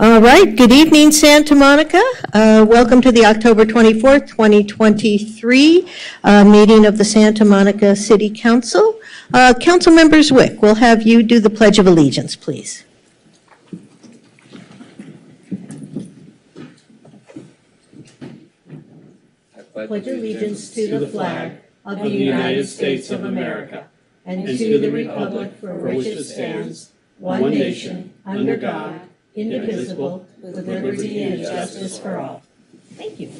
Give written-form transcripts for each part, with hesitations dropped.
All right, good evening, Santa Monica. Welcome to the October 24th, 2023 meeting of the Santa Monica City Council. Councilmember Zwick, we'll have you do the Pledge of Allegiance, please. I pledge allegiance to the flag of the United States of America and to the republic for which it stands, one nation, under God, indivisible, with liberty and justice for all. Thank you.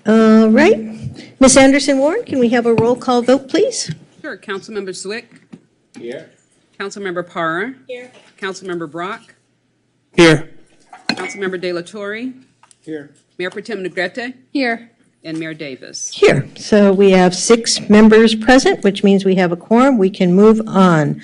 All right. Ms. Anderson-Warren, can we have a roll call vote, please? Sure. Councilmember Zwick. Here. Councilmember Parra. Here. Councilmember Brock. Here. Councilmember De La Torre. Here. Mayor Pro Tem Negrete. Here. And Mayor Davis. Here. So we have 6 members present, which means we have a quorum. We can move on.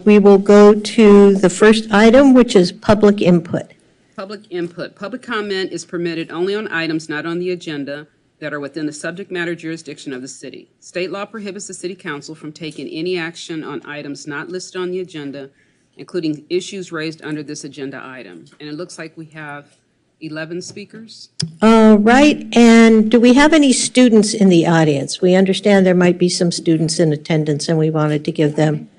We will go to the first item, which is public input. Public input. Public comment is permitted only on items not on the agenda that are within the subject matter jurisdiction of the city. State law prohibits the city council from taking any action on items not listed on the agenda, including issues raised under this agenda item. And it looks like we have 11 speakers. All right, and do we have any students in the audience? We understand there might be some students in attendance, and we wanted to give them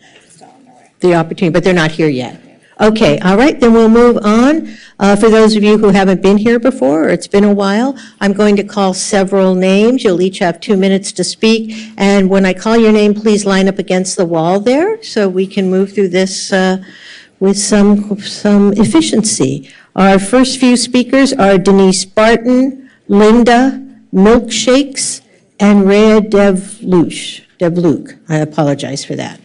the opportunity, but they're not here yet. Okay, all right, then we'll move on. For those of you who haven't been here before, or it's been a while, I'm going to call several names. You'll each have 2 minutes to speak, and when I call your name, please line up against the wall there so we can move through this with some efficiency. Our first few speakers are Denise Barton, Linda Milkshakes, and Rhea Devluke. I apologize for that.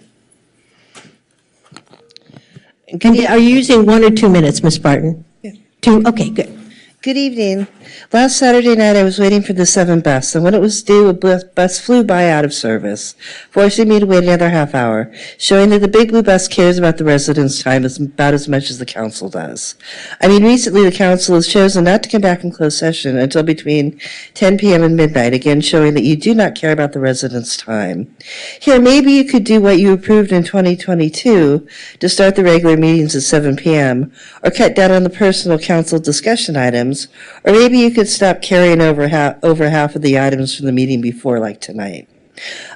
Are you using 1 or 2 minutes, Ms. Barton? Yeah. 2? Okay, good. Good evening. Last Saturday night, I was waiting for the 7 bus, and when it was due, a bus flew by out of service, forcing me to wait another half hour, showing that the Big Blue Bus cares about the residents' time about as much as the council does. I mean, recently the council has chosen not to come back in closed session until between 10 p.m. and midnight, again showing that you do not care about the residents' time. Here, maybe you could do what you approved in 2022 to start the regular meetings at 7 p.m., or cut down on the personal council discussion items, or maybe you could stop carrying over half of the items from the meeting before, like tonight.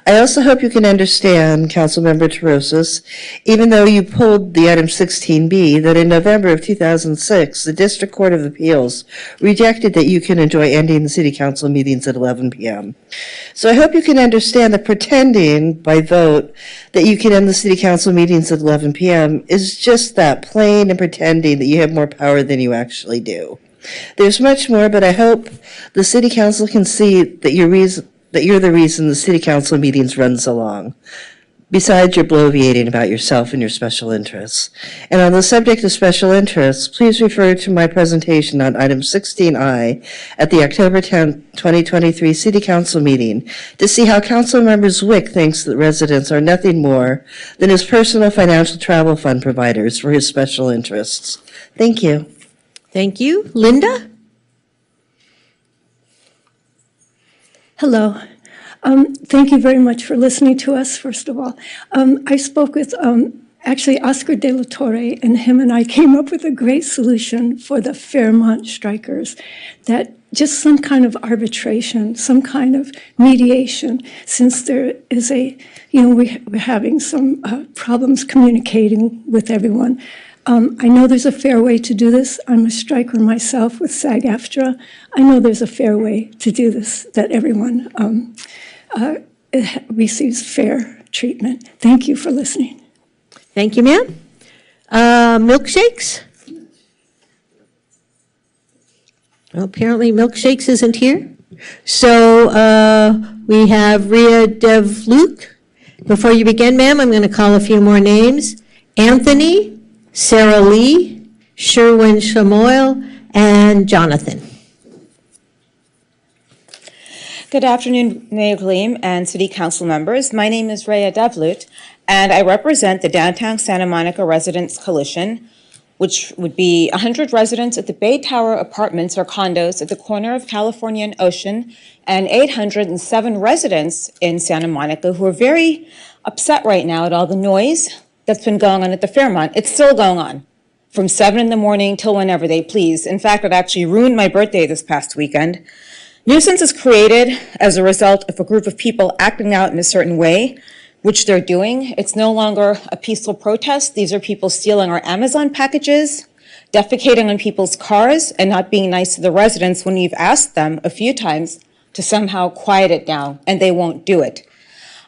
I also hope you can understand, Councilmember Terosas, even though you pulled the item 16B, that in November of 2006, the District Court of Appeals rejected that you can enjoy ending the City Council meetings at 11 p.m. So I hope you can understand that pretending by vote that you can end the City Council meetings at 11 p.m. is just that, plain and pretending that you have more power than you actually do. There's much more, but I hope the City Council can see that you're the reason the City Council meetings run so long, besides your bloviating about yourself and your special interests. And on the subject of special interests, please refer to my presentation on item 16I at the October 10, 2023 City Council meeting to see how Councilmember Zwick thinks that residents are nothing more than his personal financial travel fund providers for his special interests. Thank you. Thank you. Linda? Hello. Thank you very much for listening to us, first of all. I spoke with actually Oscar De La Torre, and him and I came up with a great solution for the Fairmont strikers, that just some kind of arbitration, some kind of mediation, since there is we're having some problems communicating with everyone. I know there's a fair way to do this. I'm a striker myself with SAG-AFTRA. I know there's a fair way to do this, that everyone receives fair treatment. Thank you for listening. Thank you, ma'am. Milkshakes? Well, apparently Milkshakes isn't here. So we have Rhea Devluke. Before you begin, ma'am, I'm going to call a few more names. Anthony, Sarah Lee, Sherwin Shamoil, and Jonathan. Good afternoon, Mayor Gleam and City Council members. My name is Rhea Devluke, and I represent the Downtown Santa Monica Residents Coalition, which would be 100 residents at the Bay Tower apartments or condos at the corner of California and Ocean, and 807 residents in Santa Monica who are very upset right now at all the noise that's been going on at the Fairmont. It's still going on. from 7 in the morning till whenever they please. In fact, it actually ruined my birthday this past weekend. Nuisance is created as a result of a group of people acting out in a certain way, which they're doing. It's no longer a peaceful protest. These are people stealing our Amazon packages, defecating on people's cars, and not being nice to the residents when we've asked them a few times to somehow quiet it down, and they won't do it.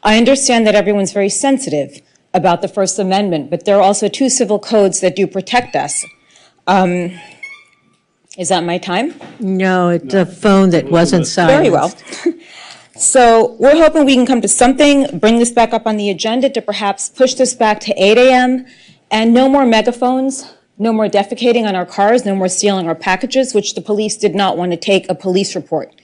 I understand that everyone's very sensitive about the First Amendment, but there are also 2 civil codes that do protect us. Is that my time? No, it's a phone that wasn't silenced. Very well. So we're hoping we can come to something, bring this back up on the agenda to perhaps push this back to 8 a.m. and no more megaphones, no more defecating on our cars, no more stealing our packages, which the police did not want to take a police report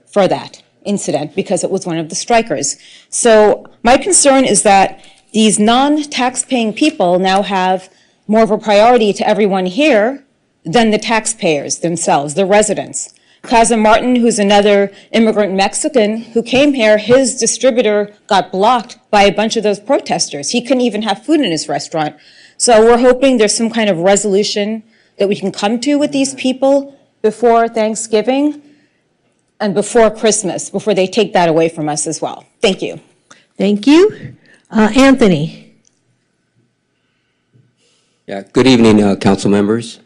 for that incident because it was one of the strikers. So my concern is that these non-tax-paying people now have more of a priority to everyone here than the taxpayers themselves, the residents. Casa Martin, who's another immigrant Mexican who came here, his distributor got blocked by a bunch of those protesters. He couldn't even have food in his restaurant. So we're hoping there's some kind of resolution that we can come to with these people before Thanksgiving and before Christmas, before they take that away from us as well. Thank you. Thank you. Anthony? Yeah, good evening, council members.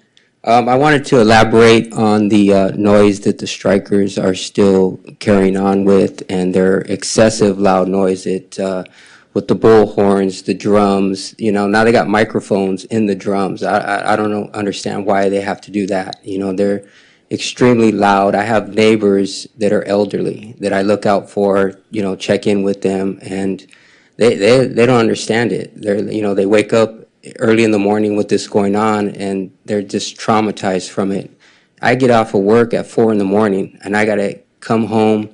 I wanted to elaborate on the noise that the strikers are still carrying on with and their excessive loud noise with the bullhorns, the drums. Now they got microphones in the drums. I don't understand why they have to do that. They're extremely loud. I have neighbors that are elderly that I look out for, check in with them, and they don't understand it. They wake up early in the morning with this going on, and they're just traumatized from it. I get off of work at 4 in the morning, and I gotta come home,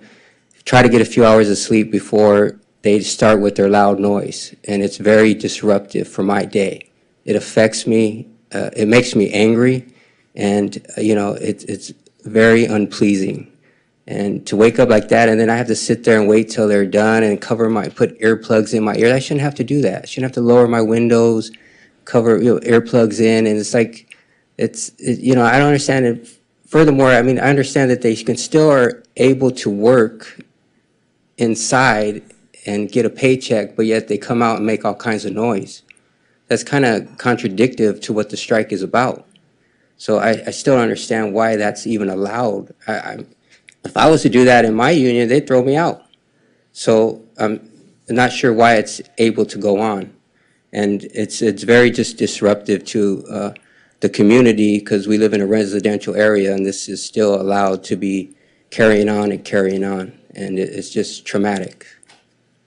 try to get a few hours of sleep before they start with their loud noise, and it's very disruptive for my day. It affects me, it makes me angry, and it's very unpleasing. And to wake up like that, and then I have to sit there and wait till they're done and put earplugs in my ear. I shouldn't have to do that. I shouldn't have to lower my windows, cover earplugs in, and it's like, I don't understand it. Furthermore, I understand that they still are able to work inside and get a paycheck, but yet they come out and make all kinds of noise. That's kind of contradictory to what the strike is about. So I still don't understand why that's even allowed. If I was to do that in my union, they'd throw me out. So I'm not sure why it's able to go on. And it's very just disruptive to the community because we live in a residential area, and this is still allowed to be carrying on, and it's just traumatic.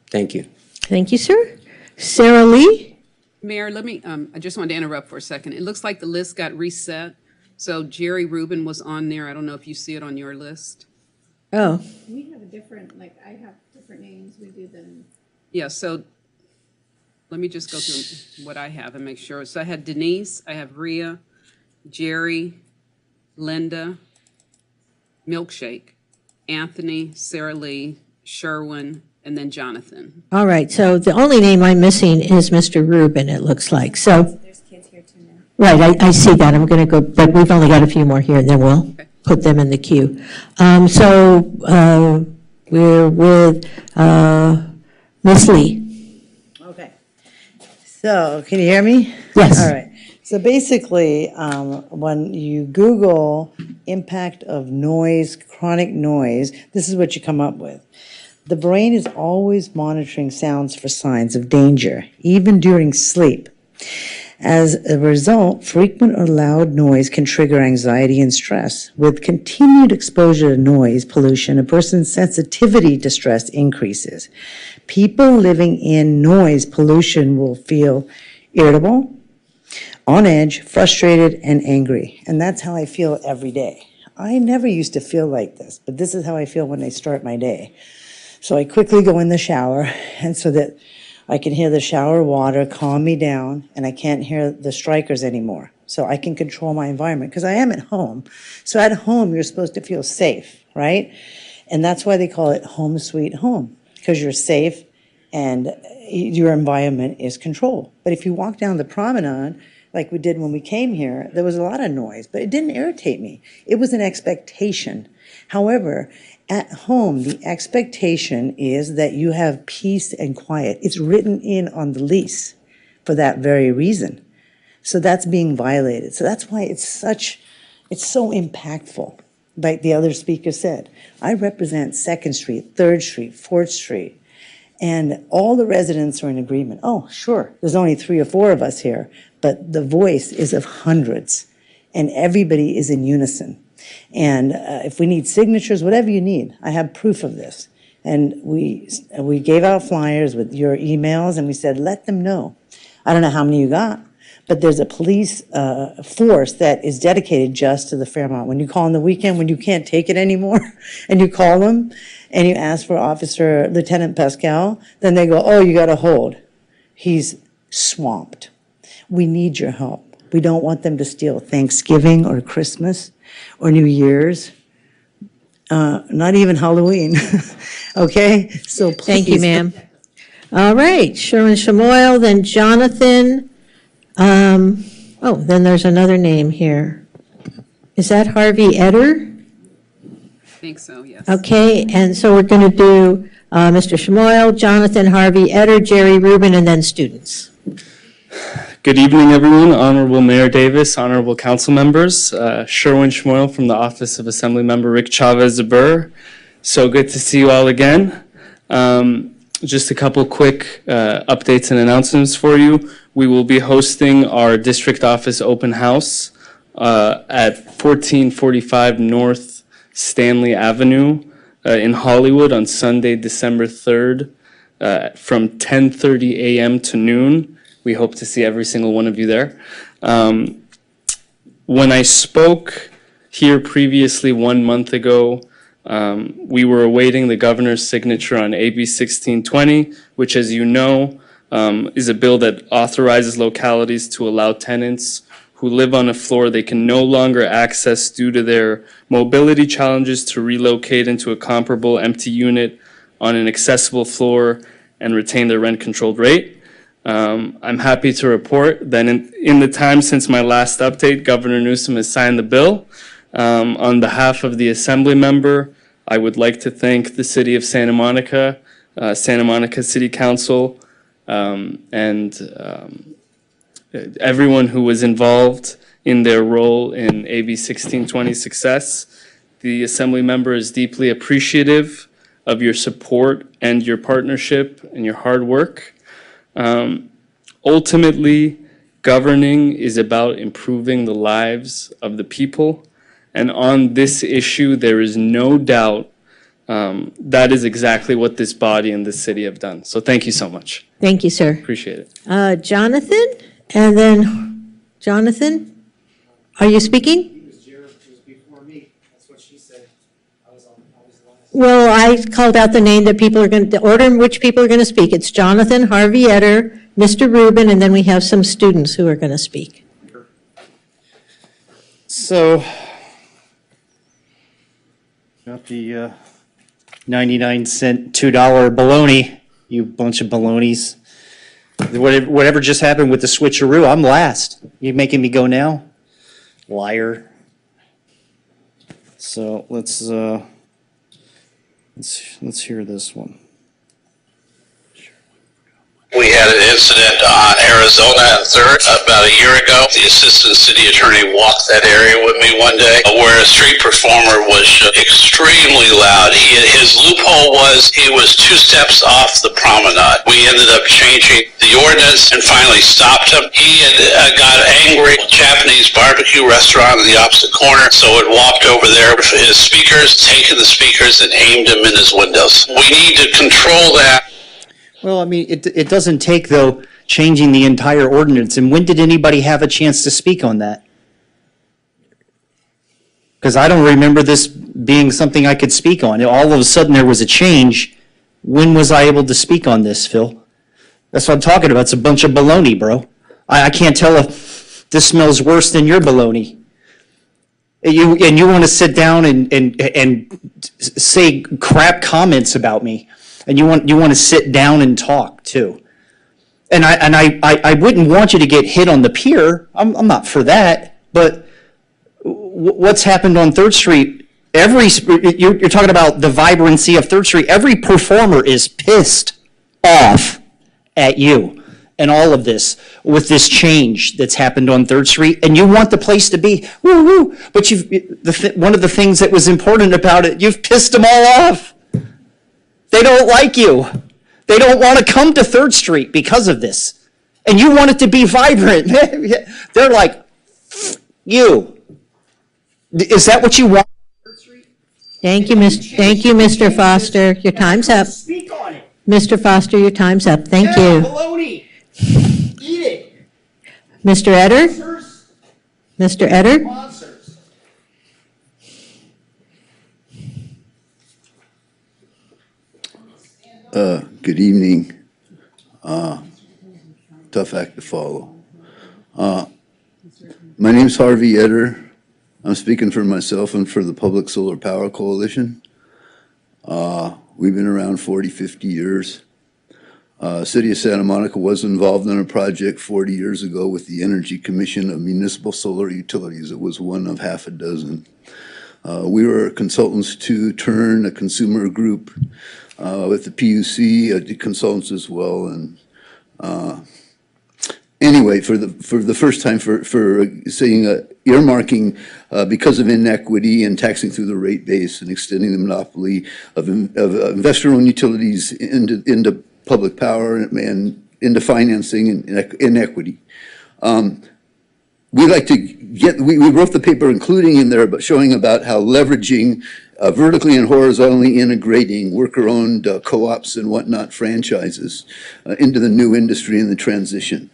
Thank you. Thank you, sir. Sarah Lee? Mayor, I just wanted to interrupt for a second. It looks like the list got reset. So Jerry Rubin was on there. I don't know if you see it on your list. Oh, We have a different, I have different names, we do them. Yeah, so let me just go through what I have and make sure. So I had Denise, I have Rhea, Jerry, Linda, Milkshake, Anthony, Sarah Lee, Sherwin, and then Jonathan. all right. So the only name I'm missing is Mr. Rubin, it looks like. So, There's kids here too now. right, I see that. I'm going to go, but we've only got a few more here, then we'll put them in the queue. We're with Ms. Lee. Okay. So, can you hear me? Yes. All right. So basically, when you Google impact of noise, chronic noise, this is what you come up with. The brain is always monitoring sounds for signs of danger, even during sleep. As a result, frequent or loud noise can trigger anxiety and stress. With continued exposure to noise pollution, a person's sensitivity to stress increases. People living in noise pollution will feel irritable, on edge, frustrated, and angry. And that's how I feel every day. I never used to feel like this, but this is how I feel when I start my day. So I quickly go in the shower, and so that I can hear the shower water calm me down, and I can't hear the strikers anymore. So I can control my environment, because I am at home. So at home, you're supposed to feel safe, right? And that's why they call it home sweet home, because you're safe and your environment is controlled. But if you walk down the promenade, like we did when we came here, there was a lot of noise, but it didn't irritate me. It was an expectation. However, at home, the expectation is that you have peace and quiet. It's written in on the lease for that very reason. So that's being violated. So that's why it's so impactful. Like the other speaker said, I represent 2nd Street, 3rd Street, 4th Street, and all the residents are in agreement. Oh, sure, there's only 3 or 4 of us here, but the voice is of hundreds, and everybody is in unison. And if we need signatures, whatever you need, I have proof of this. And we gave out flyers with your emails, and we said, let them know. I don't know how many you got, but there's a police force that is dedicated just to the Fairmont. When you call on the weekend, when you can't take it anymore, and you call them, and you ask for Lieutenant Pascal, then they go, oh, you got to hold. He's swamped. We need your help. We don't want them to steal Thanksgiving or Christmas or New Year's, not even Halloween. Okay? So please. Thank you, ma'am. All right, Sherwin Chamoyle, then Jonathan. Then there's another name here. Is that Harvey Eder? I think so, yes. Okay, and so we're going to do Mr. Chamoyle, Jonathan, Harvey Eder, Jerry Rubin, and then students. Good evening, everyone. Honorable Mayor Davis, honorable council members. Sherwin Chamoyle from the office of Assemblymember Rick Chavez-Zabur. So good to see you all again. Just a couple quick updates and announcements for you. We will be hosting our district office open house at 1445 North Stanley Avenue in Hollywood on Sunday, December 3rd from 10:30 a.m. to noon. We hope to see every single one of you there. When I spoke here previously 1 month ago, we were awaiting the governor's signature on AB 1620, which, as you know, is a bill that authorizes localities to allow tenants who live on a floor they can no longer access due to their mobility challenges to relocate into a comparable empty unit on an accessible floor and retain their rent-controlled rate. I'm happy to report that in the time since my last update, Governor Newsom has signed the bill. On behalf of the Assembly member, I would like to thank the City of Santa Monica City Council, and everyone who was involved in their role in AB 1620's success. The Assembly member is deeply appreciative of your support and your partnership and your hard work. Ultimately, governing is about improving the lives of the people. And on this issue, there is no doubt that is exactly what this body and this city have done. So thank you so much. Thank you, sir. Appreciate it. Jonathan, and then Jonathan, are you speaking? It was before me. That's what she said. I was last. Well, I called out the name that people are going to, the order in which people are going to speak. It's Jonathan, Harvey Eder, Mr. Rubin, and then we have some students who are going to speak. So, got the 99-cent, $2 bologna, you bunch of balonies. Whatever just happened with the switcheroo, I'm last. You making me go now? Liar. So let's hear this one. We had an incident on Arizona and 3rd about a year ago. The assistant city attorney walked that area with me one day where a street performer was extremely loud. His loophole was he was 2 steps off the promenade. We ended up changing the ordinance and finally stopped him. He had got angry at a Japanese barbecue restaurant in the opposite corner, so it walked over there with his speakers, taken the speakers and aimed them in his windows. We need to control that. Well, I mean, it doesn't take, though, changing the entire ordinance. And when did anybody have a chance to speak on that? Because I don't remember this being something I could speak on. All of a sudden, there was a change. When was I able to speak on this, Phil? That's what I'm talking about. It's a bunch of baloney, bro. I can't tell if this smells worse than your baloney. You want to sit down and say crap comments about me. And you want to sit down and talk, too. And I wouldn't want you to get hit on the pier. I'm not for that. But what's happened on 3rd Street, you're talking about the vibrancy of 3rd Street. Every performer is pissed off at you and all of this with this change that's happened on 3rd Street. And you want the place to be woo-woo. But one of the things that was important about it, you've pissed them all off. They don't like you. They don't want to come to 3rd Street because of this. And you want it to be vibrant. They're like, you. Is that what you want? Thank you, Mr. Foster. Your time's up. Speak on it. Mr. Foster, your time's up. Thank you. Baloney. Eat it. Mr. Etter? Monsters. Mr. Etter? Monsters. Good evening. Tough act to follow. My name's Harvey Etter. I'm speaking for myself and for the Public Solar Power Coalition. We've been around 40, 50 years. City of Santa Monica was involved in a project 40 years ago with the Energy Commission of Municipal Solar Utilities. It was one of half a dozen. We were consultants to Turn, a consumer group, with the PUC, consultants as well. And anyway, for the first time, for saying earmarking because of inequity and taxing through the rate base and extending the monopoly of investor-owned utilities into public power and into financing and inequity. We like to we wrote the paper including in there, but showing about how leveraging vertically and horizontally integrating worker-owned co-ops and whatnot franchises into the new industry and the transition.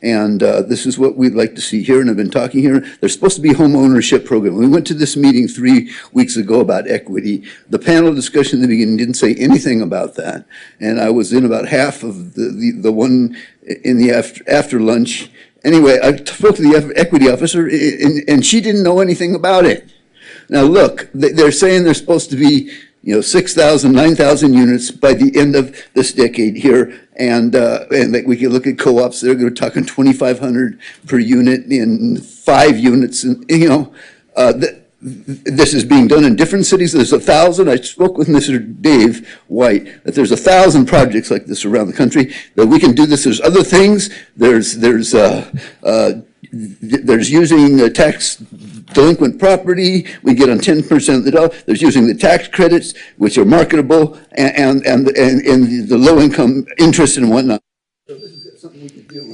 And this is what we'd like to see here, and I've been talking here. There's supposed to be a home ownership program. We went to this meeting 3 weeks ago about equity. The panel discussion in the beginning didn't say anything about that, and I was in about half of the one in the after lunch. Anyway, I spoke to the equity officer, and she didn't know anything about it. Now look, they're saying there's supposed to be 6,000, 9,000 units by the end of this decade here. And we can look at co-ops, they're talking 2,500 per unit in 5 units. And, this is being done in different cities. There's 1,000. I spoke with Mr. Dave White that there's 1,000 projects like this around the country that we can do this. There's other things. There's using tax delinquent property. We get on 10% of the dollar. There's using the tax credits, which are marketable, and the low income interest and whatnot.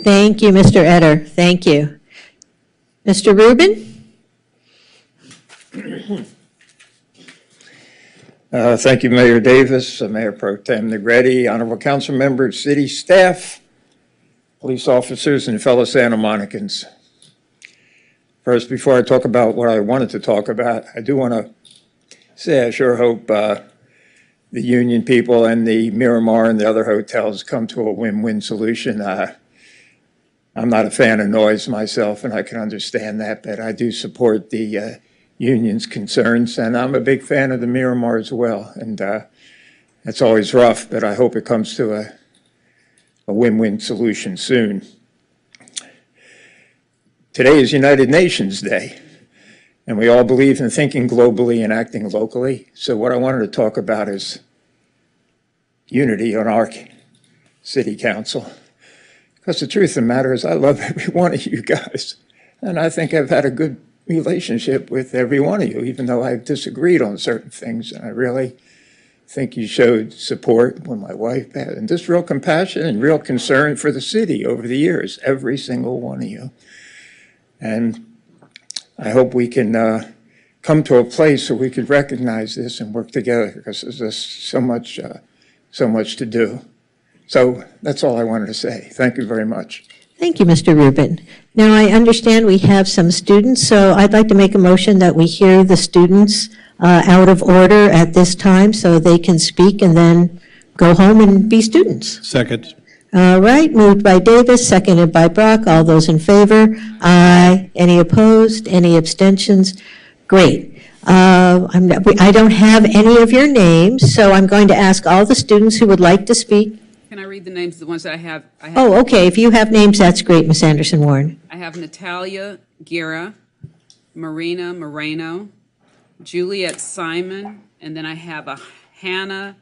Thank you, Mr. Etter. Thank you. Mr. Rubin? Thank you, Mayor Davis, Mayor Pro Tem Negretti, honorable council members, city staff, police officers, and fellow Santa Monicans. First, before I talk about what I wanted to talk about, I do want to say I sure hope the Union people and the Miramar and the other hotels come to a win-win solution. I'm not a fan of noise myself, and I can understand that, but I do support the Union's concerns, and I'm a big fan of the Miramar as well. And it's always rough, but I hope it comes to a win-win solution soon. Today is United Nations Day, and we all believe in thinking globally and acting locally. So what I wanted to talk about is unity on our city council. Because the truth of the matter is I love every one of you guys, and I think I've had a good relationship with every one of you, even though I've disagreed on certain things. And I really think you showed support when my wife had, and just real compassion and real concern for the city over the years, every single one of you. And I hope we can come to a place where we could recognize this and work together, because there's just so much to do. So that's all I wanted to say. Thank you very much. Thank you, Mr. Rubin. Now, I understand we have some students, so I'd like to make a motion that we hear the students out of order at this time so they can speak and then go home and be students. Second. All right, moved by Davis, seconded by Brock. All those in favor? Aye. Any opposed? Any abstentions? Great. I don't have any of your names, so I'm going to ask all the students who would like to speak. Can I read the names of the ones that I have? Oh, okay, if you have names, that's great, Ms. Anderson Warren. I have Natalia Guerra, Marina Moreno, Juliet Simon, and then I have a Hannah,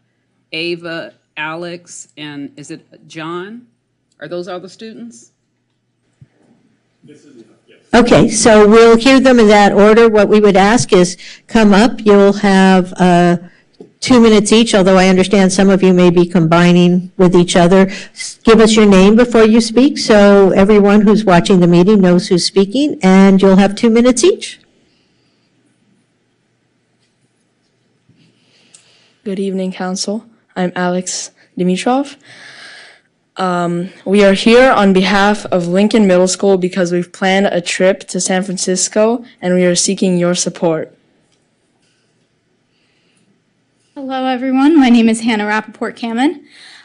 Ava, Alex, and is it John? Are those all the students? Okay, so we'll hear them in that order. What we would ask is come up. You'll have 2 minutes each, although I understand some of you may be combining with each other. Give us your name before you speak so everyone who's watching the meeting knows who's speaking, and you'll have 2 minutes each. Good evening, Council. I'm Alex Dimitrov. We are here on behalf of Lincoln Middle School because we've planned a trip to San Francisco and we are seeking your support. Hello, everyone. My name is Hannah Rappaport-Kamen.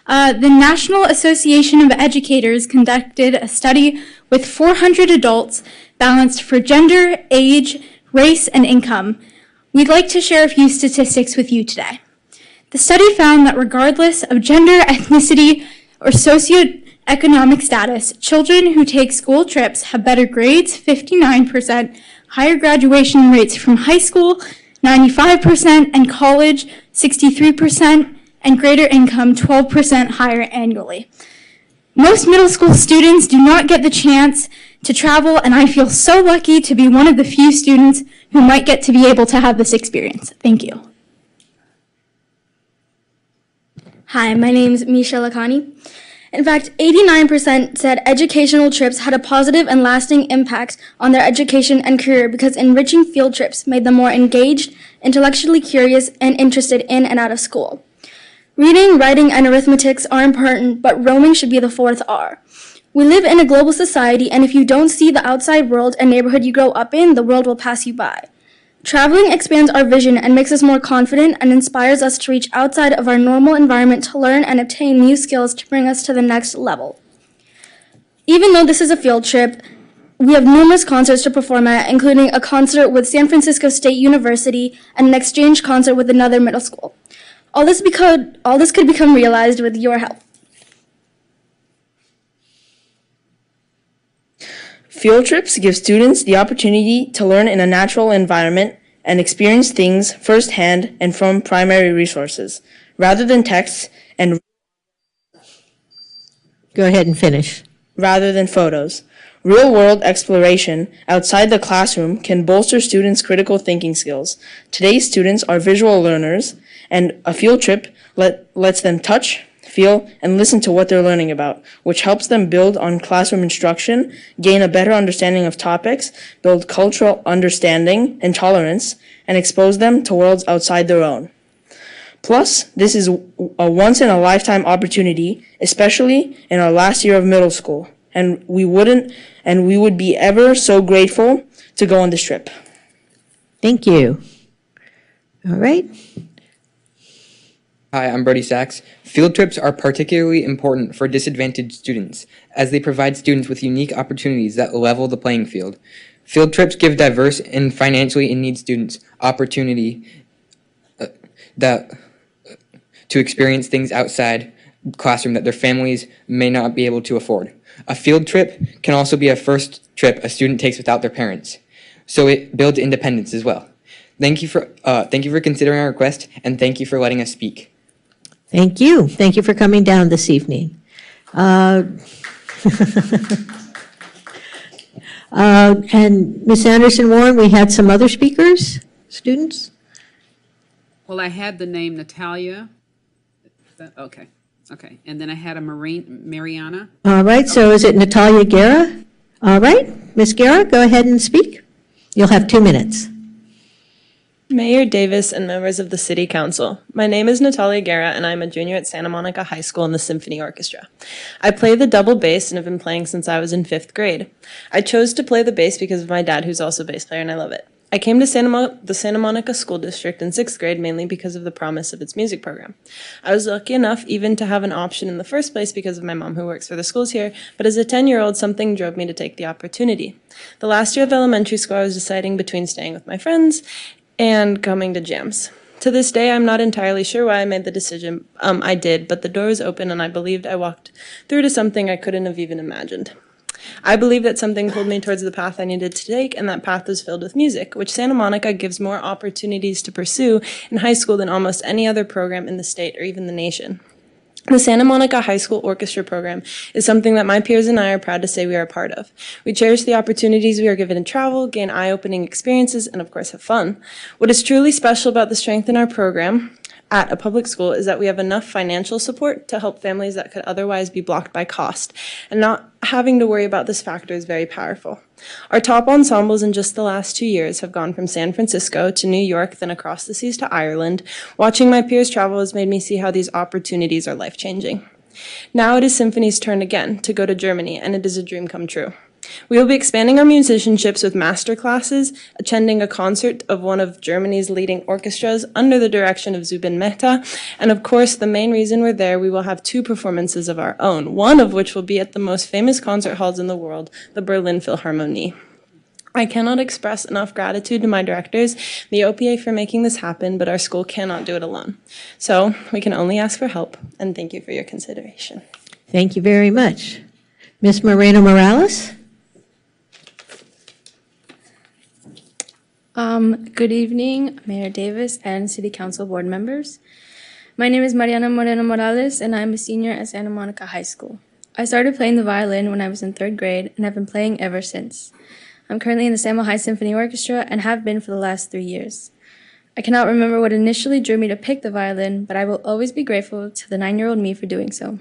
The National Association of Educators conducted a study with 400 adults balanced for gender, age, race, and income. We'd like to share a few statistics with you today. The study found that regardless of gender, ethnicity, or socioeconomic status, children who take school trips have better grades, 59%, higher graduation rates from high school, 95%, and college, 63%, and greater income, 12% higher annually. Most middle school students do not get the chance to travel, and I feel so lucky to be one of the few students who might get to be able to have this experience. Thank you. Hi, my name is Misha Lakhani. In fact, 89% said educational trips had a positive and lasting impact on their education and career because enriching field trips made them more engaged, intellectually curious, and interested in and out of school. Reading, writing, and arithmetics are important, but roaming should be the fourth R. We live in a global society, and if you don't see the outside world and neighborhood you grow up in, the world will pass you by. Traveling expands our vision and makes us more confident and inspires us to reach outside of our normal environment to learn and obtain new skills to bring us to the next level. Even though this is a field trip, we have numerous concerts to perform at, including a concert with San Francisco State University and an exchange concert with another middle school. All this could become realized with your help. Field trips give students the opportunity to learn in a natural environment and experience things firsthand and from primary resources, rather than texts and Go ahead and finish. rather than photos. Real-world exploration outside the classroom can bolster students' critical thinking skills. Today's students are visual learners, and a field trip lets them touch, feel, and listen to what they're learning about, which helps them build on classroom instruction, gain a better understanding of topics, build cultural understanding and tolerance, and expose them to worlds outside their own. Plus, this is a once-in-a-lifetime opportunity, especially in our last year of middle school, and we would be ever so grateful to go on this trip. Thank you. All right. Hi, I'm Brody Sachs. Field trips are particularly important for disadvantaged students, as they provide students with unique opportunities that level the playing field. Field trips give diverse and financially in need students opportunity to experience things outside classroom that their families may not be able to afford. A field trip can also be a first trip a student takes without their parents, so it builds independence as well. Thank you for considering our request, and thank you for letting us speak. Thank you. Thank you for coming down this evening. And Ms. Anderson Warren, we had some other speakers, students? Well, I had the name Natalia. Okay. And then I had a Mariana. All right, so is it Natalia Guerra? All right, Ms. Guerra, go ahead and speak. You'll have 2 minutes. Mayor Davis and members of the City Council, my name is Natalia Guerra and I'm a junior at Santa Monica High School in the Symphony Orchestra. I play the double bass and have been playing since I was in 5th grade. I chose to play the bass because of my dad, who's also a bass player, and I love it. I came to the Santa Monica School District in 6th grade mainly because of the promise of its music program. I was lucky enough even to have an option in the first place because of my mom who works for the schools here, but as a 10-year-old, something drove me to take the opportunity. The last year of elementary school, I was deciding between staying with my friends and coming to jams. To this day, I'm not entirely sure why I made the decision I did, but the door was open and I believed I walked through to something I couldn't have even imagined. I believe that something pulled me towards the path I needed to take, and that path was filled with music, which Santa Monica gives more opportunities to pursue in high school than almost any other program in the state or even the nation. The Santa Monica High School Orchestra Program is something that my peers and I are proud to say we are a part of. We cherish the opportunities we are given to travel, gain eye-opening experiences, and of course have fun. What is truly special about the strength in our program at a public school is that we have enough financial support to help families that could otherwise be blocked by cost, and not having to worry about this factor is very powerful. Our top ensembles in just the last 2 years have gone from San Francisco to New York, then across the seas to Ireland. Watching my peers travel has made me see how these opportunities are life-changing. Now it is Symphony's turn again to go to Germany, and it is a dream come true. We will be expanding our musicianships with master classes, attending a concert of one of Germany's leading orchestras under the direction of Zubin Mehta, and of course, the main reason we're there, we will have 2 performances of our own, one of which will be at the most famous concert halls in the world, the Berlin Philharmonie. I cannot express enough gratitude to my directors, the OPA, for making this happen, but our school cannot do it alone. So we can only ask for help, and thank you for your consideration. Thank you very much. Ms. Moreno-Morales? Good evening, Mayor Davis and City Council board members. My name is Mariana Moreno Morales, and I'm a senior at Santa Monica High School. I started playing the violin when I was in 3rd grade and have been playing ever since. I'm currently in the Samo High Symphony Orchestra and have been for the last 3 years. I cannot remember what initially drew me to pick the violin, but I will always be grateful to the 9-year-old me for doing so.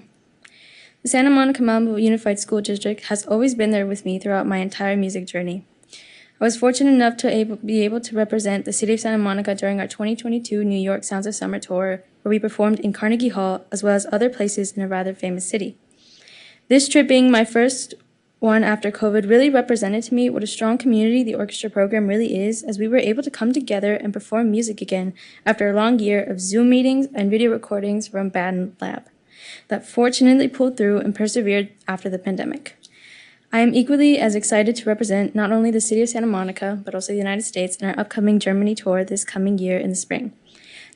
The Santa Monica Malibu Unified School District has always been there with me throughout my entire music journey. I was fortunate enough to be able to represent the city of Santa Monica during our 2022 New York Sounds of Summer tour, where we performed in Carnegie Hall as well as other places in a rather famous city. This trip being my first one after COVID really represented to me what a strong community the orchestra program really is, as we were able to come together and perform music again after a long year of Zoom meetings and video recordings from Band Lab that fortunately pulled through and persevered after the pandemic. I am equally as excited to represent not only the city of Santa Monica, but also the United States in our upcoming Germany tour this coming year in the spring.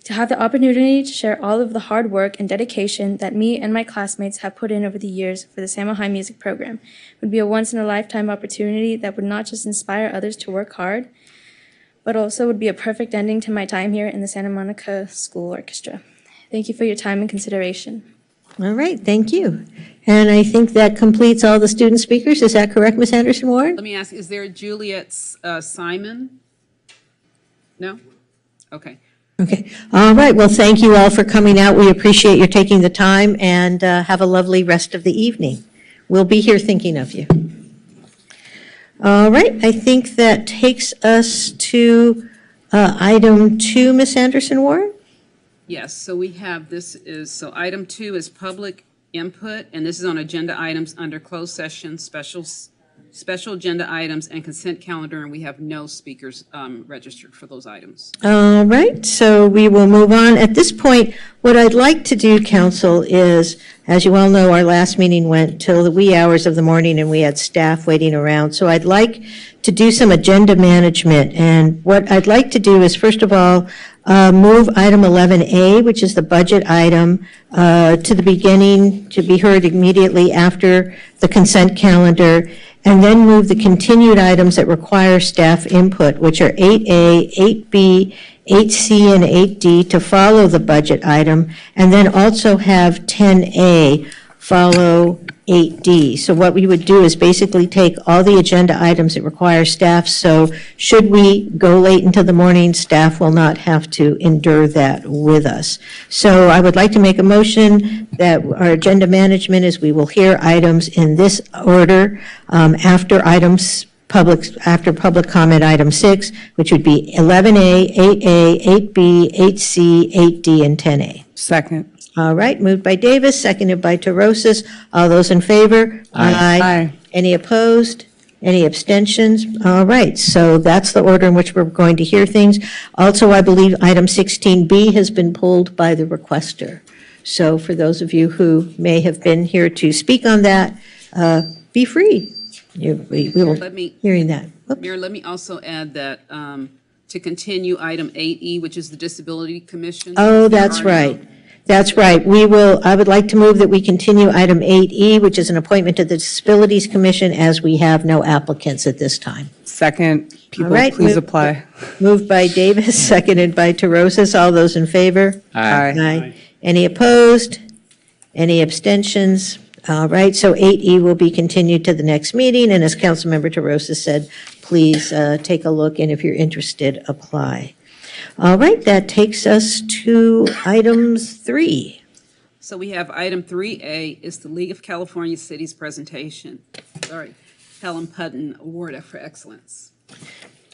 To have the opportunity to share all of the hard work and dedication that me and my classmates have put in over the years for the Samo High Music Program would be a once-in-a-lifetime opportunity that would not just inspire others to work hard, but also would be a perfect ending to my time here in the Santa Monica School Orchestra. Thank you for your time and consideration. All right, thank you. And I think that completes all the student speakers. Is that correct, Ms. Anderson-Warren? Let me ask, is there Juliet Simon? No? Okay. Okay. All right. Well, thank you all for coming out. We appreciate your taking the time, and have a lovely rest of the evening. We'll be here thinking of you. All right. I think that takes us to item 2, Ms. Anderson-Warren. Yes, so we have, so item 2 is public input, and this is on agenda items under closed session, special agenda items, and consent calendar, and we have no speakers registered for those items. All right, so we will move on. At this point, what I'd like to do, Council, is, as you all know, our last meeting went till the wee hours of the morning, and we had staff waiting around. So I'd like to do some agenda management, and what I'd like to do is, first of all, move item 11A, which is the budget item, to the beginning, to be heard immediately after the consent calendar, and then move the continued items that require staff input, which are 8A, 8B, 8C, and 8D, to follow the budget item, and then also have 10A follow 8D. So what we would do is basically take all the agenda items that require staff, so should we go late into the morning, staff will not have to endure that with us. So I would like to make a motion that our agenda management is we will hear items in this order after public comment item 6, which would be 11A, 8A, 8B, 8C, 8D, and 10A. Second. All right, moved by Davis, seconded by Terosas. All those in favor? Aye. Any opposed? Any abstentions? All right, so that's the order in which we're going to hear things. Also, I believe item 16B has been pulled by the requester. So for those of you who may have been here to speak on that, be free. We will hearing that. Oops. Mayor, let me also add that to continue item 8E, which is the Disability Commission. Oh, There that's are no- right. That's right. I would like to move that we continue item 8E, which is an appointment to the Disabilities Commission, as we have no applicants at this time. Second, people, All right, please move- apply. Moved by Davis, seconded by DeRosas. All those in favor? Aye. Aye. Any opposed? Any abstentions? All right, so 8E will be continued to the next meeting, and as Councilmember DeRosa said, please take a look, and if you're interested, apply. All right, that takes us to items 3. So we have item 3A is the League of California Cities presentation. Helen Putnam Award for Excellence.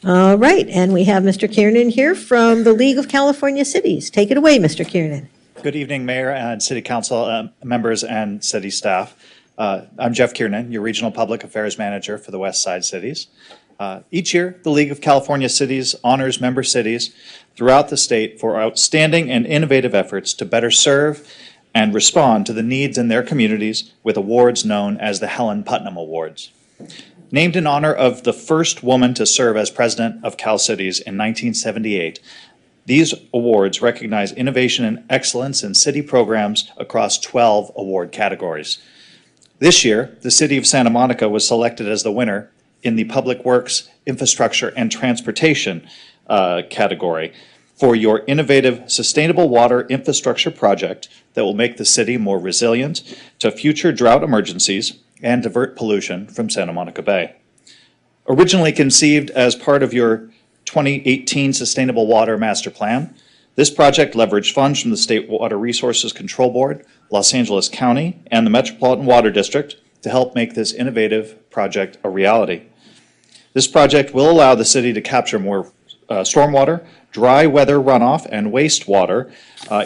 All right, and we have Mr. Kiernan here from the League of California Cities. Take it away, Mr. Kiernan. Good evening, Mayor and City Council members and city staff. I'm Jeff Kiernan, your Regional Public Affairs Manager for the West Side Cities. Each year, the League of California Cities honors member cities throughout the state for outstanding and innovative efforts to better serve and respond to the needs in their communities with awards known as the Helen Putnam Awards. Named in honor of the first woman to serve as president of Cal Cities in 1978, these awards recognize innovation and excellence in city programs across 12 award categories. This year, the city of Santa Monica was selected as the winner in the Public Works, Infrastructure, and Transportation category for your innovative sustainable water infrastructure project that will make the city more resilient to future drought emergencies and divert pollution from Santa Monica Bay. Originally conceived as part of your 2018 Sustainable Water Master Plan, this project leveraged funds from the State Water Resources Control Board, Los Angeles County, and the Metropolitan Water District to help make this innovative project a reality. This project will allow the city to capture more stormwater, dry weather runoff, and wastewater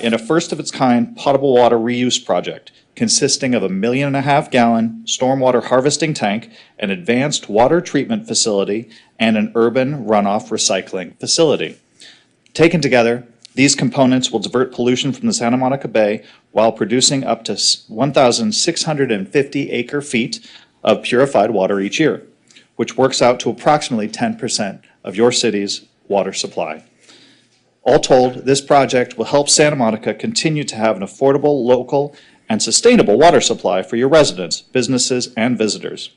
in a first-of-its-kind potable water reuse project consisting of a 1.5 million gallon stormwater harvesting tank, an advanced water treatment facility, and an urban runoff recycling facility. Taken together, these components will divert pollution from the Santa Monica Bay while producing up to 1,650 acre-feet of purified water each year, which works out to approximately 10% of your city's water supply. All told, this project will help Santa Monica continue to have an affordable, local, and sustainable water supply for your residents, businesses, and visitors.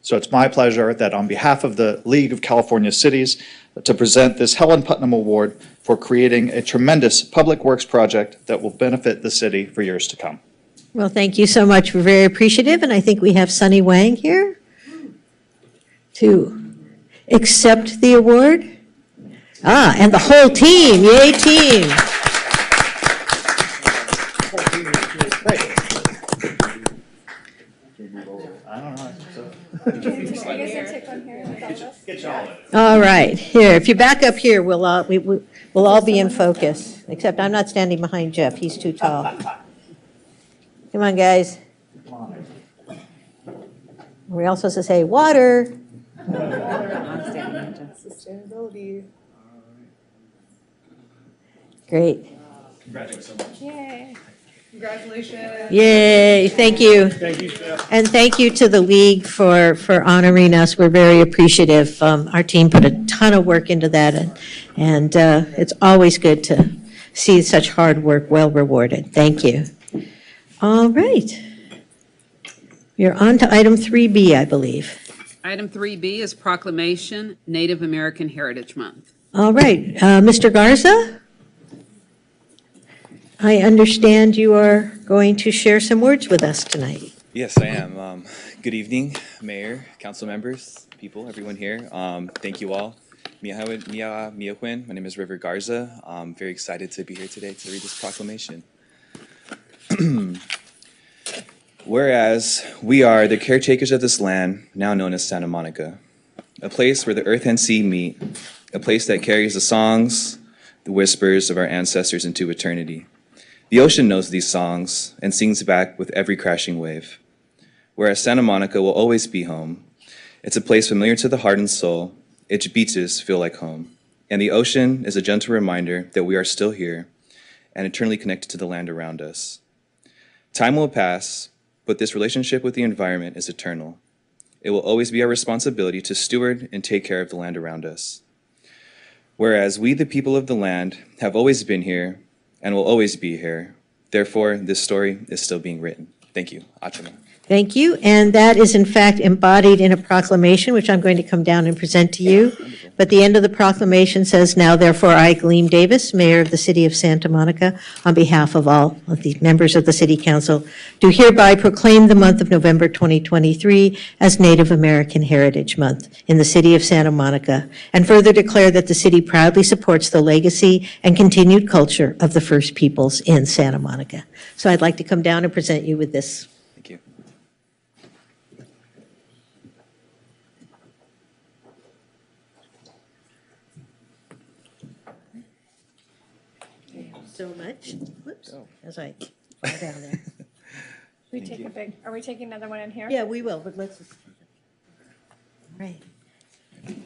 So it's my pleasure that on behalf of the League of California Cities to present this Helen Putnam Award for creating a tremendous public works project that will benefit the city for years to come. Well, thank you so much. We're very appreciative, and I think we have Sunny Wang here to accept the award. And the whole team, yay team. All right, here, if you back up here, we'll all be in focus, except I'm not standing behind Jeff, he's too tall. Come on, guys. We're all supposed to say, water. Sustainability. Great. Congratulations. Yay. Congratulations. Yay, thank you. Thank you, Jeff. And thank you to the League for honoring us. We're very appreciative. Our team put a ton of work into that, and it's always good to see such hard work well rewarded. Thank you. All right. We're on to item 3B, I believe. Item 3B is Proclamation Native American Heritage Month. All right, Mr. Garza? I understand you are going to share some words with us tonight. Yes, I am. Good evening, Mayor, council members, people, everyone here. Thank you all. Miahuen. My name is River Garza. I'm very excited to be here today to read this proclamation. Whereas we are the caretakers of this land, now known as Santa Monica, a place where the earth and sea meet, a place that carries the songs, the whispers of our ancestors into eternity. The ocean knows these songs and sings back with every crashing wave. Whereas Santa Monica will always be home, it's a place familiar to the heart and soul. Its beaches feel like home. And the ocean is a gentle reminder that we are still here and eternally connected to the land around us. Time will pass, but this relationship with the environment is eternal. It will always be our responsibility to steward and take care of the land around us. Whereas we, the people of the land, have always been here and will always be here. Therefore, this story is still being written. Thank you. Achama. Thank you. And that is in fact embodied in a proclamation, which I'm going to come down and present to you. But the end of the proclamation says, "Now therefore I, Gleam Davis, Mayor of the City of Santa Monica, on behalf of all of the members of the City Council, do hereby proclaim the month of November 2023 as Native American Heritage Month in the City of Santa Monica, and further declare that the city proudly supports the legacy and continued culture of the First Peoples in Santa Monica." So I'd like to come down and present you with this. Thank you. So much. Whoops, as I fall down there. Are we taking another one in here? Yeah, we will, but let's just. Right.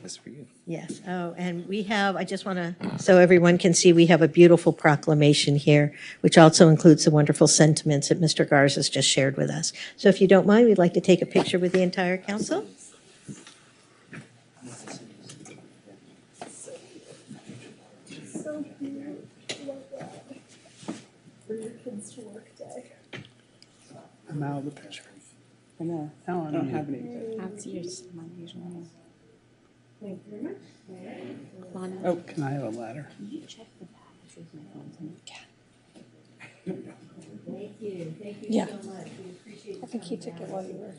That's for you. Yes. Oh, and we have, I just want to, so everyone can see, we have a beautiful proclamation here, which also includes the wonderful sentiments that Mr. Garza's just shared with us. So if you don't mind, we'd like to take a picture with the entire council. So cute. Love that. For your kids to work day. I'm out of the picture. I know. No, I don't have any. That's yours. Thank you very much. Oh, can I have a ladder? You check the back. Thank you. Thank you Yeah. so much. We appreciate I think he took it while you were.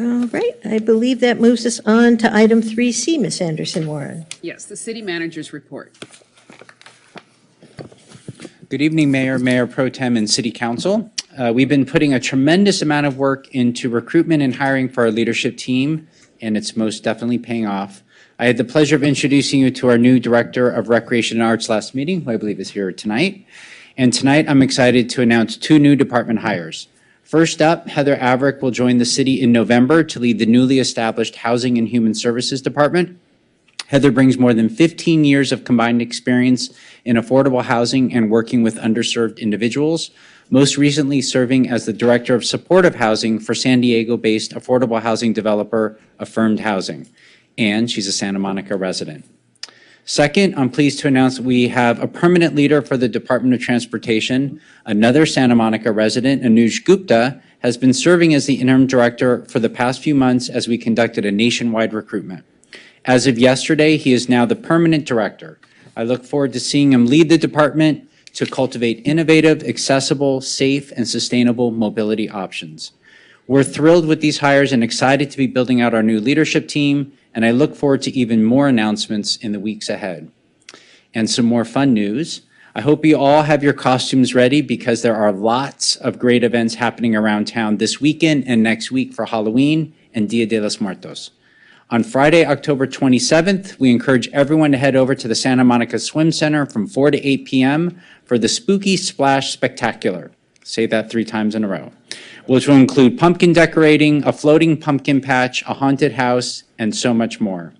All right, I believe that moves us on to item 3C, Ms. Anderson-Warren. Yes, the city manager's report. Good evening, Mayor, Mayor Pro Tem, and City Council. We've been putting a tremendous amount of work into recruitment and hiring for our leadership team, and it's most definitely paying off. I had the pleasure of introducing you to our new Director of Recreation and Arts last meeting, who I believe is here tonight. And tonight, I'm excited to announce 2 new department hires. First up, Heather Averick will join the city in November to lead the newly established Housing and Human Services Department. Heather brings more than 15 years of combined experience in affordable housing and working with underserved individuals, most recently serving as the Director of Supportive Housing for San Diego-based affordable housing developer Affirmed Housing. And she's a Santa Monica resident. Second, I'm pleased to announce we have a permanent leader for the Department of Transportation. Another Santa Monica resident, Anuj Gupta, has been serving as the interim director for the past few months as we conducted a nationwide recruitment. As of yesterday, he is now the permanent director. I look forward to seeing him lead the department to cultivate innovative, accessible, safe, and sustainable mobility options. We're thrilled with these hires and excited to be building out our new leadership team, and I look forward to even more announcements in the weeks ahead. And some more fun news. I hope you all have your costumes ready because there are lots of great events happening around town this weekend and next week for Halloween and Dia de los Muertos. On Friday, October 27th, we encourage everyone to head over to the Santa Monica Swim Center from 4 to 8 p.m. for the Spooky Splash Spectacular. Say that 3 times in a row. Which will include pumpkin decorating, a floating pumpkin patch, a haunted house, and so much more.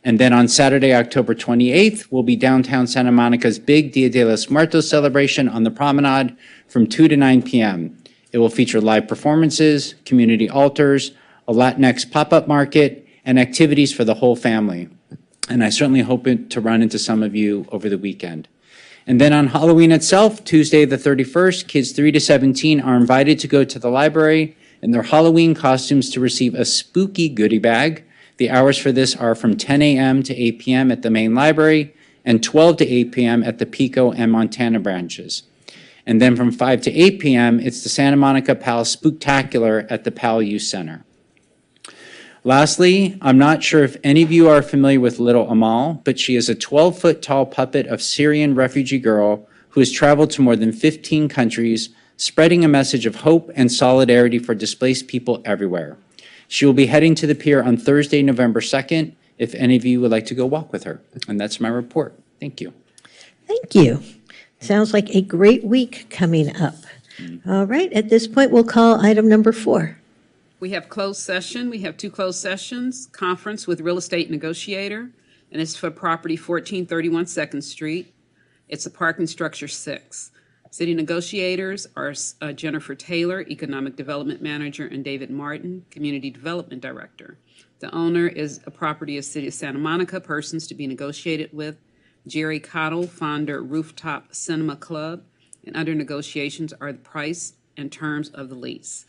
And then on Saturday, October 28th, will be downtown Santa Monica's big Dia de los Muertos celebration on the promenade from 2 to 9 p.m. It will feature live performances, community altars, a Latinx pop-up market, and activities for the whole family. And I certainly hope to run into some of you over the weekend. And then on Halloween itself, Tuesday the 31st, kids 3 to 17 are invited to go to the library in their Halloween costumes to receive a spooky goodie bag. The hours for this are from 10 a.m. to 8 p.m. at the main library and 12 to 8 p.m. at the Pico and Montana branches. And then from 5 to 8 p.m., it's the Santa Monica PAL Spooktacular at the PAL Youth Center. Lastly, I'm not sure if any of you are familiar with Little Amal, but she is a 12-foot tall puppet of Syrian refugee girl who has traveled to more than 15 countries, spreading a message of hope and solidarity for displaced people everywhere. She will be heading to the pier on Thursday, November 2nd, if any of you would like to go walk with her. And that's my report. Thank you. Thank you. Sounds like a great week coming up. All right, at this point, we'll call item number 4. We have closed session. We have 2 closed sessions. Conference with real estate negotiator, and it's for property 1431 Second Street. It's a parking structure 6. City negotiators are Jennifer Taylor, Economic Development Manager, and David Martin, Community Development Director. The owner is a property of City of Santa Monica. Persons to be negotiated with: Jerry Cottle, founder Rooftop Cinema Club, and under negotiations are the price and terms of the lease.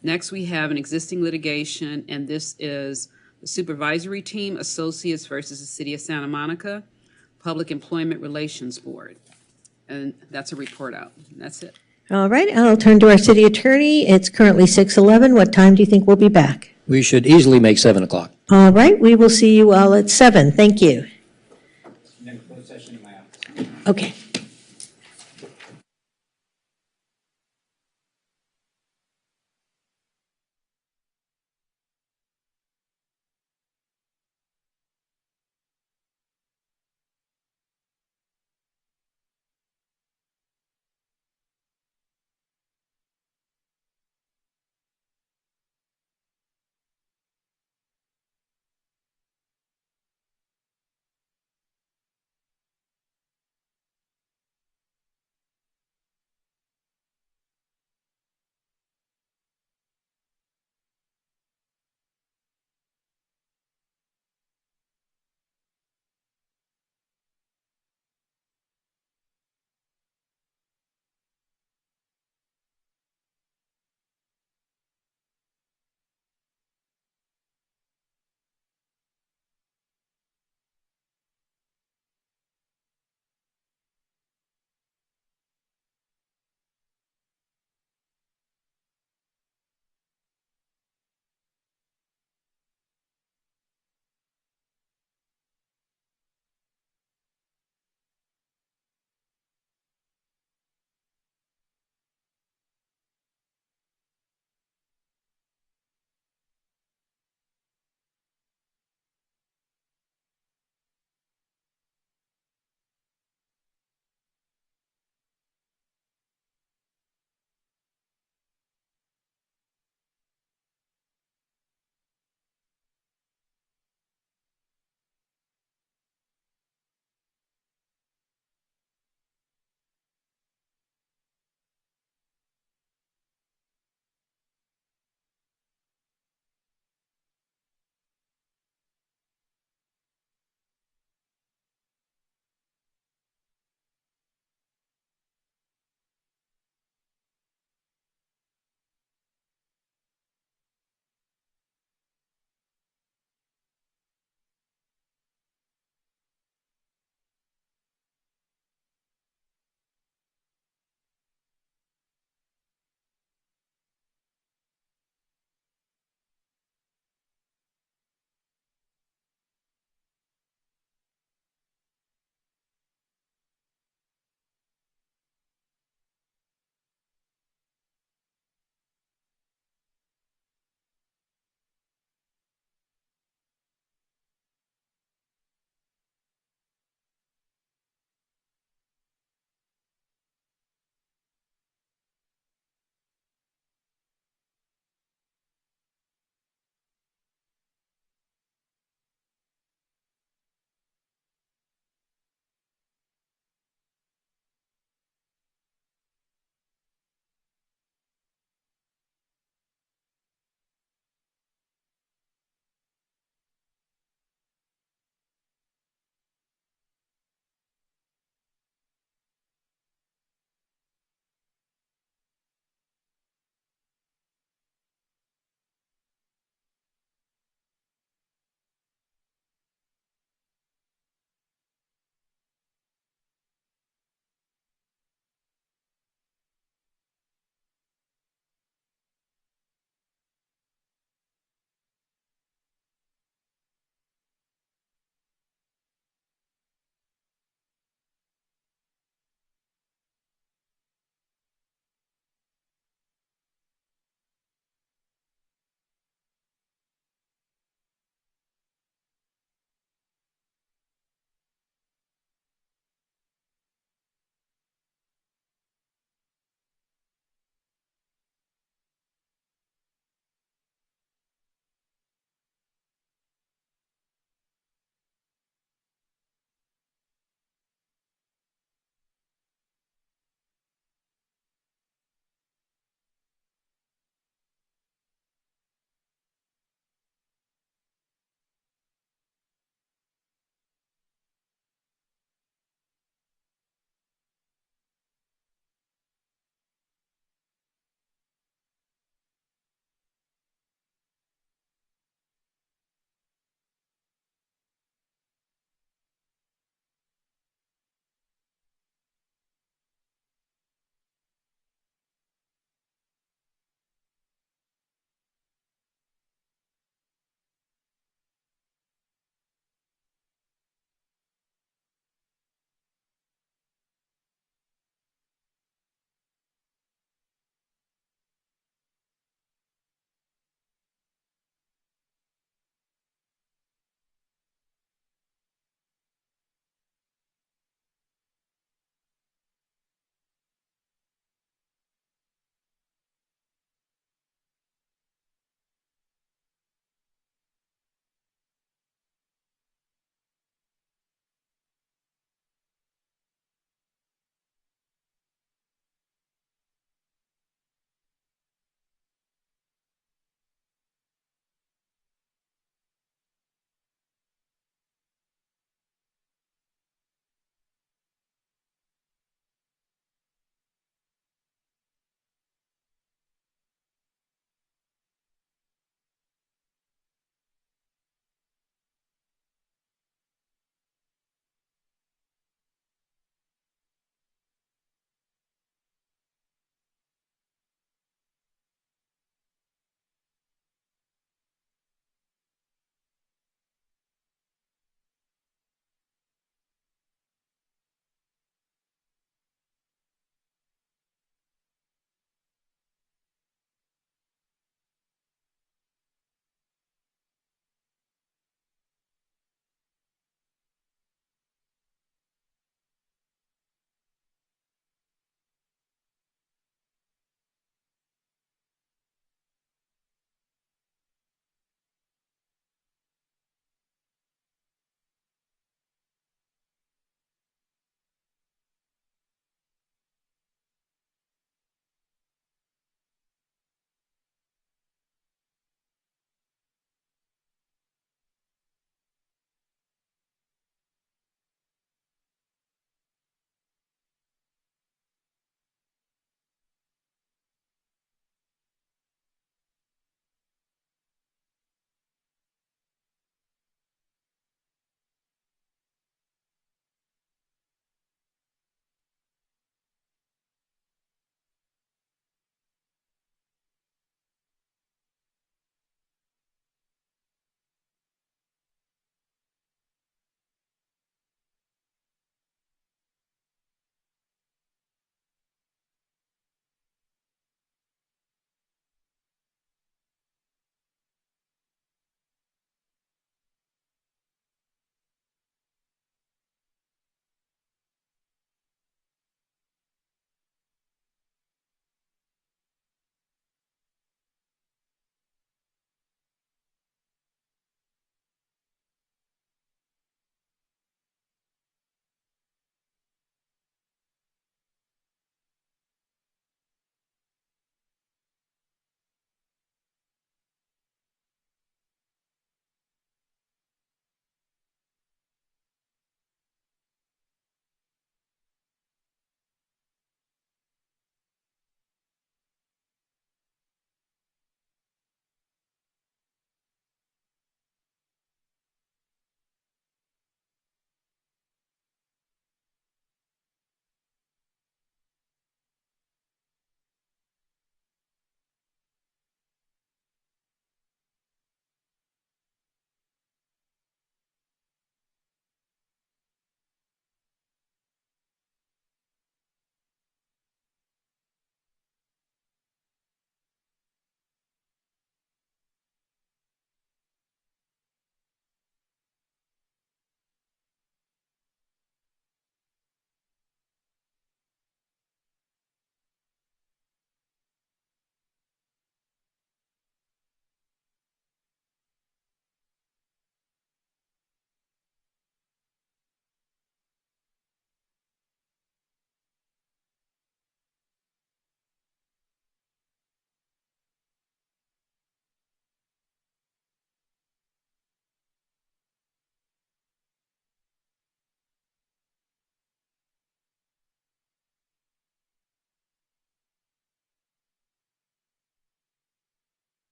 Next, we have an existing litigation, and this is the Supervisory Team Associates versus the City of Santa Monica Public Employment Relations Board. And that's a report out. That's it. All right, I'll turn to our city attorney. It's currently 6:11. What time do you think we'll be back? We should easily make 7 o'clock. All right, we will see you all at 7. Thank you. Okay.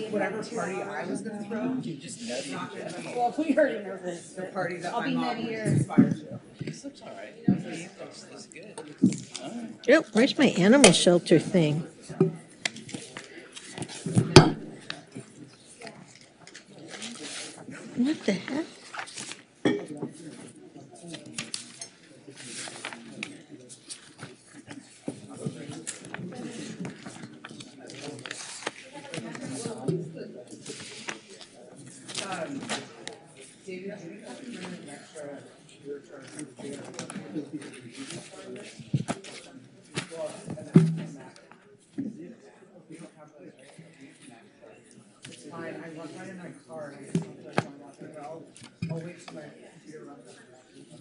Whatever party I was gonna throw, you just well, we already know this. The party that my mom inspired to. This looks all right. Looks good. All right. Oh, where's my animal shelter thing? What the heck?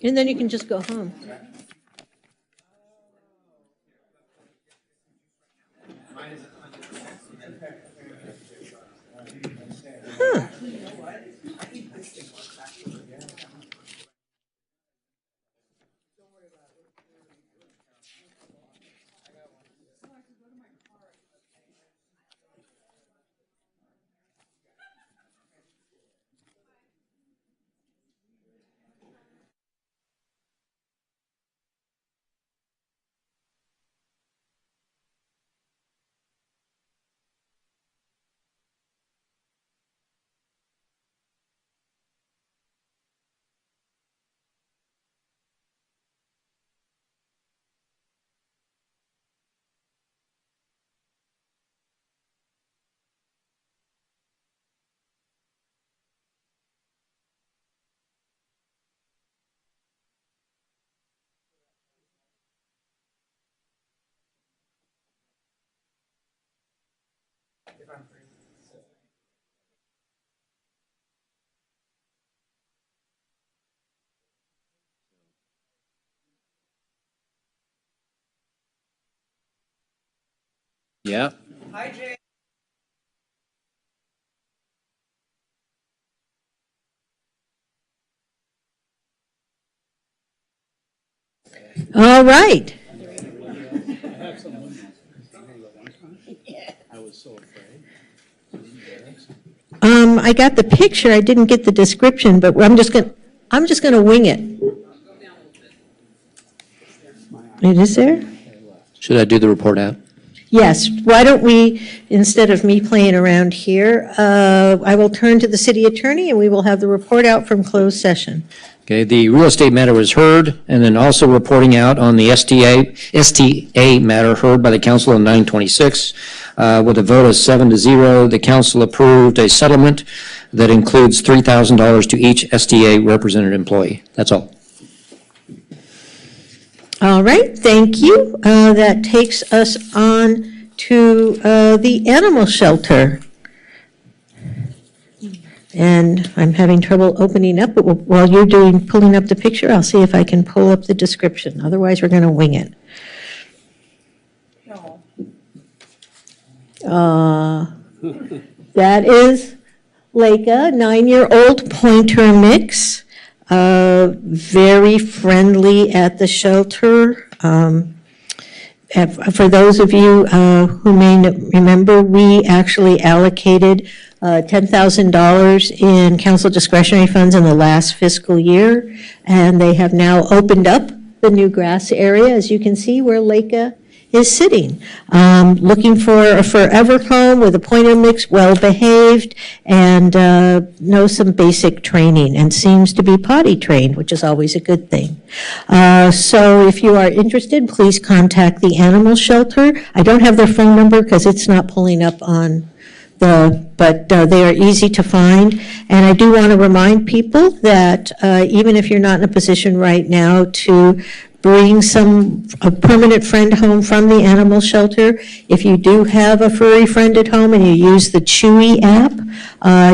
And then you can just go home. Huh. Yeah. Hi, Jay. All right. I got the picture. I didn't get the description, but I'm just gonna wing it. It is there? Should I do the report out? Yes. Why don't we, instead of me playing around here, I will turn to the city attorney and we will have the report out from closed session. Okay, the real estate matter was heard, and then also reporting out on the STA matter heard by the council on 9/26. With a vote of 7-0, the council approved a settlement that includes $3,000 to each STA represented employee. That's all. All right, thank you. That takes us on to the animal shelter. And I'm having trouble opening up, but while you're pulling up the picture, I'll see if I can pull up the description. Otherwise, we're going to wing it. That is Leica, 9-year-old pointer mix. Very friendly at the shelter. For those of you who may remember, we actually allocated $10,000 in council discretionary funds in the last fiscal year, and they have now opened up the new grass area, as you can see, where Leica is sitting, looking for a forever home with a pointer mix, well-behaved, and knows some basic training, and seems to be potty trained, which is always a good thing. So if you are interested, please contact the animal shelter. I don't have their phone number because it's not pulling up on but they are easy to find. And I do want to remind people that even if you're not in a position right now to bring a permanent friend home from the animal shelter, if you do have a furry friend at home and you use the Chewy app,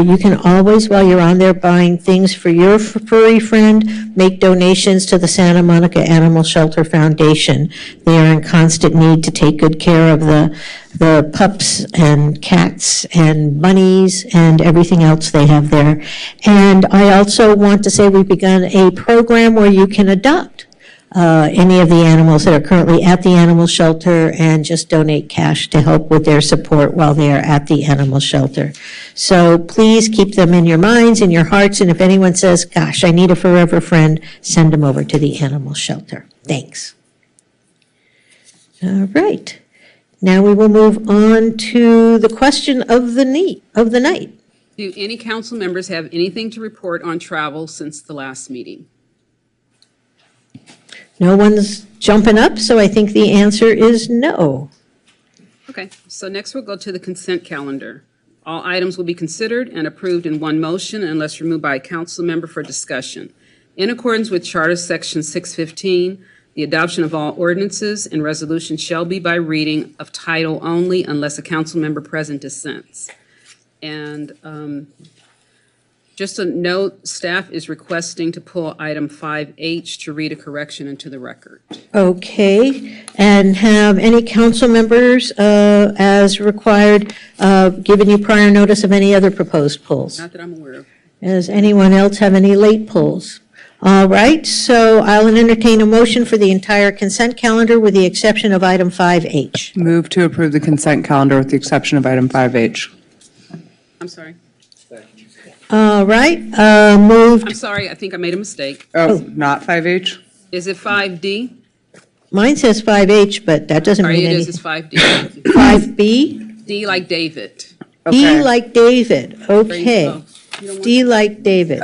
you can always, while you're on there buying things for your furry friend, make donations to the Santa Monica Animal Shelter Foundation. They are in constant need to take good care of the pups and cats and bunnies and everything else they have there. And I also want to say we've begun a program where you can adopt any of the animals that are currently at the animal shelter and just donate cash to help with their support while they are at the animal shelter. So please keep them in your minds, in your hearts, and if anyone says, gosh, I need a forever friend, send them over to the animal shelter. Thanks. All right. Now we will move on to the question of the night. Do any council members have anything to report on travel since the last meeting? No one's jumping up, so I think the answer is no. Okay, so next we'll go to the consent calendar. All items will be considered and approved in one motion unless removed by a council member for discussion. In accordance with Charter Section 615, the adoption of all ordinances and resolutions shall be by reading of title only unless a council member present dissents. And just a note, staff is requesting to pull item 5H to read a correction into the record. Okay, and have any council members, as required, given you prior notice of any other proposed pulls? Not that I'm aware of. Does anyone else have any late pulls? All right, so I'll entertain a motion for the entire consent calendar with the exception of item 5H. Move to approve the consent calendar with the exception of item 5H. I'm sorry. All right, moved. I'm sorry, I think I made a mistake. Oh, not 5H? Is it 5D? Mine says 5H, but that doesn't Sorry, mean it is, anything. it's 5D. 5B? D like David. D like David, okay. D like David.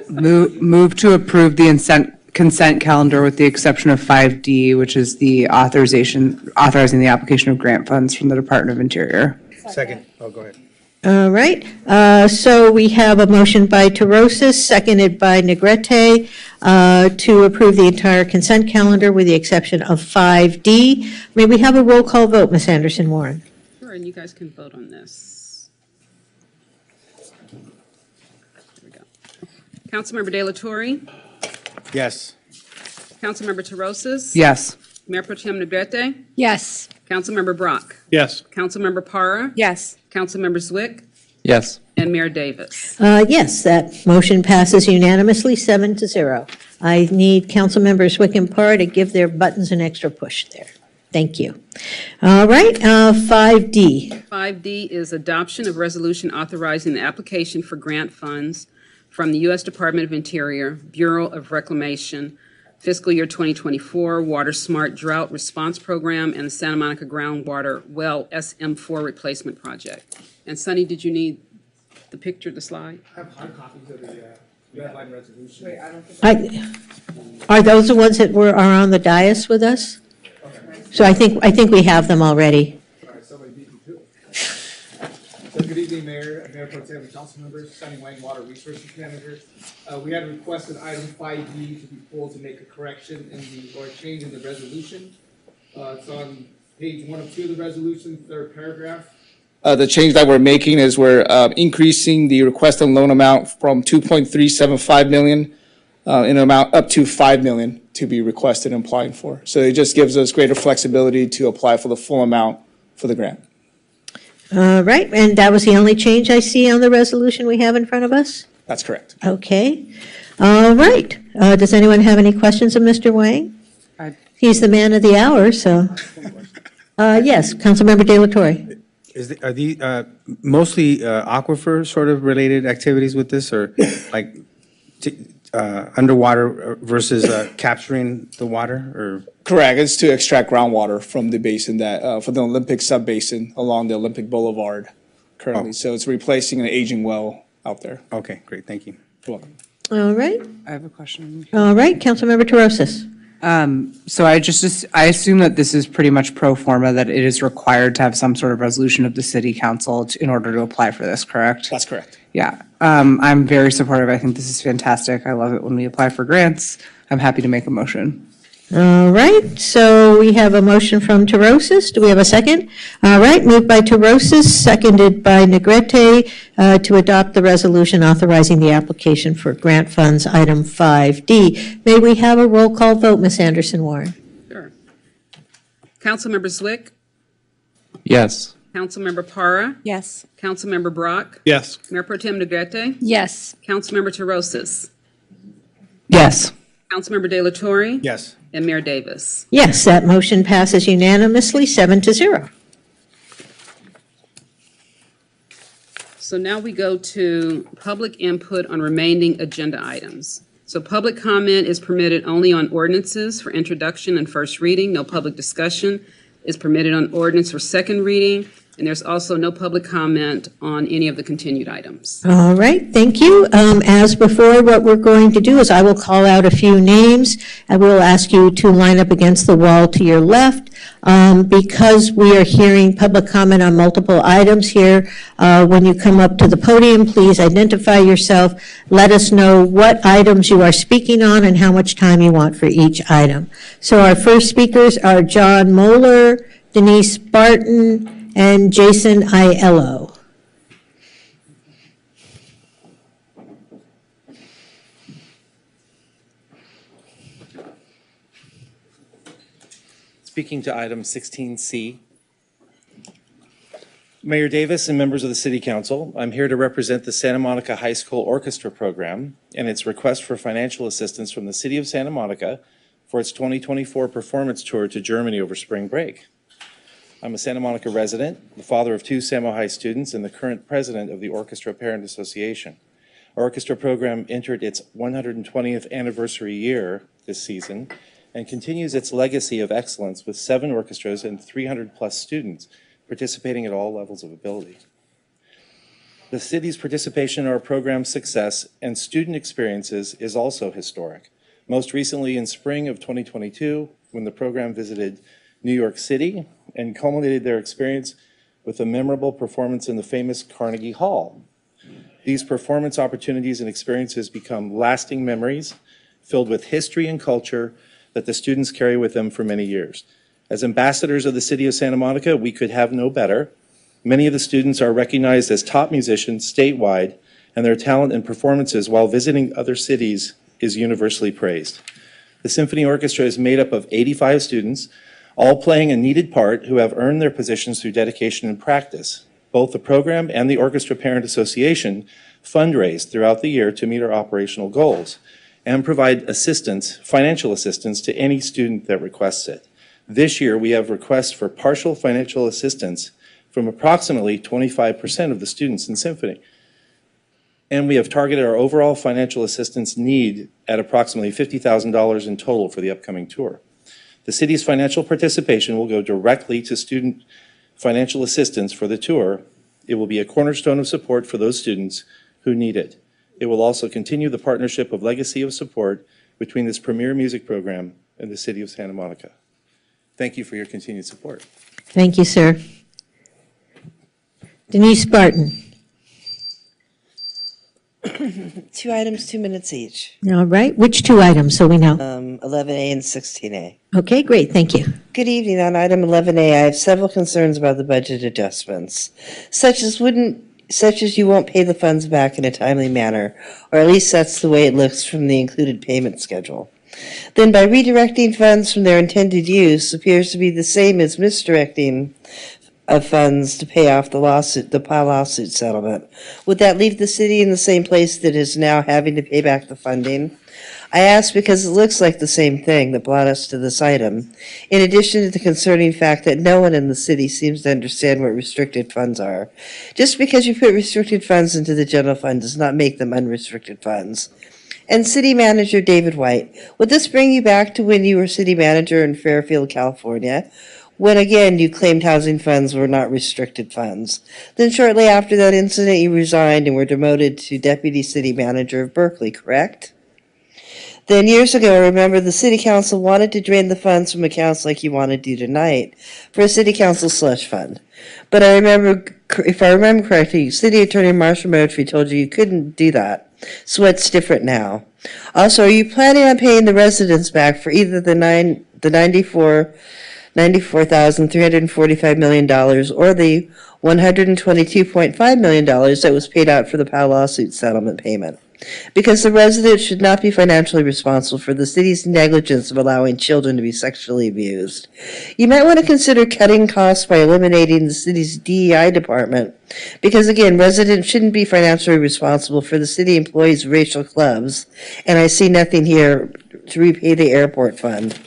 Move to approve the consent calendar with the exception of 5D, which is the authorizing the application of grant funds from the Department of Interior. Second. Oh, go ahead. All right, so we have a motion by Terosis, seconded by Negrete, to approve the entire consent calendar with the exception of 5D. May we have a roll call vote, Ms. Anderson-Warren? Sure, and you guys can vote on this. There we go. Councilmember De La Torre? Yes. Councilmember Terosis? Yes. Mayor Pro Tem Negrete? Yes. Councilmember Brock? Yes. Councilmember Parra? Yes. Councilmember Zwick? Yes. And Mayor Davis. Yes, that motion passes unanimously, 7-0. I need Councilmember Zwick and Parr to give their buttons an extra push there. Thank you. All right, 5D. 5D is adoption of resolution authorizing the application for grant funds from the U.S. Department of Interior, Bureau of Reclamation, fiscal year 2024 Water Smart Drought Response Program and the Santa Monica Groundwater Well SM4 Replacement Project. And Sonny, did you need the picture, the slide? I have hard copies of the red line resolution. Wait, I don't think Are those the ones that are on the dais with us? So I think we have them already. All right, somebody beat me to it. So good evening, Mayor Pro Tem and council members, Sonny Wang, Water Resources Manager. We had requested item 5D to be pulled to make a correction or change in the resolution. It's on page 1 of 2 of the resolution, third paragraph. The change that we're making is we're increasing the request and loan amount from 2.375 million in amount up to 5 million to be requested and applying for. So it just gives us greater flexibility to apply for the full amount for the grant. All right, and that was the only change I see on the resolution we have in front of us? That's correct. Okay. All right. Does anyone have any questions of Mr. Wang? He's the man of the hour, so. Yes, Councilmember De La Torre. Are these mostly aquifer sort of related activities with this, or like underwater versus capturing the water, or? Correct. It's to extract groundwater from the basin that for the Olympic sub-basin along the Olympic Boulevard currently. So it's replacing an aging well out there. Okay, great. Thank you. You're welcome. All right. I have a question. All right, Councilmember Terosis. So I assume that this is pretty much pro forma, that it is required to have some sort of resolution of the city council in order to apply for this, correct? That's correct. Yeah. I'm very supportive. I think this is fantastic. I love it when we apply for grants. I'm happy to make a motion. All right, so we have a motion from Terosis. Do we have a second? All right, moved by Terosis, seconded by Negrete, to adopt the resolution authorizing the application for grant funds, item 5D. May we have a roll call vote, Ms. Anderson-Warren? Sure. Councilmember Zwick? Yes. Councilmember Parra? Yes. Councilmember Brock? Yes. Mayor Pro Tem Negrete? Yes. Councilmember Terosis? Yes. Councilmember De La Torre? Yes. and Mayor Davis. Yes, that motion passes unanimously, 7-0. So now we go to public input on remaining agenda items. So public comment is permitted only on ordinances for introduction and first reading. No public discussion is permitted on ordinance for second reading. And there's also no public comment on any of the continued items. All right, thank you. As before, what we're going to do is I will call out a few names, and we'll ask you to line up against the wall to your left. Because we are hearing public comment on multiple items here, when you come up to the podium, please identify yourself. Let us know what items you are speaking on and how much time you want for each item. So our first speakers are John Moeller, Denise Barton, and Jason Aiello. Speaking to item 16C. Mayor Davis and members of the City Council, I'm here to represent the Santa Monica High School Orchestra Program and its request for financial assistance from the City of Santa Monica for its 2024 performance tour to Germany over spring break. I'm a Santa Monica resident, the father of 2 Samo High students, and the current president of the Orchestra Parent Association. Our orchestra program entered its 120th anniversary year this season and continues its legacy of excellence with 7 orchestras and 300+ students participating at all levels of ability. The city's participation in our program's success and student experiences is also historic. Most recently in spring of 2022, when the program visited New York City and culminated their experience with a memorable performance in the famous Carnegie Hall. These performance opportunities and experiences become lasting memories filled with history and culture that the students carry with them for many years. As ambassadors of the City of Santa Monica, we could have no better. Many of the students are recognized as top musicians statewide, and their talent and performances while visiting other cities is universally praised. The Symphony Orchestra is made up of 85 students, all playing a needed part, who have earned their positions through dedication and practice. Both the program and the Orchestra Parent Association fundraise throughout the year to meet our operational goals and provide assistance, financial assistance, to any student that requests it. This year, we have requests for partial financial assistance from approximately 25% of the students in Symphony. And we have targeted our overall financial assistance need at approximately $50,000 in total for the upcoming tour. The city's financial participation will go directly to student financial assistance for the tour. It will be a cornerstone of support for those students who need it. It will also continue the partnership of legacy of support between this premier music program and the City of Santa Monica. Thank you for your continued support. Thank you, sir. Denise Barton. 2 items, 2 minutes each. All right, which 2 items, so we know? 11A and 16A. Okay, great, thank you. Good evening. On item 11A, I have several concerns about the budget adjustments, such as you won't pay the funds back in a timely manner, or at least that's the way it looks from the included payment schedule. Then by redirecting funds from their intended use appears to be the same as misdirecting of funds to pay off the lawsuit settlement. Would that leave the city in the same place that is now having to pay back the funding? I ask because it looks like the same thing that brought us to this item, in addition to the concerning fact that no one in the city seems to understand what restricted funds are. Just because you put restricted funds into the general fund does not make them unrestricted funds. And City Manager David White, would this bring you back to when you were city manager in Fairfield, California, when again you claimed housing funds were not restricted funds? Then shortly after that incident you resigned and were demoted to Deputy City Manager of Berkeley, correct? Then years ago, I remember the City Council wanted to drain the funds from accounts like you want to do tonight for a City Council slush fund. But if I remember correctly, City Attorney Marshall Moultrie told you couldn't do that. So what's different now? Also, are you planning on paying the residents back for either the $94,345 million or the $122.5 million that was paid out for the Powell lawsuit settlement payment? Because the residents should not be financially responsible for the city's negligence of allowing children to be sexually abused. You might want to consider cutting costs by eliminating the city's DEI department, because again, residents shouldn't be financially responsible for the city employees' racial clubs, and I see nothing here to repay the airport fund.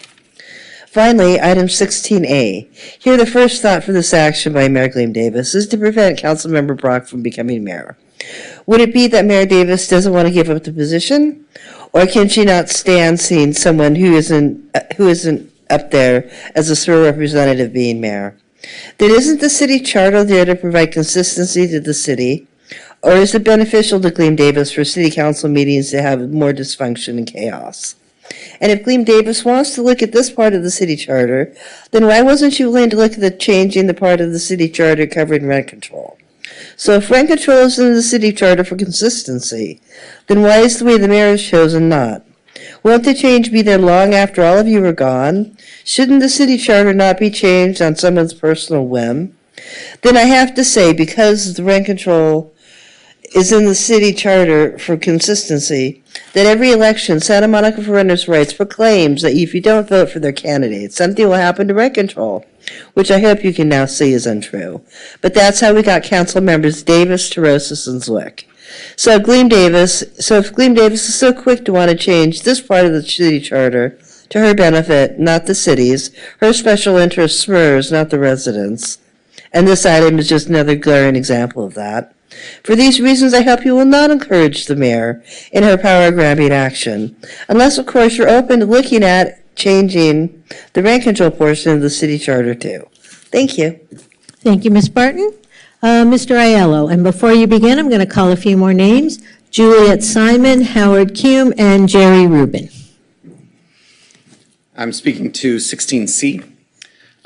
Finally, item 16A. Here, the first thought for this action by Mayor Gleam Davis is to prevent Councilmember Brock from becoming mayor. Would it be that Mayor Davis doesn't want to give up the position? Or can she not stand seeing someone who isn't up there as a sole representative being mayor? Then isn't the city charter there to provide consistency to the city? Or is it beneficial to Gleam Davis for city council meetings to have more dysfunction and chaos? And if Gleam Davis wants to look at this part of the city charter, then why wasn't you willing to look at the changing the part of the city charter covering rent control? So if rent control is in the city charter for consistency, then why is the way the mayor has chosen not? Won't the change be there long after all of you are gone? Shouldn't the city charter not be changed on someone's personal whim? Then I have to say, because the rent control is in the city charter for consistency, that every election, Santa Monica for Renters' Rights proclaims that if you don't vote for their candidate, something will happen to rent control, which I hope you can now see is untrue. But that's how we got council members Davis, Terosis, and Zwick. So if Gleam Davis is so quick to want to change this part of the city charter to her benefit, not the city's, her special interest spurs, not the residents, and this item is just another glaring example of that. For these reasons, I hope you will not encourage the mayor in her power-grabbing action, unless, of course, you're open to looking at changing the rent control portion of the city charter, too. Thank you. Thank you, Ms. Barton. Mr. Aiello, and before you begin, I'm going to call a few more names. Juliet Simon, Howard Kuhn, and Jerry Rubin. I'm speaking to 16C.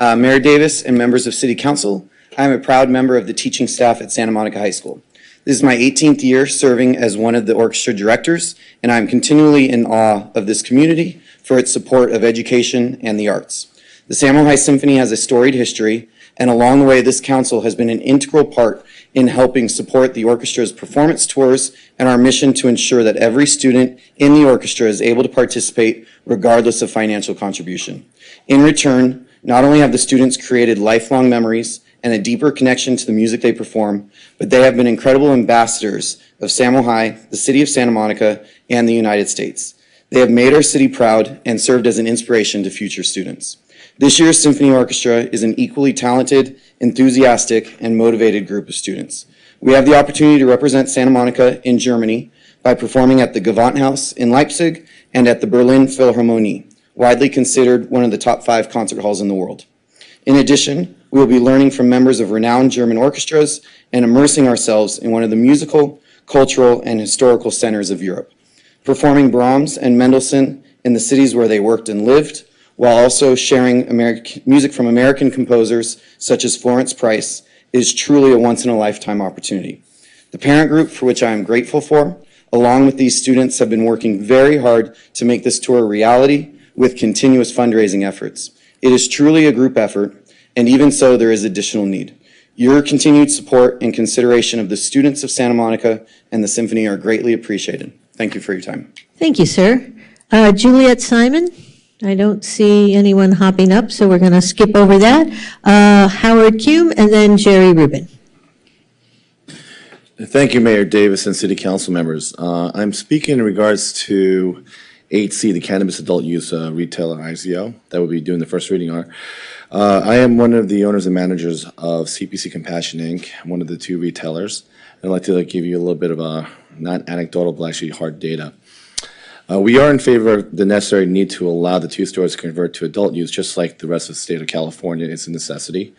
Mayor Davis and members of City Council, I am a proud member of the teaching staff at Santa Monica High School. This is my 18th year serving as one of the orchestra directors, and I'm continually in awe of this community for its support of education and the arts. The Samuel High Symphony has a storied history, and along the way, this council has been an integral part in helping support the orchestra's performance tours and our mission to ensure that every student in the orchestra is able to participate regardless of financial contribution. In return, not only have the students created lifelong memories and a deeper connection to the music they perform, but they have been incredible ambassadors of Samuel High, the city of Santa Monica, and the United States. They have made our city proud and served as an inspiration to future students. This year's symphony orchestra is an equally talented, enthusiastic, and motivated group of students. We have the opportunity to represent Santa Monica in Germany by performing at the Gewandhaus in Leipzig and at the Berlin Philharmonie, widely considered one of the top 5 concert halls in the world. In addition, we will be learning from members of renowned German orchestras and immersing ourselves in one of the musical, cultural, and historical centers of Europe. Performing Brahms and Mendelssohn in the cities where they worked and lived, while also sharing music from American composers such as Florence Price, is truly a once-in-a-lifetime opportunity. The parent group, for which I am grateful for, along with these students, have been working very hard to make this tour a reality with continuous fundraising efforts. It is truly a group effort, and even so, there is additional need. Your continued support and consideration of the students of Santa Monica and the Symphony are greatly appreciated. Thank you for your time. Thank you, sir. Juliet Simon, I don't see anyone hopping up, so we're going to skip over that. Howard Kuhn, and then Jerry Rubin. Thank you, Mayor Davis and City Council members. I'm speaking in regards to 8C, the Cannabis Adult Use Retailer ICO, that will be doing the first reading on. I am one of the owners and managers of CPC Compassion Inc., one of the 2 retailers. I'd like to give you a little bit of not anecdotal, but actually hard data. We are in favor of the necessary need to allow the 2 stores to convert to adult use, just like the rest of the state of California. It's a necessity.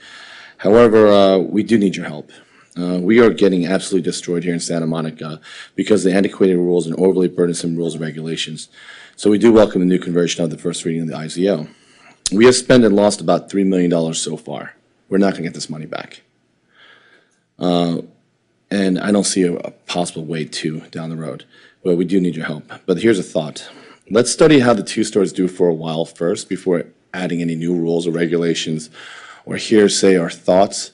However, we do need your help. We are getting absolutely destroyed here in Santa Monica because of the antiquated rules and overly burdensome rules and regulations. So we do welcome the new conversion of the first reading of the IZO. We have spent and lost about $3 million so far. We're not going to get this money back. And I don't see a possible way to down the road. But we do need your help. But here's a thought. Let's study how the 2 stores do for a while first before adding any new rules or regulations or hearsay or thoughts.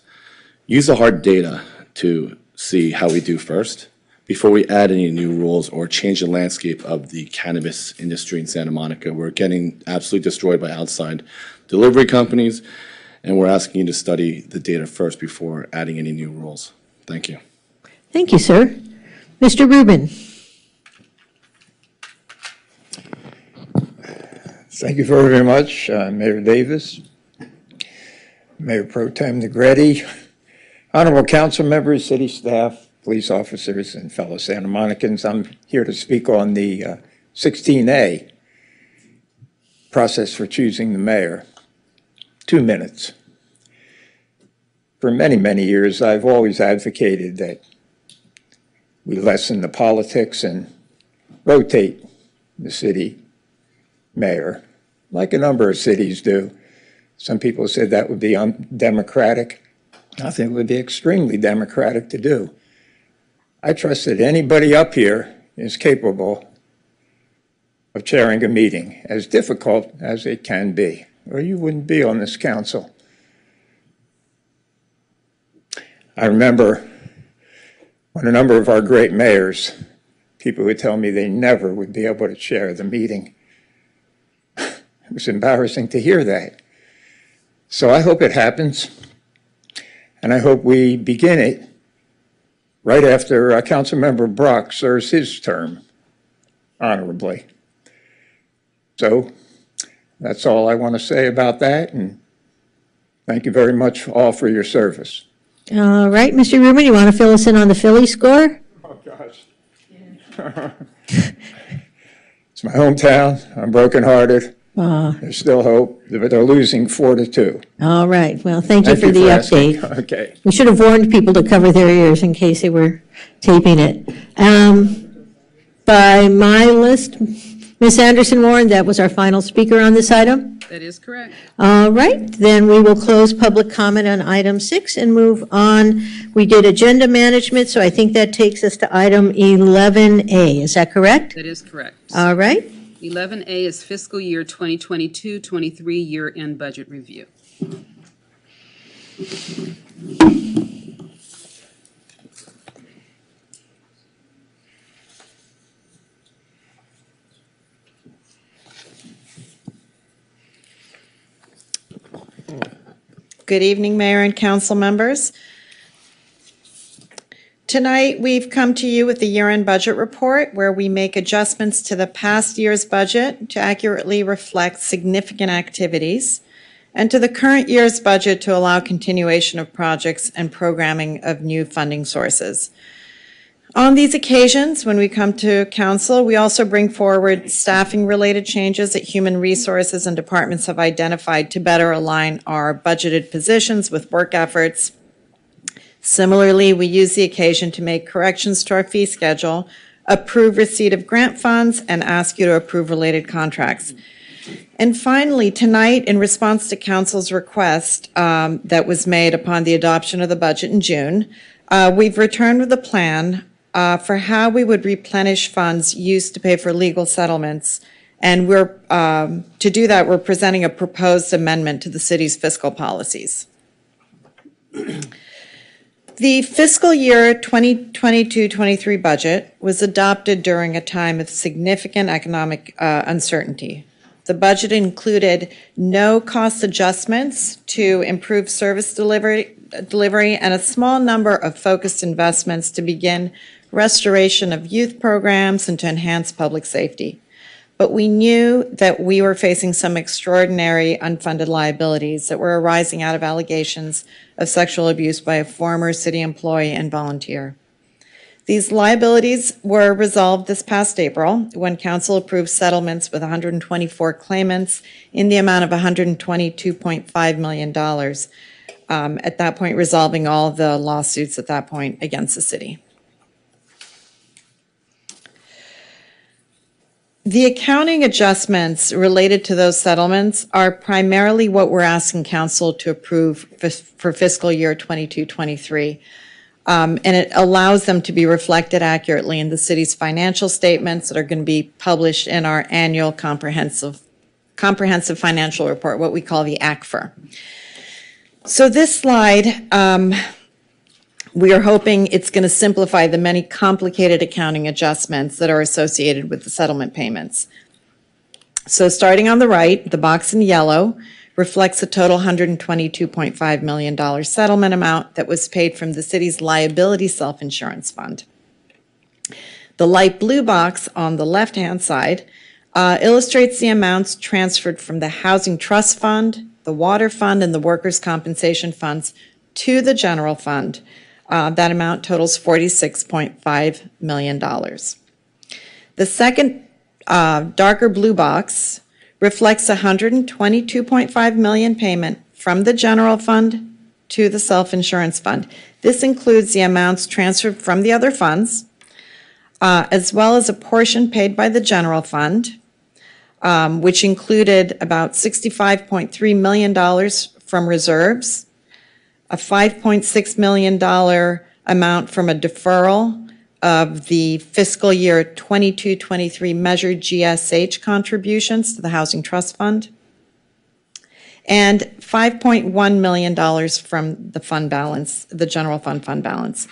Use the hard data to see how we do first before we add any new rules or change the landscape of the cannabis industry in Santa Monica. We're getting absolutely destroyed by outside delivery companies, and we're asking you to study the data first before adding any new rules. Thank you. Thank you, sir. Mr. Rubin. Thank you very much, Mayor Davis, Mayor Pro Tem Negretti, honorable council members, city staff, police officers, and fellow Santa Monicans. I'm here to speak on the 16A process for choosing the mayor. 2 minutes. For many, many years, I've always advocated that we lessen the politics and rotate the city mayor, like a number of cities do. Some people said that would be undemocratic. I think it would be extremely democratic to do. I trust that anybody up here is capable of chairing a meeting, as difficult as it can be, or you wouldn't be on this council. I remember when a number of our great mayors, people would tell me they never would be able to chair the meeting. It was embarrassing to hear that. So I hope it happens, and I hope we begin it right after Councilmember Brock serves his term honorably. So that's all I want to say about that, and thank you very much all for your service. All right, Mr. Rubin, you want to fill us in on the Philly score? Oh, gosh. It's my hometown. I'm brokenhearted. There's still hope, but they're losing 4-2. All right, well, thank you for the asking. update. Okay. We should have warned people to cover their ears in case they were taping it. By my list, Ms. Anderson Warren, that was our final speaker on this item. That is correct. All right, then we will close public comment on item 6 and move on. We did agenda management, so I think that takes us to item 11A. Is that correct? That is correct. All right. 11A is fiscal year 2022-23 year-end budget review. Good evening, Mayor and council members. Tonight, we've come to you with the year-end budget report where we make adjustments to the past year's budget to accurately reflect significant activities and to the current year's budget to allow continuation of projects and programming of new funding sources. On these occasions, when we come to council, we also bring forward staffing-related changes that human resources and departments have identified to better align our budgeted positions with work efforts. Similarly, we use the occasion to make corrections to our fee schedule, approve receipt of grant funds, and ask you to approve related contracts. And finally, tonight, in response to council's request that was made upon the adoption of the budget in June, we've returned with a plan for how we would replenish funds used to pay for legal settlements. And we're to do that, we're presenting a proposed amendment to the city's fiscal policies. The fiscal year 2022-23 budget was adopted during a time of significant economic uncertainty. The budget included no cost adjustments to improve service delivery and a small number of focused investments to begin restoration of youth programs and to enhance public safety. But we knew that we were facing some extraordinary unfunded liabilities that were arising out of allegations of sexual abuse by a former city employee and volunteer. These liabilities were resolved this past April when council approved settlements with 124 claimants in the amount of $122.5 million. At that point, resolving all of the lawsuits at that point against the city. The accounting adjustments related to those settlements are primarily what we're asking council to approve for fiscal year 22-23. And it allows them to be reflected accurately in the city's financial statements that are going to be published in our annual comprehensive financial report, what we call the ACFR. So this slide, we are hoping it's going to simplify the many complicated accounting adjustments that are associated with the settlement payments. So starting on the right, the box in yellow reflects a total $122.5 million settlement amount that was paid from the city's liability self-insurance fund. The light blue box on the left-hand side illustrates the amounts transferred from the Housing Trust Fund, the Water Fund, and the Workers' Compensation Funds to the general fund. That amount totals $46.5 million. The second darker blue box reflects a $122.5 million payment from the general fund to the self-insurance fund. This includes the amounts transferred from the other funds, as well as a portion paid by the general fund, which included about $65.3 million from reserves, a $5.6 million amount from a deferral of the fiscal year 22-23 measured GSH contributions to the Housing Trust Fund, and $5.1 million from the fund balance, the general fund balance.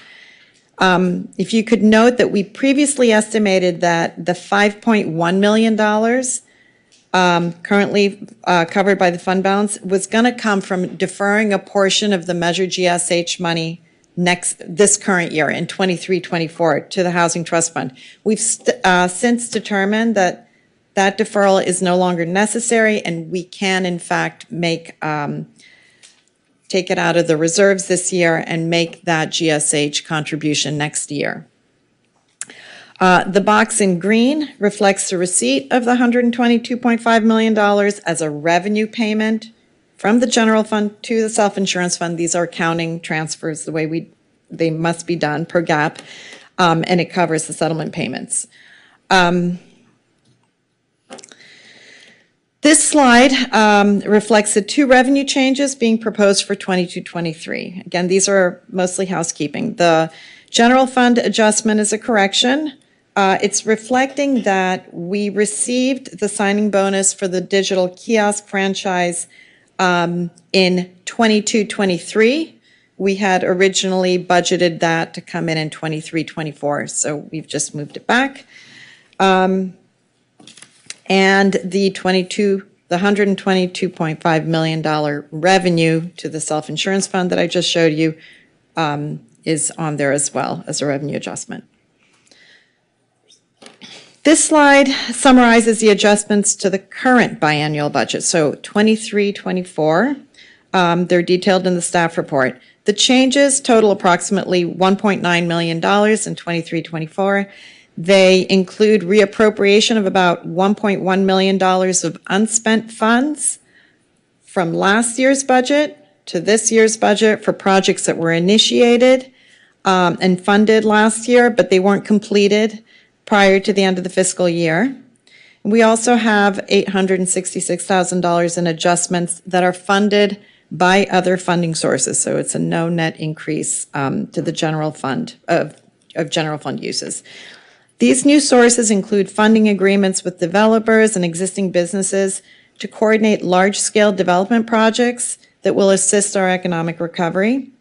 If you could note that we previously estimated that the $5.1 million currently covered by the fund balance was going to come from deferring a portion of the measured GSH money this current year in 23-24 to the Housing Trust Fund. We've since determined that that deferral is no longer necessary, and we can in fact take it out of the reserves this year and make that GSH contribution next year. The box in green reflects the receipt of the $122.5 million as a revenue payment from the general fund to the self-insurance fund. These are accounting transfers, the way they must be done per GAAP, and it covers the settlement payments. This slide reflects the two revenue changes being proposed for 22-23. Again, these are mostly housekeeping. The general fund adjustment is a correction. It's reflecting that we received the signing bonus for the digital kiosk franchise in 22-23. We had originally budgeted that to come in 23-24, so we've just moved it back. And the $122.5 million revenue to the self-insurance fund that I just showed you is on there as well as a revenue adjustment. This slide summarizes the adjustments to the current biennial budget, so 23-24. They're detailed in the staff report. The changes total approximately $1.9 million in 23-24. They include reappropriation of about $1.1 million of unspent funds from last year's budget to this year's budget for projects that were initiated and funded last year, but they weren't completed prior to the end of the fiscal year. We also have $866,000 in adjustments that are funded by other funding sources, so it's a no net increase to the general fund of general fund uses. These new sources include funding agreements with developers and existing businesses to coordinate large-scale development projects that will assist our economic recovery.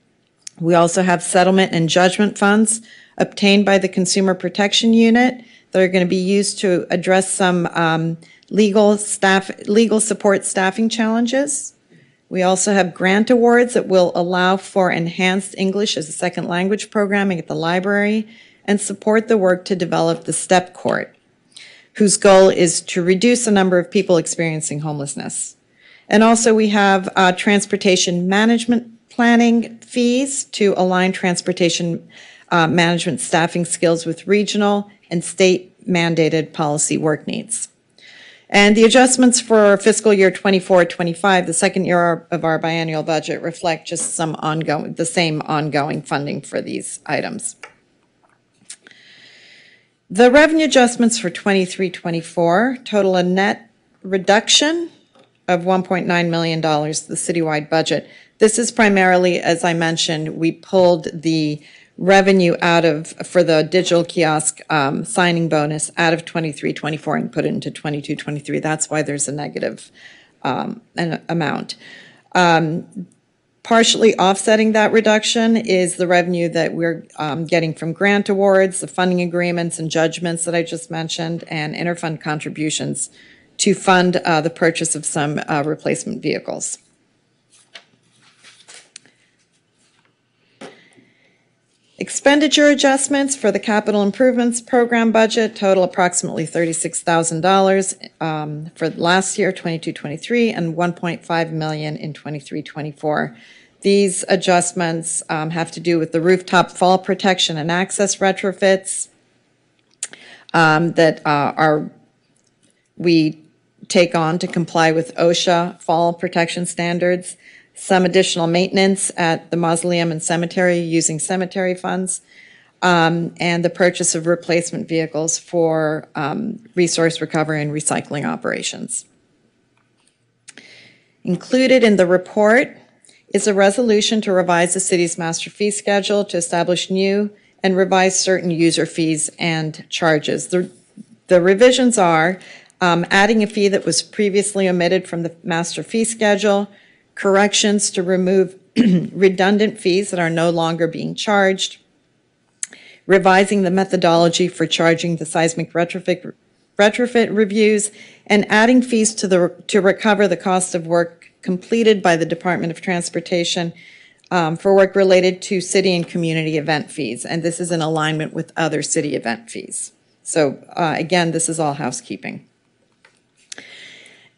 We also have settlement and judgment funds obtained by the Consumer Protection Unit that are going to be used to address some legal support staffing challenges. We also have grant awards that will allow for enhanced English as a second language programming at the library and support the work to develop the STEP Court, whose goal is to reduce the number of people experiencing homelessness. And also we have transportation management planning fees to align transportation management staffing skills with regional and state mandated policy work needs. And the adjustments for fiscal year 24-25, the second year of our biennial budget, reflect just the same ongoing funding for these items. The revenue adjustments for 23-24 total a net reduction of $1.9 million, the citywide budget. This is primarily, as I mentioned, we pulled the revenue for the digital kiosk signing bonus out of 23-24 and put it into 22-23. That's why there's a negative amount. Partially offsetting that reduction is the revenue that we're getting from grant awards, the funding agreements and judgments that I just mentioned, and interfund contributions to fund the purchase of some replacement vehicles. Expenditure adjustments for the capital improvements program budget total approximately $36,000 for last year, 22-23, and $1.5 million in 23-24. These adjustments have to do with the rooftop fall protection and access retrofits that we take on to comply with OSHA fall protection standards, some additional maintenance at the mausoleum and cemetery using cemetery funds, and the purchase of replacement vehicles for resource recovery and recycling operations. Included in the report is a resolution to revise the city's master fee schedule to establish new and revise certain user fees and charges. The revisions are adding a fee that was previously omitted from the master fee schedule, corrections to remove redundant fees that are no longer being charged, revising the methodology for charging the seismic retrofit reviews, and adding fees to recover the cost of work completed by the Department of Transportation for work related to city and community event fees. And this is in alignment with other city event fees. So again, this is all housekeeping.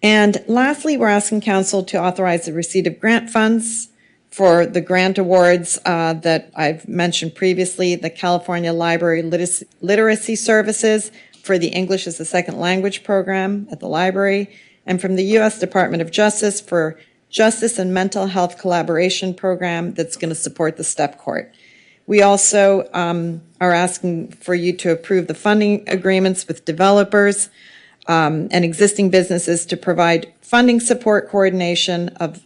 And lastly, we're asking council to authorize the receipt of grant funds for the grant awards that I've mentioned previously, the California Library Literacy Services for the English as a Second Language program at the library, and from the U.S. Department of Justice for Justice and Mental Health Collaboration Program that's going to support the STEP Court. We also are asking for you to approve the funding agreements with developers and existing businesses to provide funding support coordination of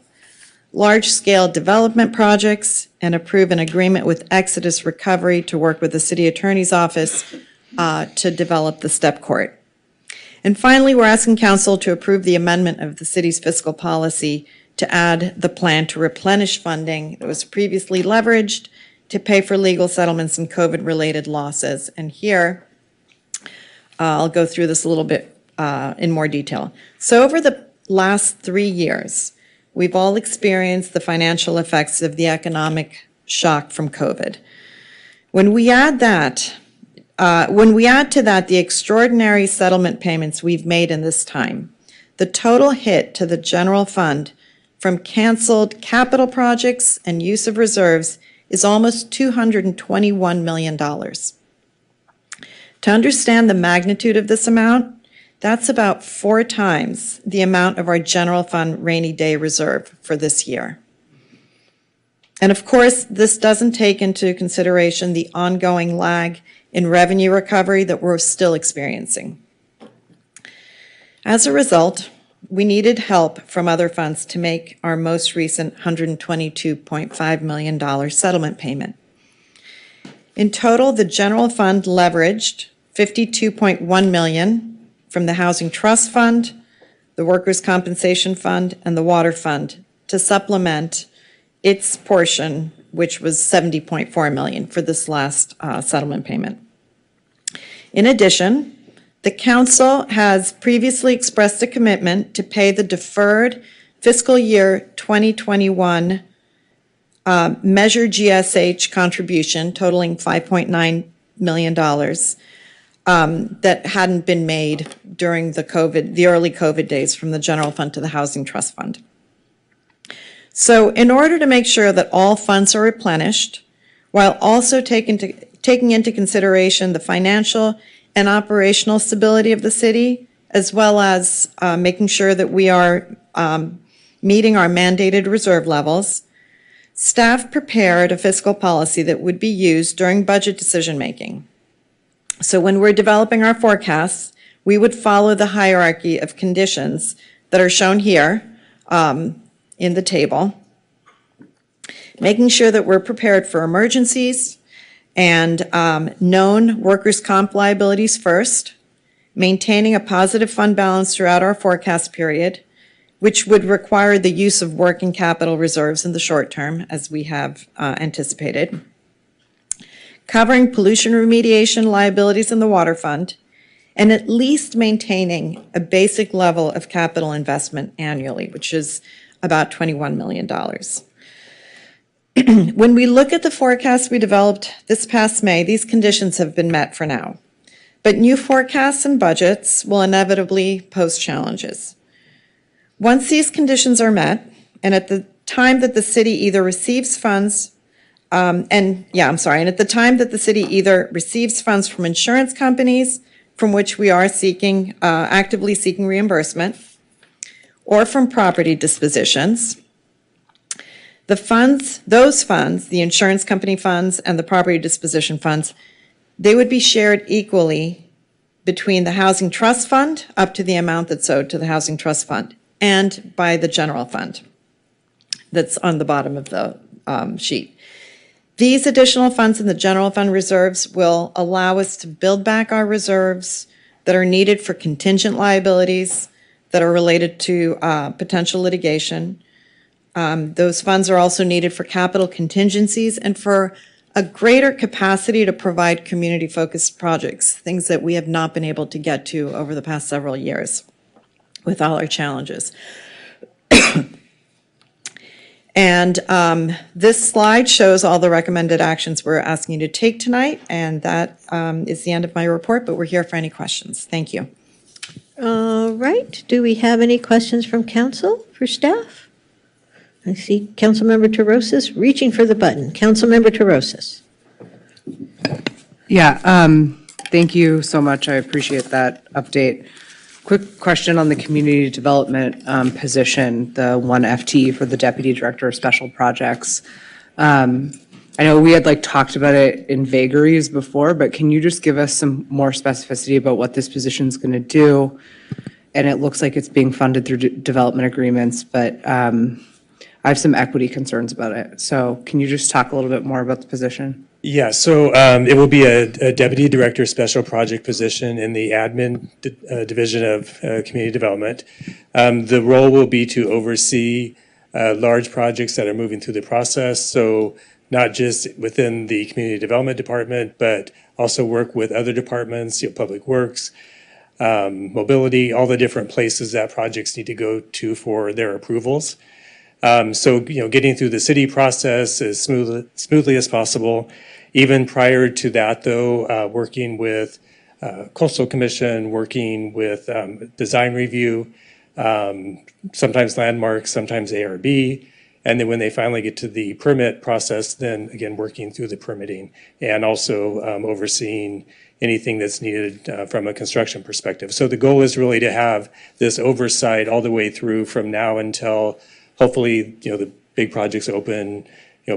large-scale development projects and approve an agreement with Exodus Recovery to work with the City Attorney's Office to develop the STEP Court. And finally, we're asking council to approve the amendment of the city's fiscal policy to add the plan to replenish funding that was previously leveraged to pay for legal settlements and COVID-related losses. And here, I'll go through this a little bit in more detail. So over the last 3 years, we've all experienced the financial effects of the economic shock from COVID. When we add to that the extraordinary settlement payments we've made in this time, the total hit to the general fund from canceled capital projects and use of reserves is almost $221 million. To understand the magnitude of this amount, that's about 4 times the amount of our general fund rainy day reserve for this year. And of course, this doesn't take into consideration the ongoing lag in revenue recovery that we're still experiencing. As a result, we needed help from other funds to make our most recent $122.5 million settlement payment. In total, the general fund leveraged $52.1 million from the Housing Trust Fund, the Workers' Compensation Fund, and the Water Fund to supplement its portion, which was $70.4 million for this last settlement payment. In addition, the council has previously expressed a commitment to pay the deferred fiscal year 2021 Measure GSH contribution totaling $5.9 million that hadn't been made during the early COVID days from the general fund to the Housing Trust Fund. So in order to make sure that all funds are replenished, while also taking into consideration the financial and operational stability of the city, as well as making sure that we are meeting our mandated reserve levels, staff prepared a fiscal policy that would be used during budget decision-making. So when we're developing our forecasts, we would follow the hierarchy of conditions that are shown here in the table, making sure that we're prepared for emergencies and known workers' comp liabilities first, maintaining a positive fund balance throughout our forecast period, which would require the use of working capital reserves in the short term, as we have anticipated, covering pollution remediation liabilities in the water fund, and at least maintaining a basic level of capital investment annually, which is about $21 million. When we look at the forecast we developed this past May, these conditions have been met for now. But new forecasts and budgets will inevitably pose challenges. Once these conditions are met, and at the time that the city either receives funds, and at the time that the city either receives funds from insurance companies, from which we are actively seeking reimbursement, or from property dispositions, those funds, the insurance company funds and the property disposition funds, they would be shared equally between the Housing Trust Fund up to the amount that's owed to the Housing Trust Fund and by the general fund that's on the bottom of the sheet. These additional funds in the general fund reserves will allow us to build back our reserves that are needed for contingent liabilities that are related to potential litigation. Those funds are also needed for capital contingencies and for a greater capacity to provide community-focused projects, things that we have not been able to get to over the past several years with all our challenges. And this slide shows all the recommended actions we're asking you to take tonight, and that is the end of my report, but we're here for any questions. Thank you. All right. Do we have any questions from council for staff? I see Councilmember Terosas reaching for the button. Councilmember Terosas. Yeah, thank you so much. I appreciate that update. Quick question on the community development position, the 1 FTE for the Deputy Director of Special Projects. I know we had talked about it in vagaries before, but can you just give us some more specificity about what this position is going to do? And it looks like it's being funded through development agreements, but I have some equity concerns about it. So can you just talk a little bit more about the position? Yeah, so it will be a Deputy Director Special Project position in the admin division of community development. The role will be to oversee large projects that are moving through the process. So not just within the community development department, but also work with other departments, Public Works, mobility, all the different places that projects need to go to for their approvals. So, getting through the city process as smoothly as possible. Even prior to that, though, working with Coastal Commission, working with design review, sometimes landmarks, sometimes ARB. And then when they finally get to the permit process, then again, working through the permitting and also overseeing anything that's needed from a construction perspective. So the goal is really to have this oversight all the way through from now until hopefully, the big projects open,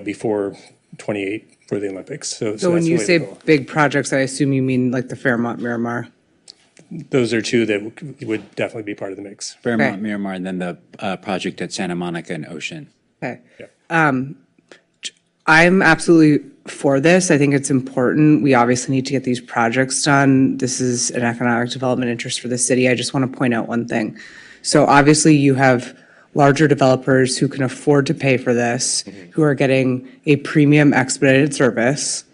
before 28 for the Olympics. So when you say big projects, I assume you mean like the Fairmont Miramar? Those are two that would definitely be part of the mix. Fairmont Miramar, and then the project at Santa Monica and Ocean. Okay. I'm absolutely for this. I think it's important. We obviously need to get these projects done. This is an economic development interest for the city. I just want to point out one thing. So obviously you have larger developers who can afford to pay for this, who are getting a premium expedited service.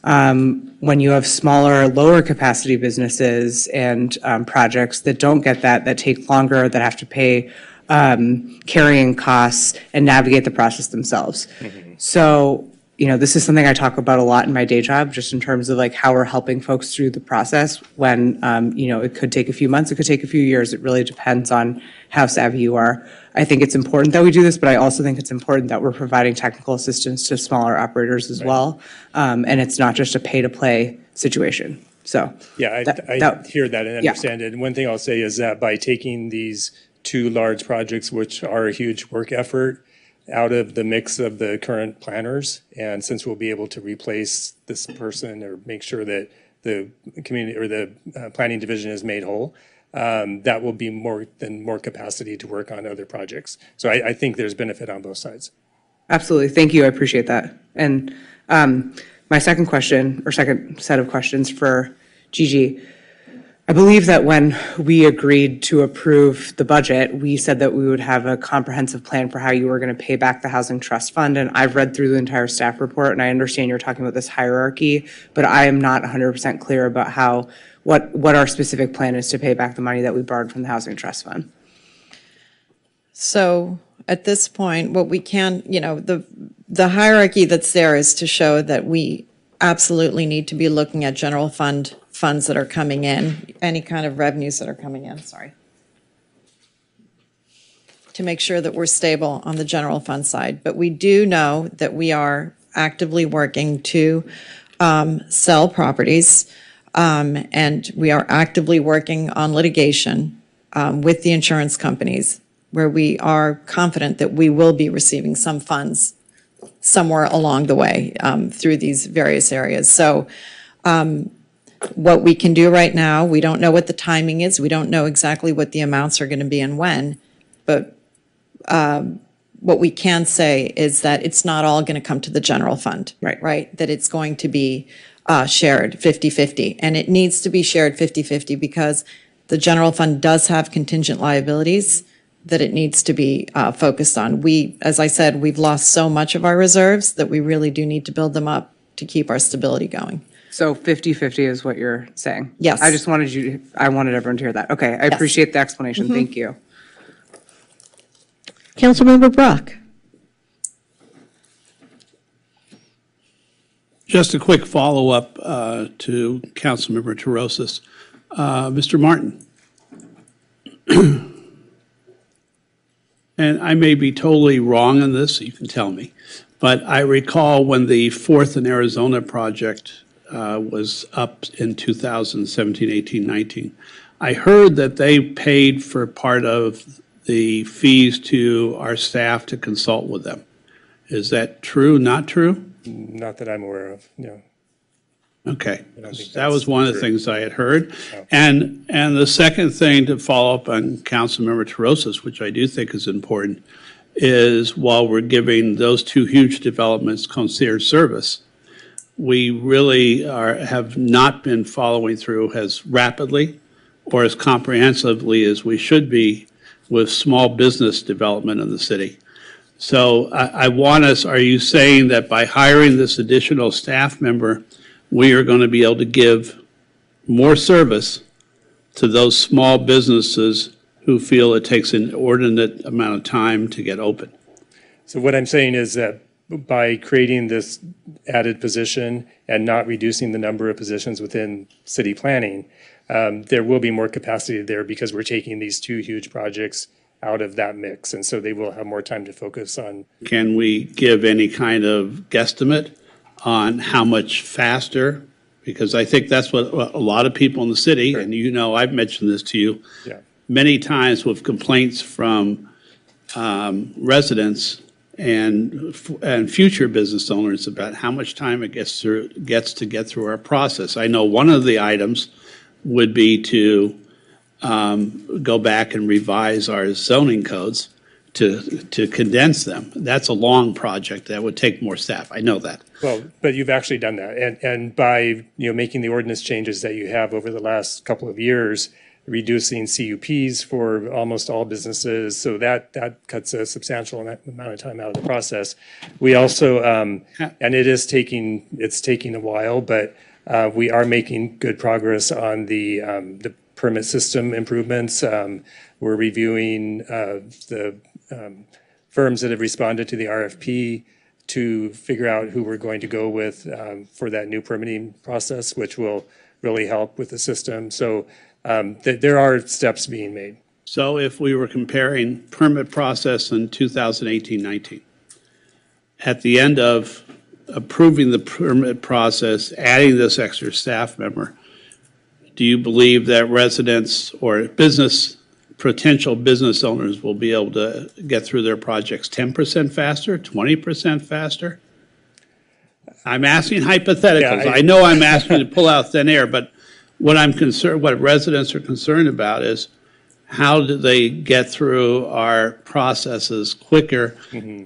When you have smaller, lower capacity businesses and projects that don't get that take longer, that have to pay carrying costs and navigate the process themselves. So, this is something I talk about a lot in my day job, just in terms of how we're helping folks through the process when, it could take a few months, it could take a few years. It really depends on how savvy you are. I think it's important that we do this, but I also think it's important that we're providing technical assistance to smaller operators as well. And it's not just a pay-to-play situation. So. Yeah, I hear that and understand it. And one thing I'll say is that by taking these two large projects, which are a huge work effort, out of the mix of the current planners, and since we'll be able to replace this person or make sure that the community or the planning division is made whole, that will be more capacity to work on other projects. So I think there's benefit on both sides. Absolutely. Thank you. I appreciate that. And my second set of questions for Gigi. I believe that when we agreed to approve the budget, we said that we would have a comprehensive plan for how you were going to pay back the Housing Trust Fund. And I've read through the entire staff report, and I understand you're talking about this hierarchy, but I am not 100% clear about what our specific plan is to pay back the money that we borrowed from the Housing Trust Fund. So At this point, what we can, the hierarchy that's there is to show that we absolutely need to be looking at general funds that are coming in, any kind of revenues that are coming in, to make sure that we're stable on the general fund side. But we do know that we are actively working to sell properties, and we are actively working on litigation with the insurance companies, where we are confident that we will be receiving some funds somewhere along the way through these various areas. So what we can do right now, we don't know what the timing is. We don't know exactly what the amounts are going to be and when. But what we can say is that it's not all going to come to the general fund, right? That it's going to be shared 50-50. And it needs to be shared 50-50 because the general fund does have contingent liabilities that it needs to be focused on. As I said, we've lost so much of our reserves that we really do need to build them up to keep our stability going. So 50-50 is what you're saying? Yes. I wanted everyone to hear that. Okay, I appreciate the explanation. Mhm. Thank you. Councilmember Brock. Just a quick follow-up to Councilmember Terosas. Mr. Martin. And I may be totally wrong on this, so you can tell me, but I recall when the Fourth in Arizona project was up in 2017, 18, 19, I heard that they paid for part of the fees to our staff to consult with them. Is that true, not true? Not that I'm aware of, no. Okay, I don't think that was one of the true. things I had heard. Oh. And the second thing to follow up on Councilmember Terosas, which I do think is important, is while we're giving those two huge developments concierge service, we really have not been following through as rapidly or as comprehensively as we should be with small business development in the city. So I want us, are you saying that by hiring this additional staff member, we are going to be able to give more service to those small businesses who feel it takes an inordinate amount of time to get open? So what I'm saying is that by creating this added position and not reducing the number of positions within city planning, there will be more capacity there because we're taking these two huge projects out of that mix. And so they will have more time to focus on. Can we give any kind of guesstimate on how much faster? Because I think that's what a lot of people in the city, and you know, I've mentioned this to you many times with complaints from residents and future business owners about how much time it gets to get through our process. I know one of the items would be to go back and revise our zoning codes to condense them. That's a long project. That would take more staff. I know that. Well, but you've actually done that. And by, making the ordinance changes that you have over the last couple of years, reducing CUPs for almost all businesses, so that cuts a substantial amount of time out of the process. We also, and it's taking a while, but we are making good progress on the permit system improvements. We're reviewing the firms that have responded to the RFP to figure out who we're going to go with for that new permitting process, which will really help with the system. So there are steps being made. So if we were comparing permit process in 2018-19, at the end of approving the permit process, adding this extra staff member, do you believe that residents or potential business owners will be able to get through their projects 10% faster, 20% faster? I'm asking hypotheticals. I know I'm asking you to pull out thin air, but what residents are concerned about is how do they get through our processes quicker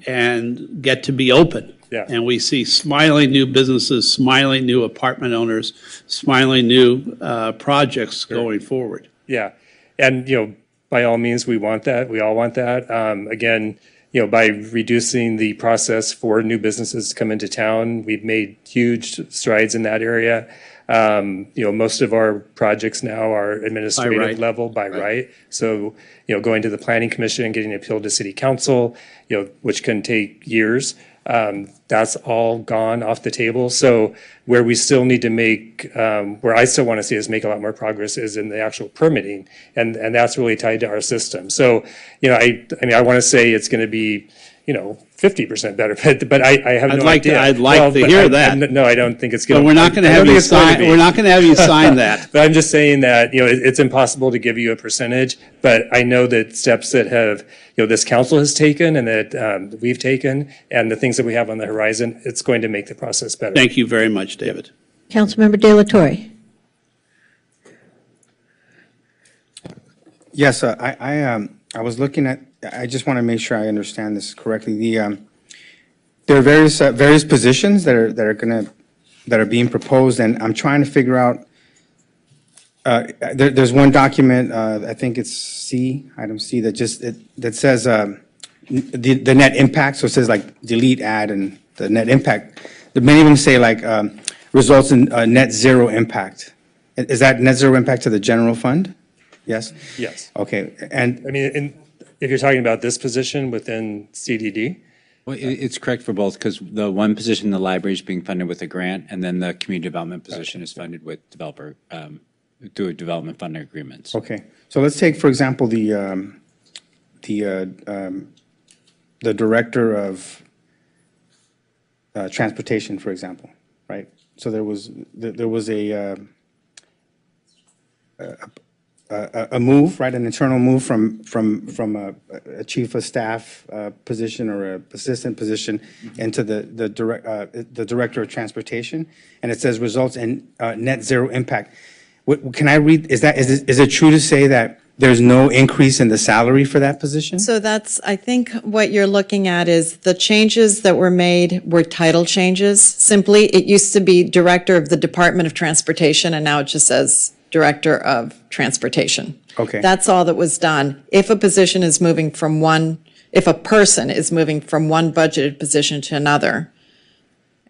and get to be open? And we see smiling new businesses, smiling new apartment owners, smiling new projects going forward. Yeah, and by all means, we want that. We all want that. Again, by reducing the process for new businesses to come into town, we've made huge strides in that area. Most of our projects now are administrative right. level by right. So, going to the planning commission and getting appealed to city council, which can take years. That's all gone off the table. So where we still need to make, where I still want to see us make a lot more progress is in the actual permitting. And that's really tied to our system. So, I want to say it's going to be, 50% better, but I have no idea. I'd like to hear that. No, I don't think it's going But to. we're not going to have you sign, we're not going to have you sign that. But I'm just saying that, it's impossible to give you a percentage, but I know that steps that have, this council has taken and that we've taken and the things that we have on the horizon, it's going to make the process better. Thank you very much, David. Councilmember De La Torre. Yes, I was looking at, I just want to make sure I understand this correctly. There are various positions that are being proposed, and I'm trying to figure out, there's one document, I think it's C, item C, that says the net impact, so it says like delete, add, and the net impact. Many of them say like results in net zero impact. Is that net zero impact to the general fund? Yes? Yes. Okay, and If you're talking about this position within CDD? Well, it's correct for both, because the one position in the library is being funded with a grant, and then the community development position is funded with through development funding agreements. Okay, so let's take, for example, the director of transportation, for example, right? So there was a move, right, an internal move from a chief of staff position or a assistant position into the director of transportation, and it says results in net zero impact. Can I read? Is it true to say that there's no increase in the salary for that position? So I think what you're looking at is the changes that were made were title changes. Simply, it used to be Director of the Department of Transportation, and now it just says Director of Transportation. Okay. That's all that was done. If a person is moving from one budgeted position to another,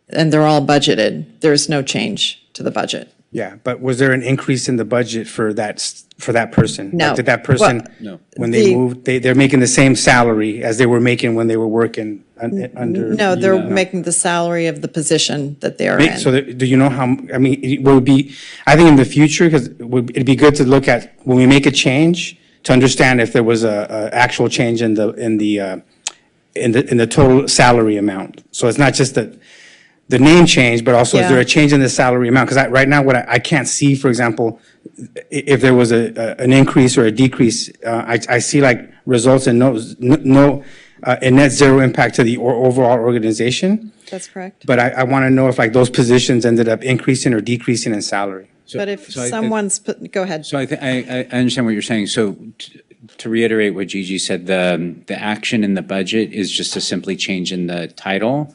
and they're all budgeted, there's no change to the budget. Yeah, but was there an increase in the budget for that person? No. Like, did that person, No. when they moved, they're making the same salary as they were making when they were working under? No, they're making the salary of the position that they're in. So do you know how, I mean, it would be, I think in the future, because it'd be good to look at, when we make a change, to understand if there was a actual change in the total salary amount. So it's not just the name change, but also is there a change in the salary amount? Because right now, what I can't see, for example, if there was an increase or a decrease, I see like results in a net zero impact to the overall organization. That's correct. But I want to know if like those positions ended up increasing or decreasing in salary. But if someone's go ahead. So I understand what you're saying. So to reiterate what Gigi said, the action in the budget is just a simply change in the title.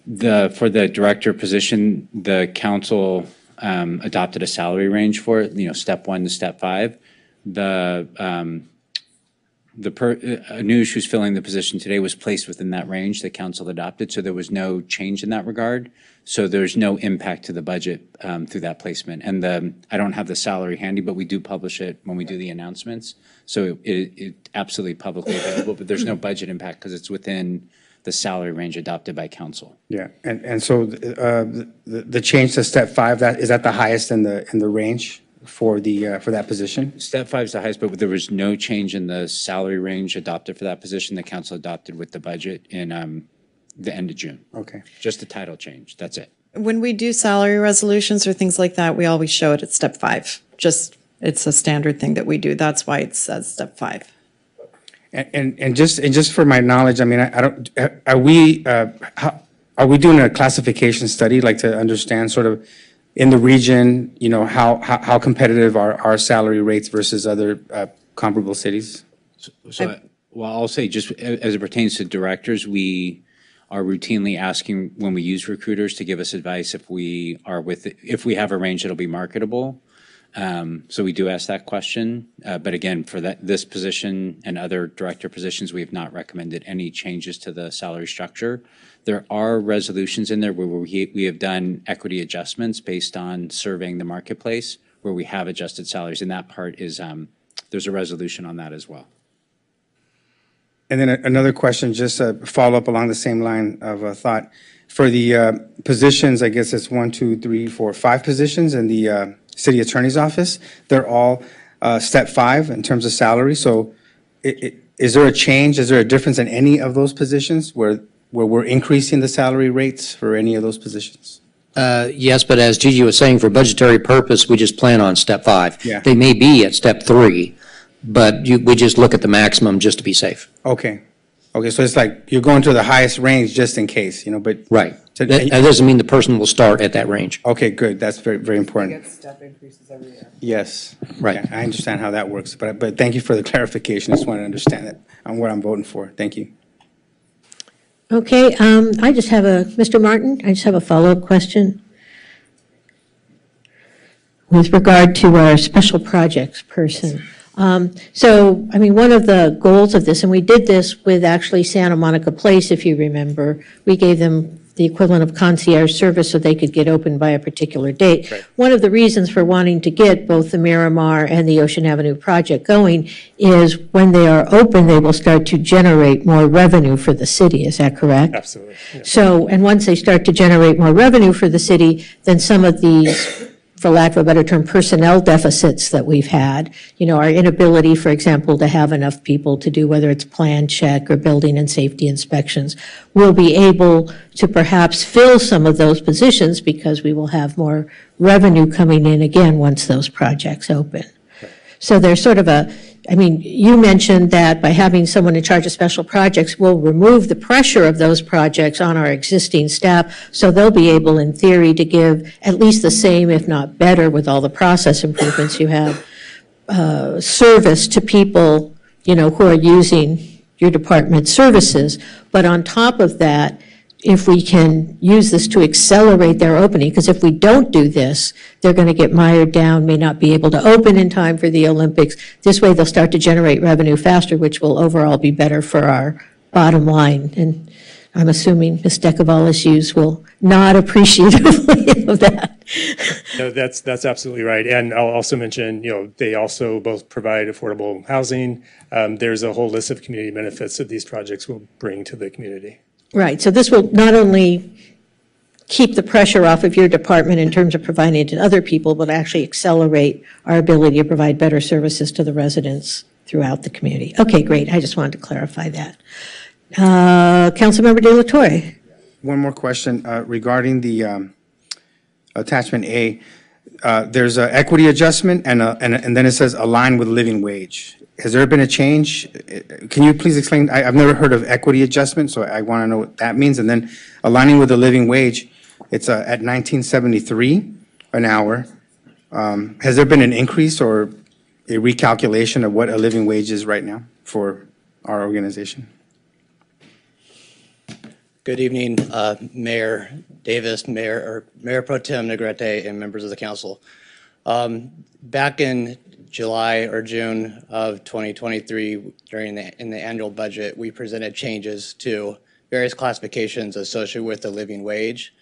For the director position, the council adopted a salary range for it, step 1 to step 5. Anush, who's filling the position today, was placed within that range the council adopted, so there was no change in that regard. So there's no impact to the budget through that placement. And I don't have the salary handy, but we do publish it when we do the announcements. So it absolutely publicly available, but there's no budget impact because it's within the salary range adopted by council. Yeah, and so the change to step 5, is that the highest in the range for that position? Step 5 is the highest, but there was no change in the salary range adopted for that position. The council adopted with the budget in the end of June. Okay. Just the title change, that's it. When we do salary resolutions or things like that, we always show it at step 5. It's a standard thing that we do. That's why it says step 5. And just for my knowledge, I mean, are we doing a classification study, like to understand sort of in the region, how competitive are our salary rates versus other comparable cities? I'll say just as it pertains to directors, we are routinely asking when we use recruiters to give us advice if we have a range that'll be marketable. So we do ask that question. But again, for this position and other director positions, we have not recommended any changes to the salary structure. There are resolutions in there where we have done equity adjustments based on surveying the marketplace, where we have adjusted salaries. And that part is, there's a resolution on that as well. And then another question, just a follow-up along the same line of thought. For the positions, I guess it's 1, 2, 3, 4, 5 positions in the city attorney's office. They're all step 5 in terms of salary. So is there a change? Is there a difference in any of those positions where we're increasing the salary rates for any of those positions? Yes, but as Gigi was saying, for budgetary purpose, we just plan on step 5. Yeah. They may be at step 3, but we just look at the maximum just to be safe. Okay. Okay, so it's like you're going to the highest range just in case, but. Right. That doesn't mean the person will start at that range. Okay, good. That's very, very important. Step increases every year. Yes. Right. Yeah, I understand how that works, but thank you for the clarification. I just want to understand it on what I'm voting for. Thank you. Okay, Mr. Martin, I just have a follow-up question with regard to our special projects person. So, one of the goals of this, and we did this with actually Santa Monica Place, if you remember, we gave them the equivalent of concierge service so they could get open by a particular date. Right. One of the reasons for wanting to get both the Miramar and the Ocean Avenue project going is when they are open, they will start to generate more revenue for the city. Is that correct? Absolutely. Yeah. So, and once they start to generate more revenue for the city, then some of these, for lack of a better term, personnel deficits that we've had, our inability, for example, to have enough people to do whether it's plan check or building and safety inspections, we'll be able to perhaps fill some of those positions because we will have more revenue coming in again once those projects open. So there's sort of you mentioned that by having someone in charge of special projects will remove the pressure of those projects on our existing staff, so they'll be able, in theory, to give at least the same, if not better, with all the process improvements you have, service to people, who are using your department's services. But on top of that, if we can use this to accelerate their opening, because if we don't do this, they're going to get mired down, may not be able to open in time for the Olympics. This way, they'll start to generate revenue faster, which will overall be better for our bottom line. And I'm assuming Ms. Decavalis will nod appreciatively of that. No, that's absolutely right. And I'll also mention, they also both provide affordable housing. There's a whole list of community benefits that these projects will bring to the community. Right, so this will not only keep the pressure off of your department in terms of providing it to other people, but actually accelerate our ability to provide better services to the residents throughout the community. Okay, great, I just wanted to clarify that. Councilmember De La Torre. One more question regarding the attachment A. There's an equity adjustment and then it says align with living wage. Has there been a change? Can you please explain? I've never heard of equity adjustment, so I want to know what that means. And then aligning with the living wage, it's at $19.73 an hour. Has there been an increase or a recalculation of what a living wage is right now for our organization? Good evening, Mayor Davis, Mayor Pro Tem Negrete, and members of the council. Back in July or June of 2023, in the annual budget, we presented changes to various classifications associated with the living wage.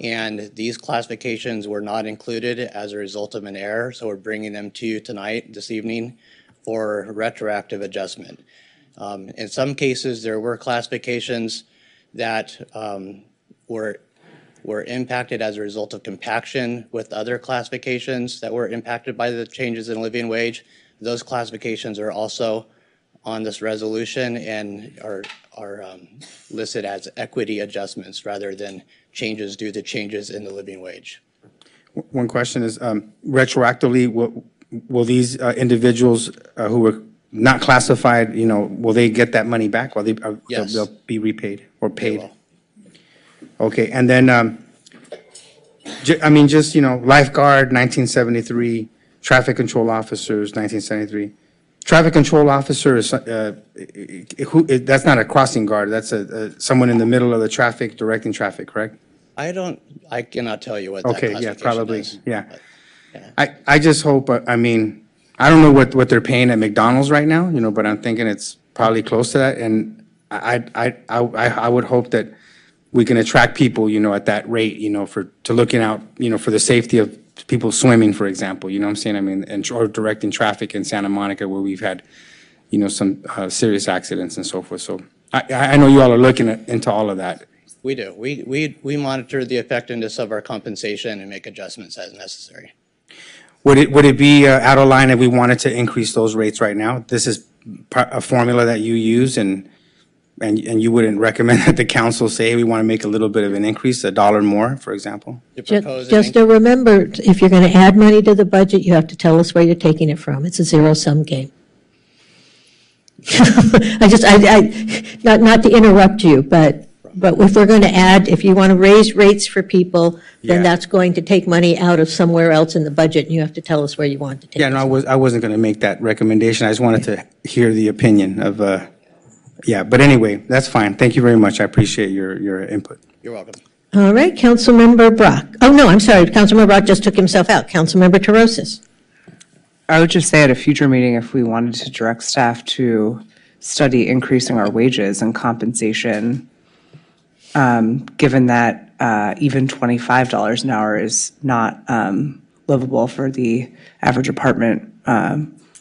And these classifications were not included as a result of an error, so we're bringing them to you tonight, this evening, for retroactive adjustment. In some cases, there were classifications that were impacted as a result of compaction with other classifications that were impacted by the changes in living wage. Those classifications are also on this resolution and are listed as equity adjustments rather than changes due to changes in the living wage. One question is, retroactively, will these individuals who were not classified, will they get that money back? Will Yes. they'll be repaid or paid? Okay, and then, lifeguard, 1973, traffic control officers, 1973. Traffic control officer is, that's not a crossing guard, that's someone in the middle of the traffic, directing traffic, correct? I cannot tell you what that Okay, yeah, classification probably, is. yeah. I just hope, I mean, I don't know what they're paying at McDonald's right now, you know, but I'm thinking it's probably close to that. And I would hope that we can attract people, you know, at that rate, you know, to looking out, you know, for the safety of people swimming, for example, you know what I'm saying? I mean, or directing traffic in Santa Monica where we've had, you know, some serious accidents and so forth. So I know you all are looking into all of that. We do. We monitor the effectiveness of our compensation and make adjustments as necessary. Would it be out of line if we wanted to increase those rates right now? This is a formula that you use and you wouldn't recommend that the council say we want to make a little bit of an increase, $1 more, for example? Just to remember, if you're going to add money to the budget, you have to tell us where you're taking it from. It's a zero-sum game. Not to interrupt you, but if we're going to add, if you want to raise rates for people, then that's going to take money out of somewhere else in the budget, and you have to tell us where you want to take it. Yeah, no, I wasn't going to make that recommendation. I just wanted to hear the opinion of, but anyway, that's fine. Thank you very much. I appreciate your input. You're welcome. All right, Councilmember Brock. Oh, no, I'm sorry. Councilmember Brock just took himself out. Councilmember Terosis. I would just say at a future meeting, if we wanted to direct staff to study increasing our wages and compensation, given that even $25 an hour is not livable for the average apartment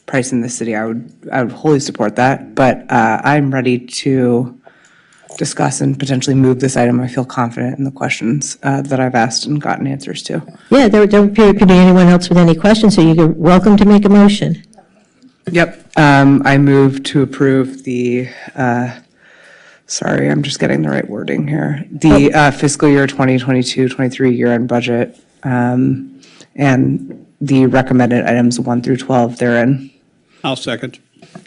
price in the city, I would wholly support that. But I'm ready to discuss and potentially move this item. I feel confident in the questions that I've asked and gotten answers to. Yeah, there don't appear to be anyone else with any questions, so you're welcome to make a motion. Yep. I move to approve the, sorry, I'm just getting the right wording here. The fiscal year 2022-23 year-end budget and the recommended items 1 through 12 therein. I'll second.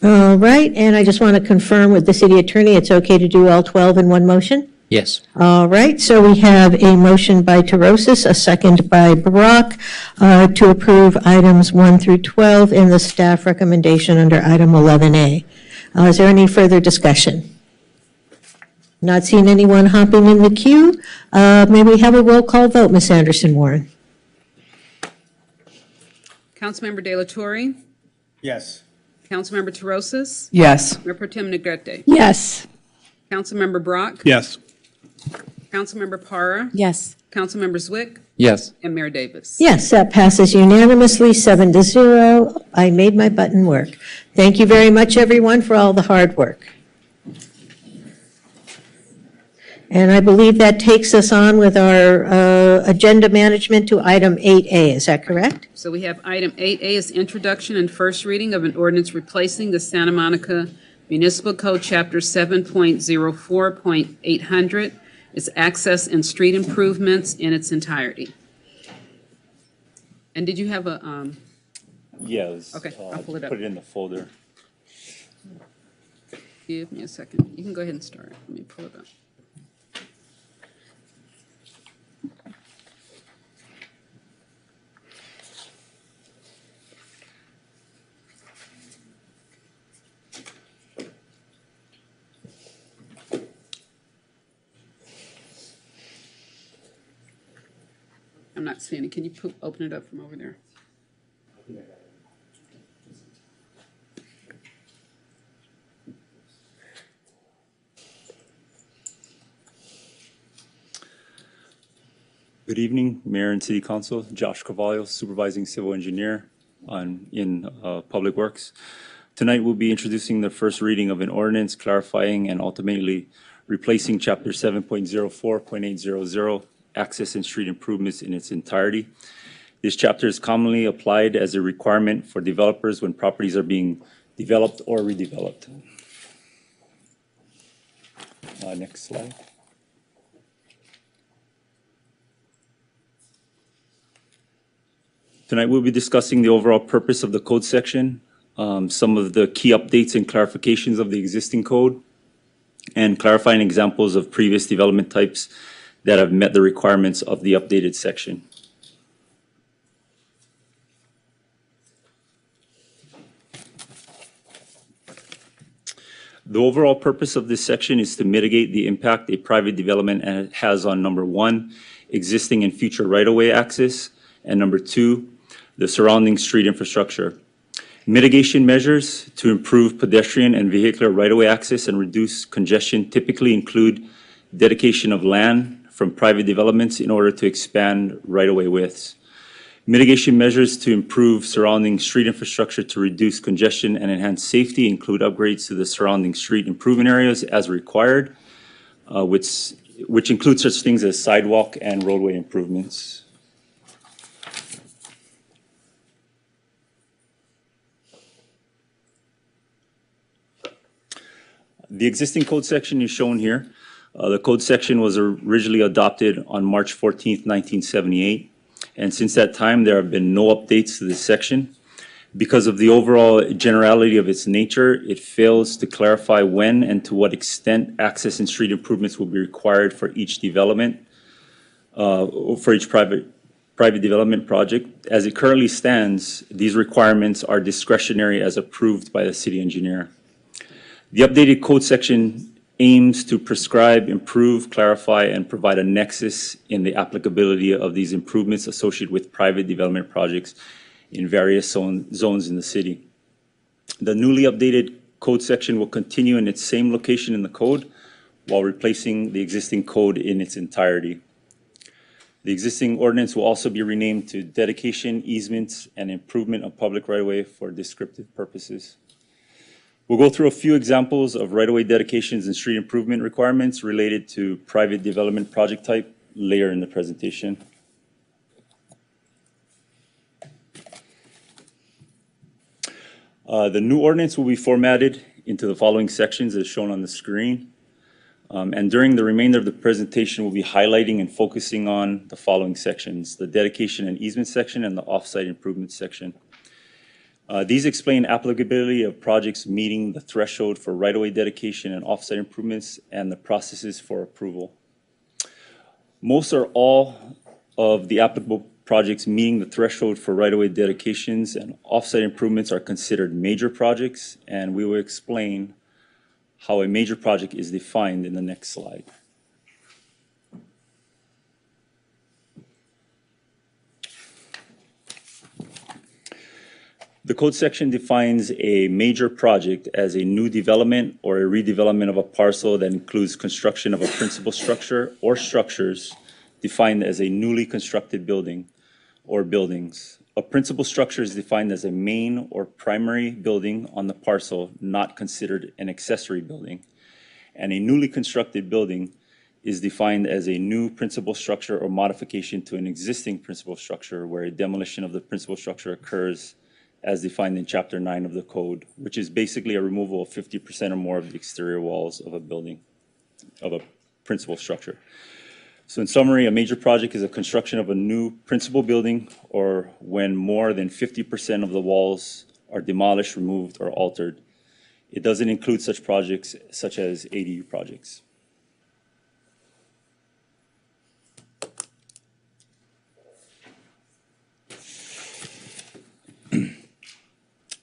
All right, and I just want to confirm with the city attorney, it's okay to do all 12 in one motion? Yes. All right, so we have a motion by Terosis, a second by Brock, to approve items 1 through 12 in the staff recommendation under item 11A. Is there any further discussion? Not seeing anyone hopping in the queue. May we have a roll call vote, Ms. Anderson-Warren? Councilmember De La Torre? Yes. Councilmember Terosis? Yes. Mayor Pro Tem Negrete? Yes. Councilmember Brock? Yes. Councilmember Parra? Yes. Councilmember Zwick? Yes. And Mayor Davis? Yes, that passes unanimously, 7-0. I made my button work. Thank you very much, everyone, for all the hard work. And I believe that takes us on with our agenda management to item 8A. Is that correct? So we have item 8A is introduction and first reading of an ordinance replacing the Santa Monica Municipal Code, Chapter 7.04.800. It's access and street improvements in its entirety. And did you have a, Yes. Okay, I'll pull it up. Put it in the folder. give me a second. You can go ahead and start. Let me pull it up. I'm not seeing it. Can you open it up from over there? Good evening, Mayor and City Council. Josh Carvalho, Supervising Civil Engineer in Public Works. Tonight we'll be introducing the first reading of an ordinance clarifying and ultimately replacing Chapter 7.04.800, Access and Street Improvements in its entirety. This chapter is commonly applied as a requirement for developers when properties are being developed or redeveloped. Next slide. Tonight we'll be discussing the overall purpose of the code section, some of the key updates and clarifications of the existing code, and clarifying examples of previous development types that have met the requirements of the updated section. The overall purpose of this section is to mitigate the impact a private development has on, number one, existing and future right-of-way access, and number two, the surrounding street infrastructure. Mitigation measures to improve pedestrian and vehicular right-of-way access and reduce congestion typically include dedication of land from private developments in order to expand right-of-way widths. Mitigation measures to improve surrounding street infrastructure to reduce congestion and enhance safety include upgrades to the surrounding street improvement areas as required, which include such things as sidewalk and roadway improvements. The existing code section is shown here. The code section was originally adopted on March 14th, 1978. And since that time, there have been no updates to this section. Because of the overall generality of its nature, it fails to clarify when and to what extent access and street improvements will be required for each development, for each private development project. As it currently stands, these requirements are discretionary as approved by the city engineer. The updated code section aims to prescribe, improve, clarify, and provide a nexus in the applicability of these improvements associated with private development projects in various zones in the city. The newly updated code section will continue in its same location in the code while replacing the existing code in its entirety. The existing ordinance will also be renamed to Dedication, Easements, and Improvement of Public Right-of-Way for descriptive purposes. We'll go through a few examples of right-of-way dedications and street improvement requirements related to private development project type later in the presentation. The new ordinance will be formatted into the following sections as shown on the screen. And during the remainder of the presentation, we'll be highlighting and focusing on the following sections: the dedication and easement section and the off-site improvement section. These explain applicability of projects meeting the threshold for right-of-way dedication and off-site improvements and the processes for approval. Most or all of the applicable projects meeting the threshold for right-of-way dedications and off-site improvements are considered major projects, and we will explain how a major project is defined in the next slide. The code section defines a major project as a new development or a redevelopment of a parcel that includes construction of a principal structure or structures defined as a newly constructed building or buildings. A principal structure is defined as a main or primary building on the parcel, not considered an accessory building. And a newly constructed building is defined as a new principal structure or modification to an existing principal structure where a demolition of the principal structure occurs as defined in Chapter 9 of the code, which is basically a removal of 50% or more of the exterior walls of a building, of a principal structure. So in summary, a major project is a construction of a new principal building or when more than 50% of the walls are demolished, removed, or altered. It doesn't include such projects such as ADU projects.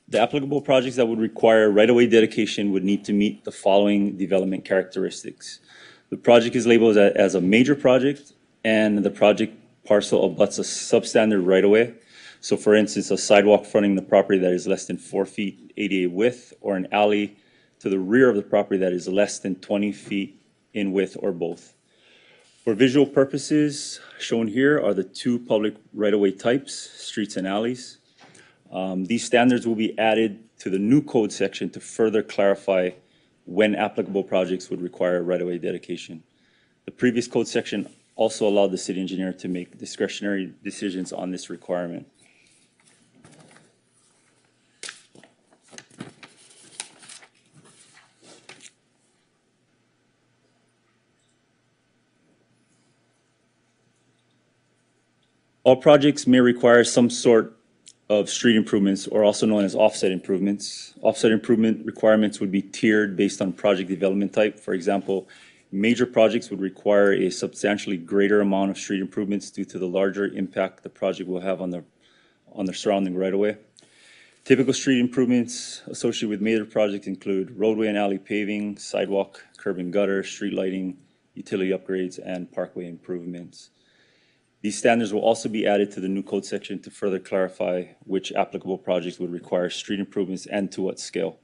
The applicable projects that would require right-of-way dedication would need to meet the following development characteristics. The project is labeled as a major project, and the project parcel abuts a substandard right-of-way. So for instance, a sidewalk fronting the property that is less than 4 feet ADA width, or an alley to the rear of the property that is less than 20 feet in width, or both. For visual purposes, shown here are the two public right-of-way types, streets and alleys. These standards will be added to the new code section to further clarify when applicable projects would require right-of-way dedication. The previous code section also allowed the city engineer to make discretionary decisions on this requirement. All projects may require some sort of street improvements, or also known as offset improvements. Offset improvement requirements would be tiered based on project development type. For example, major projects would require a substantially greater amount of street improvements due to the larger impact the project will have on the surrounding right-of-way. Typical street improvements associated with major projects include roadway and alley paving, sidewalk, curb and gutter, street lighting, utility upgrades, and parkway improvements. These standards will also be added to the new code section to further clarify which applicable projects would require street improvements and to what scale.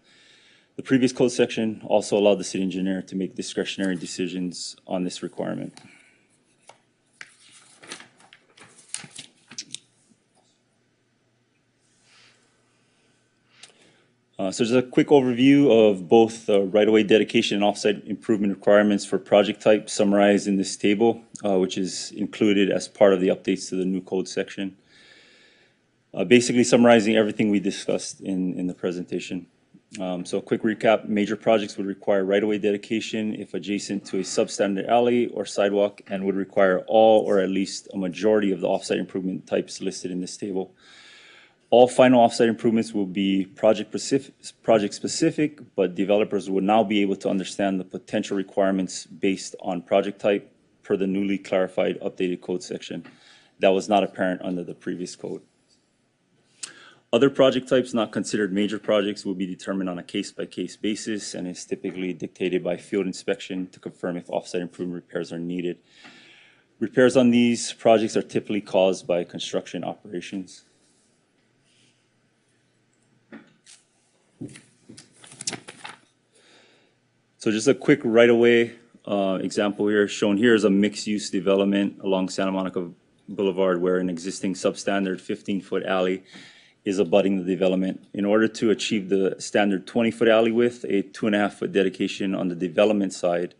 The previous code section also allowed the city engineer to make discretionary decisions on this requirement. So just a quick overview of both the right-of-way dedication and offsite improvement requirements for project type summarized in this table, which is included as part of the updates to the new code section. Basically summarizing everything we discussed in the presentation. So a quick recap, major projects would require right-of-way dedication if adjacent to a substandard alley or sidewalk and would require all or at least a majority of the offsite improvement types listed in this table. All final offsite improvements will be project specific, but developers will now be able to understand the potential requirements based on project type per the newly clarified updated code section. That was not apparent under the previous code. Other project types not considered major projects will be determined on a case-by-case basis and is typically dictated by field inspection to confirm if offsite improvement repairs are needed. Repairs on these projects are typically caused by construction operations. So just a quick right-of-way example here. Shown here is a mixed-use development along Santa Monica Boulevard where an existing substandard 15-foot alley is abutting the development. In order to achieve the standard 20-foot alley width, a 2.5-foot dedication on the development side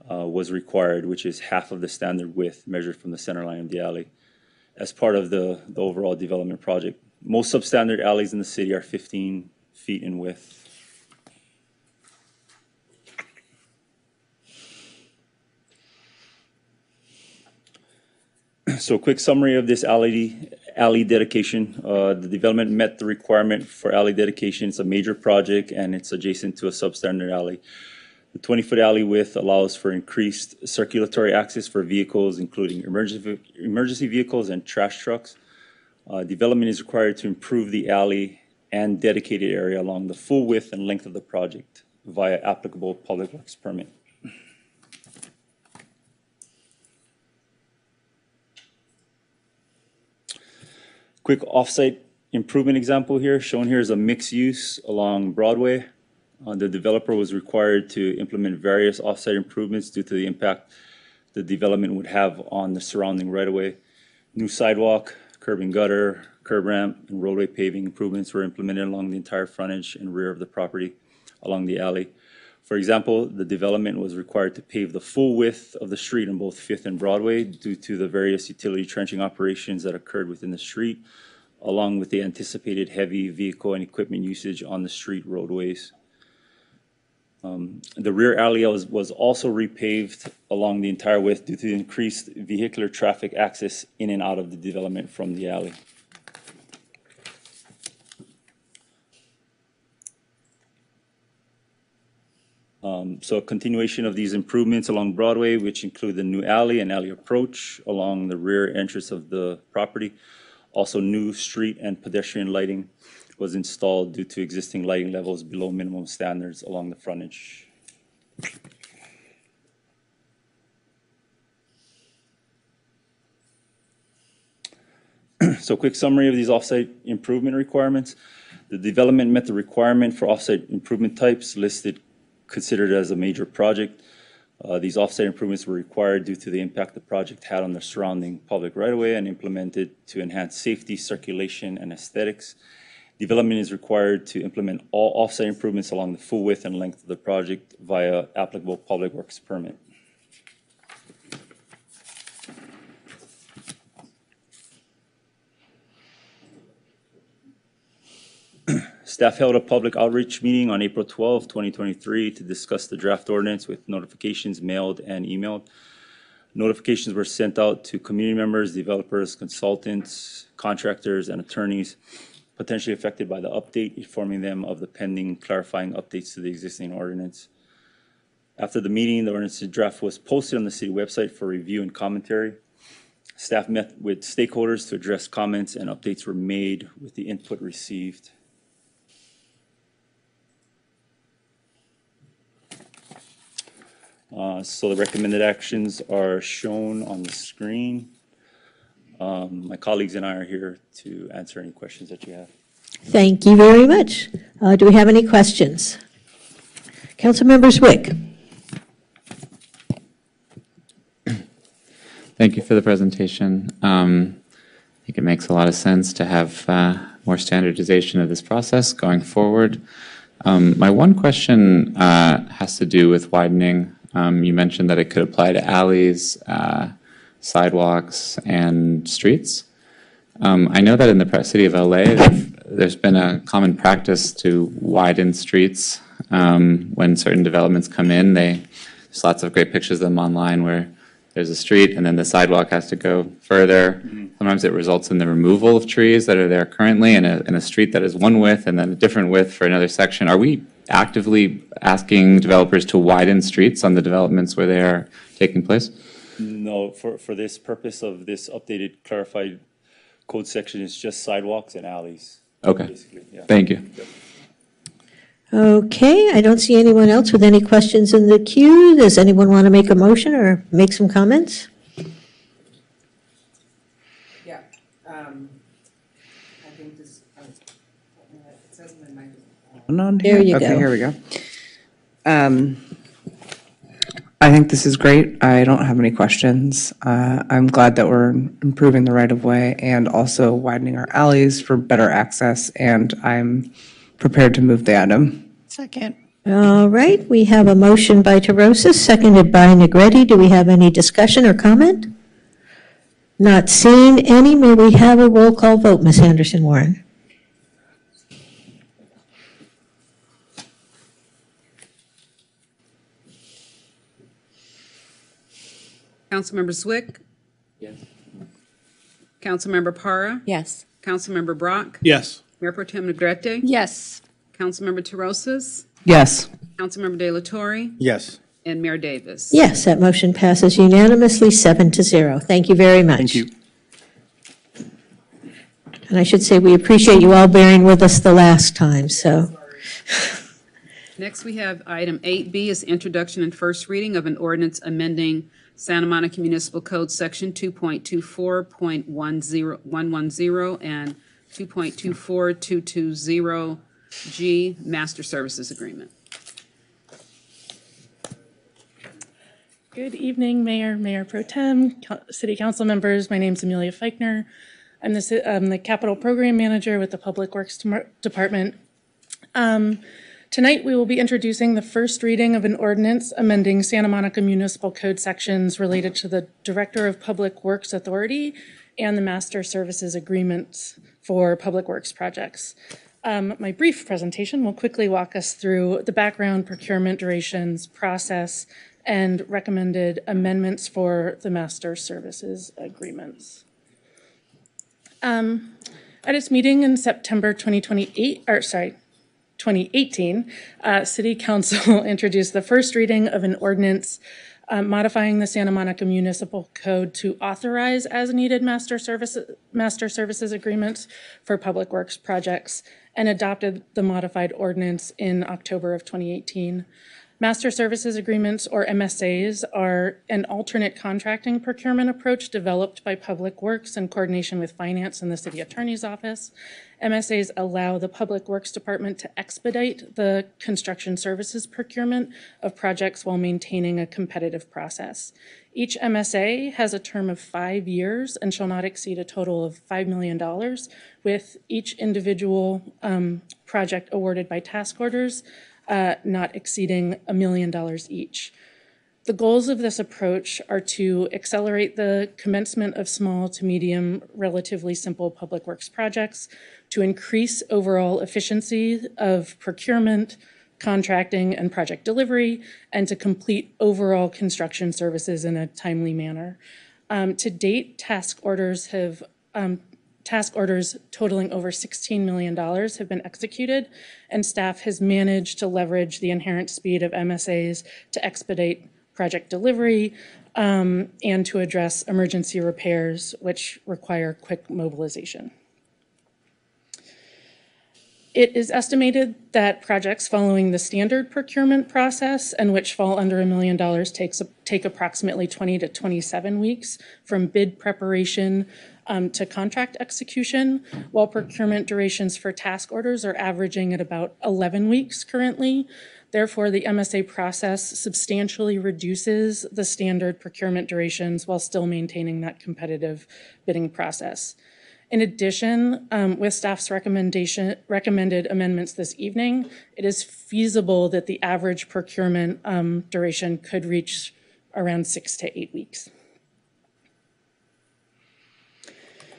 was required, which is half of the standard width measured from the center line of the alley as part of the overall development project. Most substandard alleys in the city are 15 feet in width. So a quick summary of this alley dedication. The development met the requirement for alley dedication. It's a major project and it's adjacent to a substandard alley. The 20-foot alley width allows for increased circulatory access for vehicles, including emergency vehicles and trash trucks. Development is required to improve the alley and dedicated area along the full width and length of the project via applicable public works permit. Quick offsite improvement example here. Shown here is a mixed use along Broadway. The developer was required to implement various offsite improvements due to the impact the development would have on the surrounding right-of-way. New sidewalk, curb and gutter, curb ramp, and roadway paving improvements were implemented along the entire frontage and rear of the property along the alley. For example, the development was required to pave the full width of the street on both Fifth and Broadway due to the various utility trenching operations that occurred within the street, along with the anticipated heavy vehicle and equipment usage on the street roadways. The rear alley was also repaved along the entire width due to increased vehicular traffic access in and out of the development from the alley. So a continuation of these improvements along Broadway, which include the new alley and alley approach along the rear entrance of the property. Also, new street and pedestrian lighting was installed due to existing lighting levels below minimum standards along the frontage. So quick summary of these offsite improvement requirements. The development met the requirement for offsite improvement types listed considered as a major project. These offsite improvements were required due to the impact the project had on the surrounding public right-of-way and implemented to enhance safety, circulation, and aesthetics. Development is required to implement all offsite improvements along the full width and length of the project via applicable public works permit. Staff held a public outreach meeting on April 12, 2023 to discuss the draft ordinance with notifications mailed and emailed. Notifications were sent out to community members, developers, consultants, contractors, and attorneys potentially affected by the update, informing them of the pending clarifying updates to the existing ordinance. After the meeting, the ordinance draft was posted on the city website for review and commentary. Staff met with stakeholders to address comments and updates were made with the input received. So the recommended actions are shown on the screen. My colleagues and I are here to answer any questions that you have. Thank you very much. Do we have any questions? Councilmember Zwick. Thank you for the presentation. I think it makes a lot of sense to have more standardization of this process going forward. My one question has to do with widening. You mentioned that it could apply to alleys, sidewalks, and streets. I know that in the city of LA, there's been a common practice to widen streets when certain developments come in. There's lots of great pictures of them online where there's a street and then the sidewalk has to go further. Sometimes it results in the removal of trees that are there currently in a street that is one width and then a different width for another section. Are we actively asking developers to widen streets on the developments where they are taking place? No, for this purpose of this updated clarified code section, it's just sidewalks and alleys. Okay, Yeah. thank you. Yep. Okay, I don't see anyone else with any questions in the queue. Does anyone want to make a motion or make some comments? Yeah, I think this, it says my mic is on here. There you Okay, go. here we go. I think this is great. I don't have any questions. I'm glad that we're improving the right-of-way and also widening our alleys for better access, and I'm prepared to move the item. Second. All right, we have a motion by Terosa, seconded by Negretti. Do we have any discussion or comment? Not seeing any. May we have a roll call vote, Ms. Anderson-Warren? Councilmember Zwick? Yes. Councilmember Para? Yes. Councilmember Brock? Yes. Mayor Pro Tem Negrete? Yes. Councilmember Terosas? Yes. Councilmember De La Torre? Yes. And Mayor Davis? Yes, that motion passes unanimously, 7-0. Thank you very much. Thank you. And I should say, we appreciate you all bearing with us the last time, so. Next, we have item 8B is introduction and first reading of an ordinance amending Santa Monica Municipal Code Section 2.24.110 and 2.24220G Master Services Agreement. Good evening, Mayor Pro Tem, City Council members. My name's Amelia Feichner. I'm the Capital Program Manager with the Public Works Department. Tonight, we will be introducing the first reading of an ordinance amending Santa Monica Municipal Code sections related to the Director of Public Works Authority and the Master Services Agreements for Public Works projects. My brief presentation will quickly walk us through the background, procurement durations, process, and recommended amendments for the Master Services Agreements. At its meeting in September 2018, City Council introduced the first reading of an ordinance modifying the Santa Monica Municipal Code to authorize as needed master services agreements for public works projects and adopted the modified ordinance in October of 2018. Master Services Agreements, or MSAs, are an alternate contracting procurement approach developed by Public Works in coordination with Finance and the City Attorney's Office. MSAs allow the Public Works Department to expedite the construction services procurement of projects while maintaining a competitive process. Each MSA has a term of 5 years and shall not exceed a total of $5 million, with each individual project awarded by task orders not exceeding $1 million each. The goals of this approach are to accelerate the commencement of small to medium, relatively simple public works projects, to increase overall efficiency of procurement, contracting, and project delivery, and to complete overall construction services in a timely manner. To date, task orders totaling over $16 million have been executed, and staff has managed to leverage the inherent speed of MSAs to expedite project delivery and to address emergency repairs, which require quick mobilization. It is estimated that projects following the standard procurement process and which fall under $1 million take approximately 20 to 27 weeks from bid preparation to contract execution, while procurement durations for task orders are averaging at about 11 weeks currently. Therefore, the MSA process substantially reduces the standard procurement durations while still maintaining that competitive bidding process. In addition, with staff's recommended amendments this evening, it is feasible that the average procurement duration could reach around 6 to 8 weeks.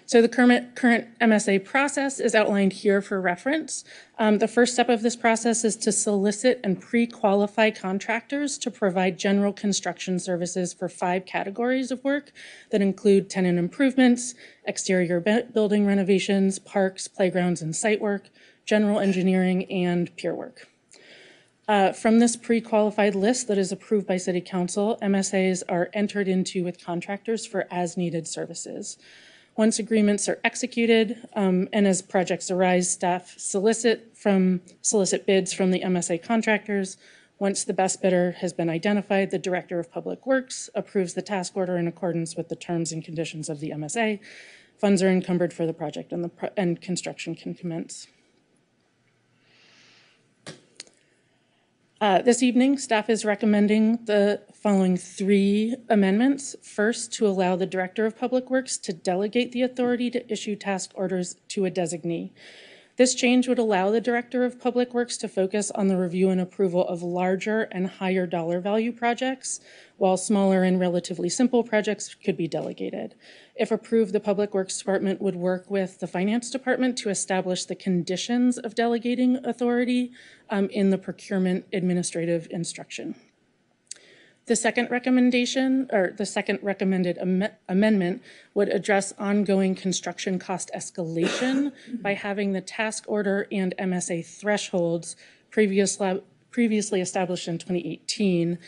So the current MSA process is outlined here for reference. The first step of this process is to solicit and pre-qualify contractors to provide general construction services for 5 categories of work that include tenant improvements, exterior building renovations, parks, playgrounds, and site work, general engineering, and pier work. From this pre-qualified list that is approved by City Council, MSAs are entered into with contractors for as-needed services. Once agreements are executed, and as projects arise, staff solicit bids from the MSA contractors. Once the best bidder has been identified, the Director of Public Works approves the task order in accordance with the terms and conditions of the MSA. Funds are encumbered for the project and construction can commence. This evening, staff is recommending the following 3 amendments. First, to allow the Director of Public Works to delegate the authority to issue task orders to a designee. This change would allow the Director of Public Works to focus on the review and approval of larger and higher dollar value projects, while smaller and relatively simple projects could be delegated. If approved, the Public Works Department would work with the Finance Department to establish the conditions of delegating authority in the procurement administrative instruction. The second recommendation, or the second recommended amendment, would address ongoing construction cost escalation by having the task order and MSA thresholds previously established in 2018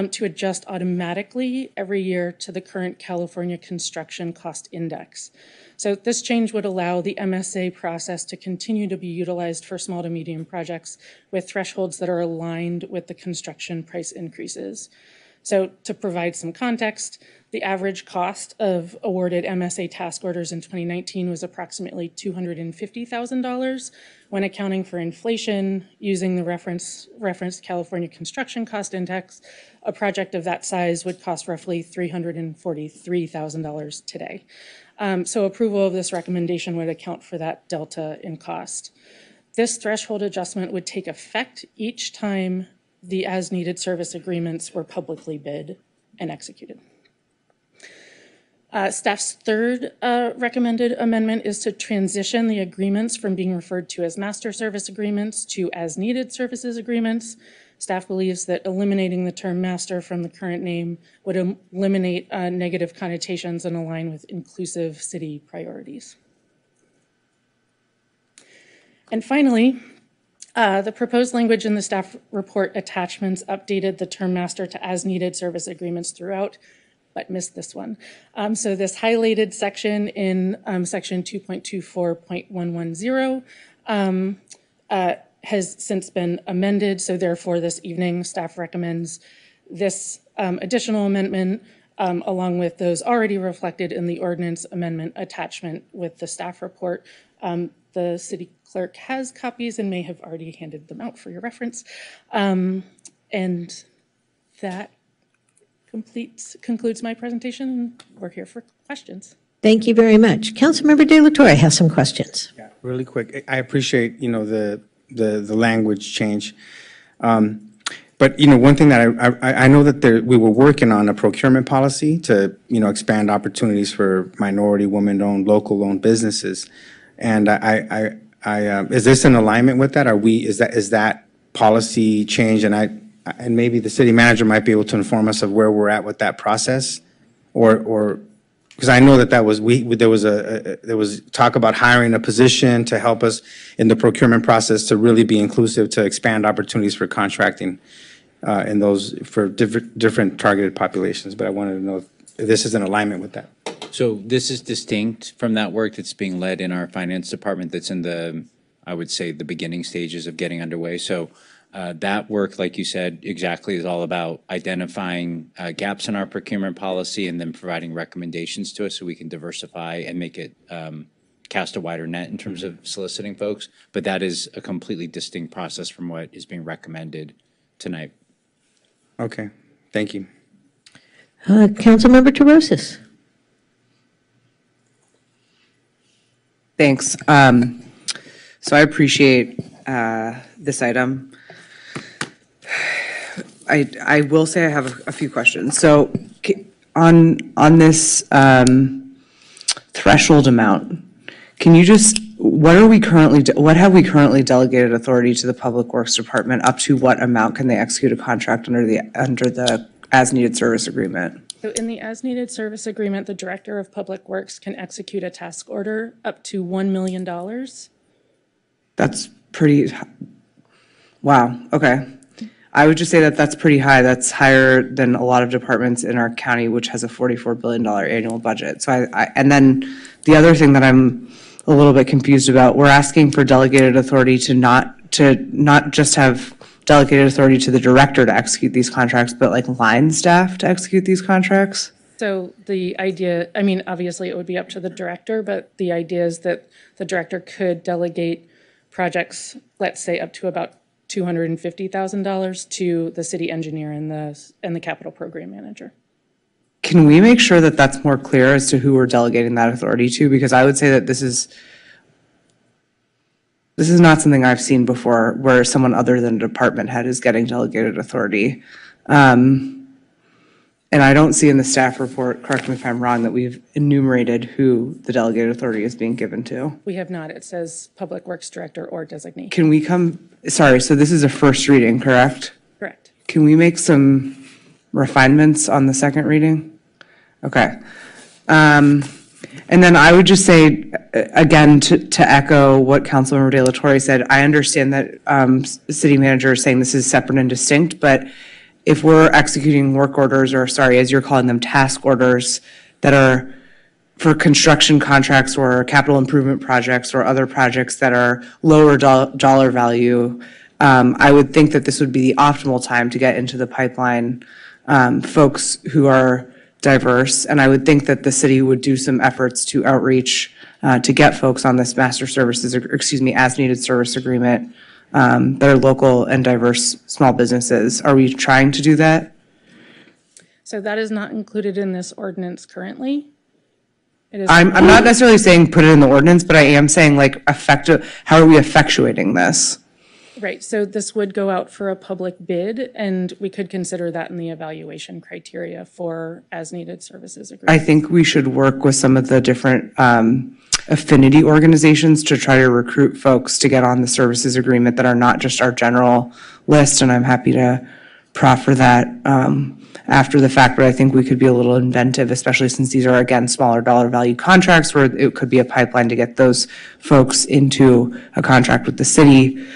to adjust automatically every year to the current California Construction Cost Index. So this change would allow the MSA process to continue to be utilized for small to medium projects with thresholds that are aligned with the construction price increases. So to provide some context, the average cost of awarded MSA task orders in 2019 was approximately $250,000. When accounting for inflation, using the referenced California Construction Cost Index, a project of that size would cost roughly $343,000 today. So approval of this recommendation would account for that delta in cost. This threshold adjustment would take effect each time the as-needed service agreements were publicly bid and executed. Staff's third recommended amendment is to transition the agreements from being referred to as master service agreements to as-needed services agreements. Staff believes that eliminating the term master from the current name would eliminate negative connotations and align with inclusive city priorities. And finally, the proposed language in the staff report attachments updated the term master to as-needed service agreements throughout, but missed this one. So this highlighted section in section 2.24.110 has since been amended. So therefore, this evening, staff recommends this additional amendment along with those already reflected in the ordinance amendment attachment with the staff report. The city clerk has copies and may have already handed them out for your reference. And that concludes my presentation. We're here for questions. Thank you very much. Councilmember De La Torre has some questions. Yeah, really quick. I appreciate, the language change. But, one thing that I know that we were working on a procurement policy to, expand opportunities for minority, women-owned, local-owned businesses. And is this in alignment with that? Is that policy change? And maybe the city manager might be able to inform us of where we're at with that process, or because I know that there was talk about hiring a position to help us in the procurement process to really be inclusive, to expand opportunities for contracting in those for different targeted populations. But I wanted to know if this is in alignment with that. So this is distinct from that work that's being led in our finance department that's in the, I would say, the beginning stages of getting underway. So That work, like you said, exactly is all about identifying gaps in our procurement policy and then providing recommendations to us so we can diversify and make it cast a wider net in terms of soliciting folks. But that is a completely distinct process from what is being recommended tonight. Okay, thank you. Councilmember Terosis. Thanks. So I appreciate this item. I will say I have a few questions. So on this threshold amount, can you just, what have we currently delegated authority to the Public Works Department? Up to what amount can they execute a contract under the as-needed service agreement? So in the as-needed service agreement, the Director of Public Works can execute a task order up to $1 million. That's pretty, wow, okay. I would just say that that's pretty high. That's higher than a lot of departments in our county, which has a $44 billion annual budget. So and then the other thing that I'm a little bit confused about, we're asking for delegated authority to not just have delegated authority to the director to execute these contracts, but like line staff to execute these contracts? So the idea, I mean, obviously it would be up to the director, but the idea is that the director could delegate projects, let's say up to about $250,000 to the city engineer and the capital program manager. Can we make sure that that's more clear as to who we're delegating that authority to? Because I would say that this is not something I've seen before where someone other than a department head is getting delegated authority. And I don't see in the staff report, correct me if I'm wrong, that we've enumerated who the delegated authority is being given to. We have not. It says Public Works Director or designee. Can we sorry, so this is a first reading, correct? Correct. Can we make some refinements on the second reading? Okay. And then I would just say, again, to echo what Councilmember De La Torre said, I understand that the city manager is saying this is separate and distinct, but if we're executing work orders, or sorry, as you're calling them, task orders that are for construction contracts or capital improvement projects or other projects that are lower dollar value, I would think that this would be the optimal time to get into the pipeline folks who are diverse. And I would think that the city would do some efforts to outreach to get folks on this as-needed service agreement that are local and diverse small businesses. Are we trying to do that? So that is not included in this ordinance currently. It is. I'm not necessarily saying put it in the ordinance, but I am saying like how are we effectuating this? Right, so this would go out for a public bid, and we could consider that in the evaluation criteria for as-needed services agreement. I think we should work with some of the different affinity organizations to try to recruit folks to get on the services agreement that are not just our general list, and I'm happy to proffer that after the fact, but I think we could be a little inventive, especially since these are, again, smaller dollar value contracts where it could be a pipeline to get those folks into a contract with the city.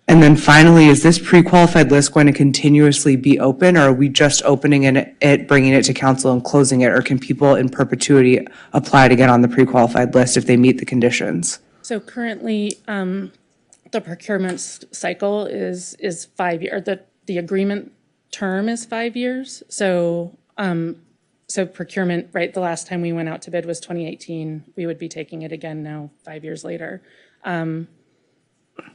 And then finally, is this pre-qualified list going to continuously be open, or are we just opening it, bringing it to council and closing it, or can people in perpetuity apply to get on the pre-qualified list if they meet the conditions? So currently, the procurement cycle is 5 years, the agreement term is 5 years. So procurement, right, the last time we went out to bid was 2018. We would be taking it again now, 5 years later.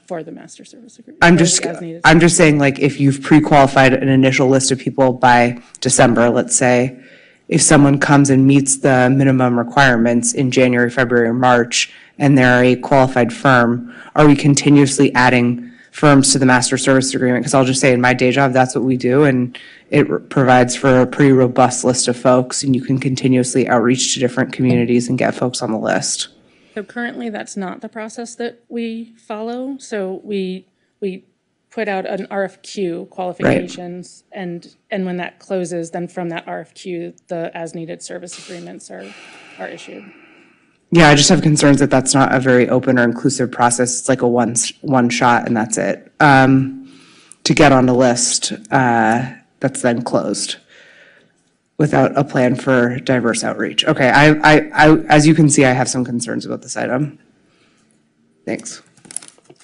For the master service agreement. I'm just saying, like, if you've pre-qualified an initial list of people by December, let's say, if someone comes and meets the minimum requirements in January, February, or March, and they're a qualified firm, are we continuously adding firms to the master service agreement? Because I'll just say in my day job, that's what we do, and it provides for a pretty robust list of folks, and you can continuously outreach to different communities and get folks on the list. So currently, that's not the process that we follow. So we put out an RFQ qualifications, and when that closes, then from that RFQ, the as-needed service agreements are issued. Yeah, I just have concerns that that's not a very open or inclusive process. It's like a one shot and that's it. To get on the list, that's then closed without a plan for diverse outreach. Okay, I as you can see, I have some concerns about this item. Thanks.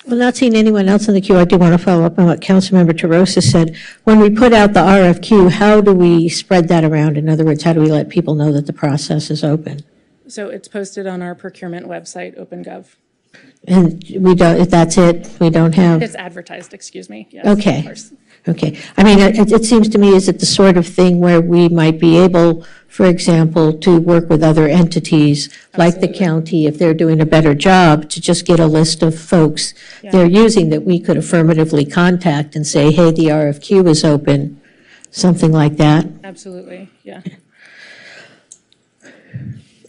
Well, not seeing anyone else in the queue, I do want to follow up on what Councilmember Tarosa said. When we put out the RFQ, how do we spread that around? In other words, how do we let people know that the process is open? So it's posted on our procurement website, OpenGov. And we don't, that's it? We don't have? It's advertised, excuse me. Yes, of Okay. course. Okay. I mean, it seems to me, is it the sort of thing where we might be able, for example, to work with other entities like the county, if they're doing a better job, to just get a list of folks they're using that we could affirmatively contact and say, hey, the RFQ is open, something like that? Absolutely, yeah.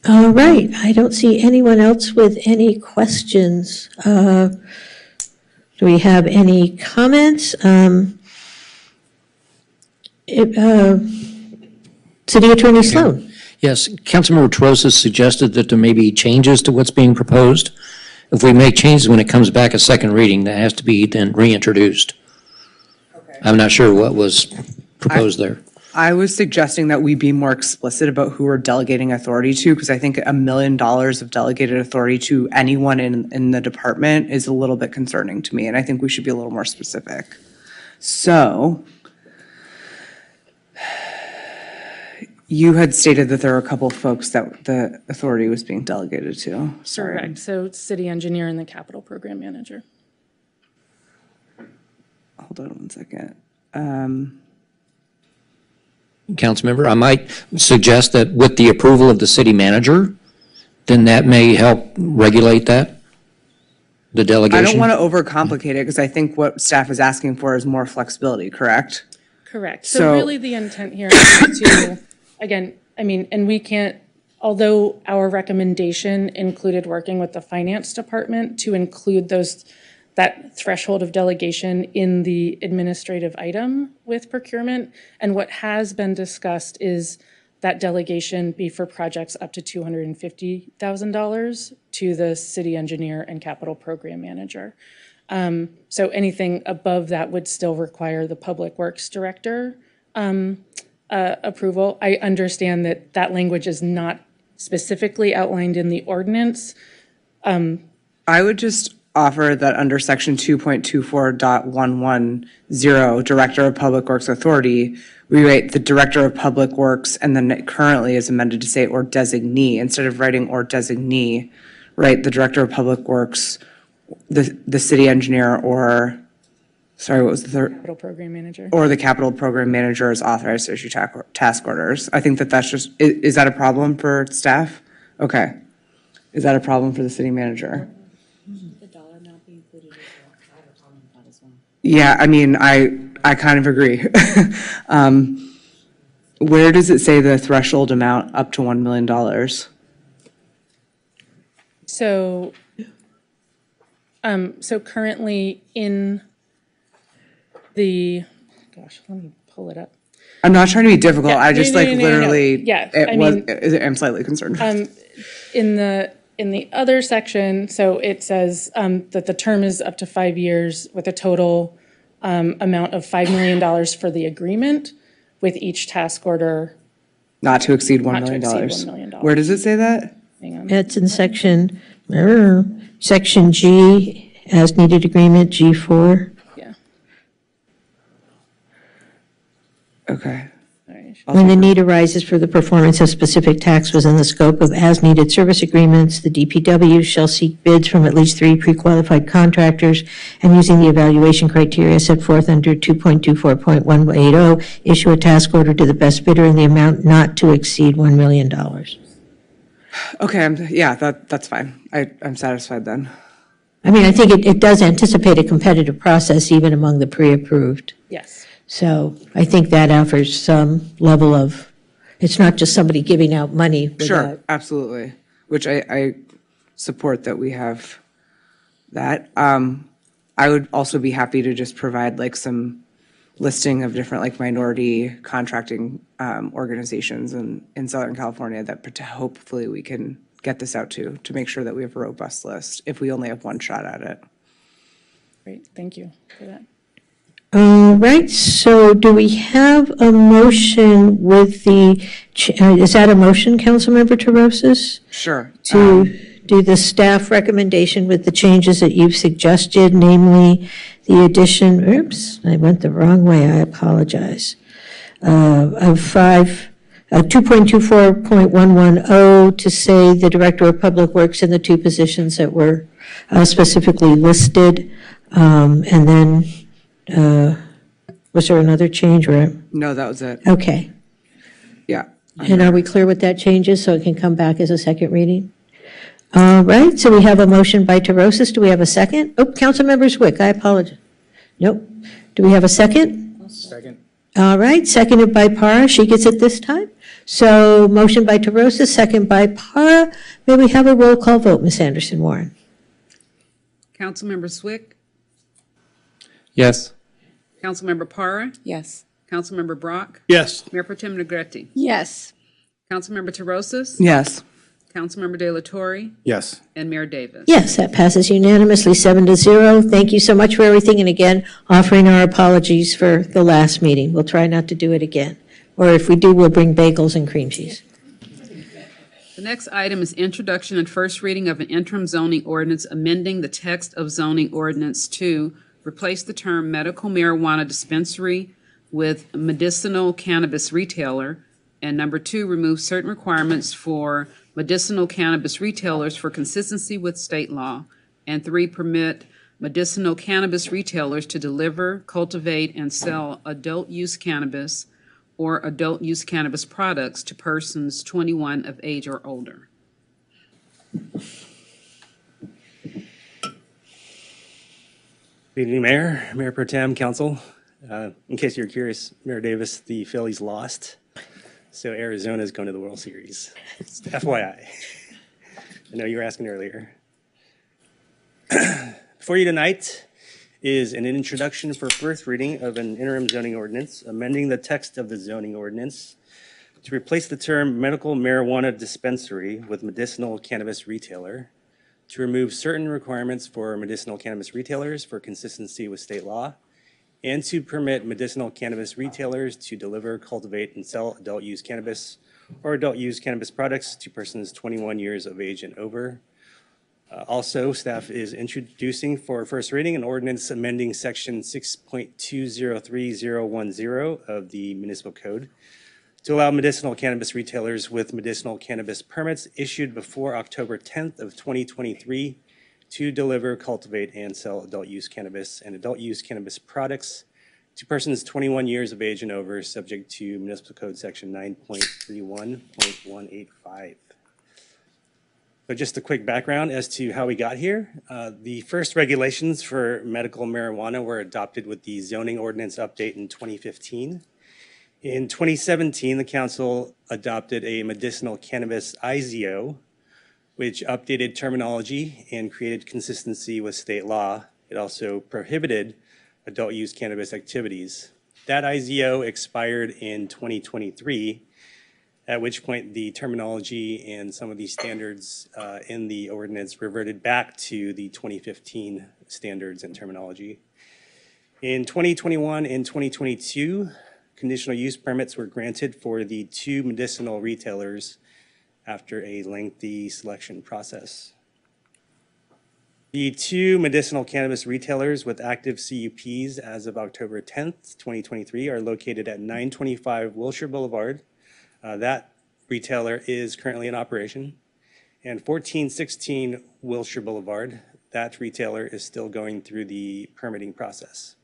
All right. I don't see anyone else with any questions. Do we have any comments? City Attorney Sloan. Yes, Councilmember Tarosa suggested that there may be changes to what's being proposed. If we make changes when it comes back a second reading, that has to be then reintroduced. I'm not sure what was proposed there. I was suggesting that we be more explicit about who we're delegating authority to, because I think $1 million of delegated authority to anyone in the department is a little bit concerning to me, and I think we should be a little more specific. So, you had stated that there are a couple of folks that the authority was being delegated to. Sorry. Correct. So city engineer and the capital program manager. Hold on one second. Councilmember, I might suggest that with the approval of the city manager, then that may help regulate that, the delegation. I don't want to overcomplicate it, because I think what staff is asking for is more flexibility, correct? Correct. So- So really the intent here is to, again, I mean, and we can't, although our recommendation included working with the finance department to include that threshold of delegation in the administrative item with procurement. And what has been discussed is that delegation be for projects up to $250,000 to the city engineer and capital program manager. So anything above that would still require the public works director approval. I understand that that language is not specifically outlined in the ordinance. I would just offer that under section 2.24.110, Director of Public Works Authority, we write the Director of Public Works, and then it currently is amended to say or designee. Instead of writing or designee, write the Director of Public Works, the city engineer, or, sorry, what was the third? Capital program manager. Or the capital program manager is authorized to issue task orders. I think that's just, is that a problem for staff? Okay. Is that a problem for the city manager? Yeah, I mean, I kind of agree. Where does it say the threshold amount up to $1 million? So, so currently in gosh, let me pull it up. I'm not trying to be difficult. Yeah, I just no, like no, no, no. literally, Yeah, I'm slightly concerned. In the other section, so it says that the term is up to 5 years with a total amount of $5 million for the agreement, with each task order Not to exceed $1 not to million. exceed $1 million. Where does it say that? Hang on. It's in section G, as needed agreement, G4. Yeah. Okay. When the need arises for the performance of specific tasks within the scope of as-needed service agreements, the DPW shall seek bids from at least 3 pre-qualified contractors, and using the evaluation criteria set forth under 2.24.180, issue a task order to the best bidder in the amount not to exceed $1 million. Okay, that's fine. I'm satisfied then. I mean, I think it does anticipate a competitive process even among the pre-approved. Yes. So I think that offers some level of, it's not just somebody giving out money without. Sure, absolutely, which I support that we have that. I would also be happy to just provide like some listing of different like minority contracting organizations in Southern California that hopefully we can get this out to make sure that we have a robust list if we only have one shot at it. Great, thank you for that. All right, so do we have a motion with is that a motion, Councilmember Terosas? Sure. To do the staff recommendation with the changes that you've suggested, namely the addition, oops, I went the wrong way, I apologize, of 2.24.110 to say the Director of Public Works in the two positions that were specifically listed. And then, was there another change? Or No, that was it. okay. Yeah. And are we clear what that change is, so it can come back as a second reading? All right, so we have a motion by Terosis. Do we have a second? Oh, Councilmember Zwick, I apologize. Nope. Do we have a second? Second. All right, seconded by Para. She gets it this time. So motion by Terosis, second by Para. May we have a roll call vote, Ms. Anderson-Warren? Councilmember Zwick, Yes. Councilmember Para, Yes. Councilmember Brock, Yes. Mayor Pro Tem Negrete, Yes. Councilmember Terosis, Yes. Councilmember De La Torre, Yes. and Mayor Davis. Yes, that passes unanimously, 7-0. Thank you so much for everything, and again, offering our apologies for the last meeting. We'll try not to do it again, or if we do, we'll bring bagels and cream cheese. The next item is introduction and first reading of an interim zoning ordinance amending the text of zoning ordinance to replace the term medical marijuana dispensary with medicinal cannabis retailer, and number 2, remove certain requirements for medicinal cannabis retailers for consistency with state law, and 3, permit medicinal cannabis retailers to deliver, cultivate, and sell adult-use cannabis or adult-use cannabis products to persons 21 of age or older. Good evening, Mayor, Mayor Pro Tem, Council. In case you're curious, Mayor Davis, the Phillies lost, so Arizona is going to the World Series. Just FYI. I know you were asking earlier. Before you tonight is an introduction for first reading of an interim zoning ordinance, amending the text of the zoning ordinance to replace the term medical marijuana dispensary with medicinal cannabis retailer, to remove certain requirements for medicinal cannabis retailers for consistency with state law, and to permit medicinal cannabis retailers to deliver, cultivate, and sell adult-use cannabis or adult-use cannabis products to persons 21 years of age and over. Also, staff is introducing for first reading an ordinance amending section 6.203010 of the municipal code to allow medicinal cannabis retailers with medicinal cannabis permits issued before October 10th of 2023 to deliver, cultivate, and sell adult-use cannabis and adult-use cannabis products to persons 21 years of age and over, subject to municipal code section 9.31.185. So just a quick background as to how we got here. The first regulations for medical marijuana were adopted with the zoning ordinance update in 2015. In 2017, the council adopted a medicinal cannabis IZO, which updated terminology and created consistency with state law. It also prohibited adult use cannabis activities. That IZO expired in 2023, at which point the terminology and some of the standards in the ordinance reverted back to the 2015 standards and terminology. In 2021 and 2022, conditional use permits were granted for the 2 medicinal retailers after a lengthy selection process. The 2 medicinal cannabis retailers with active CUPs as of October 10th, 2023 are located at 925 Wilshire Boulevard. That retailer is currently in operation. And 1416 Wilshire Boulevard, that retailer is still going through the permitting process.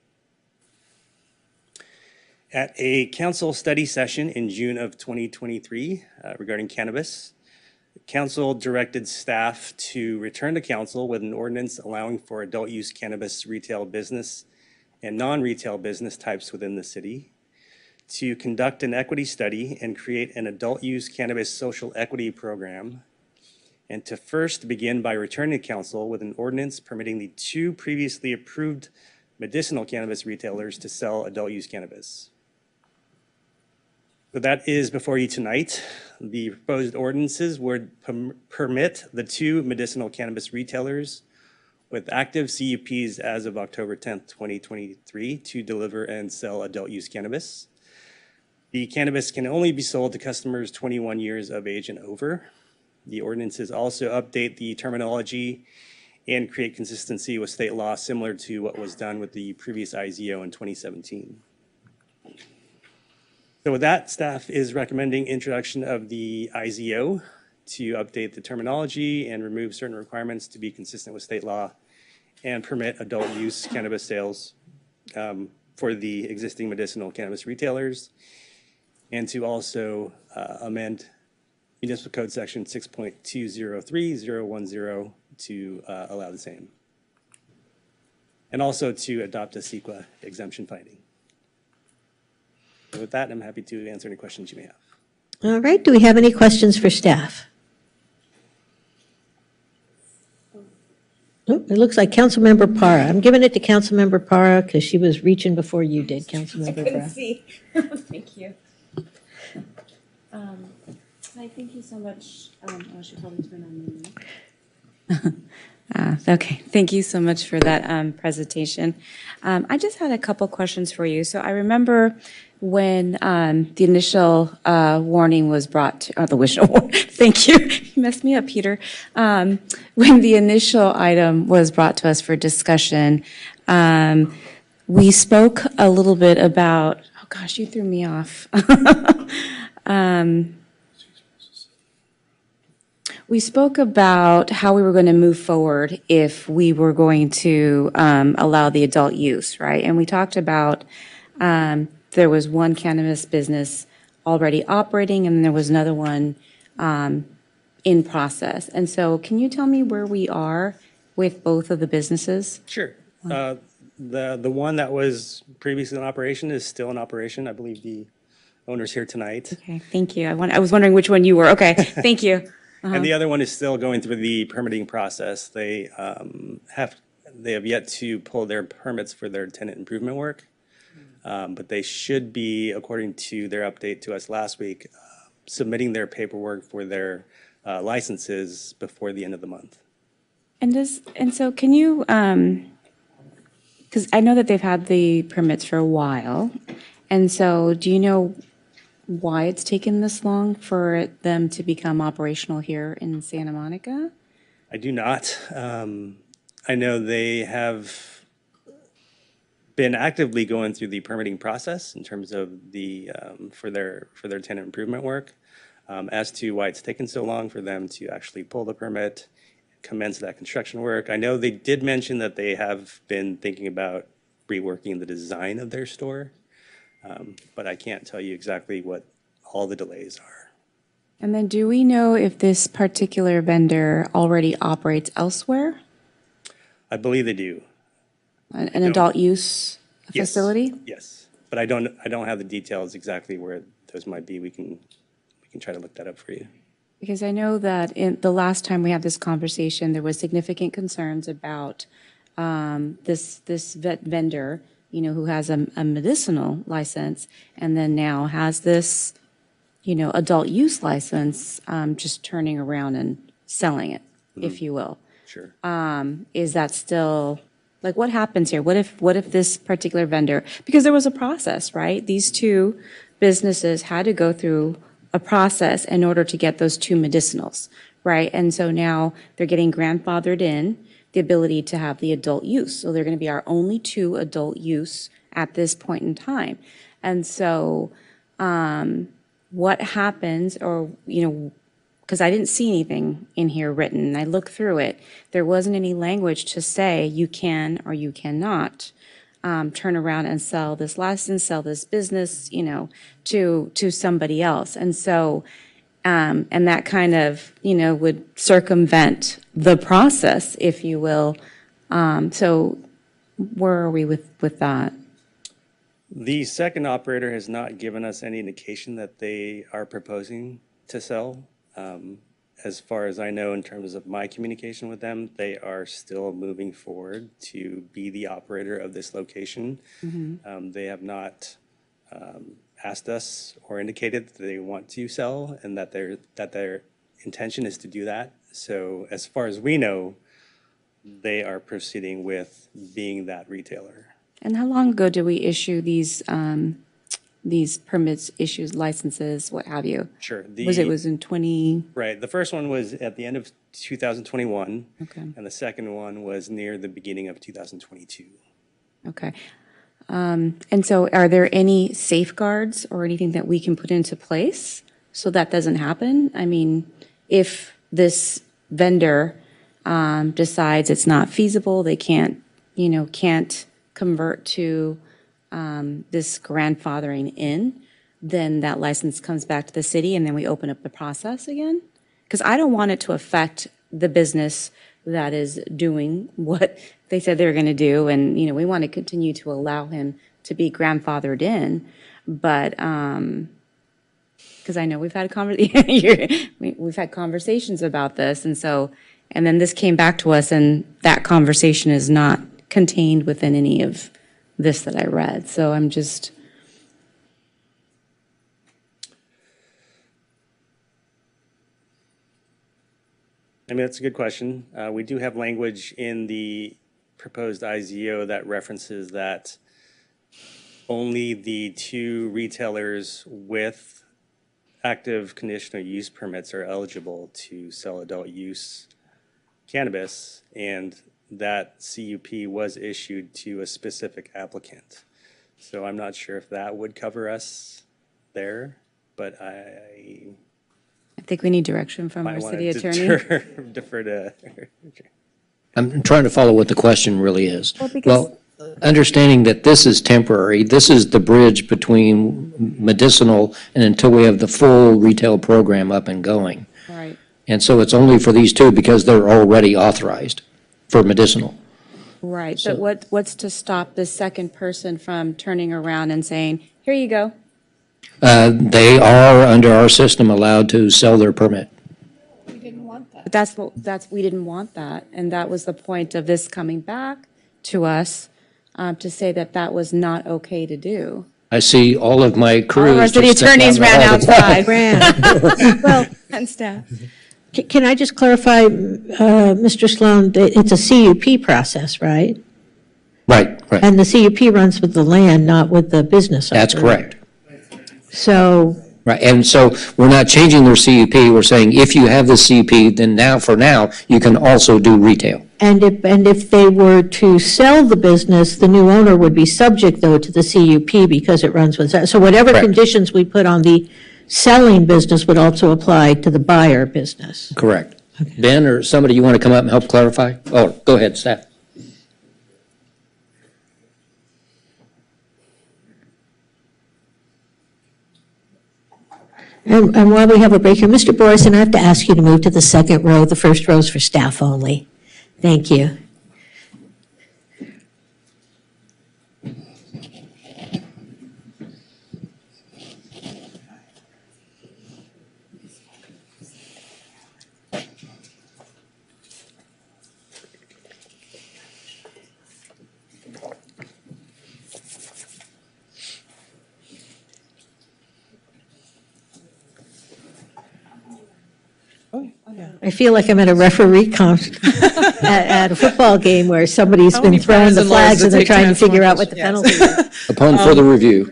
At a council study session in June of 2023 regarding cannabis, council directed staff to return to council with an ordinance allowing for adult use cannabis retail business and non-retail business types within the city, to conduct an equity study and create an adult use cannabis social equity program, and to first begin by returning to council with an ordinance permitting the 2 previously approved medicinal cannabis retailers to sell adult use cannabis. So that is before you tonight. The proposed ordinances would permit the 2 medicinal cannabis retailers with active CUPs as of October 10th, 2023 to deliver and sell adult use cannabis. The cannabis can only be sold to customers 21 years of age and over. The ordinances also update the terminology and create consistency with state law, similar to what was done with the previous IZO in 2017. So with that, staff is recommending introduction of the IZO to update the terminology and remove certain requirements to be consistent with state law and permit adult use cannabis sales for the existing medicinal cannabis retailers, and to also amend Municipal Code Section 6.203010 to allow the same. And also to adopt a CEQA exemption finding. With that, I'm happy to answer any questions you may have. All right, do we have any questions for staff? Oh, it looks like Councilmember Para. I'm giving it to Councilmember Para because she was reaching before you did, Councilmember Para. See. Thank you. Hi, thank you so much. I should probably turn on the okay, thank you so much for that presentation. I just had a couple questions for you. So I remember when the initial warning was brought to, the initial thank you, you messed me up, Peter. When the initial item was brought to us for discussion, we spoke a little bit about, oh gosh, you threw me off. We spoke about how we were going to move forward if we were going to allow the adult use, right? And we talked about there was one cannabis business already operating, and there was another one in process. And so can you tell me where we are with both of the businesses? Sure. The one that was previously in operation is still in operation. I believe the owner's here tonight. Okay, thank you. I was wondering which one you were. Okay, thank you. And the other one is still going through the permitting process. They have yet to pull their permits for their tenant improvement work. But they should be, according to their update to us last week, submitting their paperwork for their licenses before the end of the month. And so can you, because I know that they've had the permits for a while, and so do you know why it's taken this long for them to become operational here in Santa Monica? I do not. I know they have been actively going through the permitting process in terms of the for their tenant improvement work. As to why it's taken so long for them to actually pull the permit, commence that construction work, I know they did mention that they have been thinking about reworking the design of their store, but I can't tell you exactly what all the delays are. And then do we know if this particular vendor already operates elsewhere? I believe they do. An adult use facility? Yes, but I don't have the details exactly where those might be. We can try to look that up for you. Because I know that in the last time we had this conversation, there was significant concerns about this vendor, who has a medicinal license and then now has this, adult use license, just turning around and selling it, if you will. Sure. Is that still, like, what happens here? What if this particular vendor, because there was a process, right? These two businesses had to go through a process in order to get those two medicinals, right? And so now they're getting grandfathered in the ability to have the adult use. So they're going to be our only two adult use at this point in time. And so what happens, or, because I didn't see anything in here written, I looked through it, there wasn't any language to say you can or you cannot turn around and sell this license, sell this business, to somebody else. And so, and that kind of, would circumvent the process, if you will. So where are we with that? The second operator has not given us any indication that they are proposing to sell. As far as I know, in terms of my communication with them, they are still moving forward to be the operator of this location. They have not asked us or indicated that they want to sell and that their intention is to do that. So as far as we know, they are proceeding with being that retailer. And how long ago did we issue these these permits, issues, licenses, what have you? Sure. Was in 20? Right. The first one was at the end of 2021. Okay. And the second one was near the beginning of 2022. Okay. And so are there any safeguards or anything that we can put into place so that doesn't happen? I mean, if this vendor decides it's not feasible, they can't convert to this grandfathering in, then that license comes back to the city and then we open up the process again? Because I don't want it to affect the business that is doing what they said they were going to do. And, we want to continue to allow him to be grandfathered in. But, because I know we've had we've had conversations about this. And then this came back to us and that conversation is not contained within any of this that I read. So I'm just. I mean, that's a good question. We do have language in the proposed IZO that references that only the 2 retailers with active conditional use permits are eligible to sell adult use cannabis, and that CUP was issued to a specific applicant. So I'm not sure if that would cover us there, but I think we need direction from our city attorney. Defer to. I'm trying to follow what the question really is. Well, because- Understanding that this is temporary, this is the bridge between medicinal and until we have the full retail program up and going. Right. And so it's only for these 2 because they're already authorized for medicinal. Right, but what's to stop the second person from turning around and saying, here you go? They are, under our system, allowed to sell their permit. But we didn't want that, and that was the point of this coming back to us, to say that was not okay to do. I see all of my crew. All of our city attorneys ran outside. Well, And staff. Can I just clarify, Mr. Sloan, that it's a CUP process, right? Right. And the CUP runs with the land, not with the business owner. That's correct. So. Right, and so we're not changing their CUP, we're saying if you have the CUP, then for now, you can also do retail. And if they were to sell the business, the new owner would be subject, though, to the CUP because it runs with that. So whatever Correct. conditions we put on the selling business would also apply to the buyer business. Correct. Ben, or somebody, you want to come up and help clarify? Oh, go ahead, staff. And while we have a break here, Mr. Borison, I have to ask you to move to the second row. The first row is for staff only. Thank you. I feel like I'm at a referee at a football game where somebody's been throwing the flags and they're trying to figure out what the penalty is. Upon further review.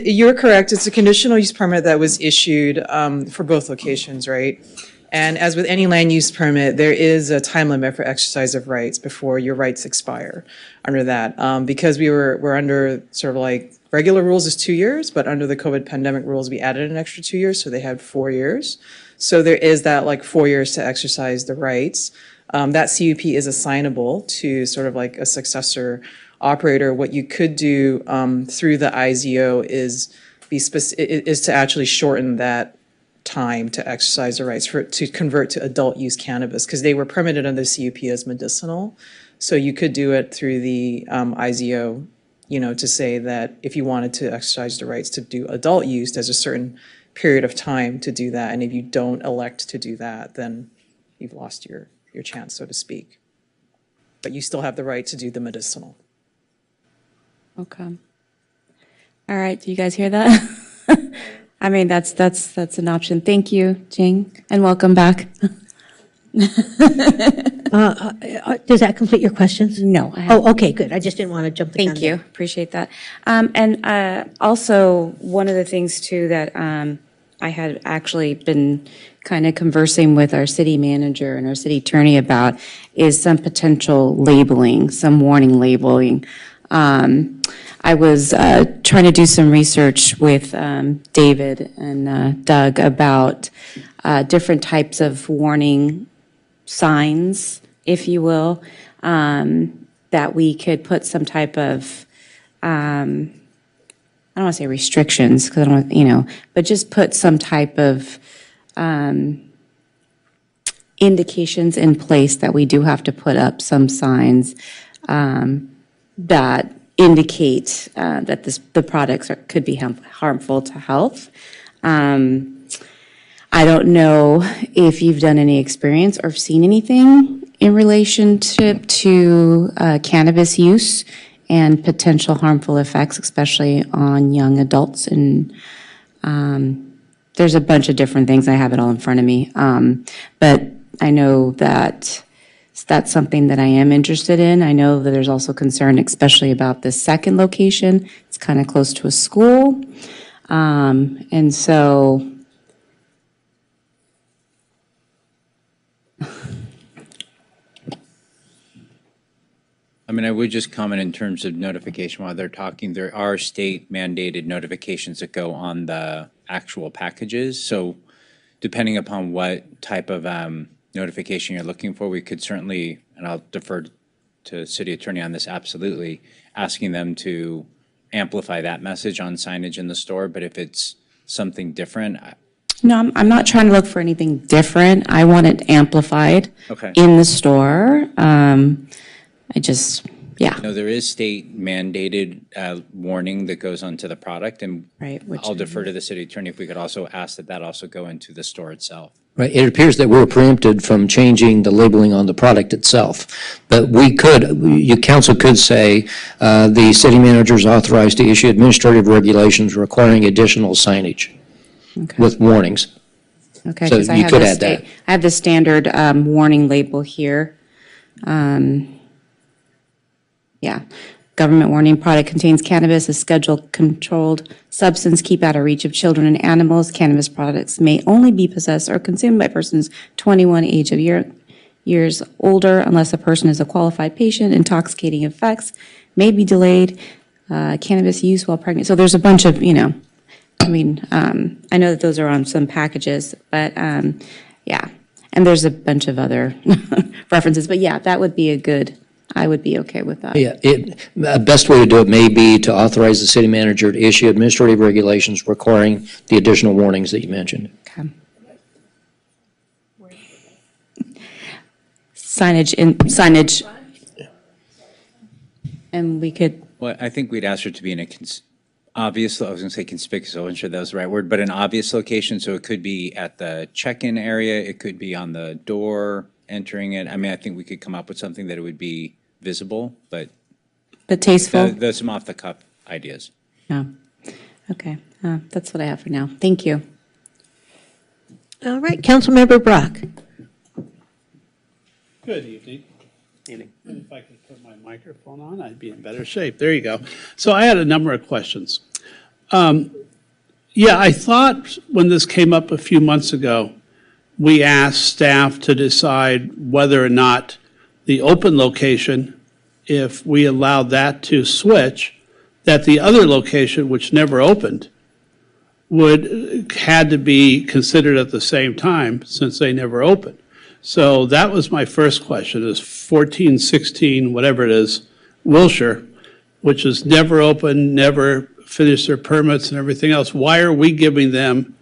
You're correct. It's a conditional use permit that was issued for both locations, right? And as with any land use permit, there is a time limit for exercise of rights before your rights expire under that. Because we're under sort of like regular rules is 2 years, but under the COVID pandemic rules, we added an extra 2 years, so they had 4 years. So there is that like 4 years to exercise the rights. That CUP is assignable to sort of like a successor operator. What you could do through the IZO is to actually shorten that time to exercise the rights to convert to adult use cannabis, because they were permitted under the CUP as medicinal. So you could do it through the IZO, to say that if you wanted to exercise the rights to do adult use, there's a certain period of time to do that. And if you don't elect to do that, then you've lost your chance, so to speak. But you still have the right to do the medicinal. Okay. All right, do you guys hear that? I mean, that's an option. Thank you, Jing, and welcome back. Does that complete your questions? No. Oh, okay, good. I just didn't want to jump the gun. Thank you, appreciate that. And also, one of the things too that I had actually been kind of conversing with our city manager and our city attorney about is some potential labeling, some warning labeling. I was trying to do some research with David and Doug about different types of warning signs, if you will, that we could put some type of, I don't want to say restrictions, because I don't, but just put some type of indications in place that we do have to put up some signs that indicate that the products could be harmful to health. I don't know if you've done any experience or seen anything in relationship to cannabis use and potential harmful effects, especially on young adults. And there's a bunch of different things. I have it all in front of me. But I know that that's something that I am interested in. I know that there's also concern, especially about the second location. It's kind of close to a school. And so I mean, I would just comment in terms of notification while they're talking, there are state mandated notifications that go on the actual packages. So depending upon what type of notification you're looking for, we could certainly, and I'll defer to city attorney on this, absolutely, asking them to amplify that message on signage in the store. But if it's something different, no, I'm not trying to look for anything different. I want it amplified Okay. in the store. No, there is state mandated warning that goes onto the product, and Right, which I'll defer to the city attorney if we could also ask that that also go into the store itself. Right, it appears that we're preempted from changing the labeling on the product itself. But council could say, the city manager is authorized to issue administrative regulations requiring additional signage with warnings. Okay, So because I you have could the add that. I have the standard warning label here. Yeah. Government warning: product contains cannabis, a scheduled controlled substance, keep out of reach of children and animals. Cannabis products may only be possessed or consumed by persons 21 age of years older unless a person is a qualified patient. Intoxicating effects may be delayed. Cannabis use while pregnant. So there's a bunch of, I know that those are on some packages, but yeah. And there's a bunch of other references, but yeah, that would be I would be okay with that. Yeah, the best way to do it may be to authorize the city manager to issue administrative regulations requiring the additional warnings that you mentioned. Okay. Signage. And we could, Well, I think we'd ask her to be in a obvious, I was going to say conspicuous, I wasn't sure that was the right word, but an obvious location. So it could be at the check-in area, it could be on the door entering it. I mean, I think we could come up with something that it would be visible, but tasteful. There's some off-the-cuff ideas. Yeah. Okay. That's what I have for now. Thank you. All right, Councilmember Brock. Good evening. If I could put my microphone on, I'd be in better shape. There you go. So I had a number of questions. I thought when this came up a few months ago, we asked staff to decide whether or not the open location, if we allowed that to switch, that the other location, which never opened, had to be considered at the same time since they never opened. So that was my first question, is 1416, whatever it is, Wilshire, which is never open, never finished their permits and everything else. Why are we giving them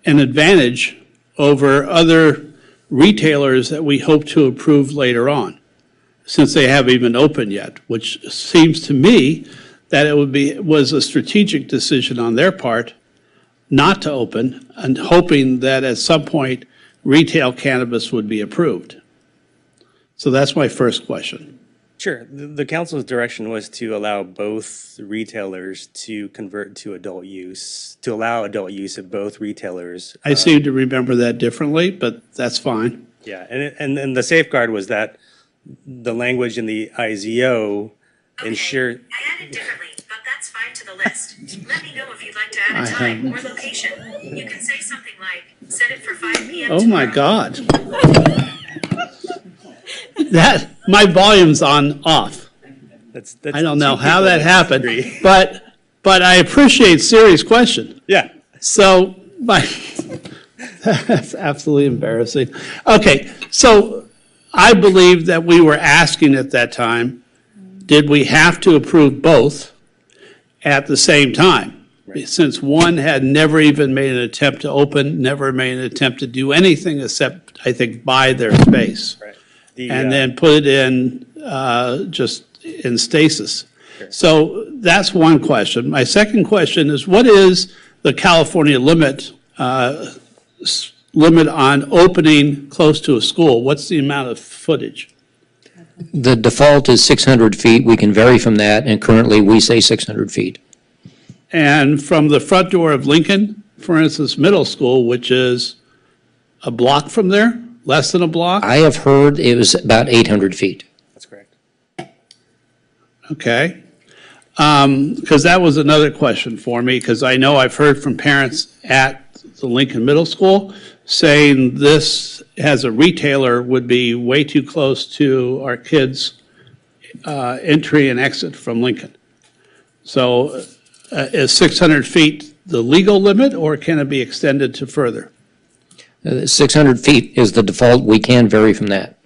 an advantage over other retailers that we hope to approve later on, since they haven't even opened yet, which seems to me that it was a strategic decision on their part not to open, and hoping that at some point retail cannabis would be approved. So that's my first question. Sure. The council's direction was to allow both retailers to convert to adult use, to allow adult use of both retailers. I seem to remember that differently, but that's fine. Yeah, and the safeguard was that the language in the IZO ensure. I added differently, but that's fine to the list. Let me know if you'd like to add a time or location. You can say something like, set it for 5 p.m. Oh my God. That, my volume's on off. That's I don't know two how people that that happened, disagree. but I appreciate Siri's question. Yeah. So, that's absolutely embarrassing. Okay, so I believe that we were asking at that time, did we have to approve both at the same time? Since one had never even made an attempt to open, never made an attempt to do anything except, I think, buy their space. Right. And then put it in, just in stasis. So that's one question. My second question is, what is the California limit on opening close to a school? What's the amount of footage? The default is 600 feet. We can vary from that, and currently we say 600 feet. And from the front door of Lincoln, for instance, middle school, which is a block from there, less than a block? I have heard it was about 800 feet. That's correct. Okay. Because that was another question for me, because I know I've heard from parents at the Lincoln Middle School saying this as a retailer would be way too close to our kids' entry and exit from Lincoln. So is 600 feet the legal limit, or can it be extended to further? 600 feet is the default. We can vary from that.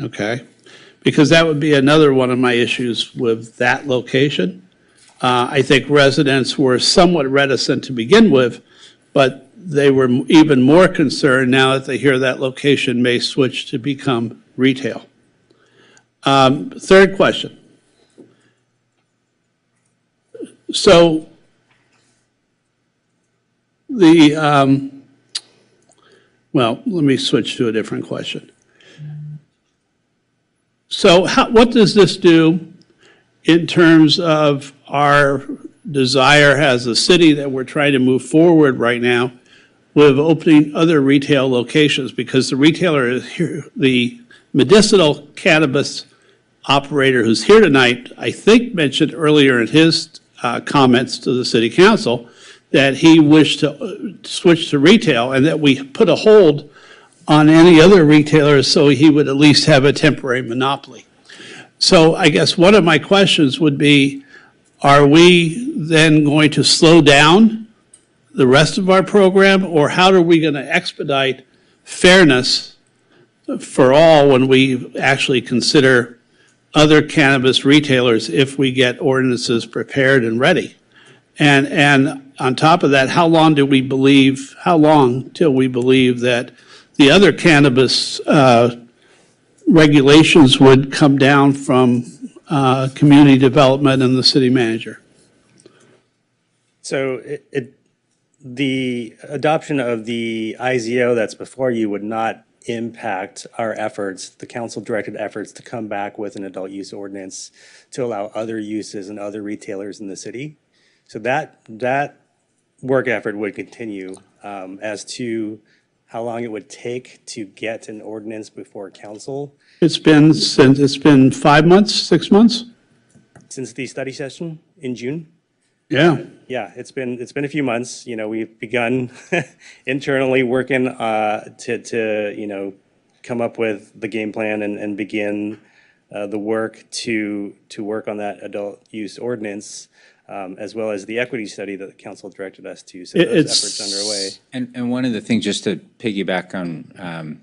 Okay, because that would be another one of my issues with that location. I think residents were somewhat reticent to begin with, but they were even more concerned now that they hear that location may switch to become retail. Third question. So well, let me switch to a different question. So what does this do in terms of our desire as a city that we're trying to move forward right now with opening other retail locations? Because the retailer is here, the medicinal cannabis operator who's here tonight, I think mentioned earlier in his comments to the city council that he wished to switch to retail and that we put a hold on any other retailers so he would at least have a temporary monopoly. So I guess one of my questions would be, are we then going to slow down the rest of our program, or how are we going to expedite fairness for all when we actually consider other cannabis retailers if we get ordinances prepared and ready? And on top of that, how long till we believe that the other cannabis regulations would come down from community development and the city manager? So the adoption of the IZO that's before you would not impact our efforts, the council-directed efforts to come back with an adult use ordinance to allow other uses and other retailers in the city. So that work effort would continue. As to how long it would take to get an ordinance before council. It's been 5 months, 6 months? Since the study session in June? Yeah. Yeah, it's been a few months. You know, we've begun internally working to come up with the game plan and begin the work to work on that adult use ordinance, as well as the equity study that the council directed us to. So those efforts underway. And one of the things, just to piggyback on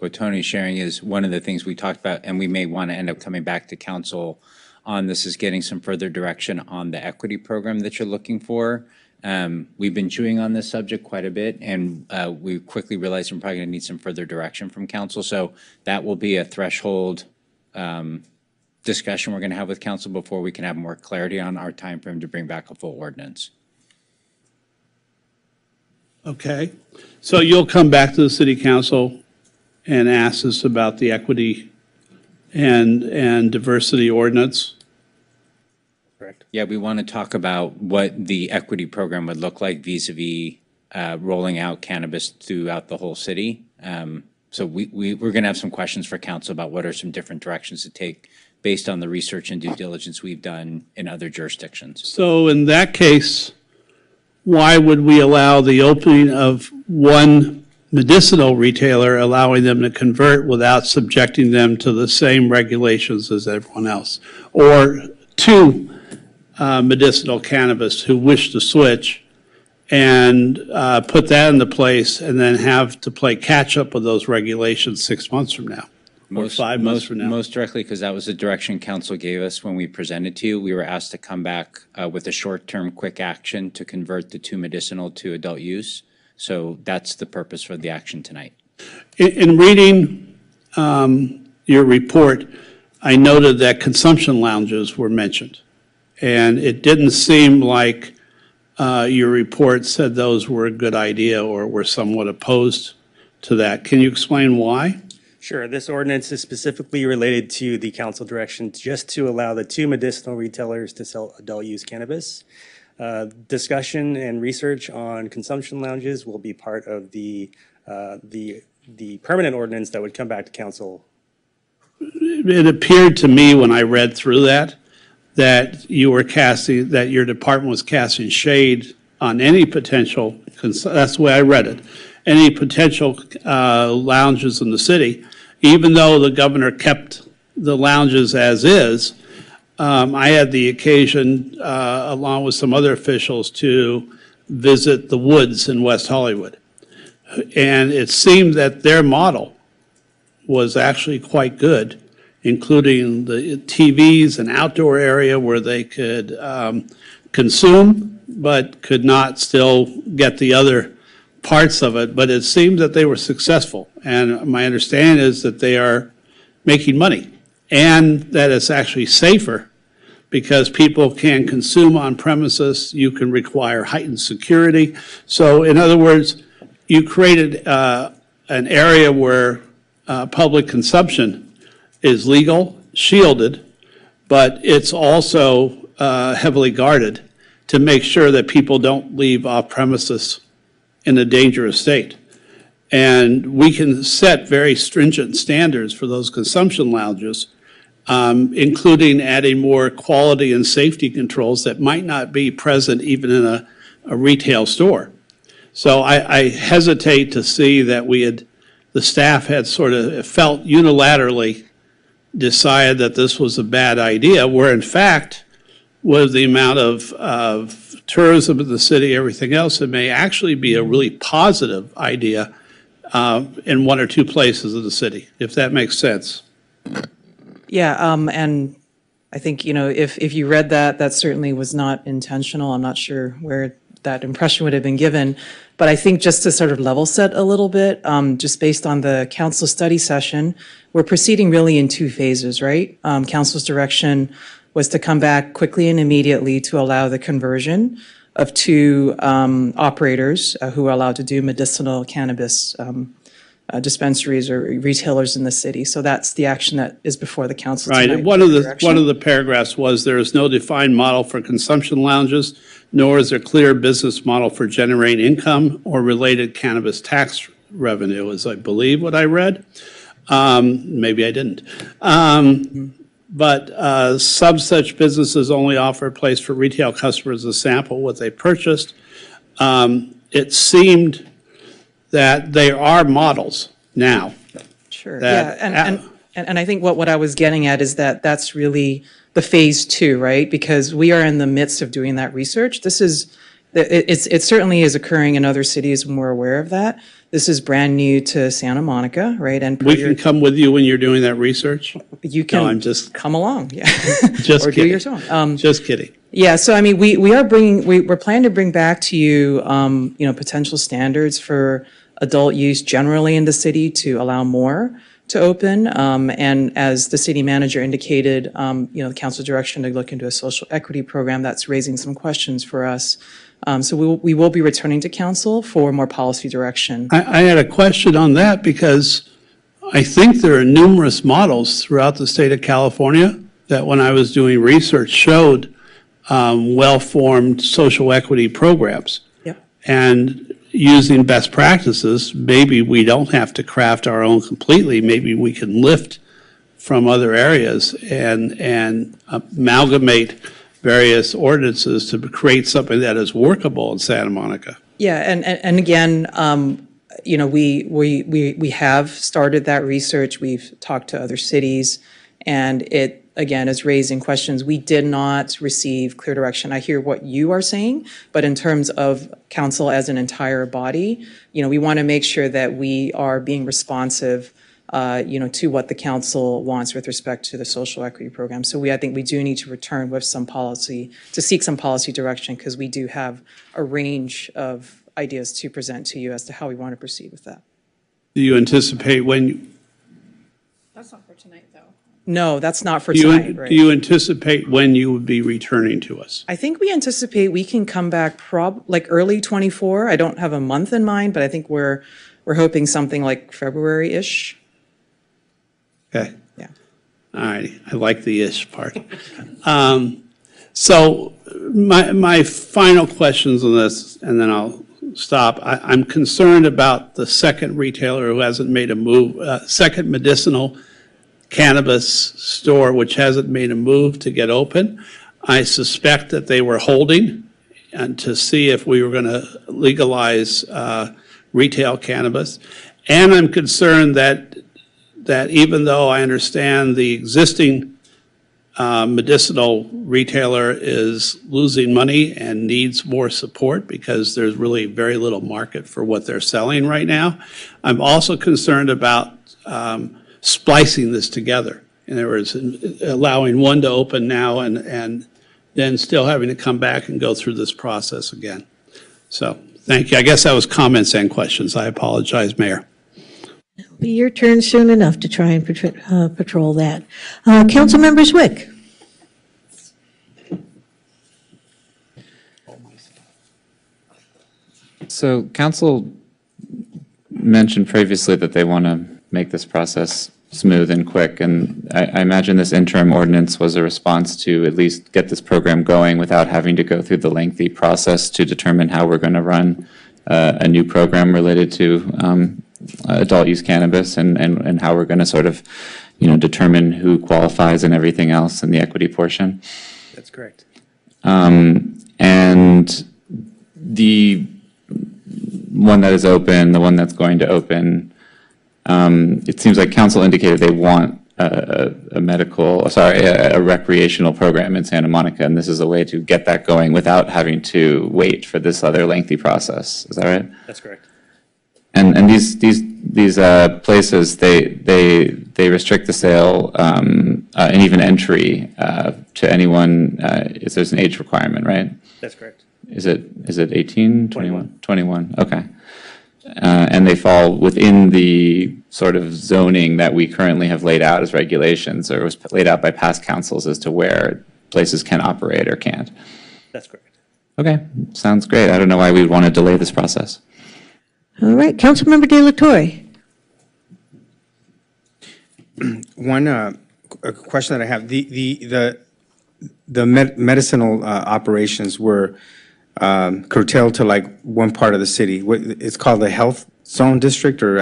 what Tony's sharing, is one of the things we talked about, and we may want to end up coming back to council on this, is getting some further direction on the equity program that you're looking for. We've been chewing on this subject quite a bit, and we quickly realized we're probably going to need some further direction from council. So that will be a threshold discussion we're going to have with council before we can have more clarity on our timeframe to bring back a full ordinance. Okay. So you'll come back to the city council and ask us about the equity and diversity ordinance? Correct. Yeah, we want to talk about what the equity program would look like vis-a-vis rolling out cannabis throughout the whole city. So we're going to have some questions for council about what are some different directions to take based on the research and due diligence we've done in other jurisdictions. So in that case, why would we allow the opening of one medicinal retailer, allowing them to convert without subjecting them to the same regulations as everyone else? Or two medicinal cannabis who wish to switch and put that into place and then have to play catch-up with those regulations 6 months from now? Or 5 months from now? Most directly, because that was the direction council gave us when we presented to you. We were asked to come back with a short-term quick action to convert the two medicinal to adult use. So that's the purpose for the action tonight. In reading your report, I noted that consumption lounges were mentioned. And it didn't seem like your report said those were a good idea or were somewhat opposed to that. Can you explain why? Sure. This ordinance is specifically related to the council direction just to allow the two medicinal retailers to sell adult use cannabis. Discussion and research on consumption lounges will be part of the permanent ordinance that would come back to council. It appeared to me when I read through that you were casting, that your department was casting shade on any potential, that's the way I read it, any potential lounges in the city, even though the governor kept the lounges as is. I had the occasion, along with some other officials, to visit the Woods in West Hollywood. And it seemed that their model was actually quite good, including the TVs and outdoor area where they could consume, but could not still get the other parts of it. But it seemed that they were successful. And my understanding is that they are making money and that it's actually safer because people can consume on premises. You can require heightened security. So in other words, you created an area where public consumption is legal, shielded, but it's also heavily guarded to make sure that people don't leave off premises in a dangerous state. And we can set very stringent standards for those consumption lounges, including adding more quality and safety controls that might not be present even in a retail store. So I hesitate to see that the staff had sort of felt unilaterally decided that this was a bad idea, where in fact, with the amount of tourism in the city, everything else, it may actually be a really positive idea in one or two places of the city, if that makes sense. Yeah, and I think, if you read that, that certainly was not intentional. I'm not sure where that impression would have been given. But I think just to sort of level set a little bit, just based on the council study session, we're proceeding really in two phases, right? Council's direction was to come back quickly and immediately to allow the conversion of two operators who are allowed to do medicinal cannabis dispensaries or retailers in the city. So that's the action that is before the council tonight. Right, and one of the paragraphs was there is no defined model for consumption lounges, nor is there clear business model for generating income or related cannabis tax revenue, is I believe what I read. Maybe I didn't. But some such businesses only offer a place for retail customers to sample what they purchased. It seemed that there are models now. Sure, yeah, and I think what I was getting at is that that's really the phase two, right? Because we are in the midst of doing that research. It certainly is occurring in other cities, and we're aware of that. This is brand new to Santa Monica, right? And we can come with you when you're doing that research? You can I'm just come along, yeah. Just or kidding. do your own. Just kidding. Yeah, so I mean, we're planning to bring back to you, potential standards for adult use generally in the city to allow more to open. And as the city manager indicated, the council direction to look into a social equity program that's raising some questions for us. So we will be returning to council for more policy direction. I had a question on that because I think there are numerous models throughout the state of California that when I was doing research showed well-formed social equity programs. Yep. And, using best practices, maybe we don't have to craft our own completely. Maybe we can lift from other areas and amalgamate various ordinances to create something that is workable in Santa Monica. Yeah, and again, you know, we have started that research. We've talked to other cities, and it, again, is raising questions. We did not receive clear direction. I hear what you are saying, but in terms of council as an entire body, you know, we want to make sure that we are being responsive, you know, to what the council wants with respect to the social equity program. So I think we do need to return with some policy, to seek some policy direction, because we do have a range of ideas to present to you as to how we want to proceed with that. Do you anticipate when? That's not for tonight, though. No, that's not for tonight, right? Do you anticipate when you would be returning to us? I think we anticipate we can come back like early 24. I don't have a month in mind, but I think we're hoping something like February-ish. Okay. Yeah. All right. I like the ish part. So my final questions on this, and then I'll stop. I'm concerned about the second retailer who hasn't made a move, second medicinal cannabis store which hasn't made a move to get open. I suspect that they were holding and to see if we were going to legalize retail cannabis. And I'm concerned that even though I understand the existing medicinal retailer is losing money and needs more support because there's really very little market for what they're selling right now, I'm also concerned about splicing this together. In other words, allowing one to open now and then still having to come back and go through this process again. So, thank you. I guess that was comments and questions. I apologize, Mayor. It'll be your turn soon enough to try and patrol that. Councilmember Zwick. So council mentioned previously that they want to make this process smooth and quick, and I imagine this interim ordinance was a response to at least get this program going without having to go through the lengthy process to determine how we're going to run a new program related to adult use cannabis and how we're going to sort of, you know, determine who qualifies and everything else in the equity portion. That's correct. And the one that is open, the one that's going to open, it seems like council indicated they want a recreational program in Santa Monica, and this is a way to get that going without having to wait for this other lengthy process. Is that right? That's correct. And these places, they restrict the sale and even entry to anyone. If there's an age requirement, right? That's correct. Is it 18, 21? 21, okay. And they fall within the sort of zoning that we currently have laid out as regulations, or was laid out by past councils as to where places can operate or can't. That's correct. Okay, sounds great. I don't know why we would want to delay this process. All right, Councilmember De La Torre. One a question that I have, the medicinal operations were curtailed to like one part of the city. It's called the health zone district, or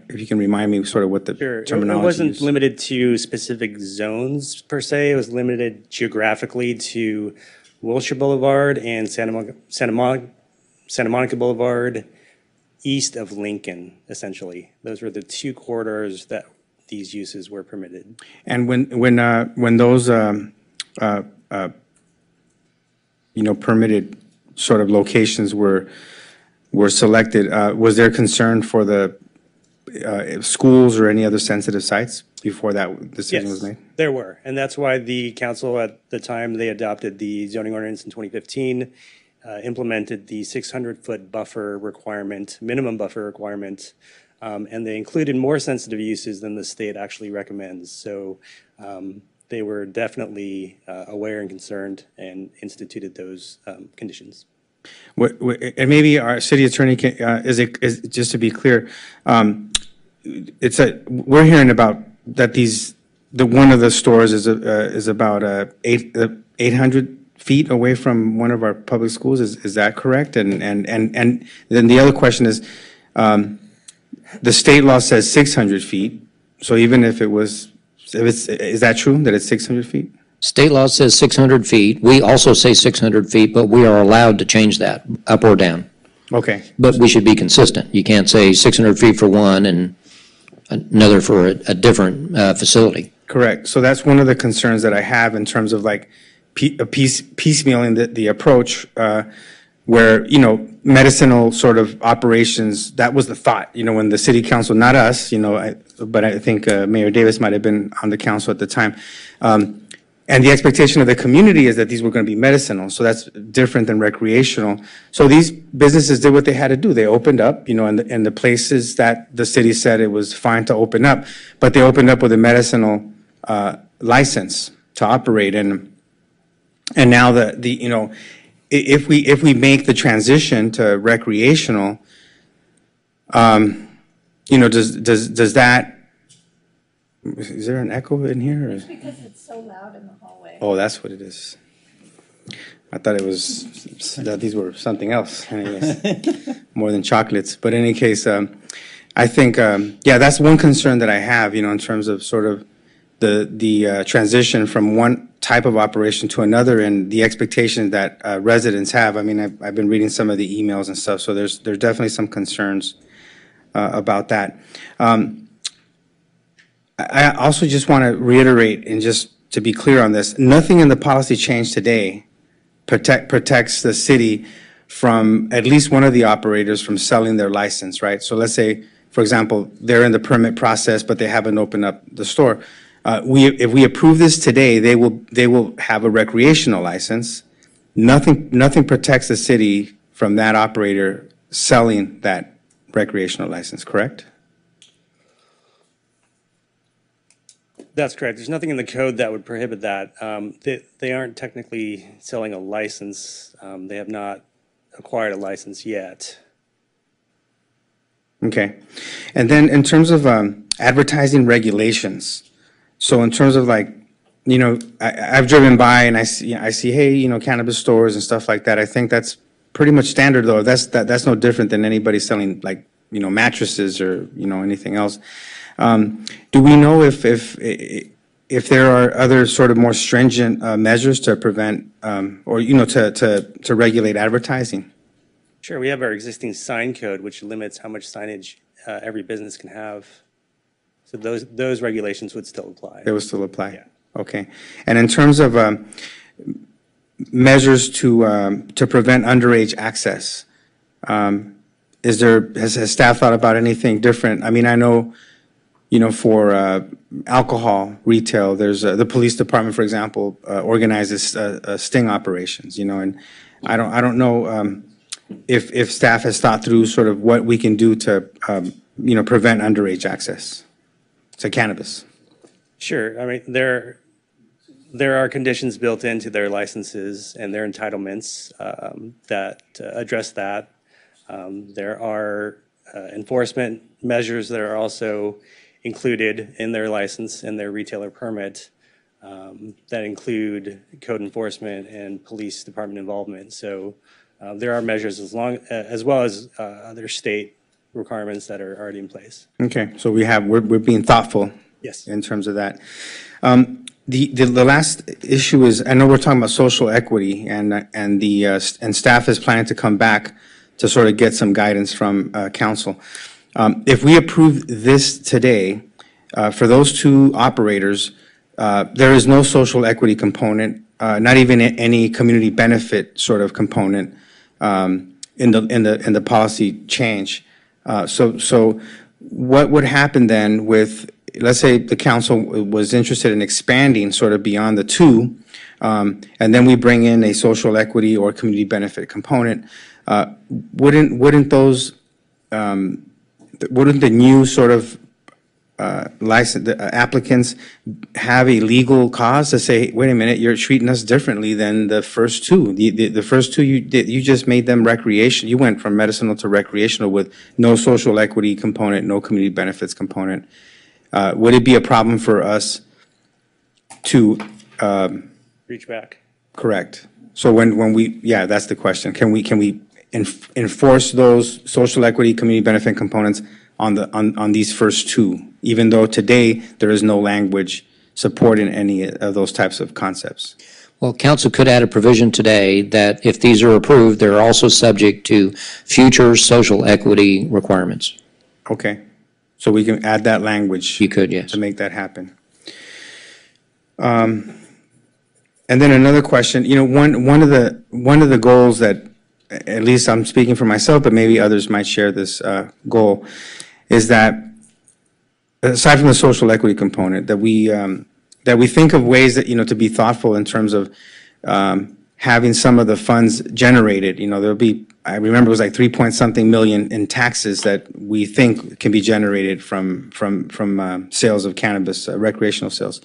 if you can remind me sort of what the terminology It wasn't is. limited to specific zones per se. It was limited geographically to Wilshire Boulevard and Santa Monica Boulevard, east of Lincoln, essentially. Those were the two corridors that these uses were permitted. And when those permitted sort of locations were selected, was there concern for the schools or any other sensitive sites before that decision was made? There were, and that's why the council at the time they adopted the zoning ordinance in 2015 implemented the 600-foot buffer requirement, minimum buffer requirement, and they included more sensitive uses than the state actually recommends. So they were definitely aware and concerned and instituted those conditions. And maybe our city attorney can, is just to be clear, we're hearing about that one of the stores is about 800 feet away from one of our public schools. Is that correct? And then the other question is, the state law says 600 feet. So even if is that true, that it's 600 feet? State law says 600 feet. We also say 600 feet, but we are allowed to change that up or down. Okay. But we should be consistent. You can't say 600 feet for one and another for a different facility. Correct. So that's one of the concerns that I have in terms of like piecemealing the approach, where, medicinal sort of operations, that was the thought, when the city council, not us, but I think Mayor Davis might have been on the council at the time. And the expectation of the community is that these were going to be medicinal, so that's different than recreational. So these businesses did what they had to do. They opened up, in the places that the city said it was fine to open up, but they opened up with a medicinal license to operate. And now if we make the transition to recreational, does that, is there an echo in here? It's because it's so loud in the hallway. Oh, that's what it is. I thought it was, that these were something else, anyways, more than chocolates. But in any case, I think, that's one concern that I have, in terms of sort of the transition from one type of operation to another and the expectation that residents have. I mean, I've been reading some of the emails and stuff, so there's definitely some concerns about that. I also just want to reiterate, and just to be clear on this, nothing in the policy change today protects the city from at least one of the operators from selling their license, right? So let's say, for example, they're in the permit process, but they haven't opened up the store. If we approve this today, they will have a recreational license. Nothing protects the city from that operator selling that recreational license, correct? That's correct. There's nothing in the code that would prohibit that. They aren't technically selling a license. They have not acquired a license yet. Okay. And then in terms of advertising regulations, so in terms of like, I've driven by and I see, hey, cannabis stores and stuff like that. I think that's pretty much standard, though. That's no different than anybody selling like, mattresses or, anything else. Do we know if there are other sort of more stringent measures to prevent or to regulate advertising? Sure, we have our existing sign code, which limits how much signage every business can have. So those regulations would still apply. They would still apply? Yeah. Okay. And in terms of measures to prevent underage access, has staff thought about anything different? I mean, I know, for alcohol retail, there's the police department, for example, organizes sting operations, and I don't know if staff has thought through sort of what we can do to, prevent underage access to cannabis. Sure. I mean, there are conditions built into their licenses and their entitlements that address that. There are enforcement measures that are also included in their license and their retailer permit that include code enforcement and police department involvement. So there are measures as well as other state requirements that are already in place. Okay, so we're being thoughtful. Yes. In terms of that. The last issue is, I know we're talking about social equity and staff is planning to come back to sort of get some guidance from council. If we approve this today, for those two operators, there is no social equity component, not even any community benefit sort of component in the policy change. So what would happen then with, let's say the council was interested in expanding sort of beyond the two, and then we bring in a social equity or community benefit component, wouldn't the new sort of applicants have a legal cause to say, wait a minute, you're treating us differently than the first two? The first two, you just made them recreation. You went from medicinal to recreational with no social equity component, no community benefits component. Would it be a problem for us to Reach back. Correct. So when we, yeah, that's the question. Can we enforce those social equity, community benefit components on these first two, even though today there is no language supporting any of those types of concepts? Well, council could add a provision today that if these are approved, they're also subject to future social equity requirements. Okay. So we can add that language. You could, yes. To make that happen. And then another question, one of the goals that, at least I'm speaking for myself, but maybe others might share this goal, is that aside from the social equity component, that we think of ways that, to be thoughtful in terms of having some of the funds generated. There'll be, I remember it was like 3-point-something million in taxes that we think can be generated from sales of cannabis, recreational sales.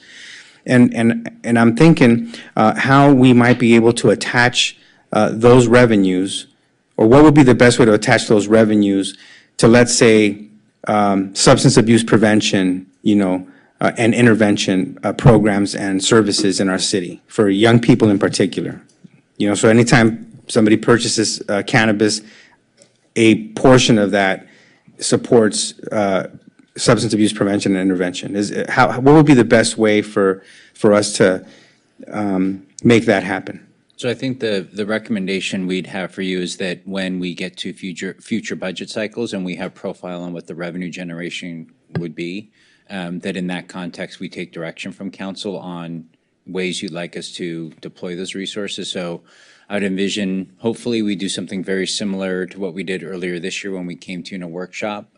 And I'm thinking how we might be able to attach those revenues, or what would be the best way to attach those revenues to, let's say, substance abuse prevention, and intervention programs and services in our city, for young people in particular. So anytime somebody purchases cannabis, a portion of that supports substance abuse prevention and intervention. What would be the best way for us to make that happen? So I think the recommendation we'd have for you is that when we get to future budget cycles and we have profile on what the revenue generation would be, that in that context, we take direction from council on ways you'd like us to deploy those resources. So I would envision, hopefully, we do something very similar to what we did earlier this year when we came to you in a workshop,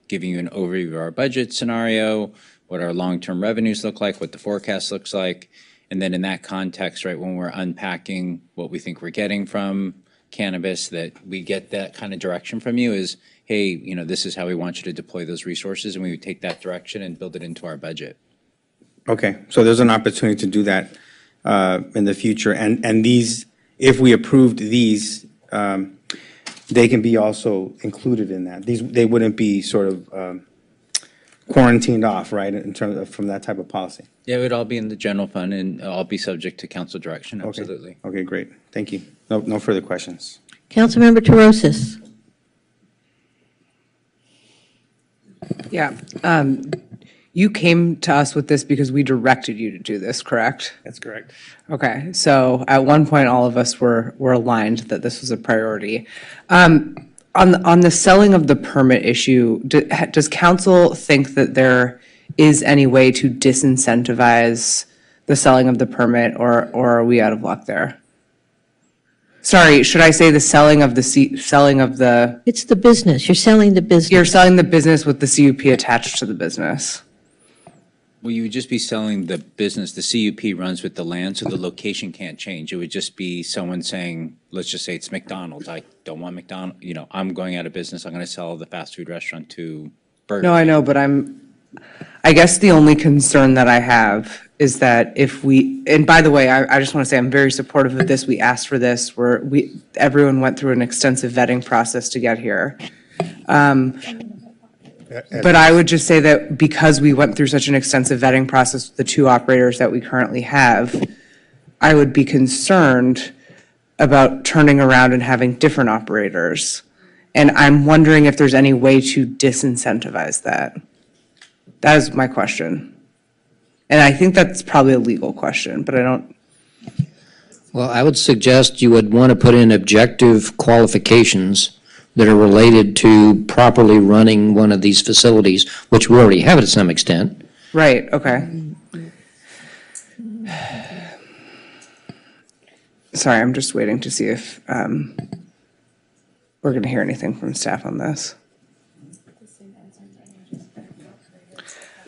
giving you an overview of our budget scenario, what our long-term revenues look like, what the forecast looks like. And then in that context, right, when we're unpacking what we think we're getting from cannabis, that we get that kind of direction from you is, hey, this is how we want you to deploy those resources, and we would take that direction and build it into our budget. Okay, so there's an opportunity to do that in the future. And these, if we approved these, they can be also included in that. They wouldn't be sort of quarantined off, right, in terms of from that type of policy. Yeah, it would all be in the general fund and all be subject to council direction, absolutely. Okay, great. Thank you. No further questions. Councilmember Torosis. Yeah. You came to us with this because we directed you to do this, correct? That's correct. Okay, so at one point, all of us were aligned that this was a priority. On the selling of the permit issue, does council think that there is any way to disincentivize the selling of the permit, or are we out of luck there? Sorry, should I say the selling of the? It's the business. You're selling the business. You're selling the business with the CUP attached to the business. Well, you would just be selling the business. The CUP runs with the land, so the location can't change. It would just be someone saying, let's just say it's McDonald's. I don't want McDonald's. I'm going out of business. I'm going to sell the fast food restaurant to Burger King. No, I know, but I guess the only concern that I have is that if we, and by the way, I just want to say I'm very supportive of this. We asked for this. Everyone went through an extensive vetting process to get here. But I would just say that because we went through such an extensive vetting process with the two operators that we currently have, I would be concerned about turning around and having different operators. And I'm wondering if there's any way to disincentivize that. That is my question. And I think that's probably a legal question, but I don't. Well, I would suggest you would want to put in objective qualifications that are related to properly running one of these facilities, which we already have to some extent. Right, okay. Sorry, I'm just waiting to see if we're going to hear anything from staff on this.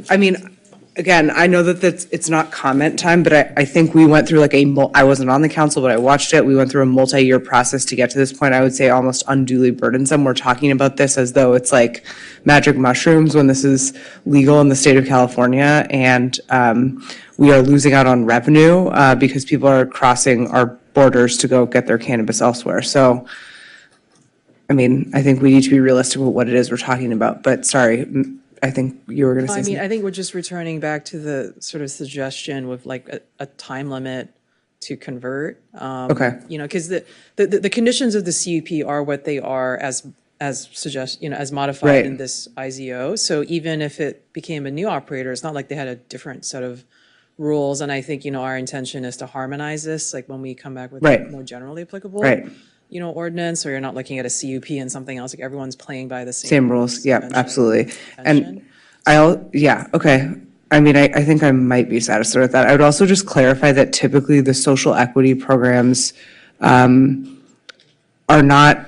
I mean, again, I know that it's not comment time, but I think we went through I wasn't on the council, but I watched it. We went through a multi-year process to get to this point. I would say almost unduly burdensome. We're talking about this as though it's like magic mushrooms when this is legal in the state of California, and we are losing out on revenue because people are crossing our borders to go get their cannabis elsewhere. So, I mean, I think we need to be realistic with what it is we're talking about, but sorry, I think you were going to say something. I think we're just returning back to the sort of suggestion with like a time limit to convert. Okay. You know, because the conditions of the CUP are what they are as as modified Right. in this IZO. So even if it became a new operator, it's not like they had a different set of rules. And I think, our intention is to harmonize this, like when we come back with Right. a more generally applicable, Right. Ordinance, so you're not looking at a CUP and something else, like everyone's playing by the Same rules, yeah, convention. absolutely. And okay. I mean, I think I might be satisfied with that. I would also just clarify that typically the social equity programs are not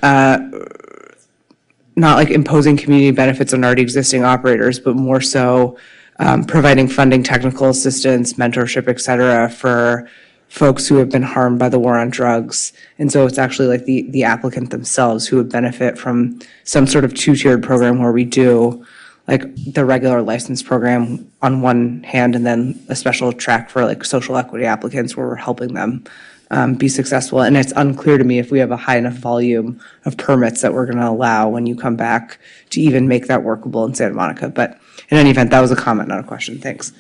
like imposing community benefits on already existing operators, but more so providing funding, technical assistance, mentorship, et cetera, for folks who have been harmed by the war on drugs. And so it's actually like the applicant themselves who would benefit from some sort of two-tiered program where we do like the regular license program on one hand and then a special track for like social equity applicants where we're helping them be successful. And it's unclear to me if we have a high enough volume of permits that we're going to allow when you come back to even make that workable in Santa Monica. But in any event, that was a comment, not a question. Thanks.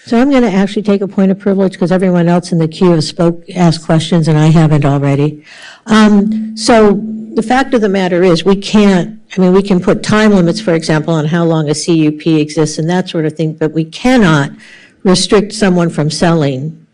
So I'm going to actually take a point of privilege because everyone else in the queue has asked questions and I haven't already. So the fact of the matter is we can put time limits, for example, on how long a CUP exists and that sort of thing, but we cannot restrict someone from selling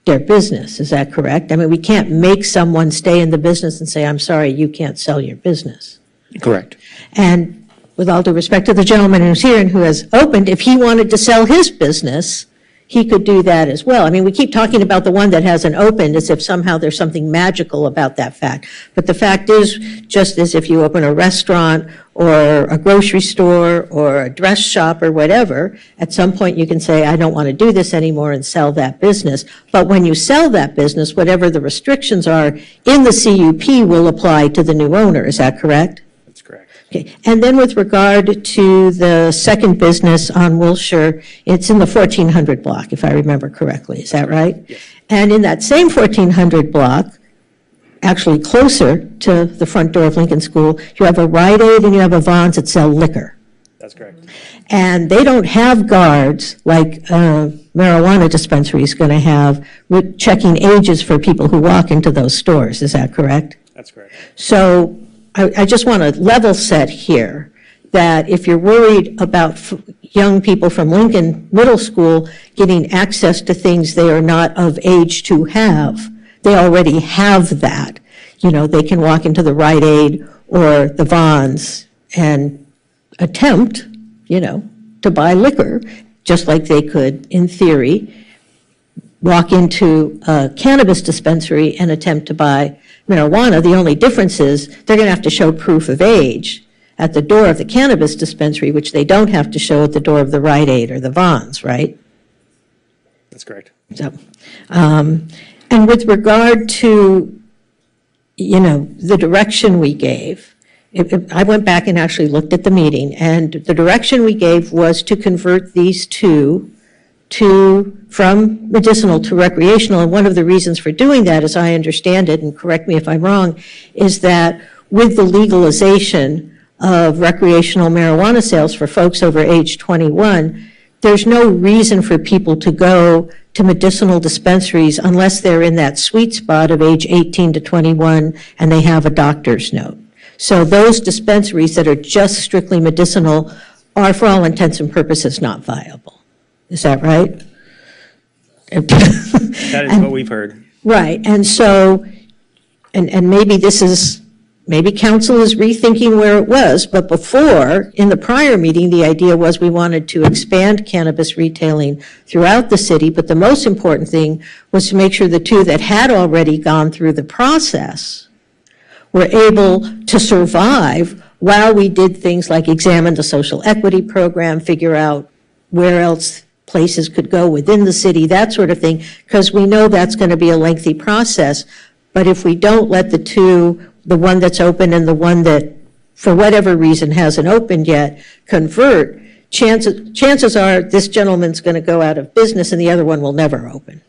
their business. Is that correct? I mean, we can't make someone stay in the business and say, I'm sorry, you can't sell your business. Correct. And with all due respect to the gentleman who's here and who has opened, if he wanted to sell his business, he could do that as well. I mean, we keep talking about the one that hasn't opened as if somehow there's something magical about that fact. But the fact is, just as if you open a restaurant or a grocery store or a dress shop or whatever, at some point you can say, I don't want to do this anymore and sell that business. But when you sell that business, whatever the restrictions are in the CUP will apply to the new owner. Is that correct? That's correct. Okay, and then with regard to the second business on Wilshire, it's in the 1400 block, if I remember correctly, is that right? Yes. And in that same 1400 block, actually closer to the front door of Lincoln School, you have a Rite Aid and you have a Vons that sell liquor. That's correct. And they don't have guards like a marijuana dispensary is going to have with checking ages for people who walk into those stores, is that correct? That's correct. So I just want to level set here that if you're worried about young people from Lincoln Middle School getting access to things they are not of age to have, they already have that. They can walk into the Rite Aid or the Vons and attempt, to buy liquor, just like they could, in theory, walk into a cannabis dispensary and attempt to buy marijuana. The only difference is they're going to have to show proof of age at the door of the cannabis dispensary, which they don't have to show at the door of the Rite Aid or the Vons, right? That's correct. So, and with regard to, the direction we gave, I went back and actually looked at the meeting, and the direction we gave was to convert these two from medicinal to recreational. And one of the reasons for doing that, as I understand it, and correct me if I'm wrong, is that with the legalization of recreational marijuana sales for folks over age 21, there's no reason for people to go to medicinal dispensaries unless they're in that sweet spot of age 18 to 21 and they have a doctor's note. So those dispensaries that are just strictly medicinal are, for all intents and purposes, not viable. Is that right? That is what we've heard. Right, and so, and maybe council is rethinking where it was, but before, in the prior meeting, the idea was we wanted to expand cannabis retailing throughout the city, but the most important thing was to make sure the two that had already gone through the process were able to survive while we did things like examine the social equity program, figure out where else places could go within the city, that sort of thing, because we know that's going to be a lengthy process. But if we don't let the two, the one that's open and the one that, for whatever reason, hasn't opened yet, convert, chances are this gentleman's going to go out of business and the other one will never open.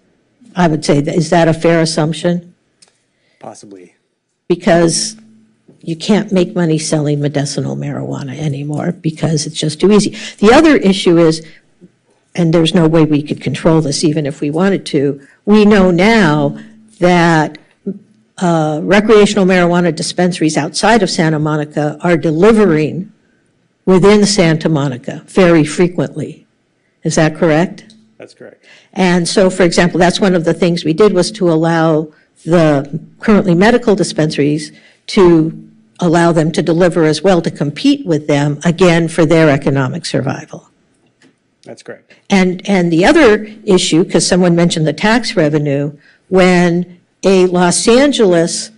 I would say, is that a fair assumption? Possibly. Because you can't make money selling medicinal marijuana anymore because it's just too easy. The other issue is, and there's no way we could control this even if we wanted to, we know now that recreational marijuana dispensaries outside of Santa Monica are delivering within Santa Monica very frequently. Is that correct? That's correct. And so, for example, that's one of the things we did was to allow the currently medical dispensaries to allow them to deliver as well, to compete with them, again, for their economic survival. That's correct. And the other issue, because someone mentioned the tax revenue, when a Los Angeles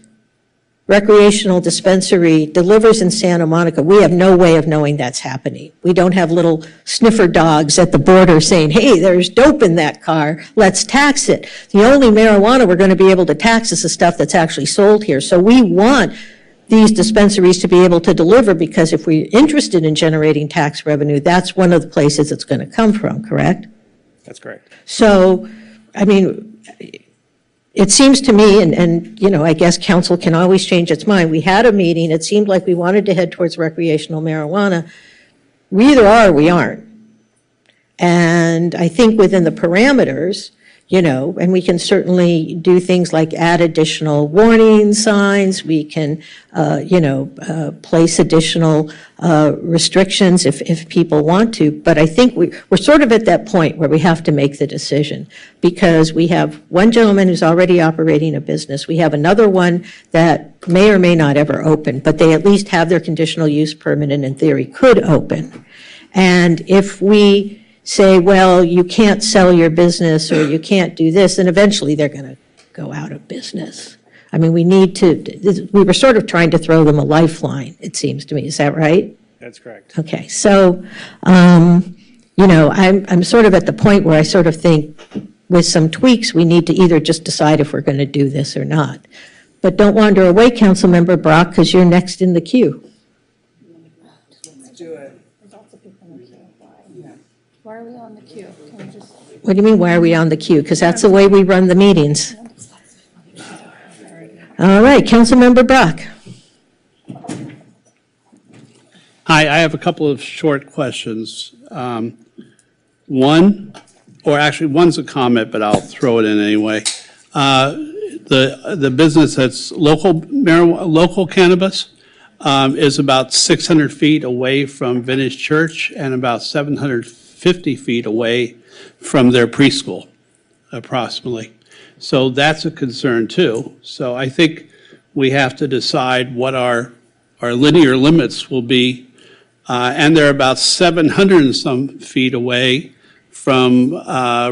recreational dispensary delivers in Santa Monica, we have no way of knowing that's happening. We don't have little sniffer dogs at the border saying, hey, there's dope in that car, let's tax it. The only marijuana we're going to be able to tax is the stuff that's actually sold here. So we want these dispensaries to be able to deliver, because if we're interested in generating tax revenue, that's one of the places it's going to come from, correct? That's correct. So, I mean, it seems to me, and you know, I guess council can always change its mind. We had a meeting, it seemed like we wanted to head towards recreational marijuana. We either are or we aren't. And I think within the parameters, you know, and we can certainly do things like add additional warning signs, we can, place additional restrictions if people want to, but I think we're sort of at that point where we have to make the decision, because we have one gentleman who's already operating a business, we have another one that may or may not ever open, but they at least have their conditional use permit and in theory could open. And if we say, well, you can't sell your business or you can't do this, and eventually they're going to go out of business. I mean, we were sort of trying to throw them a lifeline, it seems to me. Is that right? That's correct. Okay, so, I'm sort of at the point where I sort of think with some tweaks, we need to either just decide if we're going to do this or not. But don't wander away, Councilmember Brock, because you're next in the queue. Let's do it. Why are we on the queue? Can we just? What do you mean, why are we on the queue? Because that's the way we run the meetings. All right, Councilmember Brock. Hi, I have a couple of short questions. One, or actually one's a comment, but I'll throw it in anyway. The business that's local cannabis is about 600 feet away from Vintage Church and about 750 feet away from their preschool, approximately. So that's a concern too. So I think we have to decide what our linear limits will be. And they're about 700 and some feet away from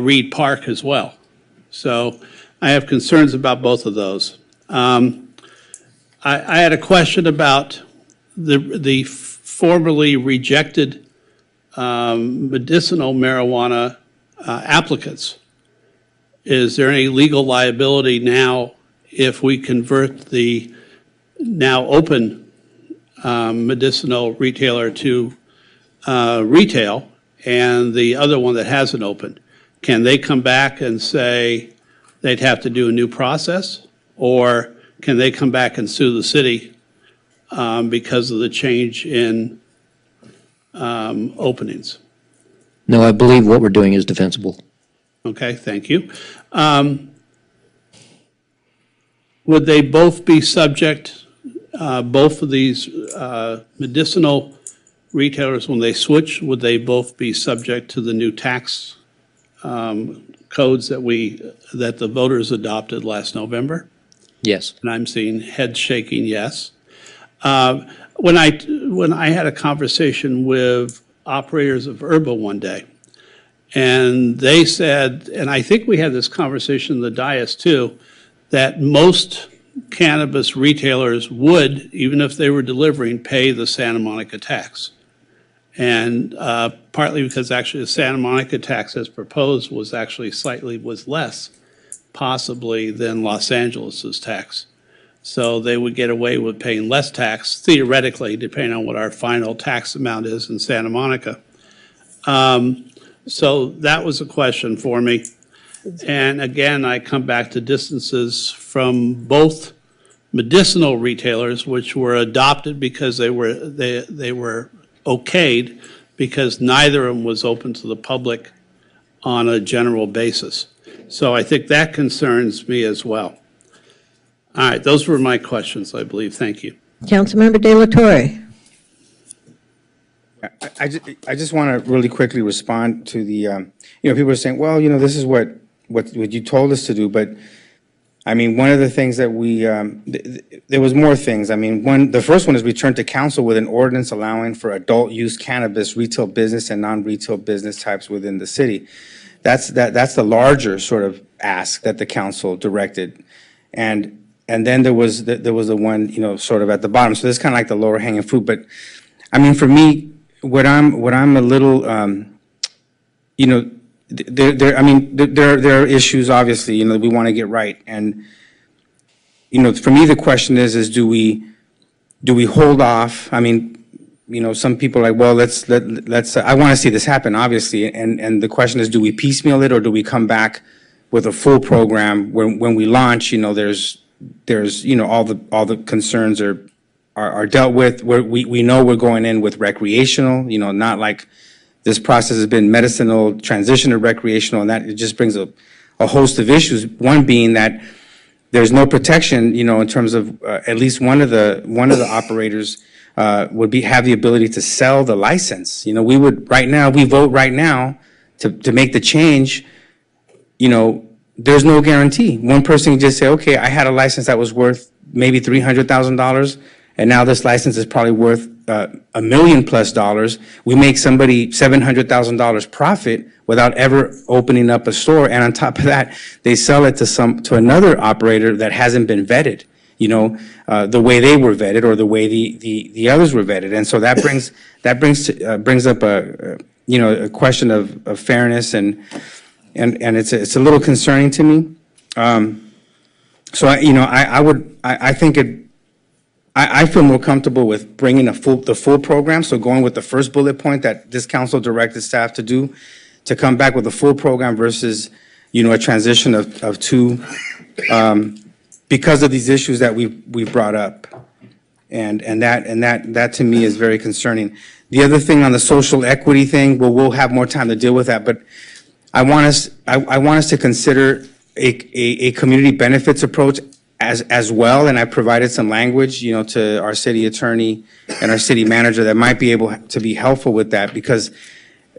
Reed Park as well. So I have concerns about both of those. I had a question about the formerly rejected medicinal marijuana applicants. Is there any legal liability now if we convert the now open medicinal retailer to retail and the other one that hasn't opened? Can they come back and say they'd have to do a new process? Or can they come back and sue the city because of the change in openings? No, I believe what we're doing is defensible. Okay, thank you. Would they both be subject, both of these medicinal retailers, when they switch, would they both be subject to the new tax codes that the voters adopted last November? Yes. And I'm seeing head shaking yes. When I had a conversation with operators of Herba one day, and they said, and I think we had this conversation in the dais too, that most cannabis retailers would, even if they were delivering, pay the Santa Monica tax. And partly because actually the Santa Monica tax as proposed was actually was less possibly than Los Angeles's tax. So they would get away with paying less tax, theoretically, depending on what our final tax amount is in Santa Monica. So that was a question for me. And again, I come back to distances from both medicinal retailers, which were adopted because they were okayed, because neither of them was open to the public on a general basis. So I think that concerns me as well. All right, those were my questions, I believe. Thank you. Councilmember De La Torre. I just want to really quickly respond to the, people are saying, well, this is what you told us to do, but I mean, one of the things that we, there was more things. I mean, the first one is return to council with an ordinance allowing for adult use cannabis, retail business and non-retail business types within the city. That's the larger sort of ask that the council directed. And then there was the one, sort of at the bottom. So this is kind of like the lower hanging fruit. But I mean, for me, what I'm a little, there are issues, obviously, we want to get right. And, for me, the question is do we hold off? I mean, some people are like, well, let's, I want to see this happen, obviously. And the question is, do we piecemeal it or do we come back with a full program when we launch, there's, all the concerns are dealt with. We know we're going in with recreational, not like this process has been medicinal, transition to recreational, and that it just brings a host of issues. One being that there's no protection, in terms of at least one of the operators would have the ability to sell the license. We vote right now to make the change. There's no guarantee. One person can just say, okay, I had a license that was worth maybe $300,000. And now this license is probably worth $1 million plus. We make somebody $700,000 profit without ever opening up a store. And on top of that, they sell it to another operator that hasn't been vetted, the way they were vetted or the way the others were vetted. And so that brings up a question of fairness and it's a little concerning to me. I feel more comfortable with bringing the full program, so going with the first bullet point that this council directed staff to do, to come back with a full program versus, a transition of two, because of these issues that we've brought up. And that to me is very concerning. The other thing on the social equity thing, well, we'll have more time to deal with that, but I want us to consider a community benefits approach as well, and I provided some language, to our city attorney and our city manager that might be able to be helpful with that, because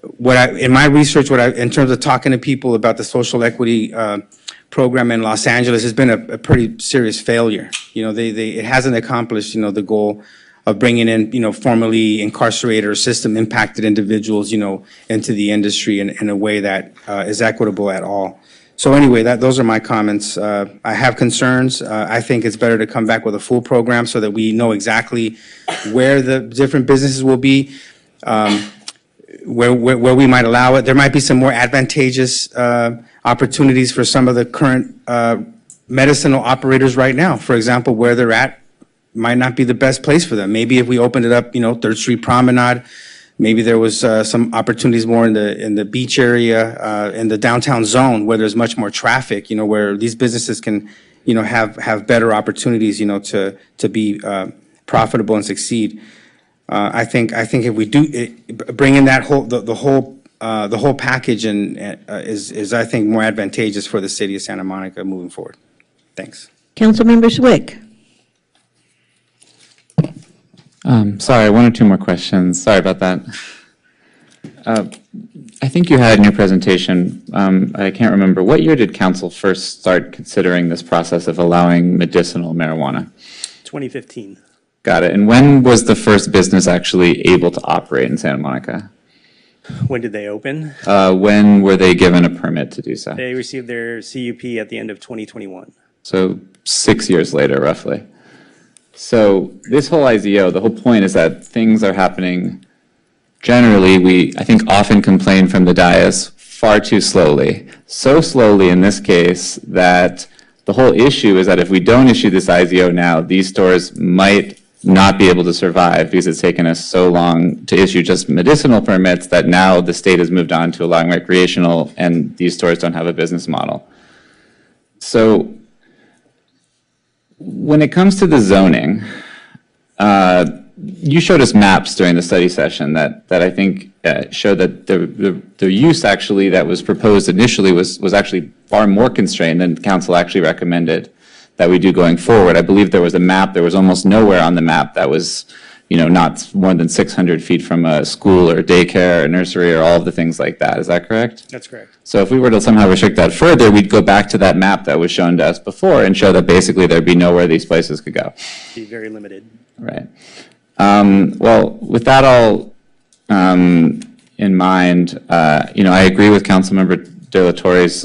in my research, in terms of talking to people about the social equity program in Los Angeles, has been a pretty serious failure. It hasn't accomplished, the goal of bringing in, formerly incarcerated or system impacted individuals, into the industry in a way that is equitable at all. So anyway, those are my comments. I have concerns. I think it's better to come back with a full program so that we know exactly where the different businesses will be, where we might allow it. There might be some more advantageous opportunities for some of the current medicinal operators right now. For example, where they're at might not be the best place for them. Maybe if we opened it up, 3rd Street Promenade, maybe there was some opportunities more in the beach area, in the downtown zone where there's much more traffic, where these businesses can, have better opportunities, to be profitable and succeed. I think if we do bring in that the whole package and is I think more advantageous for the city of Santa Monica moving forward. Thanks. Councilmember Swick. Sorry, one or two more questions. Sorry about that. I think you had in your presentation, I can't remember, what year did council first start considering this process of allowing medicinal marijuana? 2015. Got it. And when was the first business actually able to operate in Santa Monica? When did they open? When were they given a permit to do so? They received their CUP at the end of 2021. So 6 years later, roughly. So this whole IZO, the whole point is that things are happening. Generally, we, I think, often complain from the dais far too slowly. So slowly in this case that the whole issue is that if we don't issue this IZO now, these stores might not be able to survive because it's taken us so long to issue just medicinal permits that now the state has moved on to allowing recreational and these stores don't have a business model. So when it comes to the zoning, you showed us maps during the study session that I think showed that the use actually that was proposed initially was actually far more constrained than council actually recommended. that we do going forward. I believe there was a map, there was almost nowhere on the map that was, not more than 600 feet from a school or daycare or nursery or all of the things like that. Is that correct? That's correct. So if we were to somehow restrict that further, we'd go back to that map that was shown to us before and show that basically there'd be nowhere these places could go. Be very limited. Right. Well, with that all in mind, I agree with Councilmember De La Torre's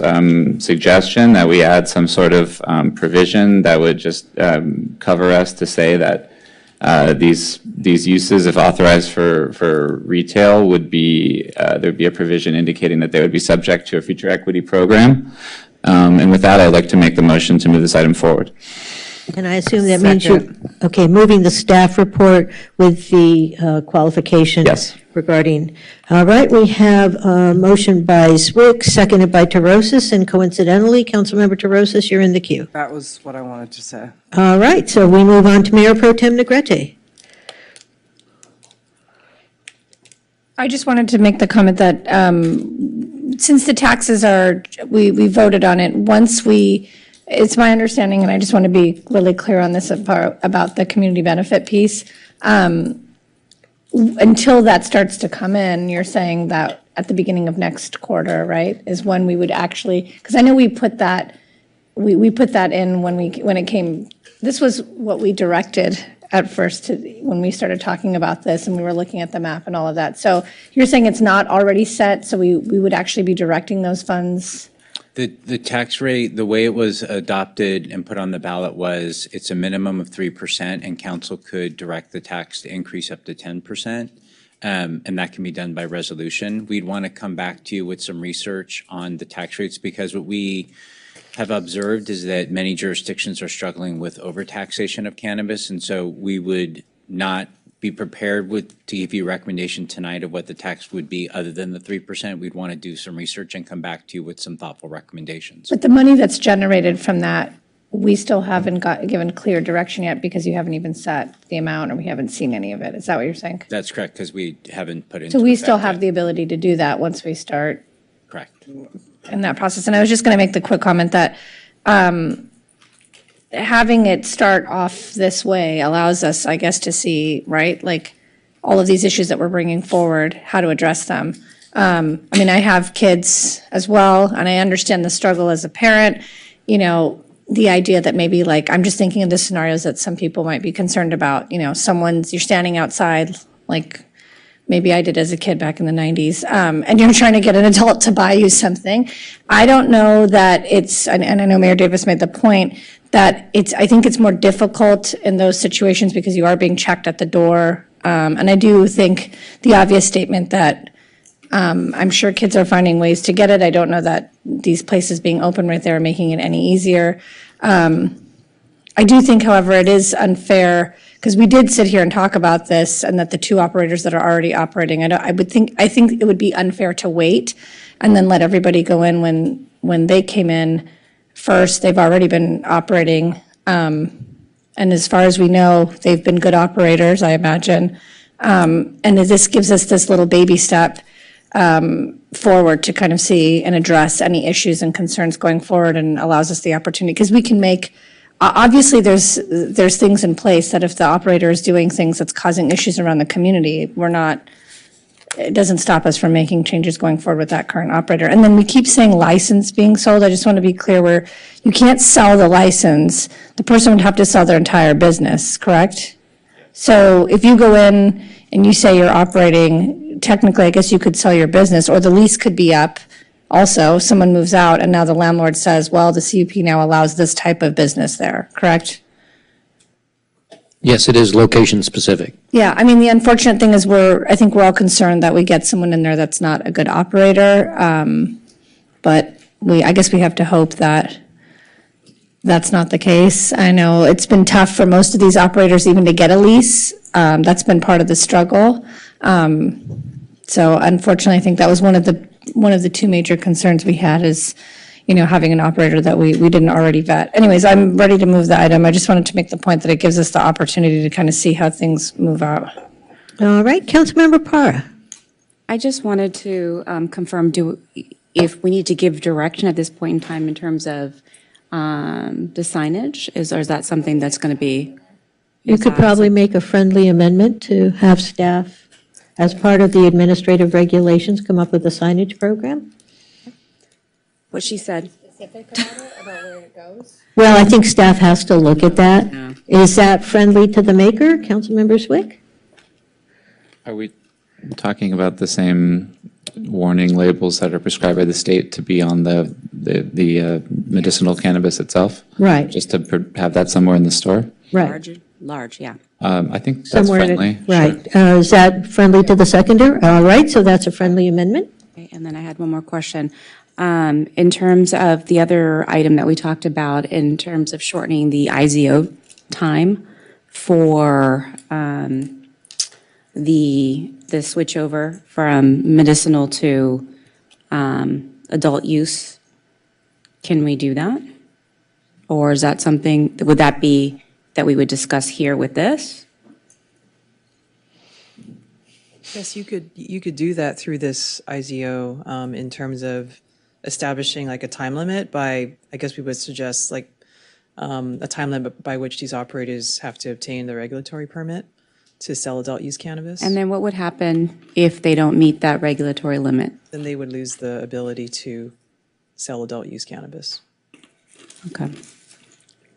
suggestion that we add some sort of provision that would just cover us to say that these uses, if authorized for retail, would be there'd be a provision indicating that they would be subject to a future equity program. And with that, I'd like to make the motion to move this item forward. And I assume that means moving the staff report with the qualification regarding. All right, we have a motion by Zwick, seconded by Tarosis, and coincidentally, Councilmember Tarosis, you're in the queue. That was what I wanted to say. All right, so we move on to Mayor Pro Tem Negrete. I just wanted to make the comment that since the taxes we voted on it, it's my understanding, and I just want to be really clear on this about the community benefit piece. Until that starts to come in, you're saying that at the beginning of next quarter, right, is when we would actually, because I know we put that in when it came, this was what we directed at first when we started talking about this and we were looking at the map and all of that. So you're saying it's not already set, so we would actually be directing those funds? The tax rate, the way it was adopted and put on the ballot was it's a minimum of 3% and council could direct the tax to increase up to 10%. And that can be done by resolution. We'd want to come back to you with some research on the tax rates because what we have observed is that many jurisdictions are struggling with overtaxation of cannabis. And so we would not be prepared to give you a recommendation tonight of what the tax would be other than the 3%. We'd want to do some research and come back to you with some thoughtful recommendations. But the money that's generated from that, we still haven't given clear direction yet because you haven't even set the amount or we haven't seen any of it. Is that what you're saying? That's correct, because we haven't put into So we effect still have yet. the ability to do that once we start Correct. in that process. And I was just going to make the quick comment that having it start off this way allows us, I guess, to see, right, like all of these issues that we're bringing forward, how to address them. I mean, I have kids as well, and I understand the struggle as a parent, the idea that maybe like, I'm just thinking of the scenarios that some people might be concerned about, you're standing outside, like maybe I did as a kid back in the 90s, and you're trying to get an adult to buy you something. I don't know that and I know Mayor Davis made the point, that I think it's more difficult in those situations because you are being checked at the door. And I do think the obvious statement that I'm sure kids are finding ways to get it. I don't know that these places being open right there are making it any easier. I do think, however, it is unfair because we did sit here and talk about this and that the two operators that are already operating, I think it would be unfair to wait and then let everybody go in when they came in first. They've already been operating. And as far as we know, they've been good operators, I imagine. And this gives us this little baby step forward to kind of see and address any issues and concerns going forward and allows us the opportunity. Because we can make, obviously there's things in place that if the operator is doing things that's causing issues around the community, it doesn't stop us from making changes going forward with that current operator. And then we keep saying license being sold. I just want to be clear where you can't sell the license. The person would have to sell their entire business, correct? So if you go in and you say you're operating, technically, I guess you could sell your business or the lease could be up. Also, someone moves out and now the landlord says, well, the CUP now allows this type of business there, correct? Yes, it is location specific. Yeah, I mean, the unfortunate thing is I think we're all concerned that we get someone in there that's not a good operator. But I guess we have to hope that that's not the case. I know it's been tough for most of these operators even to get a lease. That's been part of the struggle. So unfortunately, I think that was one of the two major concerns we had is, having an operator that we didn't already vet. Anyways, I'm ready to move the item. I just wanted to make the point that it gives us the opportunity to kind of see how things move out. All right, Councilmember Parra. I just wanted to confirm, if we need to give direction at this point in time in terms of the signage? Or is that something that's going to be? You could probably make a friendly amendment to have staff, as part of the administrative regulations, come up with a signage program. What she said. Specific about it, about where it goes? Well, I think staff has to look at that. Is that friendly to the maker, Councilmember Swick? Are we talking about the same warning labels that are prescribed by the state to be on the medicinal cannabis itself? Right. Just to have that somewhere in the store? Right. Large, yeah. I think that's Somewhere in it- friendly. Right. Is that friendly to the seconder? All right, so that's a friendly amendment. Okay, and then I had one more question. In terms of the other item that we talked about, in terms of shortening the IZO time for the switchover from medicinal to adult use, can we do that? Or is that something, would that be that we would discuss here with this? Yes, you could do that through this IZO in terms of establishing like a time limit by, I guess we would suggest like a time limit by which these operators have to obtain the regulatory permit to sell adult use cannabis. And then what would happen if they don't meet that regulatory limit? Then they would lose the ability to sell adult use cannabis. Okay.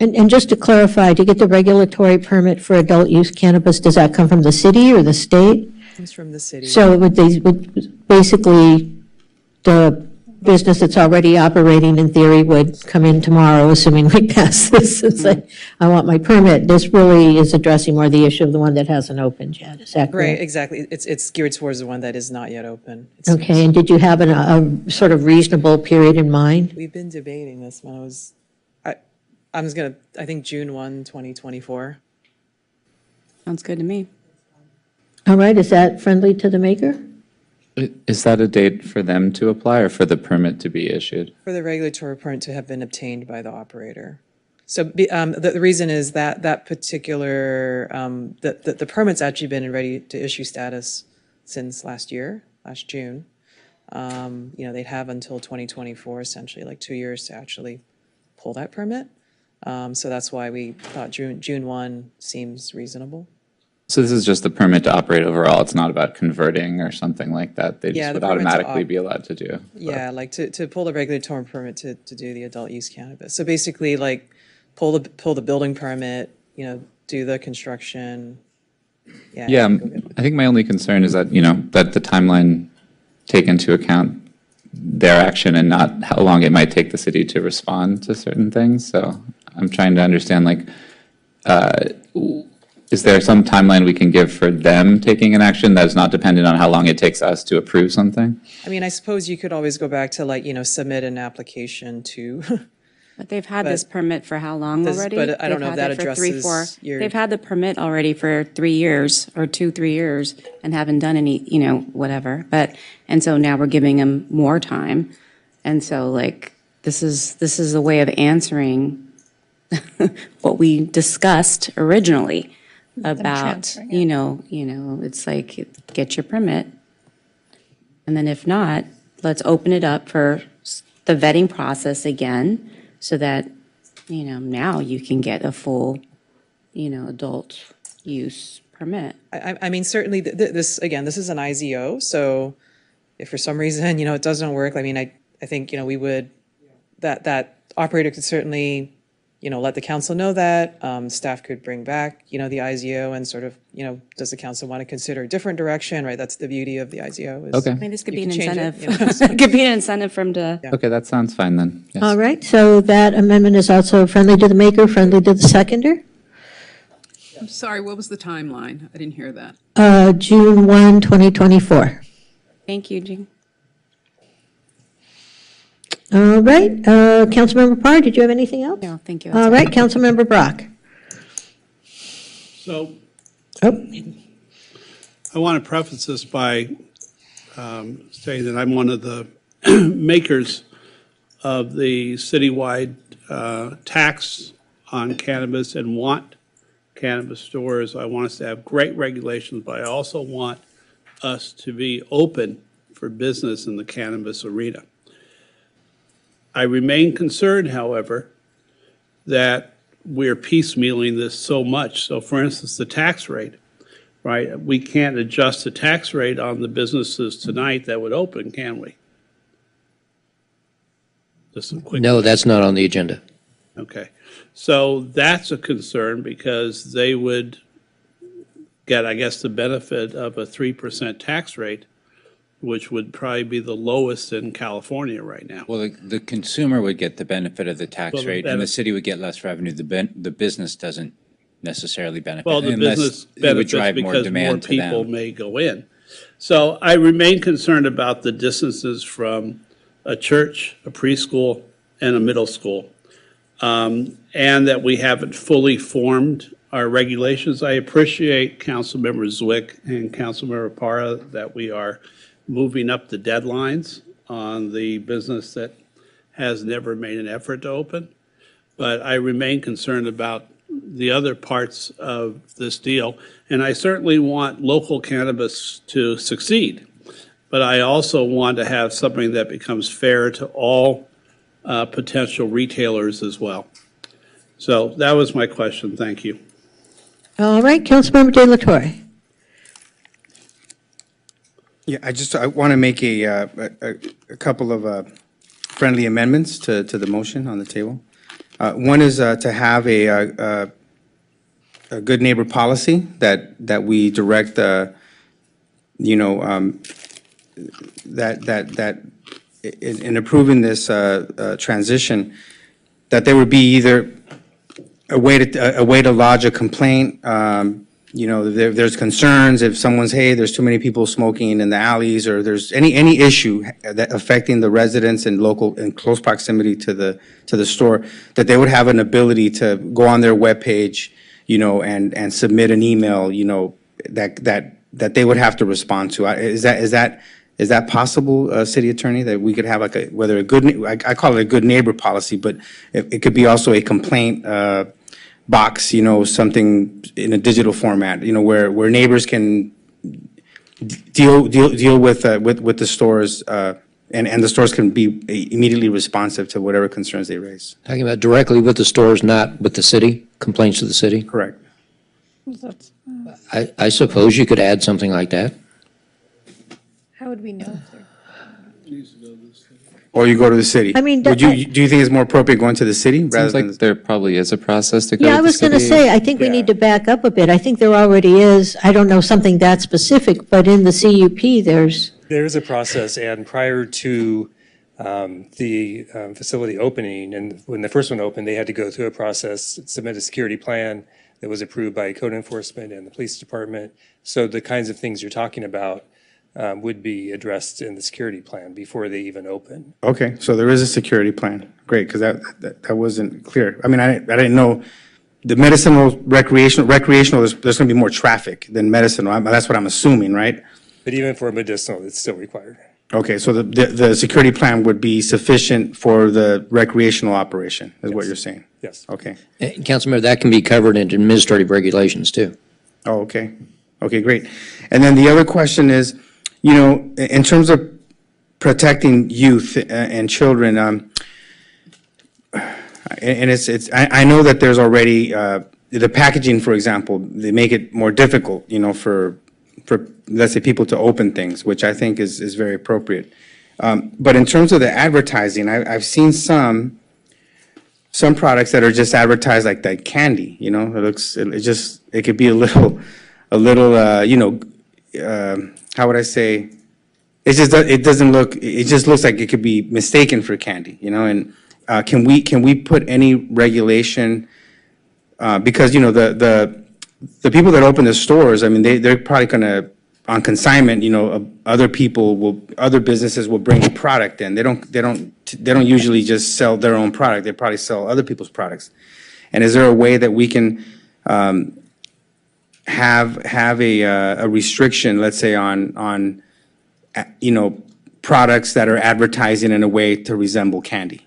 And just to clarify, to get the regulatory permit for adult use cannabis, does that come from the city or the state? Comes from the city. So it would basically, the business that's already operating in theory would come in tomorrow, assuming we pass this, and say, I want my permit. This really is addressing more the issue of the one that hasn't opened yet. Is that Right, correct? exactly. It's geared towards the one that is not yet open. Okay, and did you have a sort of reasonable period in mind? We've been debating this when I think June 1, 2024. Sounds good to me. All right, is that friendly to the maker? Is that a date for them to apply or for the permit to be issued? For the regulatory permit to have been obtained by the operator. So the reason is that that particular, the permit's actually been in ready to issue status since last June. They'd have until 2024, essentially, like 2 years to actually pull that permit. So that's why we thought June 1 seems reasonable. So this is just the permit to operate overall. It's not about converting or something like that. They Yeah, just would the permit to automatically be allowed to do. Yeah, like to pull the regulatory permit to do the adult use cannabis. So basically, like, pull the building permit, do the construction. Yeah, I think my only concern is that, that the timeline take into account their action and not how long it might take the city to respond to certain things. So I'm trying to understand, like, is there some timeline we can give for them taking an action that is not dependent on how long it takes us to approve something? I mean, I suppose you could always go back to submit an application to. But they've had this permit for how long already? But I don't know if They've that had it for 3, 4 addresses your. They've had the permit already for 3 years, or 2-3 years, and haven't done any, whatever. And so now we're giving them more time. And so, like, this is a way of answering what we discussed originally about, transferring it. it's like, get your permit. And then if not, let's open it up for the vetting process again, so that, now you can get a full, adult use permit. I mean, certainly, this is an IZO, so if for some reason, it doesn't work, I mean, I think, we would, that operator could certainly, let the council know that, staff could bring back, the IZO and sort of, does the council want to consider a different direction, right? That's the beauty of the IZO. Is Okay. I mean, this could you be an can change it, incentive. It could be an incentive for them to. Okay, that sounds fine then. Yes. All right, so that amendment is also friendly to the maker, friendly to the seconder? I'm sorry, what was the timeline? I didn't hear that. June 1, 2024. Thank you, Jean. All right, Councilmember Parr, did you have anything else? No, thank you. All right, Councilmember Brock. So Oh, I want to preface this by saying that I'm one of the makers of the citywide tax on cannabis and want cannabis stores. I want us to have great regulations, but I also want us to be open for business in the cannabis arena. I remain concerned, however, that we're piecemealing this so much. So for instance, the tax rate, right? We can't adjust the tax rate on the businesses tonight that would open, can we? Just a quick. No, that's not on the agenda. Okay. So that's a concern because they would get, I guess, the benefit of a 3% tax rate, which would probably be the lowest in California right now. Well, the consumer would get the benefit of the tax Well, the rate, and the benefit- city would get less revenue. The business doesn't necessarily benefit. Well, the unless business it would benefits drive more because more demand to people them. may go in. So I remain concerned about the distances from a church, a preschool, and a middle school. And that we haven't fully formed our regulations. I appreciate Councilmember Zwick and Councilmember Parra that we are moving up the deadlines on the business that has never made an effort to open. But I remain concerned about the other parts of this deal. And I certainly want local cannabis to succeed. But I also want to have something that becomes fair to all potential retailers as well. So that was my question. Thank you. All right, Councilmember De La Torre. Yeah, I want to make a couple of friendly amendments to the motion on the table. One is to have a good neighbor policy that we direct, that in approving this transition, that there would be either a way to lodge a complaint. There's concerns if someone's, hey, there's too many people smoking in the alleys, or there's any issue that affecting the residents in close proximity to the store, that they would have an ability to go on their webpage, and submit an email, that they would have to respond to. Is that possible, City Attorney, that we could have like I call it a good neighbor policy, but it could be also a complaint box, something in a digital format, where neighbors can deal with the stores, and the stores can be immediately responsive to whatever concerns they raise. Talking about directly with the stores, not with the city, complaints to the city? Correct. I suppose you could add something like that. How would we know? Or you go to the city. I mean, do you think it's more appropriate going to the city rather Seems than? like there probably is a process to go Yeah, to I the was going to city. say, I think we need to back up a bit. I think there already is, I don't know, something that specific, but in the CUP, there's, There is a process, and prior to the facility opening, and when the first one opened, they had to go through a process, submit a security plan that was approved by code enforcement and the police department. So the kinds of things you're talking about would be addressed in the security plan before they even open. Okay, so there is a security plan. Great, because that wasn't clear. I mean, I didn't know. The medicinal, recreational, there's going to be more traffic than medicinal. That's what I'm assuming, right? But even for medicinal, it's still required. Okay, so the security plan would be sufficient for the recreational operation, is what you're saying? Yes. Okay. Councilmember, that can be covered in administrative regulations, too. Oh, okay. Okay, great. And then the other question is, in terms of protecting youth and children, and I know that there's already, the packaging, for example, they make it more difficult, for let's say, people to open things, which I think is very appropriate. But in terms of the advertising, I've seen some products that are just advertised like that candy, it could be a little, how would I say? It just looks like it could be mistaken for candy, and can we put any regulation, because, the people that open the stores, I mean, they're probably gonna, on consignment, other businesses will bring a product in. They don't usually just sell their own product. They probably sell other people's products. And is there a way that we can have a restriction, let's say, on products that are advertising in a way to resemble candy?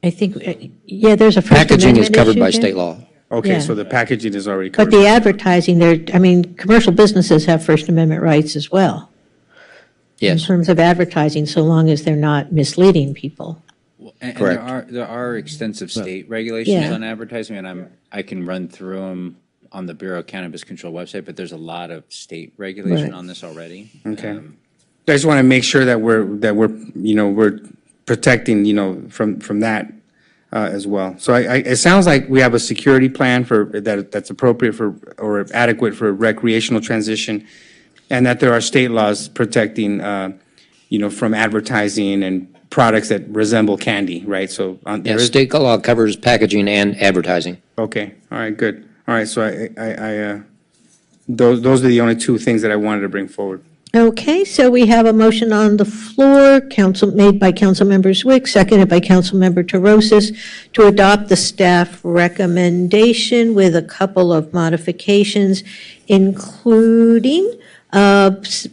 I think, there's a First Packaging is Amendment covered issue by there. state law. Okay, Yeah. so the packaging is already But covered. the advertising, commercial businesses have First Amendment rights as well. Yes. In terms of advertising, so long as they're not misleading people. And Correct. there are extensive state regulations Yeah. on advertising, and I can run through them on the Bureau of Cannabis Control website, but there's a lot of state regulation Right. on this already. Okay. I just want to make sure that we're, we're protecting, from that as well. So it sounds like we have a security plan that's appropriate for, or adequate for recreational transition, and that there are state laws protecting, from advertising and products that resemble candy, right? So there Yeah, is. state law covers packaging and advertising. Okay, all right, good. All right, so those are the only two things that I wanted to bring forward. Okay, so we have a motion on the floor, made by Councilmember Zwick, seconded by Councilmember Tarosis, to adopt the staff recommendation with a couple of modifications, including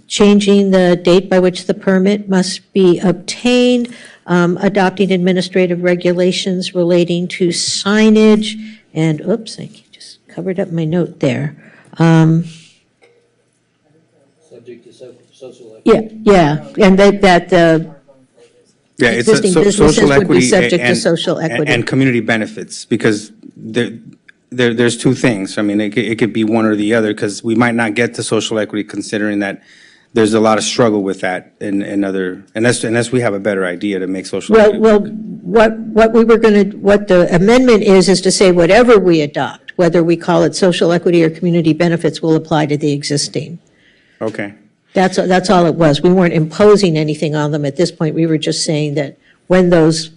changing the date by which the permit must be obtained, adopting administrative regulations relating to signage, and, oops, I just covered up my note there. Subject to social. Yeah, and that Yeah, it's a existing businesses social would be equity subject to and- social equity. and community benefits, because there's two things. I mean, it could be one or the other, because we might not get to social equity considering that there's a lot of struggle with that unless we have a better idea to make social equity. Well, what the amendment is to say whatever we adopt, whether we call it social equity or community benefits, will apply to the existing. Okay, That's all it was. We weren't imposing anything on them at this point. We were just saying that when those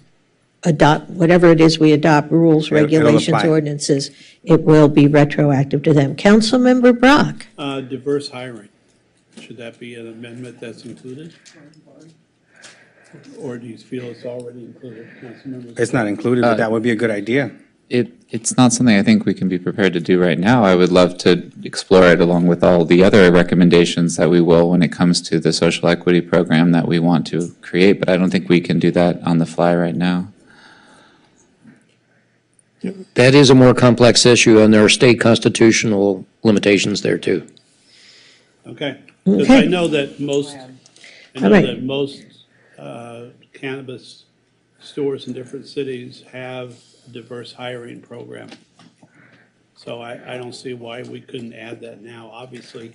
adopt, whatever it is we adopt, rules, It'll regulations, apply. ordinances, it will be retroactive to them. Councilmember Brock? Diverse hiring, should that be an amendment that's included? Or do you feel it's already included, Councilmember? it's not included, but that would be a good idea. It's not something I think we can be prepared to do right now. I would love to explore it along with all the other recommendations that we will when it comes to the social equity program that we want to create, but I don't think we can do that on the fly right now. That is a more complex issue, and there are state constitutional limitations there, too. Okay, because Okay. I know that most, All right. cannabis stores in different cities have a diverse hiring program. So I don't see why we couldn't add that now. Obviously,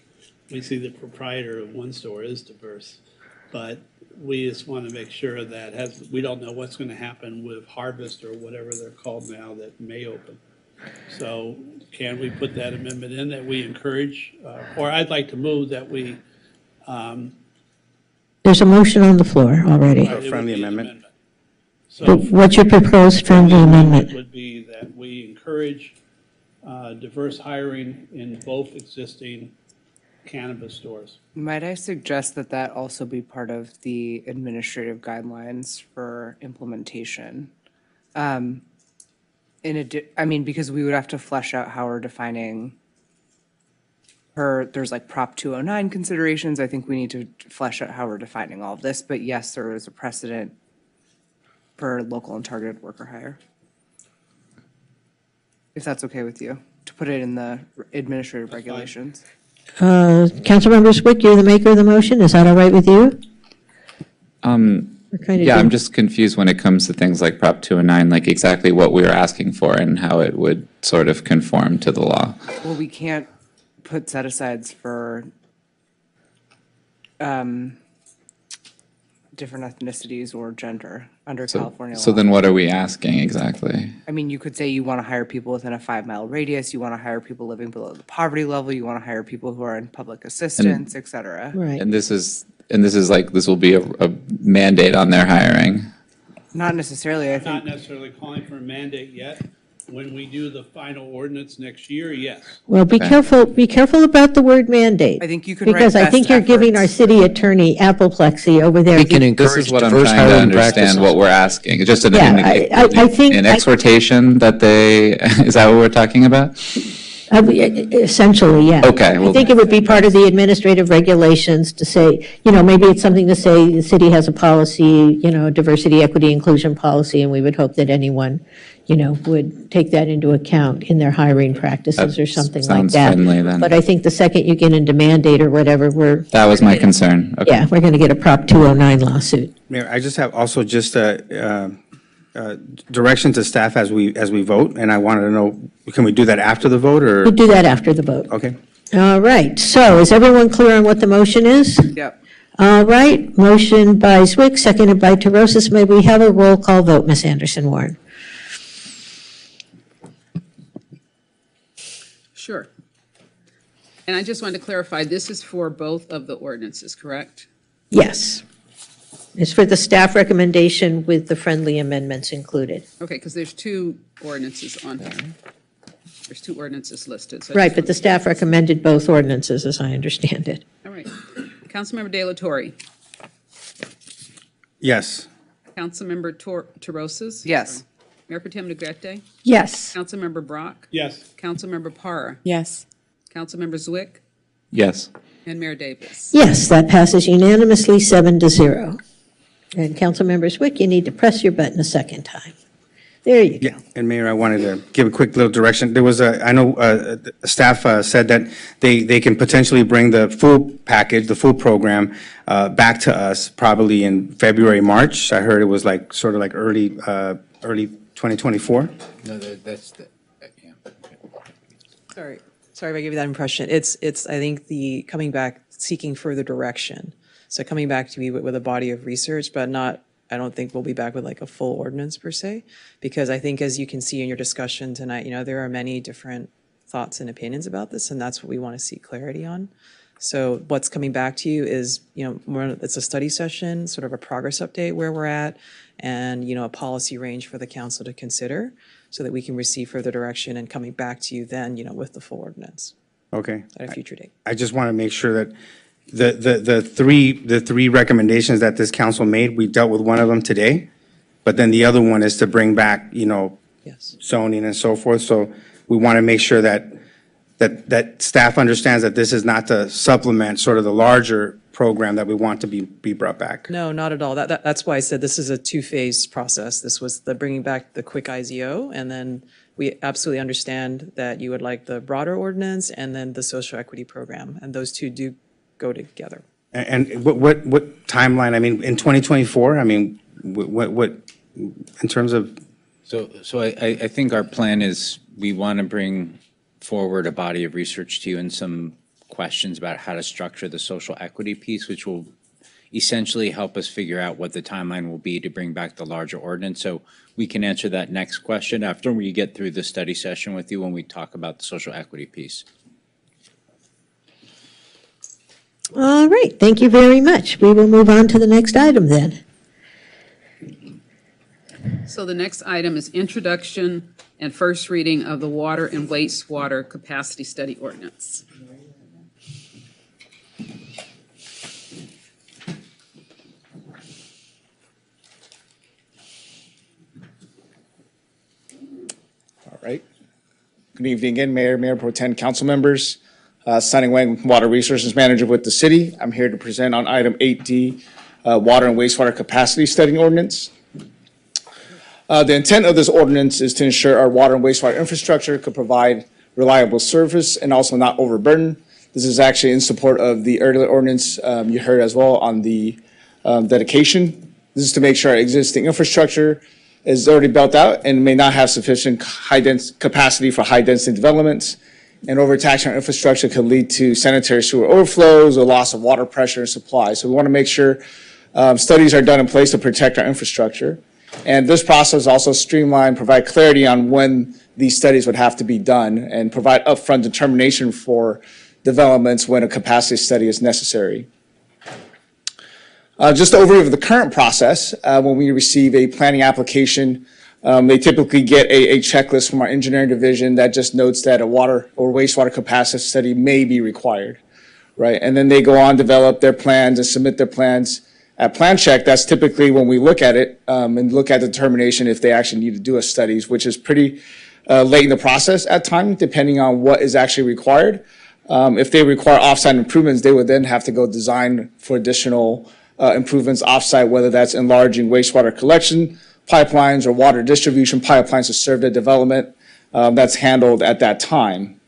we see the proprietor of one store is diverse, but we just want to make sure that we don't know what's going to happen with Harvest or whatever they're called now that may open. So can we put that amendment in that we encourage, or I'd like to move that we. There's a motion on the floor already. it would friendly be an amendment. So What's your proposed friendly amendment? would be that we encourage diverse hiring in both existing cannabis stores. Might I suggest that that also be part of the administrative guidelines for implementation? I mean, because we would have to flesh out how we're defining there's like Prop 209 considerations. I think we need to flesh out how we're defining all of this, but yes, there is a precedent for local and targeted worker hire. If that's okay with you, to put it in the administrative regulations. Councilmember Zwick, you're the maker of the motion. Is that all right with you? We're kind of Yeah, I'm doing- just confused when it comes to things like Prop 209, like exactly what we are asking for and how it would sort of conform to the law. Well, we can't put set-asides for different ethnicities or gender under California law. So then what are we asking exactly? I mean, you could say you want to hire people within a 5-mile radius, you want to hire people living below the poverty level, you want to hire people who are in public assistance, et cetera. Right. And this is like, this will be a mandate on their hiring. Not necessarily, I I'm not think. necessarily calling for a mandate yet. When we do the final ordinance next year, yes. Well, be careful about the word mandate. I think you can write Because I think best you're giving our efforts. city attorney apoplexy over there. We can This encourage is what I'm diverse trying to hiring understand practices. what we're asking. It's just an, Yeah, I think- an exhortation that they, is that what we're talking about? Essentially, yeah. Okay, I well- think it would be part of the administrative regulations to say, maybe it's something to say, the city has a policy, diversity, equity, inclusion policy, and we would hope that anyone, would take that into account in their hiring practices or That something like sounds that. friendly then. But I think the second you get into mandate or whatever, That was my concern. Okay. we're going to get a Prop 209 lawsuit. Mayor, I just have also just direction to staff as we vote, and I wanted to know, can we do that after the vote, or? We'll do that after the vote. Okay. All right, so is everyone clear on what the motion is? Yep. All right, motion by Zwick, seconded by Terosis. May we have a roll call vote, Ms. Anderson-Warren? Sure. And I just wanted to clarify, this is for both of the ordinances, correct? Yes. It's for the staff recommendation with the friendly amendments included. Okay, because there's two ordinances on here. There's two ordinances listed. So I Right, just but the staff recommended both ordinances, as I understand it. All right. Councilmember De La Torre. Yes. Councilmember Terosis. Yes. Mayor Pro Tem Negrete. Yes. Councilmember Brock. Yes. Councilmember Parra. Yes. Councilmember Zwick. Yes. And Mayor Davis. Yes, that passes unanimously, 7-0. And Councilmember Zwick, you need to press your button a second time. There you go. Yeah, and Mayor, I wanted to give a quick little direction. There was I know staff said that they can potentially bring the full package, the full program, back to us probably in February, March. I heard it was like, sort of like early 2024. No, that's the, yeah. Sorry if I gave you that impression. It's, I think the coming back, seeking further direction. So coming back to you with a body of research, but not, I don't think we'll be back with like a full ordinance per se, because I think as you can see in your discussion tonight, there are many different thoughts and opinions about this, and that's what we want to seek clarity on. So what's coming back to you is, more, it's a study session, sort of a progress update where we're at, and, a policy range for the council to consider so that we can receive further direction and coming back to you then, with the full ordinance Okay. at a future date. I just want to make sure that the three recommendations that this council made, we dealt with one of them today, but then the other one is to bring back, Yes. zoning and so forth. So we want to make sure that staff understands that this is not to supplement sort of the larger program that we want to be brought back. No, not at all. That's why I said this is a two-phase process. This was the bringing back the quick IZO, and then we absolutely understand that you would like the broader ordinance and then the social equity program, and those two do go together. And what timeline? I mean, in 2024, I mean, what in terms of? So I think our plan is we want to bring forward a body of research to you and some questions about how to structure the social equity piece, which will essentially help us figure out what the timeline will be to bring back the larger ordinance. So we can answer that next question after we get through the study session with you when we talk about the social equity piece. All right, thank you very much. We will move on to the next item then. So the next item is introduction and first reading of the water and wastewater capacity study ordinance. All right. Good evening again, Mayor Pro Tem, council members. Sunny Wang, Water Resources Manager with the city. I'm here to present on item 8D, Water and Wastewater Capacity Study Ordinance. The intent of this ordinance is to ensure our water and wastewater infrastructure could provide reliable service and also not overburden. This is actually in support of the earlier ordinance you heard as well on the dedication. This is to make sure our existing infrastructure is already built out and may not have sufficient capacity for high-density developments. And overtaxing our infrastructure could lead to sanitary sewer overflows or loss of water pressure and supply. So we want to make sure studies are done in place to protect our infrastructure. And this process also streamline, provide clarity on when these studies would have to be done and provide upfront determination for developments when a capacity study is necessary. Just an overview of the current process, when we receive a planning application, they typically get a checklist from our engineering division that just notes that a water or wastewater capacity study may be required, right? And then they go on, develop their plans and submit their plans. At plan check, that's typically when we look at it and look at the determination if they actually need to do a studies, which is pretty late in the process at times, depending on what is actually required. If they require offsite improvements, they would then have to go design for additional improvements offsite, whether that's enlarging wastewater collection pipelines or water distribution pipelines to serve the development that's handled at that time.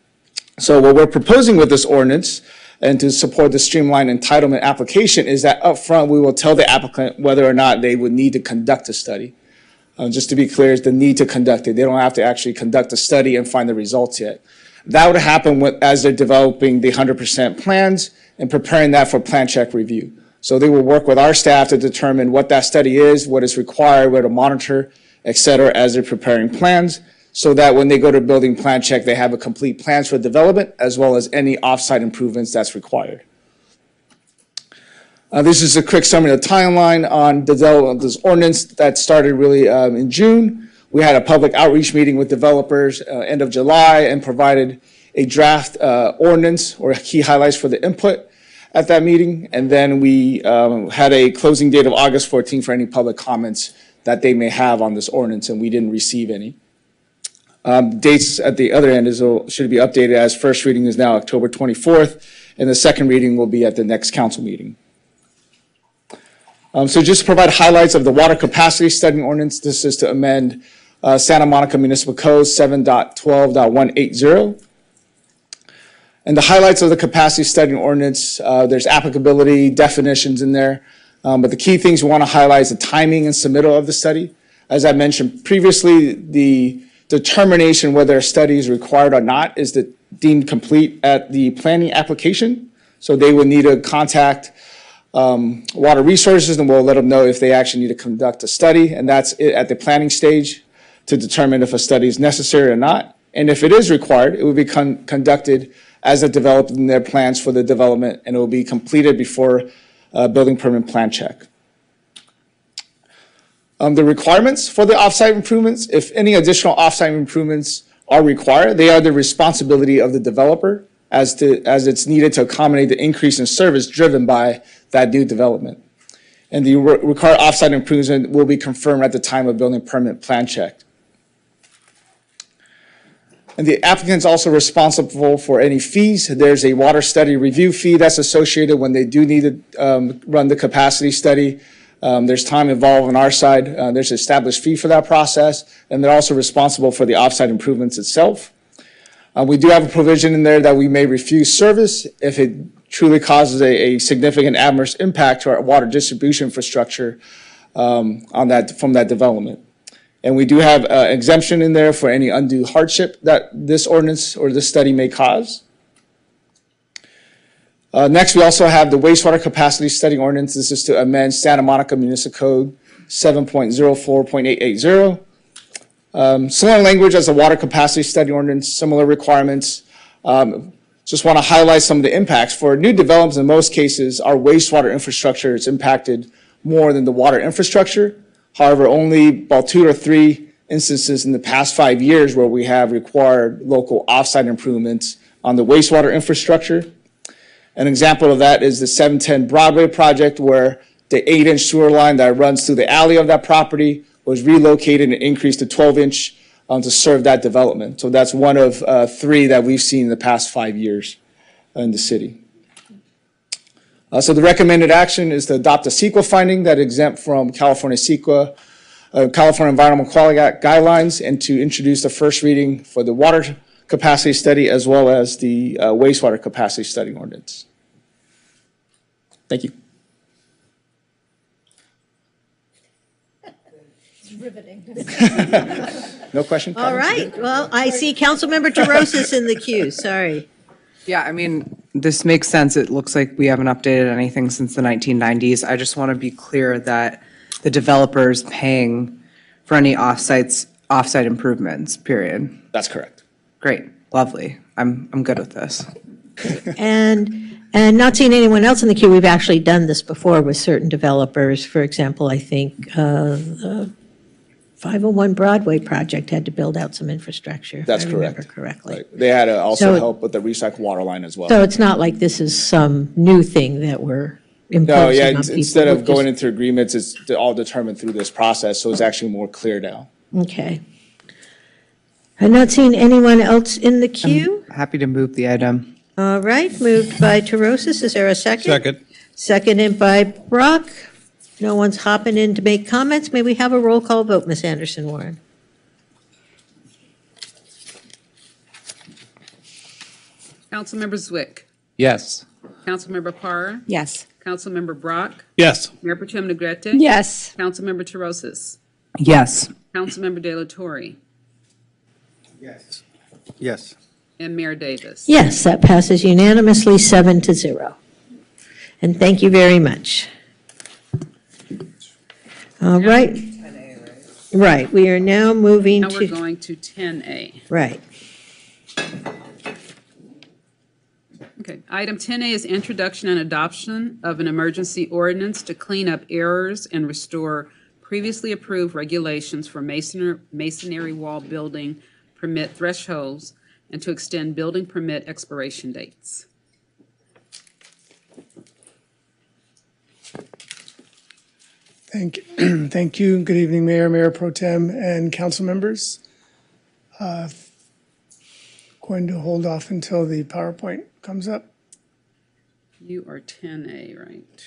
So what we're proposing with this ordinance and to support the streamlined entitlement application is that upfront we will tell the applicant whether or not they would need to conduct a study. just to be clear, is the need to conduct it. They don't have to actually conduct a study and find the results yet. That would happen as they're developing the 100% plans and preparing that for plan check review. So they will work with our staff to determine what that study is, what is required, where to monitor, et cetera, as they're preparing plans, so that when they go to building plan check, they have a complete plans for development as well as any offsite improvements that's required. This is a quick summary of the timeline on the development of this ordinance that started really in June. We had a public outreach meeting with developers end of July and provided a draft ordinance or key highlights for the input at that meeting. And then we had a closing date of August 14th for any public comments that they may have on this ordinance, and we didn't receive any. Dates at the other end should be updated, as first reading is now October 24th, and the second reading will be at the next council meeting. So just to provide highlights of the water capacity study ordinance, this is to amend Santa Monica Municipal Code 7.12.180. And the highlights of the capacity study ordinance, there's applicability, definitions in there. But the key things we want to highlight is the timing and submittal of the study. As I mentioned previously, the determination whether a study is required or not is deemed complete at the planning application. So they would need to contact Water Resources, and we'll let them know if they actually need to conduct a study. And that's it at the planning stage to determine if a study is necessary or not. And if it is required, it will be conducted as it developed in their plans for the development, and it will be completed before building permit plan check. The requirements for the offsite improvements, if any additional offsite improvements are required, they are the responsibility of the developer as it's needed to accommodate the increase in service driven by that new development. And the required offsite improvement will be confirmed at the time of building permit plan check. And the applicant's also responsible for any fees. There's a water study review fee that's associated when they do need to run the capacity study. There's time involved on our side. There's an established fee for that process, and they're also responsible for the offsite improvements itself. We do have a provision in there that we may refuse service if it truly causes a significant adverse impact to our water distribution infrastructure from that development. And we do have exemption in there for any undue hardship that this ordinance or this study may cause. Next, we also have the wastewater capacity study ordinance. This is to amend Santa Monica Municipal Code 7.04.880. Similar language as the water capacity study ordinance, similar requirements. Just want to highlight some of the impacts. For new developments, in most cases, our wastewater infrastructure is impacted more than the water infrastructure. However, only about 2 or 3 instances in the past 5 years where we have required local offsite improvements on the wastewater infrastructure. An example of that is the 710 Broadway project, where the 8-inch sewer line that runs through the alley of that property was relocated and increased to 12-inch to serve that development. So that's one of 3 that we've seen in the past 5 years in the city. So the recommended action is to adopt a CEQA finding that exempt from California CEQA, California Environmental Quality Act guidelines, and to introduce the first reading for the water capacity study as well as the wastewater capacity study ordinance. Thank you. It's riveting. No question? All right. Well, I see Councilmember DeRosas in the queue. Sorry. Yeah, I mean, this makes sense. It looks like we haven't updated anything since the 1990s. I just want to be clear that the developer's paying for any offsite improvements, period. That's correct. Great, lovely. I'm good with this. And not seeing anyone else in the queue, we've actually done this before with certain developers. For example, I think the 501 Broadway project had to build out some infrastructure. If That's I correct. remember correctly. Right. They had to also So- help with the recycled water line as well. So it's not like this is some new thing that we're No, imposing yeah, on people. instead of We're going just- into agreements, it's all determined through this process, so it's actually more clear now. Okay. I'm not seeing anyone else in the queue. Happy to move the item. All right, moved by DeRosas. Is there a second? Second. Seconded by Brock. No one's hopping in to make comments. May we have a roll call vote, Ms. Anderson Warren? Councilmember Zwick. Yes. Councilmember Parr. Yes. Councilmember Brock. Yes. Mayor Pro Tem Negrete. Yes. Councilmember DeRosas. Yes. Councilmember De La Torre, Yes. and Mayor Davis. Yes, that passes unanimously 7-0. And thank you very much. All right. Right, we are now moving Now we're to, going to 10A. right. Okay, item 10A is introduction and adoption of an emergency ordinance to clean up errors and restore previously approved regulations for masonry wall building permit thresholds and to extend building permit expiration dates. Thank you. Thank you. Good evening, Mayor, Mayor Pro Tem, and council members. Going to hold off until the PowerPoint comes up. You are 10A, right?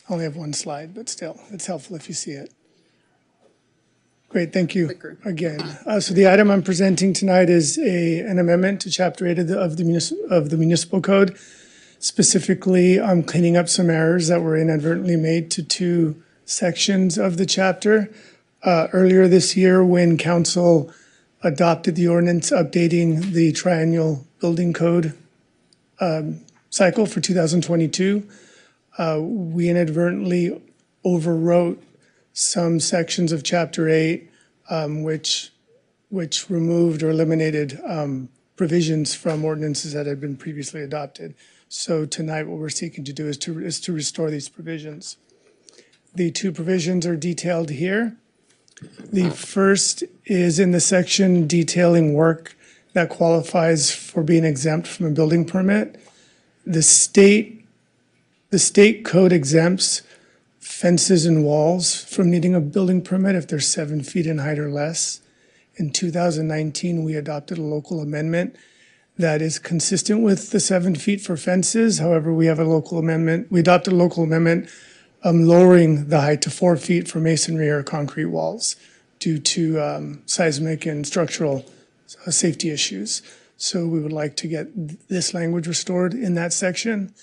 I only have one slide, but still, it's helpful if you see it. Great, thank you again. So the item I'm presenting tonight is an amendment to Chapter 8 of the Municipal Code. Specifically, I'm cleaning up some errors that were inadvertently made to two sections of the chapter. Earlier this year, when council adopted the ordinance updating the triennial building code cycle for 2022, we inadvertently overwrote some sections of Chapter 8, which removed or eliminated provisions from ordinances that had been previously adopted. So tonight, what we're seeking to do is to restore these provisions. The two provisions are detailed here. The first is in the section detailing work that qualifies for being exempt from a building permit. The state code exempts fences and walls from needing a building permit if they're 7 feet in height or less. In 2019, we adopted a local amendment that is consistent with the 7 feet for fences. However, we adopted a local amendment lowering the height to 4 feet for masonry or concrete walls due to seismic and structural safety issues. So we would like to get this language restored in that section.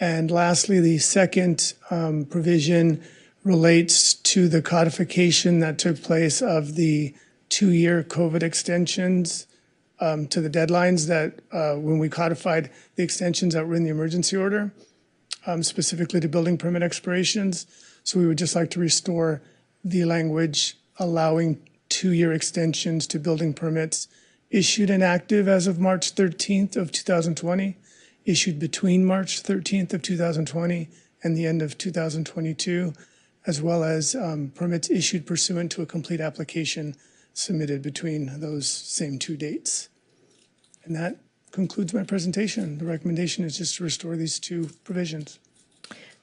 And lastly, the second provision relates to the codification that took place of the 2-year COVID extensions to the deadlines that when we codified the extensions that were in the emergency order, specifically to building permit expirations. So we would just like to restore the language allowing 2-year extensions to building permits issued and active as of March 13th of 2020, issued between March 13th of 2020 and the end of 2022, as well as permits issued pursuant to a complete application submitted between those same two dates. And that concludes my presentation. The recommendation is just to restore these two provisions.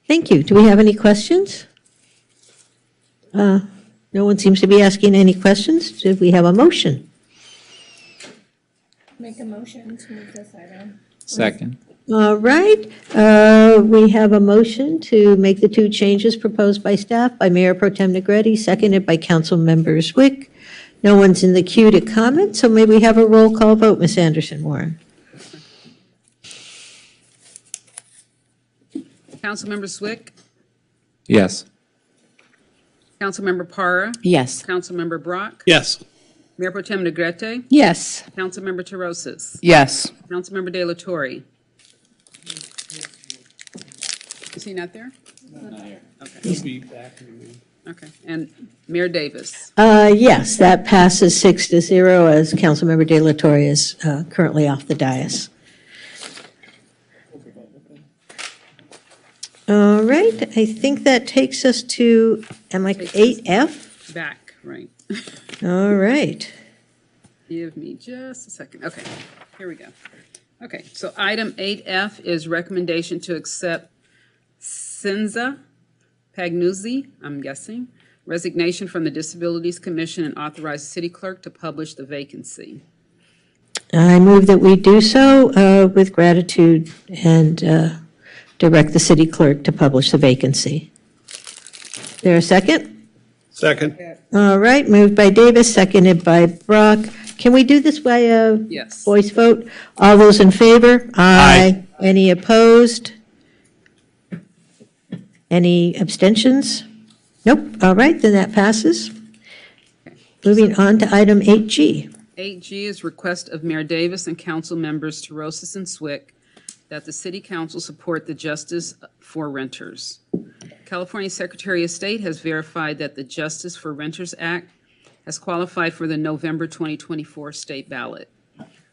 Thank you. Do we have any questions? No one seems to be asking any questions. Do we have a motion? Make a motion to move this item. Second. All right. We have a motion to make the two changes proposed by staff by Mayor Pro Tem Negretti, seconded by Councilmember Zwick. No one's in the queue to comment, so may we have a roll call vote, Ms. Anderson-Warren? Councilmember Zwick, Yes. Councilmember Parra, Yes. Councilmember Brock, Yes. Mayor Pro Tem Negrete, Yes. Councilmember Terosas, Yes. Councilmember De La Torre. Is he not there? Okay. He'll be back in a minute. Okay, and Mayor Davis. Yes, that passes 6-0 as Councilmember De La Torre is currently off the dais. All right, I think that takes us to, 8F? Back, right. All right. Give me just a second. Okay, here we go. Okay, so item 8F is recommendation to accept Senza Pagnuzzi, I'm guessing, resignation from the Disabilities Commission and authorize the city clerk to publish the vacancy. I move that we do so with gratitude and direct the city clerk to publish the vacancy. There a second? Second. All right, moved by Davis, seconded by Brock. Can we do this by a Yes. voice vote? All those in favor? Aye. Any opposed? Any abstentions? Nope. All right, then that passes. Moving on to item 8G. 8G is request of Mayor Davis and council members Terosas and Swick that the city council support the Justice for Renters. California Secretary of State has verified that the Justice for Renters Act has qualified for the November 2024 state ballot.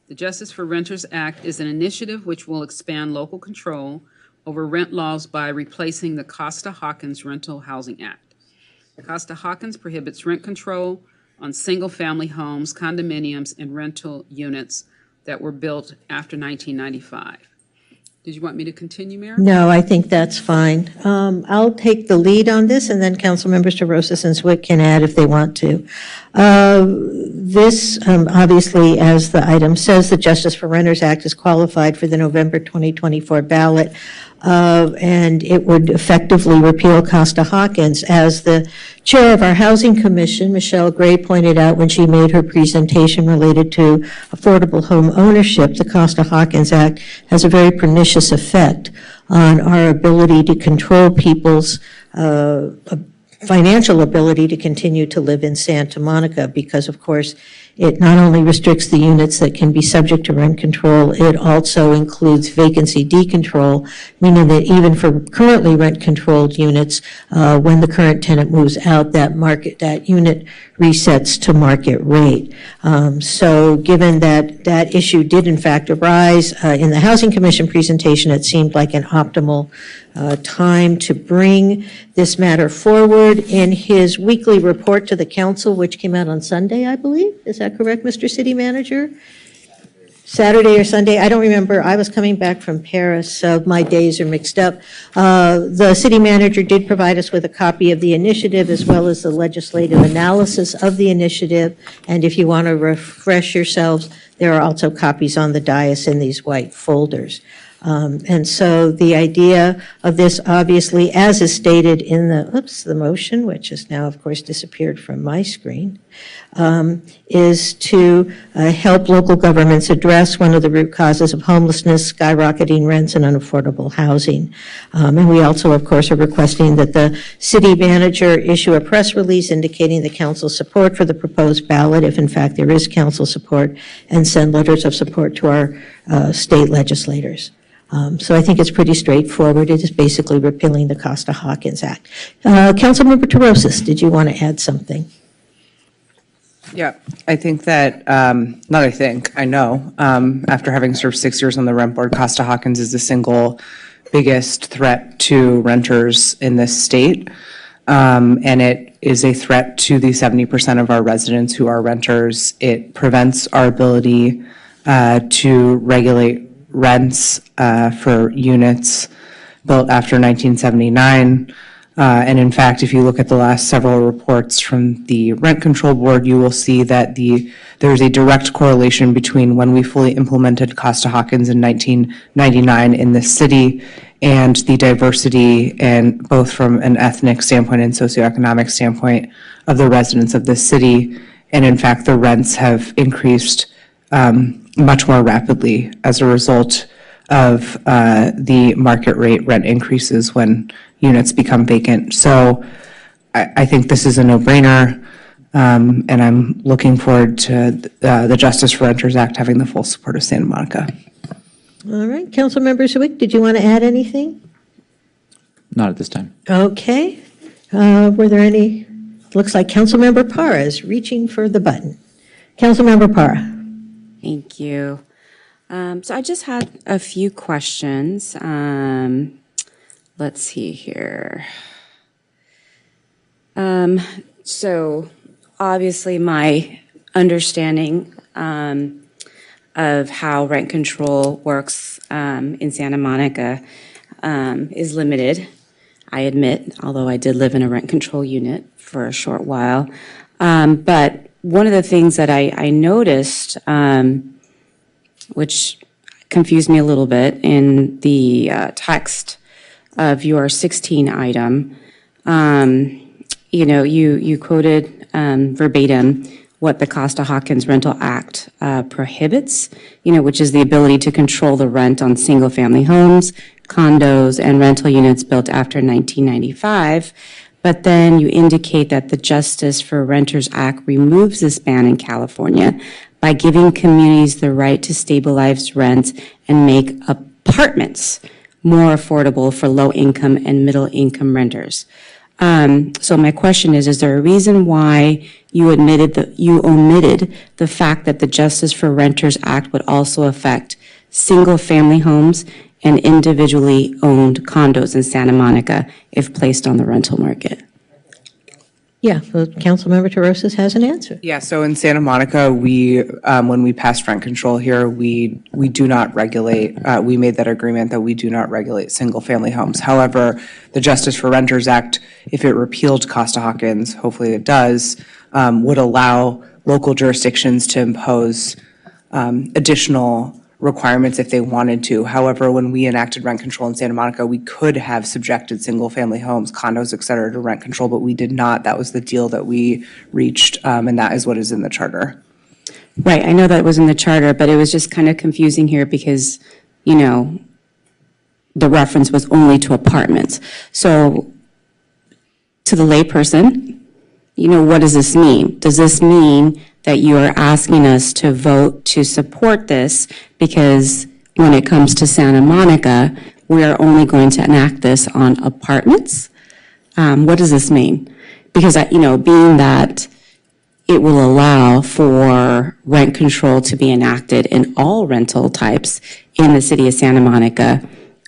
The Justice for Renters Act is an initiative which will expand local control over rent laws by replacing the Costa-Hawkins Rental Housing Act. Costa-Hawkins prohibits rent control on single-family homes, condominiums, and rental units that were built after 1995. Did you want me to continue, Mayor? No, I think that's fine. I'll take the lead on this, and then Councilmembers Terosas and Swick can add if they want to. This, obviously, as the item says, the Justice for Renters Act is qualified for the November 2024 ballot, and it would effectively repeal Costa-Hawkins. As the chair of our Housing Commission, Michelle Gray, pointed out when she made her presentation related to affordable home ownership, the Costa-Hawkins Act has a very pernicious effect on our ability to control people's financial ability to continue to live in Santa Monica, because, of course, it not only restricts the units that can be subject to rent control, it also includes vacancy decontrol, meaning that even for currently rent-controlled units, when the current tenant moves out, that unit resets to market rate. So given that that issue did in fact arise in the Housing Commission presentation, it seemed like an optimal time to bring this matter forward. In his weekly report to the council, which came out on Sunday, I believe, is that correct, Mr. City Manager? Saturday or Sunday, I don't remember. I was coming back from Paris, so my days are mixed up. The city manager did provide us with a copy of the initiative as well as the legislative analysis of the initiative. And if you want to refresh yourselves, there are also copies on the dais in these white folders. And so the idea of this, obviously, as is stated in the motion, which has now, of course, disappeared from my screen, is to help local governments address one of the root causes of homelessness, skyrocketing rents, and unaffordable housing. And we also, of course, are requesting that the city manager issue a press release indicating the council's support for the proposed ballot, if in fact there is council support, and send letters of support to our state legislators. So I think it's pretty straightforward. It is basically repealing the Costa-Hawkins Act. Councilmember Terosas, did you want to add something? Yeah, I think that, I know, after having served 6 years on the rent board, Costa-Hawkins is the single biggest threat to renters in this state. And it is a threat to the 70% of our residents who are renters. It prevents our ability to regulate rents for units built after 1979. And in fact, if you look at the last several reports from the Rent Control Board, you will see that there's a direct correlation between when we fully implemented Costa-Hawkins in 1999 in this city and the diversity, and both from an ethnic standpoint and socioeconomic standpoint, of the residents of this city. And in fact, the rents have increased much more rapidly as a result of the market rate rent increases when units become vacant. So I think this is a no-brainer, and I'm looking forward to the Justice for Renters Act having the full support of Santa Monica. All right, Councilmember Zwick, did you want to add anything? Not at this time. Okay. Were there any? Looks like Councilmember Parra is reaching for the button. Councilmember Parra. Thank you. So I just had a few questions. Let's see here. So obviously my understanding of how rent control works in Santa Monica is limited, I admit, although I did live in a rent control unit for a short while. But one of the things that I noticed, which confused me a little bit in the text of your 16 item, you quoted verbatim what the Costa-Hawkins Rental Act prohibits, which is the ability to control the rent on single-family homes, condos, and rental units built after 1995. but then you indicate that the Justice for Renters Act removes this ban in California by giving communities the right to stabilize rents and make apartments more affordable for low-income and middle-income renters. So my question is there a reason why you omitted the fact that the Justice for Renters Act would also affect single-family homes and individually owned condos in Santa Monica if placed on the rental market? Yeah, well, Councilmember Terosas has an answer. Yeah, so in Santa Monica, we, when we passed rent control here, we do not regulate, we made that agreement that we do not regulate single-family homes. However, the Justice for Renters Act, if it repealed Costa-Hawkins, hopefully it does, would allow local jurisdictions to impose additional requirements if they wanted to. However, when we enacted rent control in Santa Monica, we could have subjected single-family homes, condos, et cetera, to rent control, but we did not. That was the deal that we reached, and that is what is in the charter. Right, I know that was in the charter, but it was just kind of confusing here because, you know, the reference was only to apartments. So to the layperson, you know, what does this mean? Does this mean that you are asking us to vote to support this because when it comes to Santa Monica, we are only going to enact this on apartments? What does this mean? Because, you know, being that it will allow for rent control to be enacted in all rental types in the city of Santa Monica,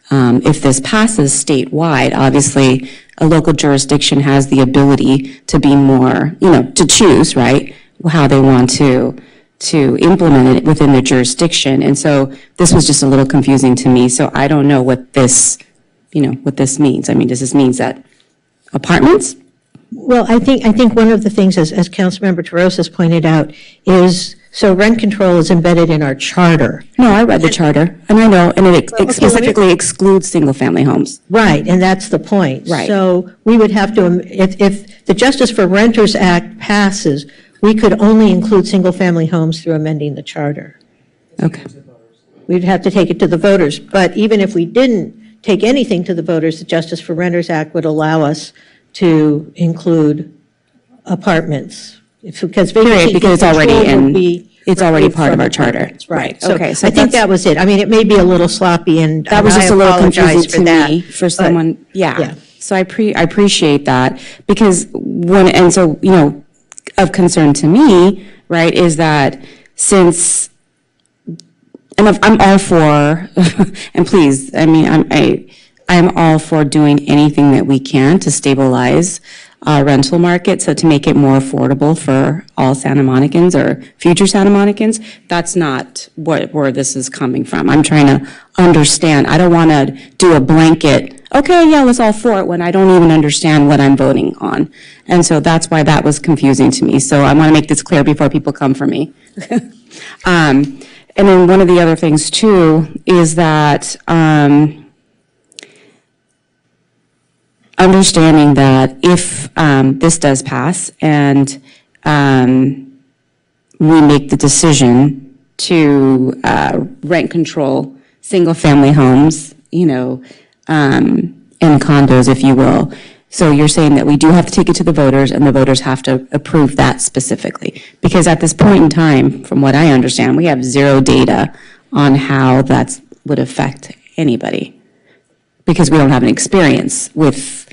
if this passes statewide, obviously a local jurisdiction has the ability to be more, you know, to choose, right, how they want to implement it within their jurisdiction. And so this was just a little confusing to me. So I don't know what this, you know, what this means. I mean, does this mean that apartments? Well, I think one of the things, as Councilmember Terosas pointed out, is so rent control is embedded in our charter. No, I read the charter, and I know, and it specifically excludes single-family homes. Right, and that's the point. Right. So we would have to, if the Justice for Renters Act passes, we could only include single-family homes through amending the charter. Okay. We'd have to take it to the voters. But even if we didn't take anything to the voters, the Justice for Renters Act would allow us to include apartments. Because it's already in, it's already part of our from charter. apartments, Right. Okay, so I think that's- that was it. I mean, it may be a little sloppy and That was I just a little apologize confusing for to that, me, for but- someone, yeah. yeah. So I appreciate that, because and so, you know, of concern to me, right, is that since, and I'm all for, and please, I mean, I'm all for doing anything that we can to stabilize our rental market, so to make it more affordable for all Santa Monicans or future Santa Monicans. That's not where this is coming from. I'm trying to understand. I don't want to do a blanket, okay, yeah, let's all for it, when I don't even understand what I'm voting on. And so that's why that was confusing to me. So I want to make this clear before people come for me. And then one of the other things too is that understanding that if this does pass and we make the decision to rent control single-family homes, you know, and condos, if you will. So you're saying that we do have to take it to the voters, and the voters have to approve that specifically. Because at this point in time, from what I understand, we have zero data on how that would affect anybody. Because we don't have an experience with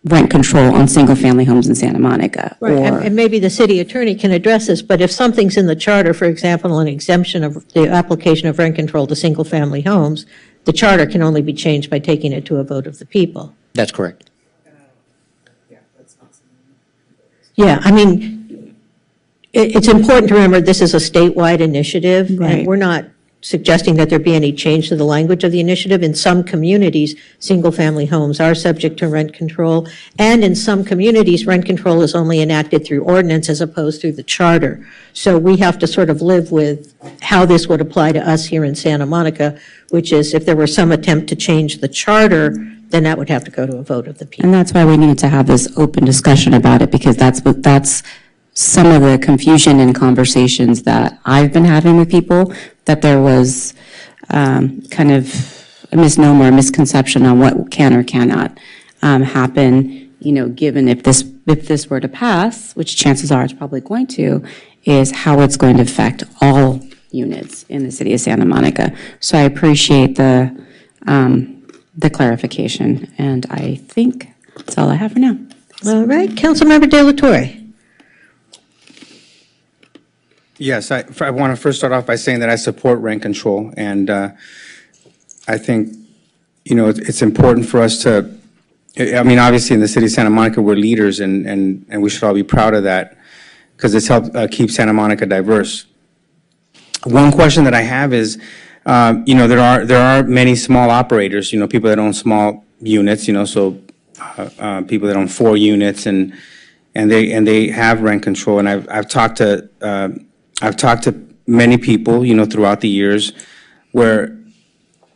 rent control on single-family homes in Santa Monica. Right, and maybe the city attorney can address this, but if something's in the charter, for example, an exemption of the application of rent control to single-family homes, the charter can only be changed by taking it to a vote of the people. That's correct. Yeah, I mean, it's important to remember this is a statewide initiative, Right. and we're not suggesting that there be any change to the language of the initiative. In some communities, single-family homes are subject to rent control, and in some communities, rent control is only enacted through ordinance as opposed to the charter. So we have to sort of live with how this would apply to us here in Santa Monica, which is if there were some attempt to change the charter, then that would have to go to a vote of the people. And that's why we needed to have this open discussion about it, because that's some of the confusion and conversations that I've been having with people, that there was kind of a misnomer, a misconception on what can or cannot happen, given if this were to pass, which chances are it's probably going to, is how it's going to affect all units in the city of Santa Monica. So I appreciate the clarification, and I think that's all I have for now. All right, Councilmember De La Torre. Yes, I want to first start off by saying that I support rent control, and I think, it's important for us to, obviously in the city of Santa Monica, we're leaders, and we should all be proud of that, because it's helped keep Santa Monica diverse. One question that I have is, there are many small operators, people that own small units, so people that own 4 units, and they have rent control, and I've talked to many people, throughout the years, where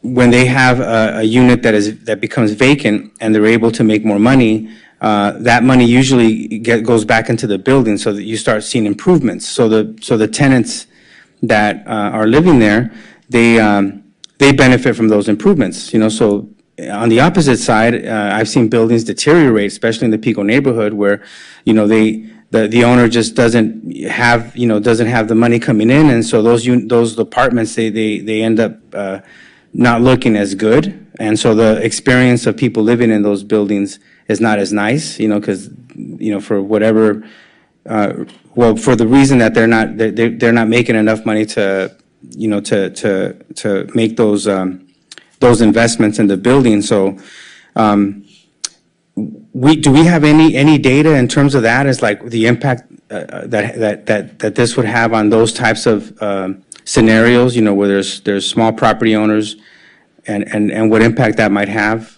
when they have a unit that becomes vacant and they're able to make more money, that money usually goes back into the building, so that you start seeing improvements. So the tenants that are living there, they benefit from those improvements. So on the opposite side, I've seen buildings deteriorate, especially in the Pico neighborhood, where the owner just doesn't have the money coming in, and so those apartments they end up not looking as good, and so the experience of people living in those buildings is not as nice, because for whatever for the reason that they're not making enough money to make those investments in the building. So do we have any data in terms of that, as like the impact that this would have on those types of scenarios, where there's small property owners, and what impact that might have?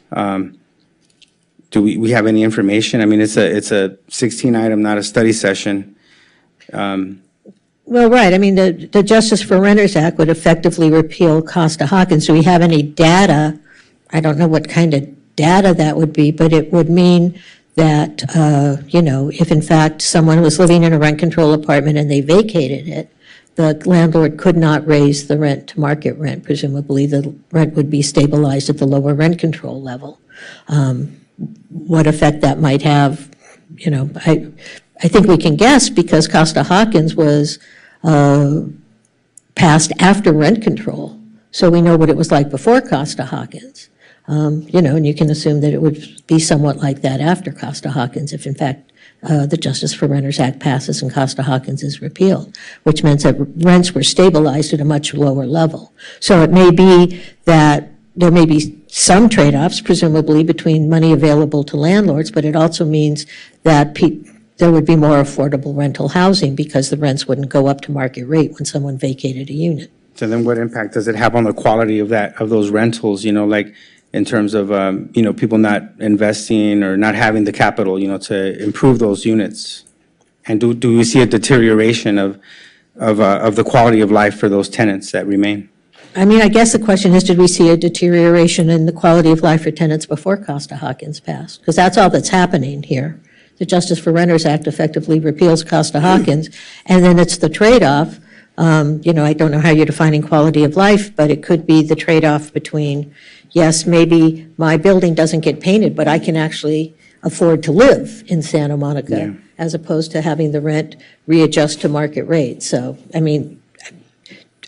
Do we have any information? It's a 16 item, not a study session. Well, right, the Justice for Renters Act would effectively repeal Costa-Hawkins. Do we have any data? I don't know what kind of data that would be, but it would mean that, if in fact someone was living in a rent control apartment and they vacated it, the landlord could not raise the rent to market rent. Presumably, the rent would be stabilized at the lower rent control level. What effect that might have, I think we can guess, because Costa-Hawkins was passed after rent control. So we know what it was like before Costa-Hawkins. And you can assume that it would be somewhat like that after Costa-Hawkins, if in fact the Justice for Renters Act passes and Costa-Hawkins is repealed, which meant that rents were stabilized at a much lower level. So it may be that there may be some trade-offs, presumably, between money available to landlords, but it also means that there would be more affordable rental housing, because the rents wouldn't go up to market rate when someone vacated a unit. So then what impact does it have on the quality of those rentals, like in terms of, people not investing or not having the capital, to improve those units? And do we see a deterioration of the quality of life for those tenants that remain? I guess the question is, did we see a deterioration in the quality of life for tenants before Costa-Hawkins passed? Because that's all that's happening here. The Justice for Renters Act effectively repeals Costa-Hawkins, and then it's the trade-off. I don't know how you're defining quality of life, but it could be the trade-off between, yes, maybe my building doesn't get painted, but I can actually afford to live in Santa Monica, as opposed to having the rent readjust to market rate. So,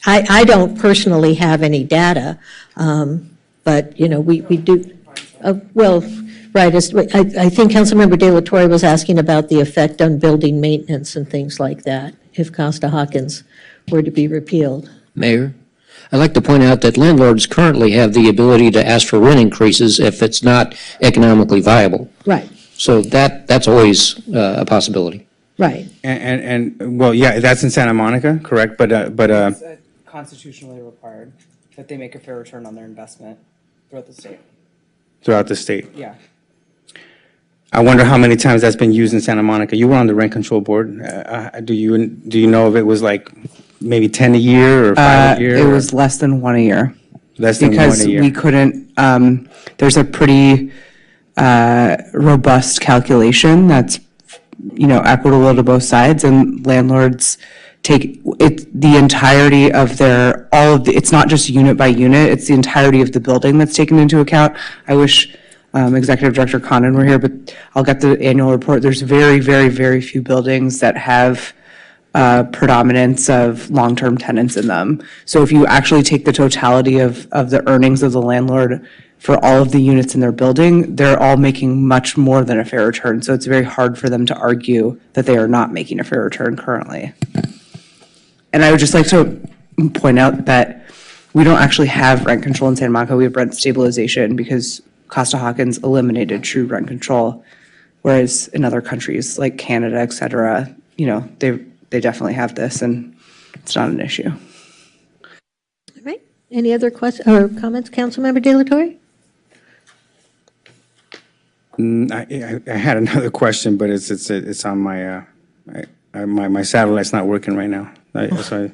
I don't personally have any data, but, we do, right, I think Councilmember De La Torre was asking about the effect on building maintenance and things like that, if Costa-Hawkins were to be repealed. Mayor, I'd like to point out that landlords currently have the ability to ask for rent increases if it's not economically viable. Right. So that's always a possibility. Right. And well, yeah, that's in Santa Monica, correct? But It's constitutionally required that they make a fair return on their investment throughout the state. Throughout the state. Yeah. I wonder how many times that's been used in Santa Monica. You were on the rent control board. Do you know if it was like maybe 10 a year or 5 a year? It was less than 1 a year. Less than 1 a year. Because we couldn't, there's a pretty robust calculation that's, equitable to both sides, and landlords take the entirety of it's not just unit by unit, it's the entirety of the building that's taken into account. I wish Executive Director Condon were here, but I'll get the annual report. There's very, very, very few buildings that have predominance of long-term tenants in them. So if you actually take the totality of the earnings of the landlord for all of the units in their building, they're all making much more than a fair return. So it's very hard for them to argue that they are not making a fair return currently. And I would just like to point out that we don't actually have rent control in Santa Monica. We have rent stabilization because Costa-Hawkins eliminated true rent control, whereas in other countries like Canada, et cetera, they definitely have this, and it's not an issue. All right. Any other questions or comments, Councilmember De La Torre? I had another question, but it's on my my satellite's not working right now. So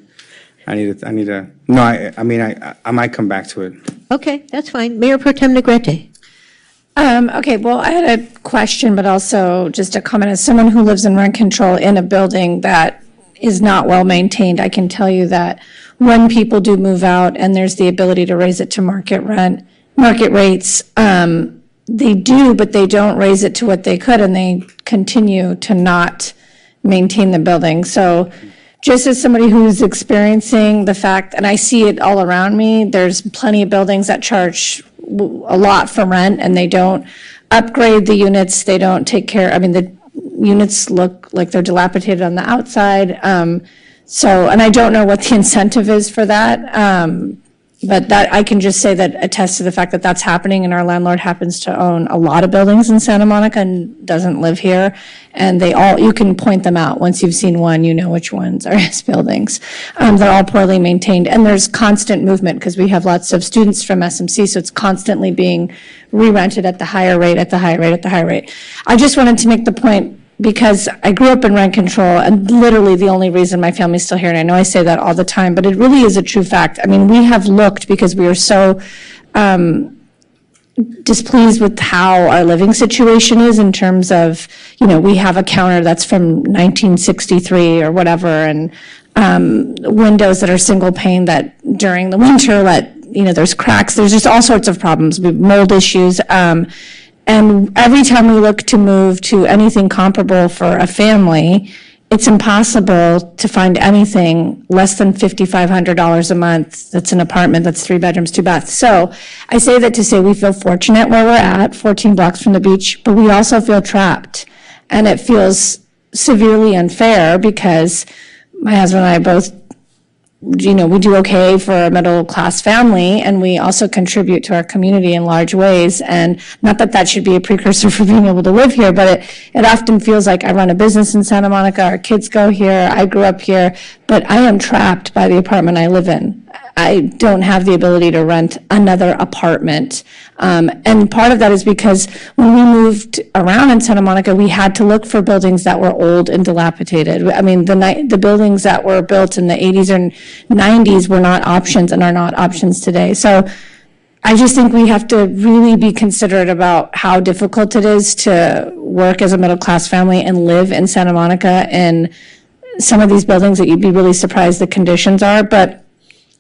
I need to. No, I might come back to it. Okay, that's fine. Mayor Pro Tem Negrete. Okay, well, I had a question, but also just a comment. As someone who lives in rent control in a building that is not well maintained, I can tell you that when people do move out and there's the ability to raise it to market rates, they do, but they don't raise it to what they could, and they continue to not maintain the building. So just as somebody who's experiencing the fact, and I see it all around me, there's plenty of buildings that charge a lot for rent, and they don't upgrade the units, they don't take care, the units look like they're dilapidated on the outside. And I don't know what the incentive is for that, but that I can just say that attests to the fact that that's happening, and our landlord happens to own a lot of buildings in Santa Monica and doesn't live here. And you can point them out. Once you've seen one, you know which ones are his buildings. They're all poorly maintained, and there's constant movement because we have lots of students from SMC, so it's constantly being re-rented at the higher rate, at the higher rate, at the higher rate. I just wanted to make the point because I grew up in rent control, and literally the only reason my family's still here, and I know I say that all the time, but it really is a true fact. We have looked because we are so displeased with how our living situation is in terms of, we have a counter that's from 1963 or whatever, and windows that are single pane that during the winter there's cracks, there's just all sorts of problems, mold issues. And every time we look to move to anything comparable for a family, it's impossible to find anything less than $5,500 a month that's an apartment that's 3 bedrooms, 2 baths. So I say that to say we feel fortunate where we're at, 14 blocks from the beach, but we also feel trapped. And it feels severely unfair because my husband and I both, we do okay for a middle-class family, and we also contribute to our community in large ways. And not that that should be a precursor for being able to live here, but it often feels like I run a business in Santa Monica, our kids go here, I grew up here, but I am trapped by the apartment I live in. I don't have the ability to rent another apartment. And part of that is because when we moved around in Santa Monica, we had to look for buildings that were old and dilapidated. The buildings that were built in the 80s and 90s were not options and are not options today. So I just think we have to really be considerate about how difficult it is to work as a middle-class family and live in Santa Monica in some of these buildings that you'd be really surprised the conditions are. But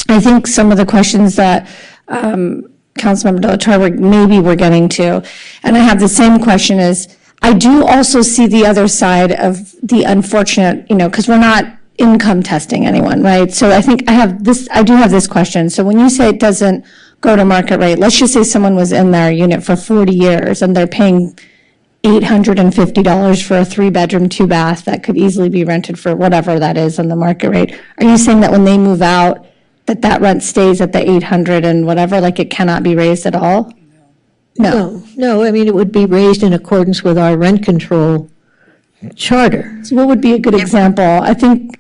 I think some of the questions that Councilmember De La Torre maybe we're getting to, and I have the same question is, I do also see the other side of the unfortunate, because we're not income testing anyone, right? So I think I do have this question. So when you say it doesn't go to market rate, let's just say someone was in their unit for 40 years and they're paying $850 for a 3-bedroom, 2-bath that could easily be rented for whatever that is on the market rate. Are you saying that when they move out, that rent stays at the 800 and whatever, like it cannot be raised at all? No. No, it would be raised in accordance with our rent control charter. So what would be a good example? I think.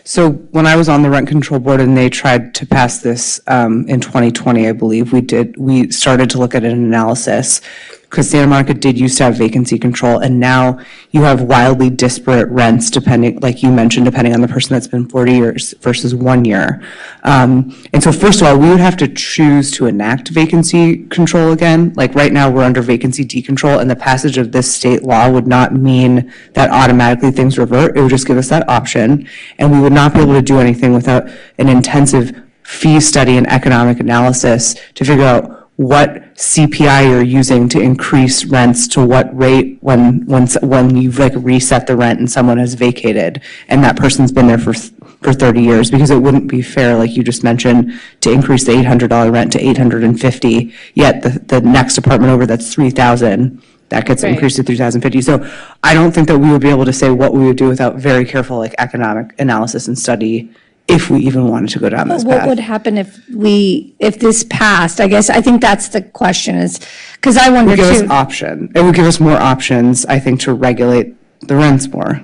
So when I was on the rent control board and they tried to pass this in 2020, I believe, we started to look at an analysis because Santa Monica did used to have vacancy control, and now you have wildly disparate rents depending, like you mentioned, depending on the person that's been 40 years versus 1 year. And so first of all, we would have to choose to enact vacancy control again. Like right now, we're under vacancy decontrol, and the passage of this state law would not mean that automatically things revert. It would just give us that option, and we would not be able to do anything without an intensive fee study and economic analysis to figure out what CPI you're using to increase rents to what rate when you've like reset the rent and someone has vacated and that person's been there for 30 years, because it wouldn't be fair, like you just mentioned, to increase the $800 rent to $850, yet the next apartment over that's $3,000, that gets Right. increased to $3,050. So I don't think that we would be able to say what we would do without very careful like economic analysis and study if we even wanted to go down this What path. would happen if this passed? I think that's the question is, because I wonder It would give too. us option. It would give us more options, I think, to regulate the rents more.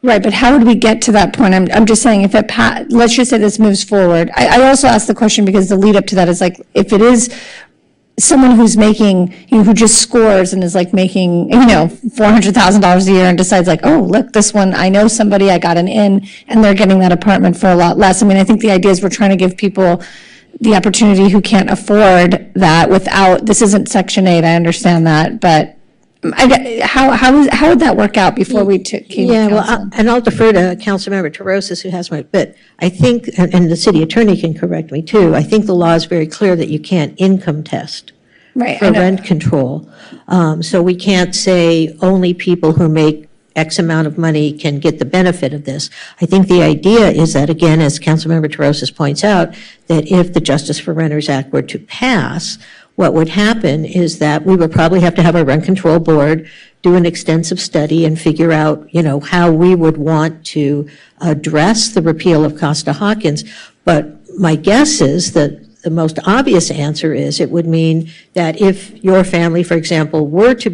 Right, but how would we get to that point? I'm just saying if let's just say this moves forward. I also asked the question because the lead up to that is like, if it is someone who's making, who just scores and is like making, $400,000 a year and decides like, oh, look, this one, I know somebody, I got an in, and they're getting that apartment for a lot less. I mean, I think the idea is we're trying to give people the opportunity who can't afford that without, this isn't Section 8, I understand that, but how would that work out before we came to Yeah, well, council? and I'll defer to Councilmember Terosis, who has my, but I think, and the city attorney can correct me too, I think the law is very clear that you can't income test Right, for I know. rent control. So we can't say only people who make X amount of money can get the benefit of this. I think the idea is that, again, as Councilmember Terosis points out, that if the Justice for Renters Act were to pass, what would happen is that we would probably have to have a rent control board do an extensive study and figure out, how we would want to address the repeal of Costa-Hawkins. But my guess is that the most obvious answer is it would mean that if your family, for example, were to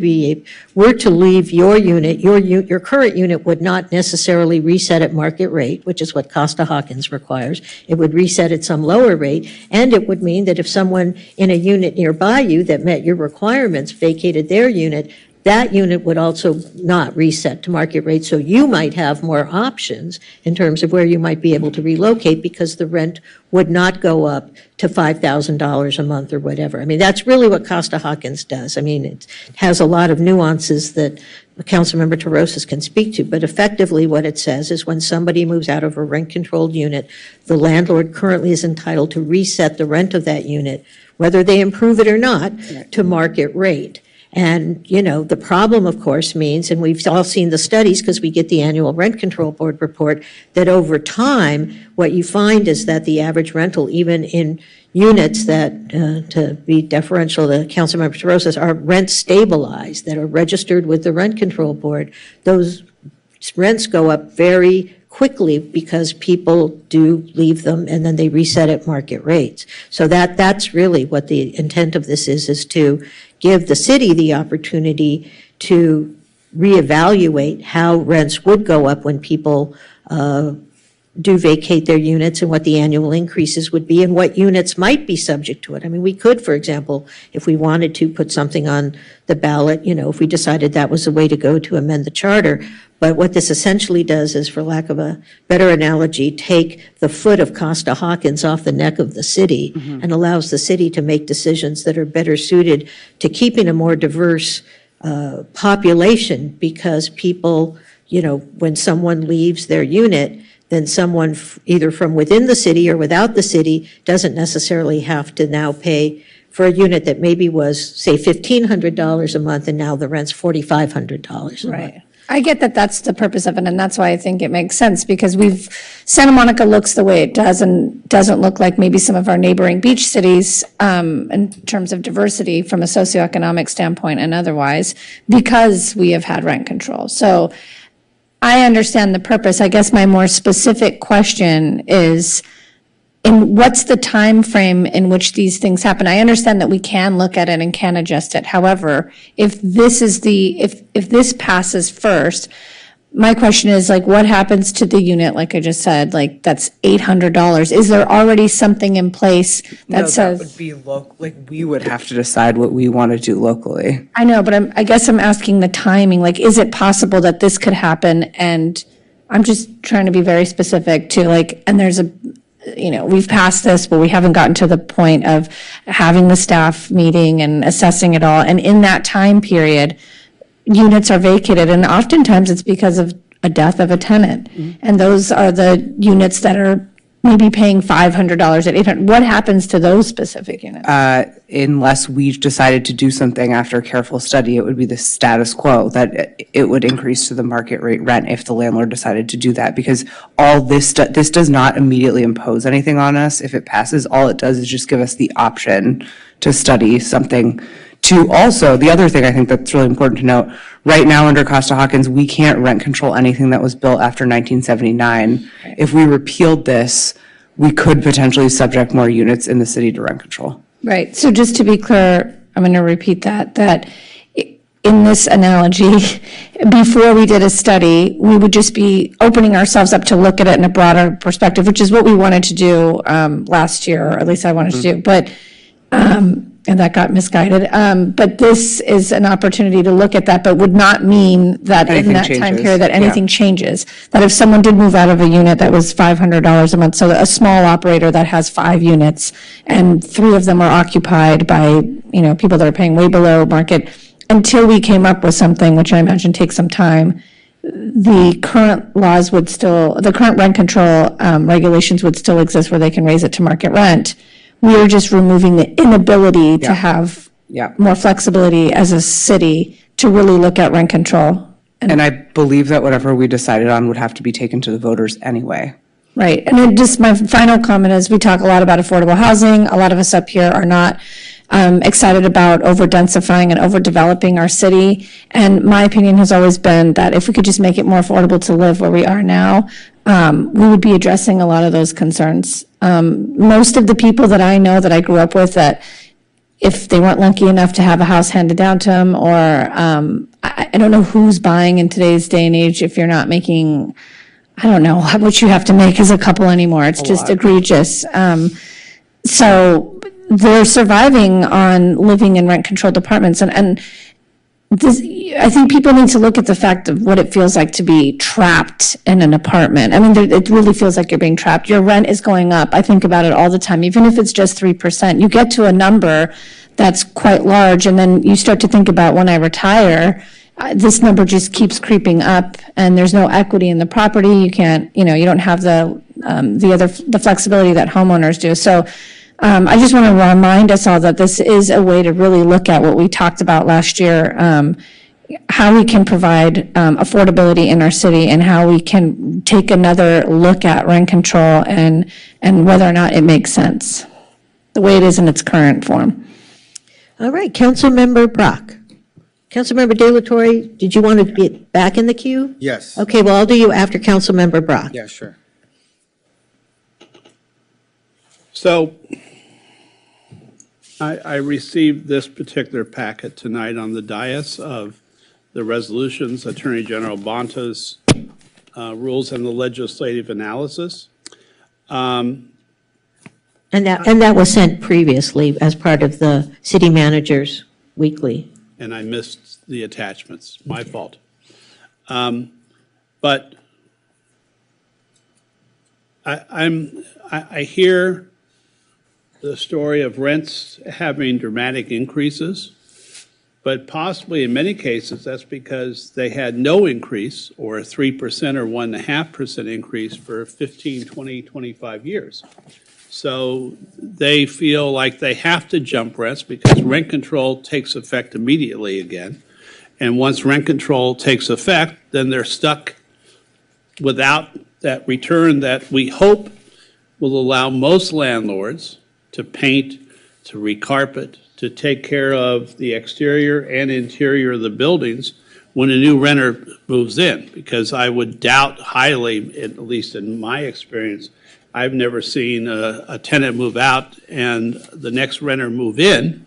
leave your unit, your current unit would not necessarily reset at market rate, which is what Costa-Hawkins requires. It would reset at some lower rate, and it would mean that if someone in a unit nearby you that met your requirements vacated their unit, that unit would also not reset to market rate, so you might have more options in terms of where you might be able to relocate because the rent would not go up to $5,000 a month or whatever. I mean, that's really what Costa-Hawkins does. I mean, it has a lot of nuances that Councilmember Terosis can speak to, but effectively what it says is when somebody moves out of a rent-controlled unit, the landlord currently is entitled to reset the rent of that unit, whether they improve it or not, to market rate. And, the problem, of course, means, and we've all seen the studies because we get the annual Rent Control Board report, that over time, what you find is that the average rental, even in units that, to be deferential to Councilmember Terosis, are rent stabilized, that are registered with the Rent Control Board, those rents go up very quickly because people do leave them and then they reset at market rates. So that's really what the intent of this is to give the city the opportunity to reevaluate how rents would go up when people do vacate their units and what the annual increases would be and what units might be subject to it. I mean, we could, for example, if we wanted to put something on the ballot, if we decided that was the way to go to amend the charter. But what this essentially does is, for lack of a better analogy, take the foot of Costa-Hawkins off the neck of the city and allows the city to make decisions that are better suited to keeping a more diverse population, because people, when someone leaves their unit, then someone either from within the city or without the city doesn't necessarily have to now pay for a unit that maybe was, say, $1,500 a month, and now the rent's $4,500 a month. Right. I get that that's the purpose of it, and that's why I think it makes sense, because Santa Monica looks the way it does and doesn't look like maybe some of our neighboring beach cities in terms of diversity from a socioeconomic standpoint and otherwise, because we have had rent control. So I understand the purpose. I guess my more specific question is, what's the time frame in which these things happen? I understand that we can look at it and can adjust it. However, if this passes first, my question is, what happens to the unit, like I just said, that's $800? Is there already something in place that says? That would be we would have to decide what we want to do locally. I know, but I guess I'm asking the timing. Is it possible that this could happen? And I'm just trying to be very specific to and there's we've passed this, but we haven't gotten to the point of having the staff meeting and assessing it all. And in that time period, units are vacated, and oftentimes it's because of a death of a tenant. And those are the units that are maybe paying $500 at $800, what happens to those specific units? Unless we decided to do something after a careful study, it would be the status quo, that it would increase to the market rate rent if the landlord decided to do that. Because all this does not immediately impose anything on us. If it passes, all it does is just give us the option to study something. To also, the other thing I think that's really important to note, right now under Costa-Hawkins, we can't rent control anything that was built after 1979. If we repealed this, we could potentially subject more units in the city to rent control. Right, so just to be clear, I'm going to repeat that in this analogy, before we did a study, we would just be opening ourselves up to look at it in a broader perspective, which is what we wanted to do last year, or at least I wanted to do, but, and that got misguided. But this is an opportunity to look at that, but would not mean that in that time period that anything changes. That if someone did move out of a unit that was $500 a month, so a small operator that has 5 units and 3 of them are occupied by, people that are paying way below market, until we came up with something, which I imagine takes some time, the current laws would still, the current rent control regulations would still exist where they can raise it to market rent. We are just removing the inability to have more flexibility as a city to really look at rent control. And I believe that whatever we decided on would have to be taken to the voters anyway. Right. And then just my final comment is we talk a lot about affordable housing. A lot of us up here are not excited about over-densifying and overdeveloping our city. And my opinion has always been that if we could just make it more affordable to live where we are now, we would be addressing a lot of those concerns. Most of the people that I know that I grew up with, that if they weren't lucky enough to have a house handed down to them, or I don't know who's buying in today's day and age if you're not making, I don't know how much you have to make as a couple anymore. It's just egregious. So they're surviving on living in rent-controlled apartments. And this, I think people need to look at the fact of what it feels like to be trapped in an apartment. I mean, it really feels like you're being trapped. Your rent is going up. I think about it all the time, even if it's just 3%. You get to a number that's quite large, and then you start to think about when I retire, this number just keeps creeping up, and there's no equity in the property. You can't, you don't have the flexibility that homeowners do. So I just want to remind us all that this is a way to really look at what we talked about last year, how we can provide affordability in our city, and how we can take another look at rent control and whether or not it makes sense, the way it is in its current form. All right, Councilmember Brock. Councilmember De La Torre, did you want to get back in the queue? Yes. Okay, well, I'll do you after Councilmember Brock. Yeah, sure. So I received this particular packet tonight on the dais of the resolutions, Attorney General Bonta's rules and the legislative analysis. And that was sent previously as part of the city manager's weekly. And I missed the attachments, my fault. But I hear the story of rents having dramatic increases, but possibly in many cases that's because they had no increase, or a 3% or 1.5% increase for 15, 20, 25 years. So they feel like they have to jump rents because rent control takes effect immediately again. And once rent control takes effect, then they're stuck without that return that we hope will allow most landlords to paint, to recarpet, to take care of the exterior and interior of the buildings when a new renter moves in. Because I would doubt highly, at least in my experience, I've never seen a tenant move out and the next renter move in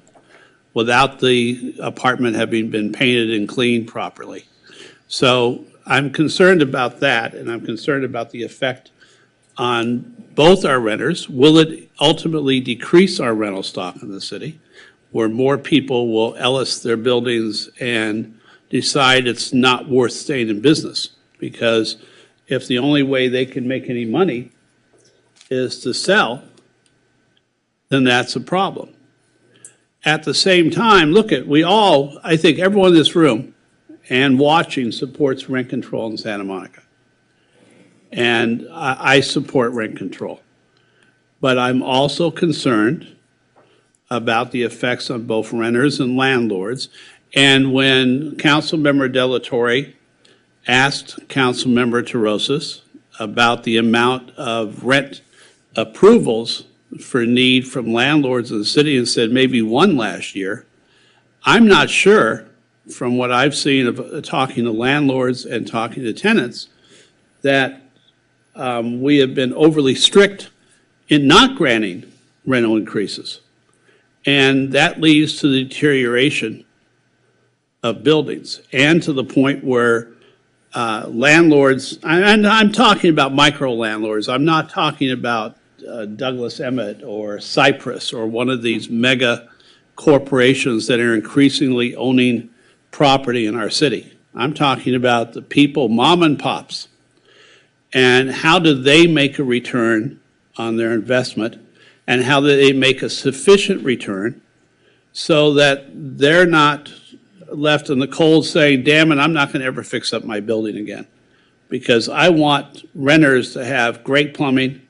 without the apartment having been painted and cleaned properly. So I'm concerned about that, and I'm concerned about the effect on both our renters. Will it ultimately decrease our rental stock in the city, where more people will Ellis their buildings and decide it's not worth staying in business? Because if the only way they can make any money is to sell, then that's a problem. At the same time, I think everyone in this room and watching supports rent control in Santa Monica. And I support rent control. But I'm also concerned about the effects on both renters and landlords. And when Councilmember Delatorre asked Councilmember Terosas about the amount of rent approvals for need from landlords in the city and said maybe one last year, I'm not sure from what I've seen of talking to landlords and talking to tenants that we have been overly strict in not granting rental increases. And that leads to the deterioration of buildings and to the point where landlords, and I'm talking about micro landlords, I'm not talking about Douglas Emmett or Cypress or one of these mega corporations that are increasingly owning property in our city. I'm talking about the people, mom and pops. And how do they make a return on their investment? And how do they make a sufficient return so that they're not left in the cold saying, damn it, I'm not going to ever fix up my building again. Because I want renters to have great plumbing,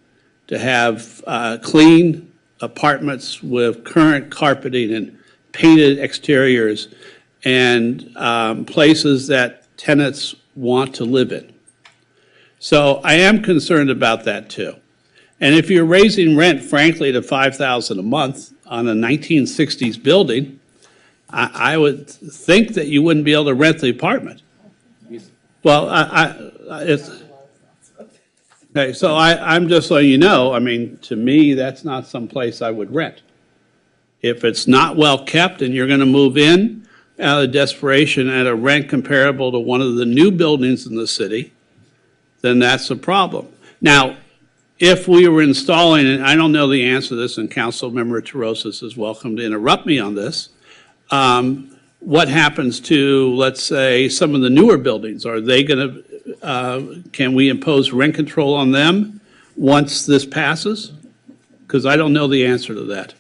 to have clean apartments with current carpeting and painted exteriors and places that tenants want to live in. So I am concerned about that too. And if you're raising rent, frankly, to $5,000 a month on a 1960s building, I would think that you wouldn't be able to rent the apartment. Well, okay, so I'm just letting you know, I mean, to me, that's not some place I would rent. If it's not well kept and you're going to move in out of desperation at a rent comparable to one of the new buildings in the city, then that's a problem. Now, if we were installing, and I don't know the answer to this, and Councilmember Terosas is welcome to interrupt me on this, what happens to, let's say, some of the newer buildings? Are they going to, can we impose rent control on them once this passes? Because I don't know the answer to that.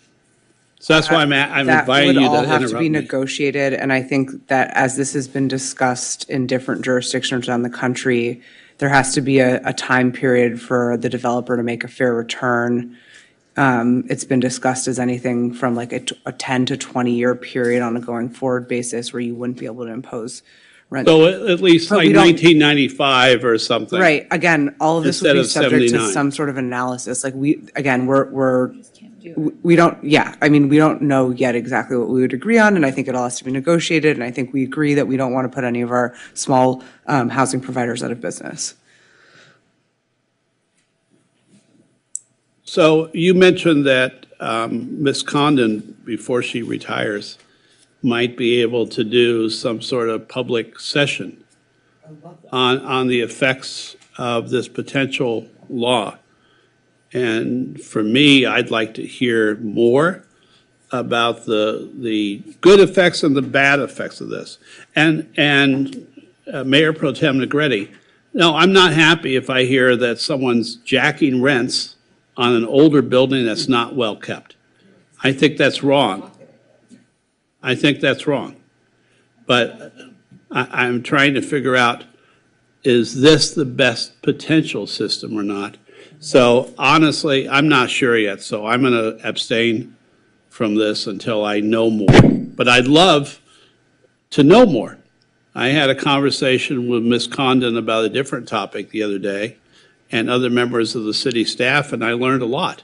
So that's why I'm inviting you to That would all have to interrupt be me. negotiated, and I think that as this has been discussed in different jurisdictions around the country, there has to be a time period for the developer to make a fair return. It's been discussed as anything from like a 10 to 20-year period on a going forward basis where you wouldn't be able to impose rent. So at least But like we don't- 1995 or something. Right, again, all of this would Instead be of subject to 79. some sort of analysis, like we don't, yeah, I mean, we don't know yet exactly what we would agree on, and I think it all has to be negotiated, and I think we agree that we don't want to put any of our small housing providers out of business. So you mentioned that Ms. Condon, before she retires, might be able to do some sort of public session on the effects of this potential law. And for me, I'd like to hear more about the good effects and the bad effects of this. And Mayor Pro Tem Negretti, no, I'm not happy if I hear that someone's jacking rents on an older building that's not well kept. I think that's wrong. I think that's wrong. But I'm trying to figure out, is this the best potential system or not? So honestly, I'm not sure yet, so I'm going to abstain from this until I know more. But I'd love to know more. I had a conversation with Ms. Condon about a different topic the other day and other members of the city staff, and I learned a lot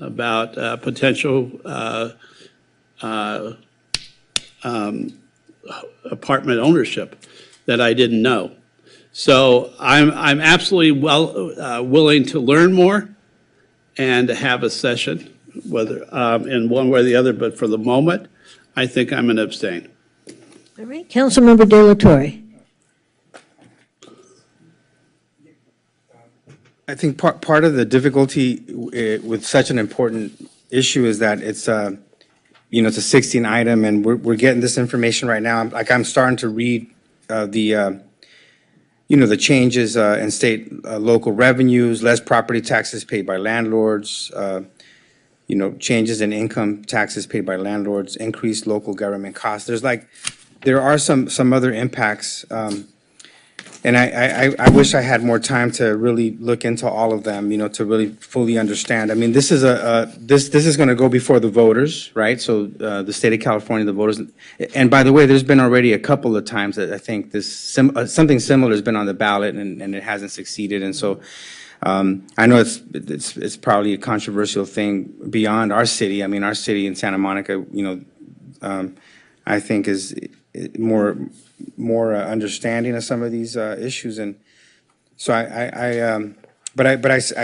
about potential apartment ownership that I didn't know. So I'm absolutely willing to learn more and to have a session, whether in one way or the other. But for the moment, I think I'm going to abstain. All right, Councilmember De La Torre. I think part of the difficulty with such an important issue is that it's it's a 16 item, and we're getting this information right now. I'm starting to read the changes in state local revenues, less property taxes paid by landlords, changes in income taxes paid by landlords, increased local government costs. There are some other impacts. And I wish I had more time to really look into all of them, to really fully understand. I mean, this is this is going to go before the voters, right? So the state of California, the voters. And by the way, there's been already a couple of times that I think something similar has been on the ballot and it hasn't succeeded. And so I know it's probably a controversial thing beyond our city. I mean, our city in Santa Monica, I think is more understanding of some of these issues, and so I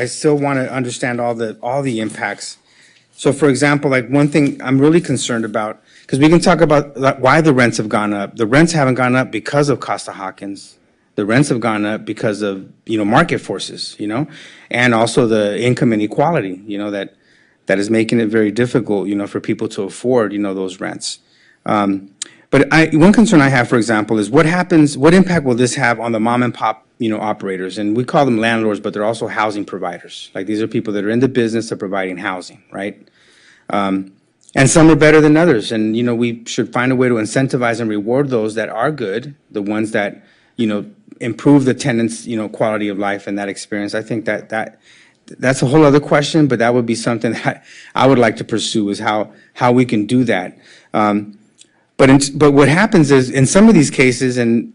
still want to understand all the impacts. So, for example, like one thing I'm really concerned about, because we can talk about why the rents have gone up. The rents haven't gone up because of Costa-Hawkins. The rents have gone up because of market forces, and also the income inequality, that is making it very difficult, for people to afford, those rents. But one concern I have, for example, is what impact will this have on the mom and pop, operators? And we call them landlords, but they're also housing providers. Like these are people that are in the business of providing housing, right? And some are better than others. And, we should find a way to incentivize and reward those that are good, the ones that, improve the tenants', quality of life and that experience. I think that's a whole other question, but that would be something that I would like to pursue, is how we can do that. But what happens is in some of these cases, and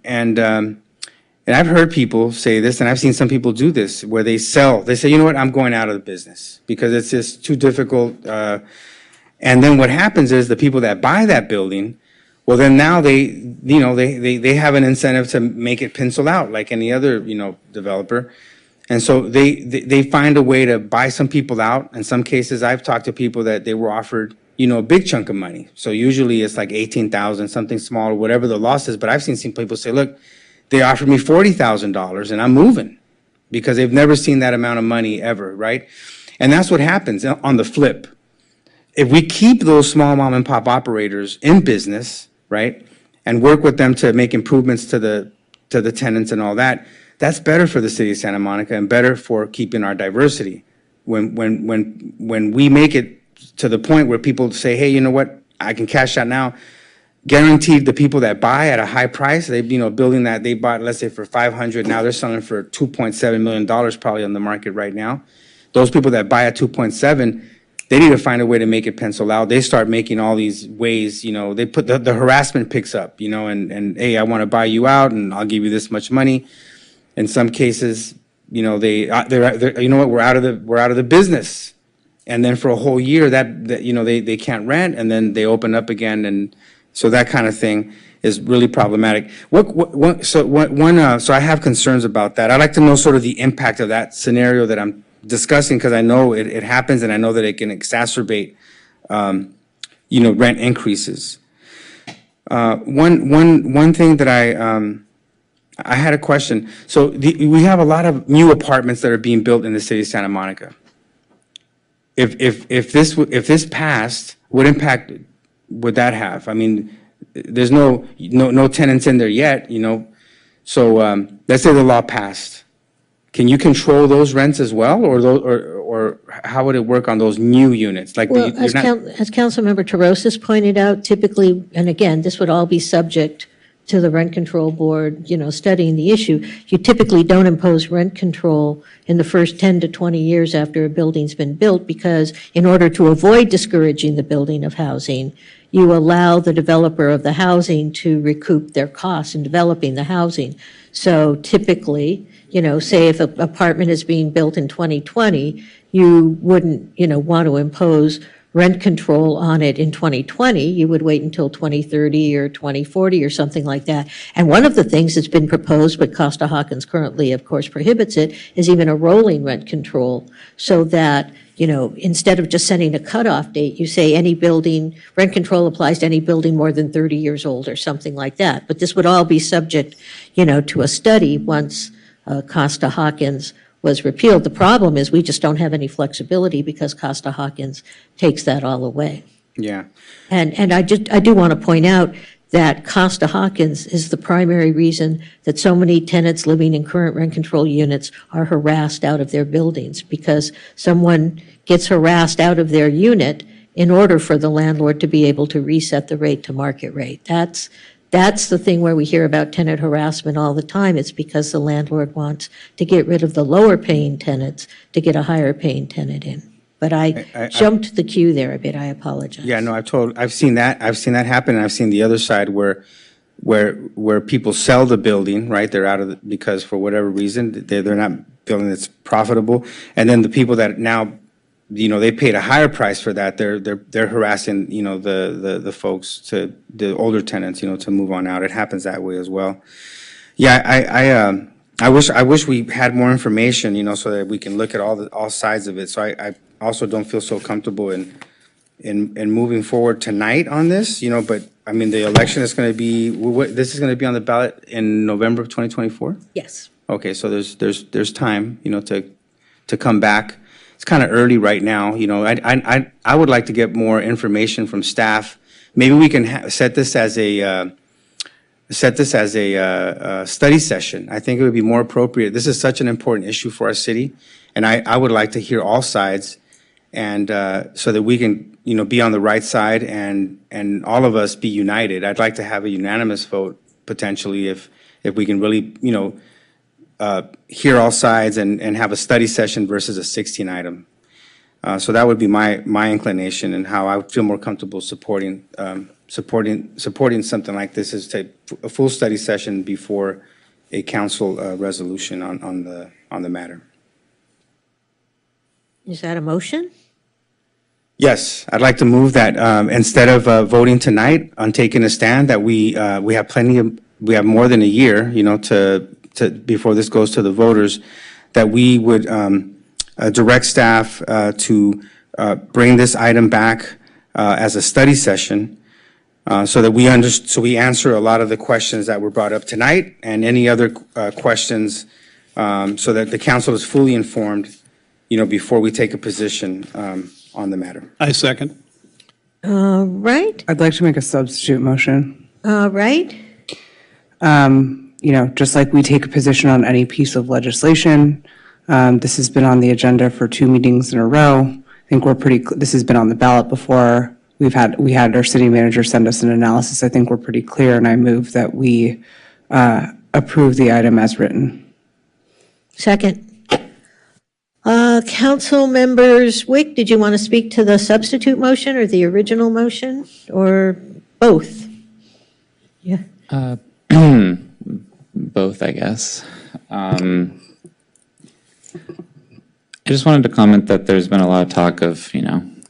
I've heard people say this, and I've seen some people do this, where they say, you know what, I'm going out of the business because it's just too difficult. And then what happens is the people that buy that building, well, then now they have an incentive to make it pencil out like any other, developer. And so they find a way to buy some people out. In some cases, I've talked to people that they were offered a big chunk of money. So usually it's like 18,000, something small, or whatever the loss is. But I've seen some people say, look, they offered me $40,000 and I'm moving, because they've never seen that amount of money ever, right? And that's what happens on the flip. If we keep those small mom and pop operators in business, right, and work with them to make improvements to the tenants and all that, that's better for the city of Santa Monica and better for keeping our diversity. When we make it to the point where people say, hey, you know what, I can cash out now, guaranteed the people that buy at a high price, they, building that they bought, let's say for 500, now they're selling for $2.7 million probably on the market right now. Those people that buy at 2.7, they need to find a way to make it pencil out. They start making all these ways, they put the harassment picks up, and hey, I want to buy you out and I'll give you this much money. In some cases, they're you know what, we're out of the business. And then for a whole year that they can't rent, and then they open up again, and so that kind of thing is really problematic. So I have concerns about that. I'd like to know sort of the impact of that scenario that I'm discussing, because I know it happens, and I know that it can exacerbate rent increases. One thing that I had a question. So we have a lot of new apartments that are being built in the city of Santa Monica. If this passed, what impact would that have? I mean, there's no tenants in there yet, So let's say the law passed. Can you control those rents as well, or how would it work on those new units? Like, well, as Councilmember Terosas pointed out, typically, and again, this would all be subject to the Rent Control Board, studying the issue. You typically don't impose rent control in the first 10 to 20 years after a building's been built, because in order to avoid discouraging the building of housing, you allow the developer of the housing to recoup their costs in developing the housing. So typically, say if an apartment is being built in 2020, you wouldn't, want to impose rent control on it in 2020, you would wait until 2030 or 2040 or something like that. And one of the things that's been proposed, but Costa-Hawkins currently, of course, prohibits it, is even a rolling rent control, so that, instead of just setting a cutoff date, you say any building, rent control applies to any building more than 30 years old or something like that. But this would all be subject, to a study once Costa-Hawkins was repealed. The problem is we just don't have any flexibility, because Costa-Hawkins takes that all away. Yeah. And I do want to point out that Costa-Hawkins is the primary reason that so many tenants living in current rent control units are harassed out of their buildings, because someone gets harassed out of their unit in order for the landlord to be able to reset the rate to market rate. That's That's the thing where we hear about tenant harassment all the time. It's because the landlord wants to get rid of the lower paying tenants to get a higher paying tenant in. But I jumped the queue there a bit. I apologize. Yeah, no, I've seen that happen, and I've seen the other side where people sell the building, right? They're out of the, because for whatever reason, they're not building that's profitable. And then the people that now, they paid a higher price for that, they're harassing, the folks, the older tenants, to move on out. It happens that way as well. Yeah, I wish we had more information, so that we can look at all sides of it. So I also don't feel so comfortable in moving forward tonight on this, but I mean, the election is going to be, this is going to be on the ballot in November of 2024? Yes. Okay, so there's time, to come back. It's kind of early right now, I would like to get more information from staff. Maybe we can set this as a study session. I think it would be more appropriate. This is such an important issue for our city, and I would like to hear all sides, and so that we can, be on the right side and all of us be united. I'd like to have a unanimous vote potentially if we can really, hear all sides and have a study session versus a 16 item. So that would be my inclination, and how I would feel more comfortable supporting something like this, is to a full study session before a council resolution on the matter. Is that a motion? Yes, I'd like to move that instead of voting tonight on taking a stand, that we have more than a year, to before this goes to the voters, that we would direct staff to bring this item back as a study session, so that we answer a lot of the questions that were brought up tonight, and any other questions, so that the council is fully informed, before we take a position on the matter. I second. All right, I'd like to make a substitute motion. all right. Just like we take a position on any piece of legislation, this has been on the agenda for 2 meetings in a row. I think this has been on the ballot before. We had our city manager send us an analysis. I think we're pretty clear, and I move that we approve the item as written. Second. Council members, Wick, did you want to speak to the substitute motion or the original motion, or both? Yeah. Both, I guess. I just wanted to comment that there's been a lot of talk of,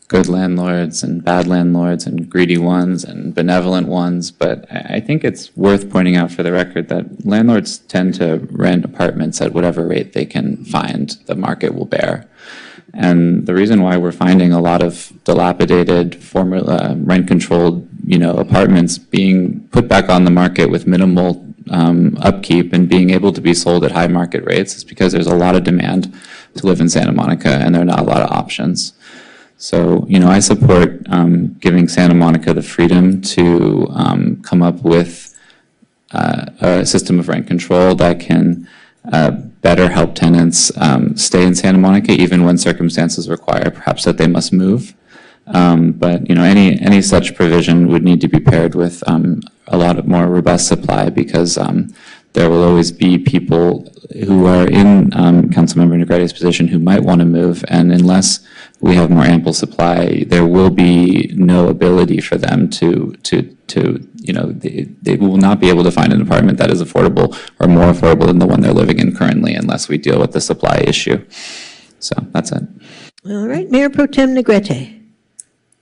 good landlords and bad landlords and greedy ones and benevolent ones, but I think it's worth pointing out for the record that landlords tend to rent apartments at whatever rate they can find the market will bear. And the reason why we're finding a lot of dilapidated, former rent-controlled, apartments being put back on the market with minimal upkeep and being able to be sold at high market rates is because there's a lot of demand to live in Santa Monica, and there are not a lot of options. So, I support giving Santa Monica the freedom to come up with a system of rent control that can better help tenants stay in Santa Monica, even when circumstances require perhaps that they must move. But any such provision would need to be paired with a lot of more robust supply, because there will always be people who are in Councilmember Negretti's position who might want to move, and unless we have more ample supply, there will be no ability for them they will not be able to find an apartment that is affordable or more affordable than the one they're living in currently, unless we deal with the supply issue. So that's it. All right, Mayor Pro Tem Negrete.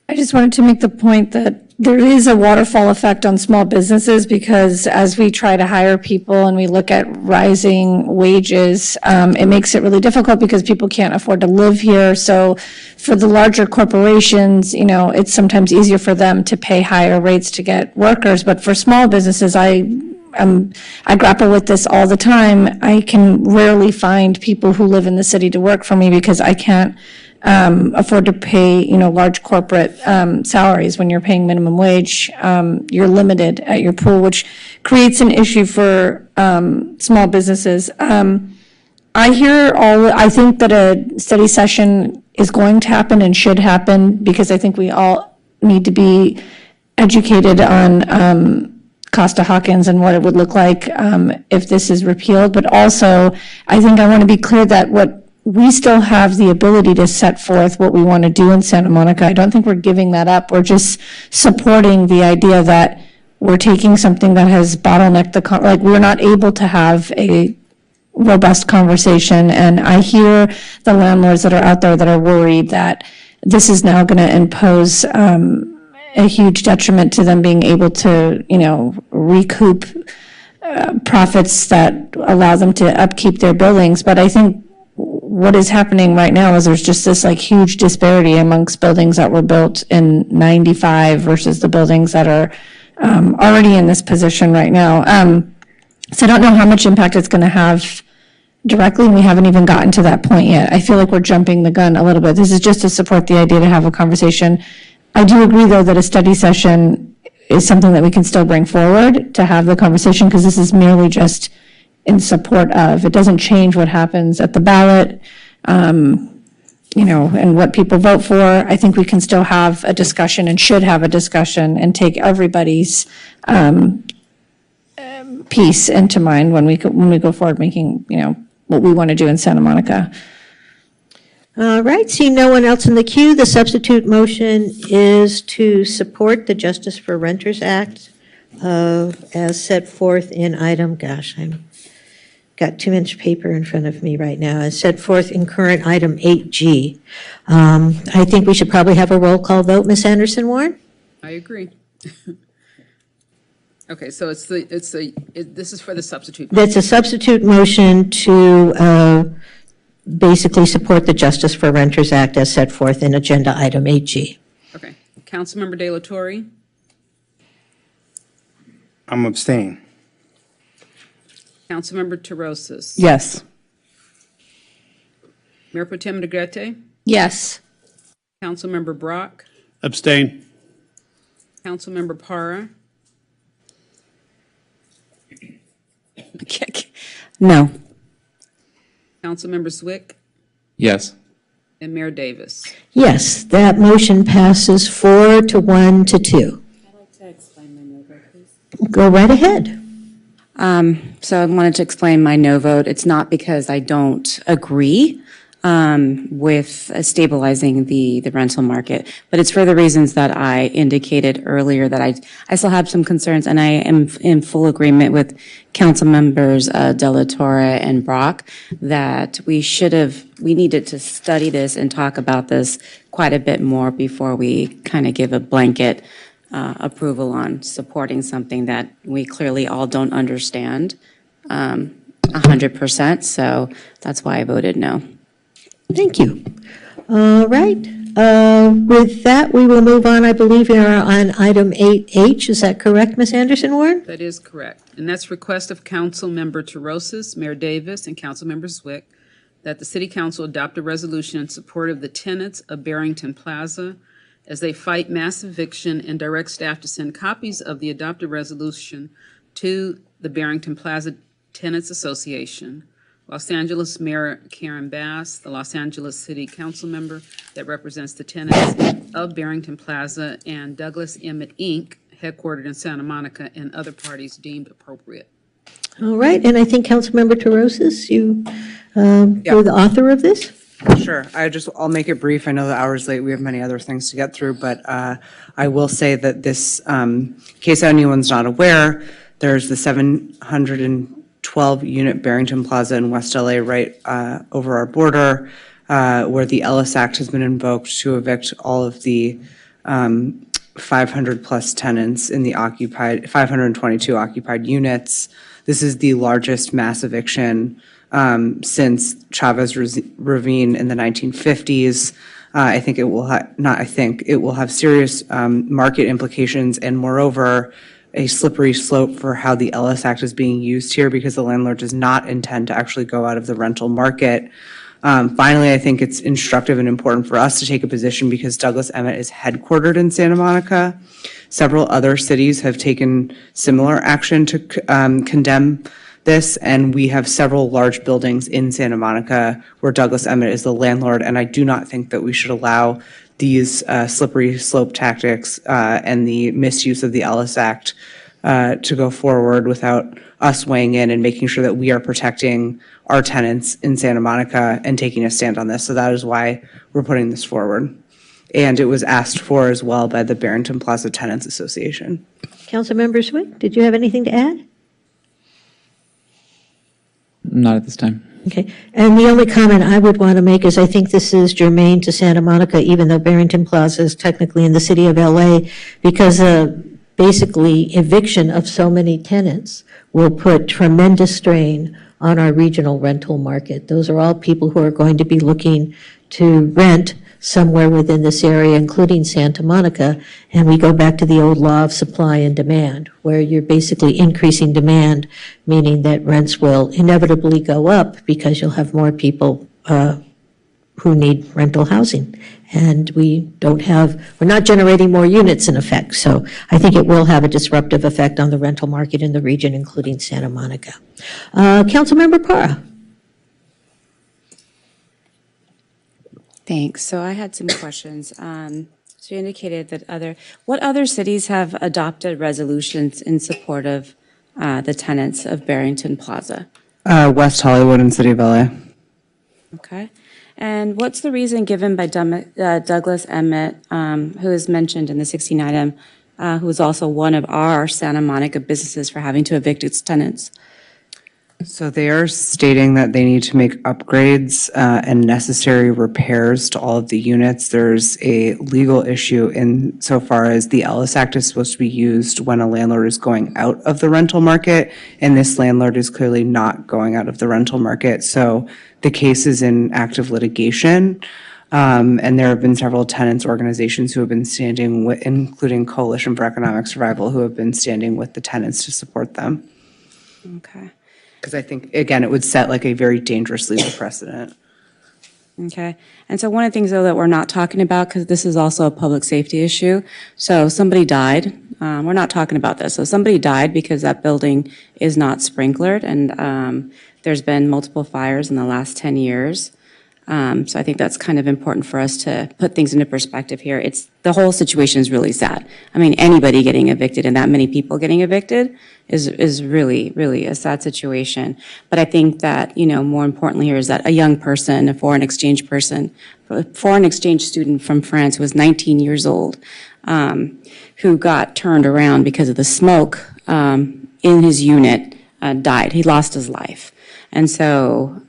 I just wanted to make the point that there is a waterfall effect on small businesses, because as we try to hire people and we look at rising wages, it makes it really difficult because people can't afford to live here. So for the larger corporations, it's sometimes easier for them to pay higher rates to get workers. But for small businesses, I grapple with this all the time. I can rarely find people who live in the city to work for me because I can't afford to pay, large corporate salaries. When you're paying minimum wage, you're limited at your pool, which creates an issue for small businesses. I think that a study session is going to happen and should happen, because I think we all need to be educated on Costa-Hawkins and what it would look like if this is repealed. But also, I think I want to be clear that we still have the ability to set forth what we want to do in Santa Monica. I don't think we're giving that up. We're just supporting the idea that we're taking something that has bottlenecked like we're not able to have a robust conversation. And I hear the landlords that are out there that are worried that this is now going to impose a huge detriment to them being able to, recoup profits that allow them to upkeep their buildings. But I think what is happening right now is there's just this like huge disparity amongst buildings that were built in 95 versus the buildings that are already in this position right now. So I don't know how much impact it's going to have directly, and we haven't even gotten to that point yet. I feel like we're jumping the gun a little bit. This is just to support the idea to have a conversation. I do agree, though, that a study session is something that we can still bring forward to have the conversation, because this is merely just in support of. It doesn't change what happens at the ballot, and what people vote for. I think we can still have a discussion and should have a discussion and take everybody's piece into mind when we go forward making, what we want to do in Santa Monica. All right, seeing no one else in the queue, the substitute motion is to support the Justice for Renters Act as set forth in item, got too much paper in front of me right now, as set forth in current item 8G. I think we should probably have a roll call vote. Ms. Anderson-Warren? I agree. Okay, so this is for the substitute. That's a substitute motion to basically support the Justice for Renters Act as set forth in agenda item 8G. Okay. Councilmember De La Torre? I'm abstaining. Councilmember Terosas? Yes. Mayor Pro Tem Negrete? Yes. Councilmember Brock? Abstain. Councilmember Para? No. Councilmember Zwick? Yes. And Mayor Davis? Yes, that motion passes 4 to 1 to 2. I'd like to explain my no vote, please. Go right ahead. So I wanted to explain my no vote. It's not because I don't agree with stabilizing the rental market, but it's for the reasons that I indicated earlier, that I still have some concerns, and I am in full agreement with council members De La Torre and Brock that we needed to study this and talk about this quite a bit more before we kind of give a blanket approval on supporting something that we clearly all don't understand 100%. So that's why I voted no. Thank you. All right. With that, we will move on. I believe we are on item 8H. Is that correct, Ms. Anderson-Warren? That is correct. And that's request of Councilmember Terosas, Mayor Davis, and Councilmember Zwick that the City Council adopt a resolution in support of the tenants of Barrington Plaza as they fight mass eviction and direct staff to send copies of the adopted resolution to the Barrington Plaza Tenants Association, Los Angeles Mayor Karen Bass, the Los Angeles City Council member that represents the tenants of Barrington Plaza, and Douglas Emmett, Inc., headquartered in Santa Monica, and other parties deemed appropriate. All right, and I think Councilmember Terosas, you were the author of this? Sure. I'll make it brief. I know the hour's late. We have many other things to get through, but I will say that this, in case anyone's not aware, there's the 712-unit Barrington Plaza in West LA right over our border, where the Ellis Act has been invoked to evict all of the 500-plus tenants in the 522 occupied units. This is the largest mass eviction since Chavez Ravine in the 1950s. I think it will it will have serious market implications, and moreover, a slippery slope for how the Ellis Act is being used here, because the landlord does not intend to actually go out of the rental market. Finally, I think it's instructive and important for us to take a position because Douglas Emmett is headquartered in Santa Monica. Several other cities have taken similar action to condemn this, and we have several large buildings in Santa Monica where Douglas Emmett is the landlord, and I do not think that we should allow these slippery slope tactics and the misuse of the Ellis Act to go forward without us weighing in and making sure that we are protecting our tenants in Santa Monica and taking a stand on this. So that is why we're putting this forward. And it was asked for as well by the Barrington Plaza Tenants Association. Councilmember Swift, did you have anything to add? Not at this time. Okay, and the only comment I would want to make is I think this is germane to Santa Monica, even though Barrington Plaza is technically in the city of LA, because basically eviction of so many tenants will put tremendous strain on our regional rental market. Those are all people who are going to be looking to rent somewhere within this area, including Santa Monica, and we go back to the old law of supply and demand, where you're basically increasing demand, meaning that rents will inevitably go up because you'll have more people who need rental housing. And we're not generating more units in effect, so I think it will have a disruptive effect on the rental market in the region, including Santa Monica. Councilmember Parra. Thanks. So I had some questions. So you indicated that what other cities have adopted resolutions in support of the tenants of Barrington Plaza? West Hollywood and City of LA. Okay. And what's the reason given by Douglas Emmett, who is mentioned in the 16 item, who is also one of our Santa Monica businesses, for having to evict its tenants? So they are stating that they need to make upgrades and necessary repairs to all of the units. There's a legal issue insofar as the Ellis Act is supposed to be used when a landlord is going out of the rental market, and this landlord is clearly not going out of the rental market. So the case is in active litigation, and there have been several tenants organizations who have been standing with, including Coalition for Economic Survival, who have been standing with the tenants to support them. Okay. Because I think, again, it would set like a very dangerous legal precedent. Okay. And so one of the things, though, that we're not talking about, because this is also a public safety issue, so somebody died. We're not talking about this. So somebody died because that building is not sprinklered, and there's been multiple fires in the last 10 years. So I think that's kind of important for us to put things into perspective here. The whole situation is really sad. I mean, anybody getting evicted and that many people getting evicted is really, really a sad situation. But I think that, more importantly here is that a young person, a foreign exchange student from France who was 19 years old, who got turned around because of the smoke in his unit, died. He lost his life. And so,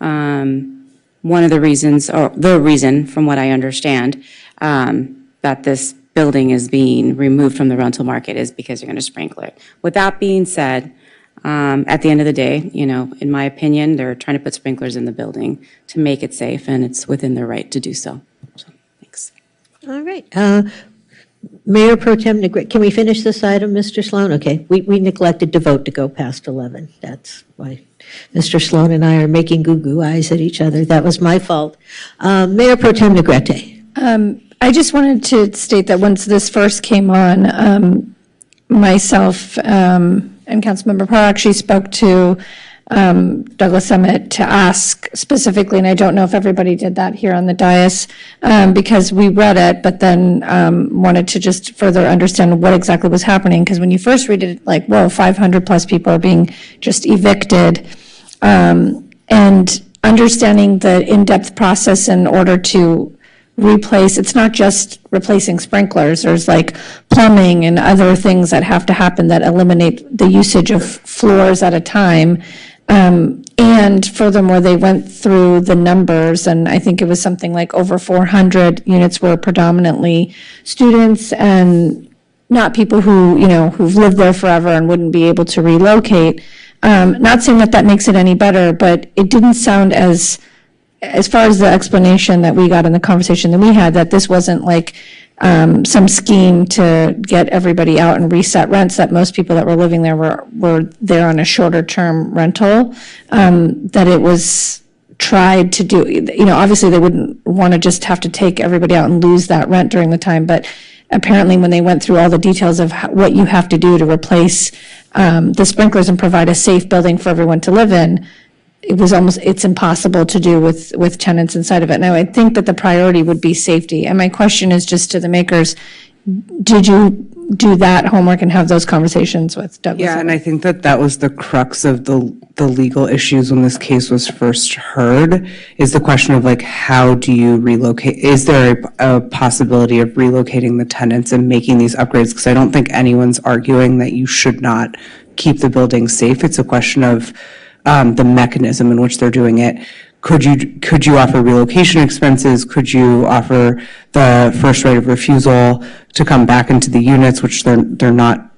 one of the reasons, or the reason, from what I understand, that this building is being removed from the rental market is because you're going to sprinkler it. With that being said, at the end of the day, in my opinion, they're trying to put sprinklers in the building to make it safe, and it's within their right to do so. So, thanks. All right. Mayor Pro Tem Negrete, can we finish this item, Mr. Sloan? Okay, we neglected to vote to go past 11. That's why Mr. Sloan and I are making goo-goo eyes at each other. That was my fault. Mayor Pro Tem Negrete. I just wanted to state that once this first came on, myself and Councilmember Parra actually spoke to Douglas Emmett to ask specifically, and I don't know if everybody did that here on the dais, because we read it, but then wanted to just further understand what exactly was happening. Because when you first read it, like, whoa, 500 plus people are being just evicted. And understanding the in-depth process in order to replace, it's not just replacing sprinklers, there's like plumbing and other things that have to happen that eliminate the usage of floors at a time. And furthermore, they went through the numbers, and I think it was something like over 400 units were predominantly students and not people who, who've lived there forever and wouldn't be able to relocate. Not saying that makes it any better, but it didn't sound as far as the explanation that we got in the conversation that we had, that this wasn't like some scheme to get everybody out and reset rents, that most people that were living there were there on a shorter term rental, that it was tried to do, obviously they wouldn't want to just have to take everybody out and lose that rent during the time, but apparently when they went through all the details of what you have to do to replace the sprinklers and provide a safe building for everyone to live in, it's impossible to do with tenants inside of it. Now, I think that the priority would be safety. And my question is just to the makers, did you do that homework and have those conversations with Douglas? Yeah, and I think that that was the crux of the legal issues when this case was first heard, is the question of like, how do you relocate? Is there a possibility of relocating the tenants and making these upgrades? Because I don't think anyone's arguing that you should not keep the building safe. It's a question of the mechanism in which they're doing it. Could you offer relocation expenses? Could you offer the first right of refusal to come back into the units, which they're not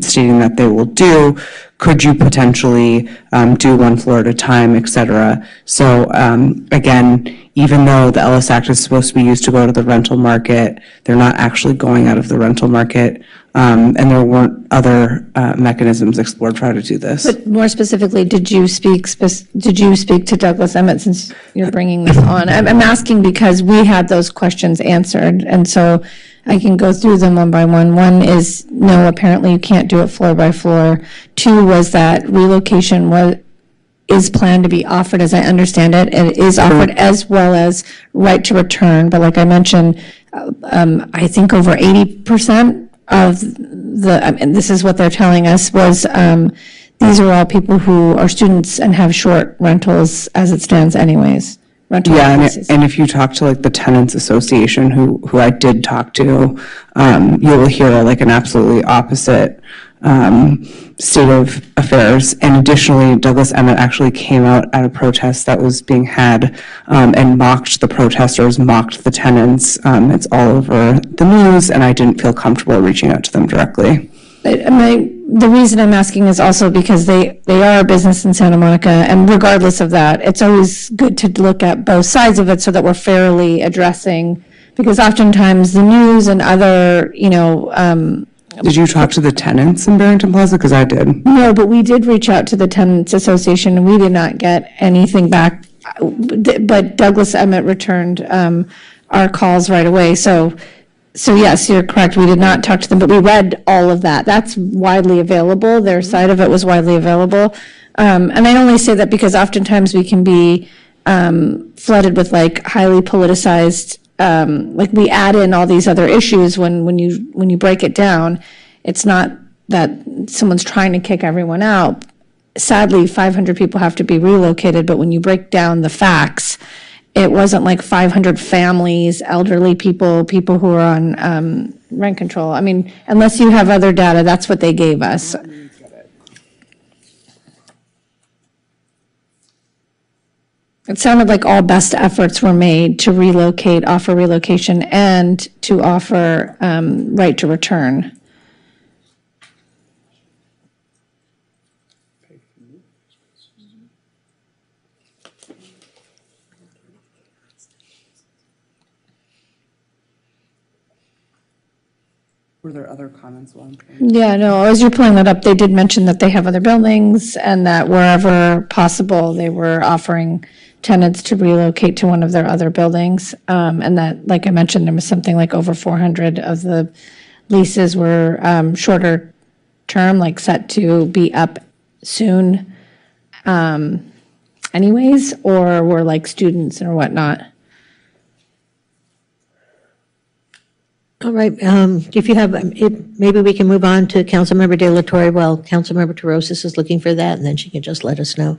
stating that they will do? Could you potentially do one floor at a time, et cetera? So again, even though the Ellis Act is supposed to be used to go to the rental market, they're not actually going out of the rental market. And there weren't other mechanisms explored prior to do this. But more specifically, did you speak to Douglas Emmett, since you're bringing this on? I'm asking because we had those questions answered, and so I can go through them one by one. One is, no, apparently you can't do it floor by floor. Two was that relocation is planned to be offered, as I understand it, and it is offered as well as right to return. But like I mentioned, I think over 80% of and this is what they're telling us, was these are all people who are students and have short rentals as it stands anyways. Yeah, and if you talk to like the Tenants Association, who I did talk to, you will hear like an absolutely opposite state of affairs. And additionally, Douglas Emmett actually came out at a protest that was being had and mocked the protesters, mocked the tenants. It's all over the news, and I didn't feel comfortable reaching out to them directly. The reason I'm asking is also because they are a business in Santa Monica, and regardless of that, it's always good to look at both sides of it so that we're fairly addressing, because oftentimes the news and other, Did you talk to the tenants in Barrington Plaza? Because I did. No, but we did reach out to the Tenants Association, and we did not get anything back. But Douglas Emmett returned our calls right away. So yes, you're correct. We did not talk to them, but we read all of that. That's widely available. Their side of it was widely available. And I only say that because oftentimes we can be flooded with like highly politicized, like we add in all these other issues when you break it down. It's not that someone's trying to kick everyone out. Sadly, 500 people have to be relocated, but when you break down the facts, it wasn't like 500 families, elderly people who are on rent control. I mean, unless you have other data, that's what they gave us. It sounded like all best efforts were made to relocate, offer relocation, and to offer right to return. Were there other comments along? Yeah, no, as you're pulling that up, they did mention that they have other buildings and that wherever possible, they were offering tenants to relocate to one of their other buildings. And that, like I mentioned, there was something like over 400 of the leases were shorter term, like set to be up soon anyways, or were like students or whatnot. All right, if you have, maybe we can move on to Councilmember De La Torre while Councilmember Terosis is looking for that, and then she can just let us know.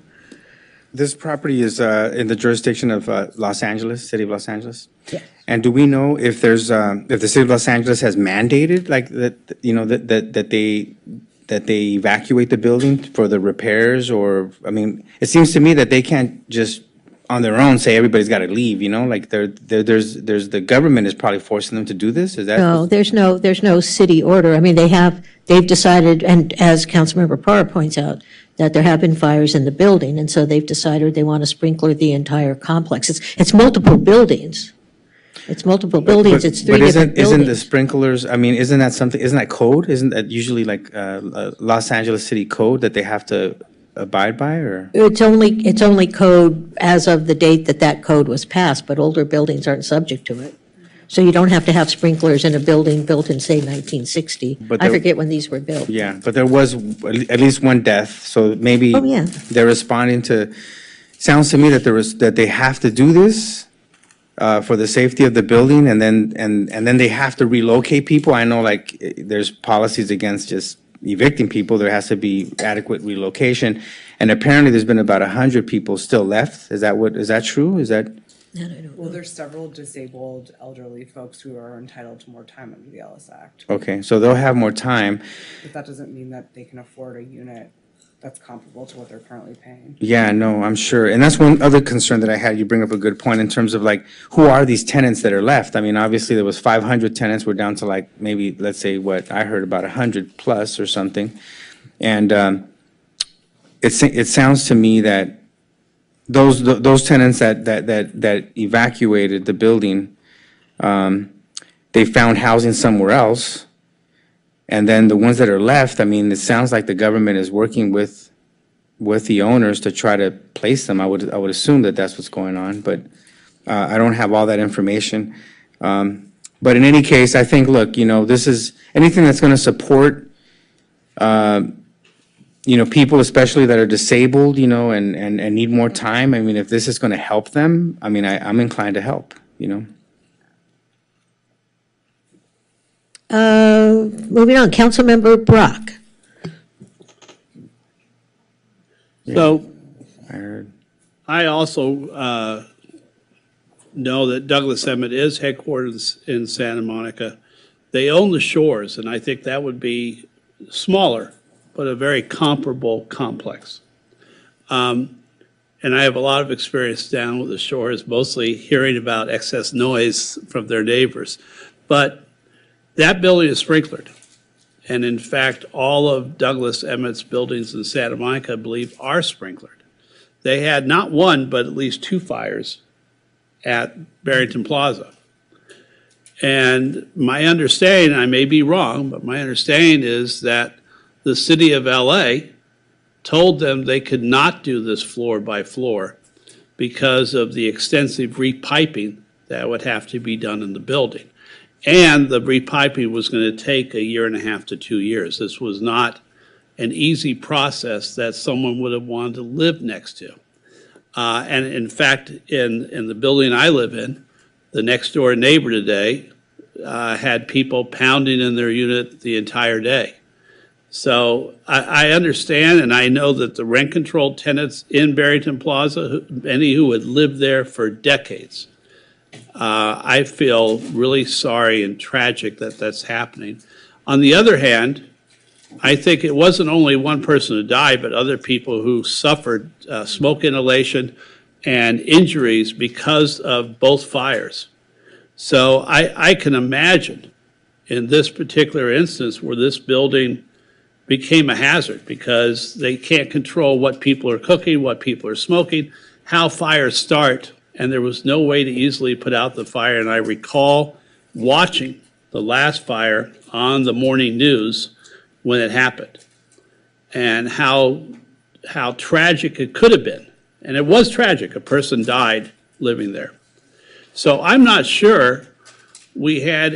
This property is in the jurisdiction of Los Angeles, City of Los Angeles. Yes. And do we know if there's, if the City of Los Angeles has mandated, like, that they evacuate the building for the repairs, or, I mean, it seems to me that they can't just on their own say everybody's got to leave, like there's the government is probably forcing them to do this. Is that? No, there's no city order. I mean, they've decided, and as Councilmember Parra points out, that there have been fires in the building, and so they've decided they want to sprinkler the entire complex. It's multiple buildings. It's multiple buildings. It's three different buildings. Isn't the sprinklers? I mean, isn't that code? Isn't that usually like Los Angeles City code that they have to abide by, or? It's only code as of the date that code was passed, but older buildings aren't subject to it. So you don't have to have sprinklers in a building built in, say, 1960. I forget when these were built. Yeah, but there was at least one death, so maybe they're responding to, sounds to me that that they have to do this for the safety of the building, and then they have to relocate people. I know like there's policies against just evicting people. There has to be adequate relocation. And apparently there's been about 100 people still left. Is that true? Is that? Well, there's several disabled elderly folks who are entitled to more time under the Ellis Act. Okay, so they'll have more time. But that doesn't mean that they can afford a unit that's comparable to what they're currently paying. Yeah, no, I'm sure. And that's one other concern that I had. You bring up a good point in terms of like, who are these tenants that are left? I mean, obviously there was 500 tenants. We're down to like maybe, let's say what I heard, about 100 plus or something. And it sounds to me that those tenants that evacuated the building, they found housing somewhere else. And then the ones that are left, I mean, it sounds like the government is working with the owners to try to place them. I would assume that that's what's going on, but I don't have all that information. But in any case, I think, look, this is anything that's going to support, people especially that are disabled, and need more time. I mean, if this is going to help them, I mean, I'm inclined to help, Moving on, Councilmember Brock. So I also know that Douglas Emmett is headquartered in Santa Monica. They own the shores, and I think that would be smaller, but a very comparable complex. And I have a lot of experience down with the shores, mostly hearing about excess noise from their neighbors. But that building is sprinklered. And in fact, all of Douglas Emmett's buildings in Santa Monica, I believe, are sprinklered. They had not one, but at least 2 fires at Barrington Plaza. And my understanding, I may be wrong, but my understanding is that the city of LA told them they could not do this floor by floor because of the extensive repiping that would have to be done in the building. And the repiping was going to take 1.5 to 2 years. This was not an easy process that someone would have wanted to live next to. And in fact, in the building I live in, the next door neighbor today had people pounding in their unit the entire day. So I understand, and I know that the rent-controlled tenants in Barrington Plaza, many who had lived there for decades, I feel really sorry and tragic that that's happening. On the other hand, I think it wasn't only one person who died, but other people who suffered smoke inhalation and injuries because of both fires. So I can imagine in this particular instance where this building became a hazard because they can't control what people are cooking, what people are smoking, how fires start, and there was no way to easily put out the fire. And I recall watching the last fire on the morning news when it happened and how tragic it could have been. And it was tragic. A person died living there. So I'm not sure we had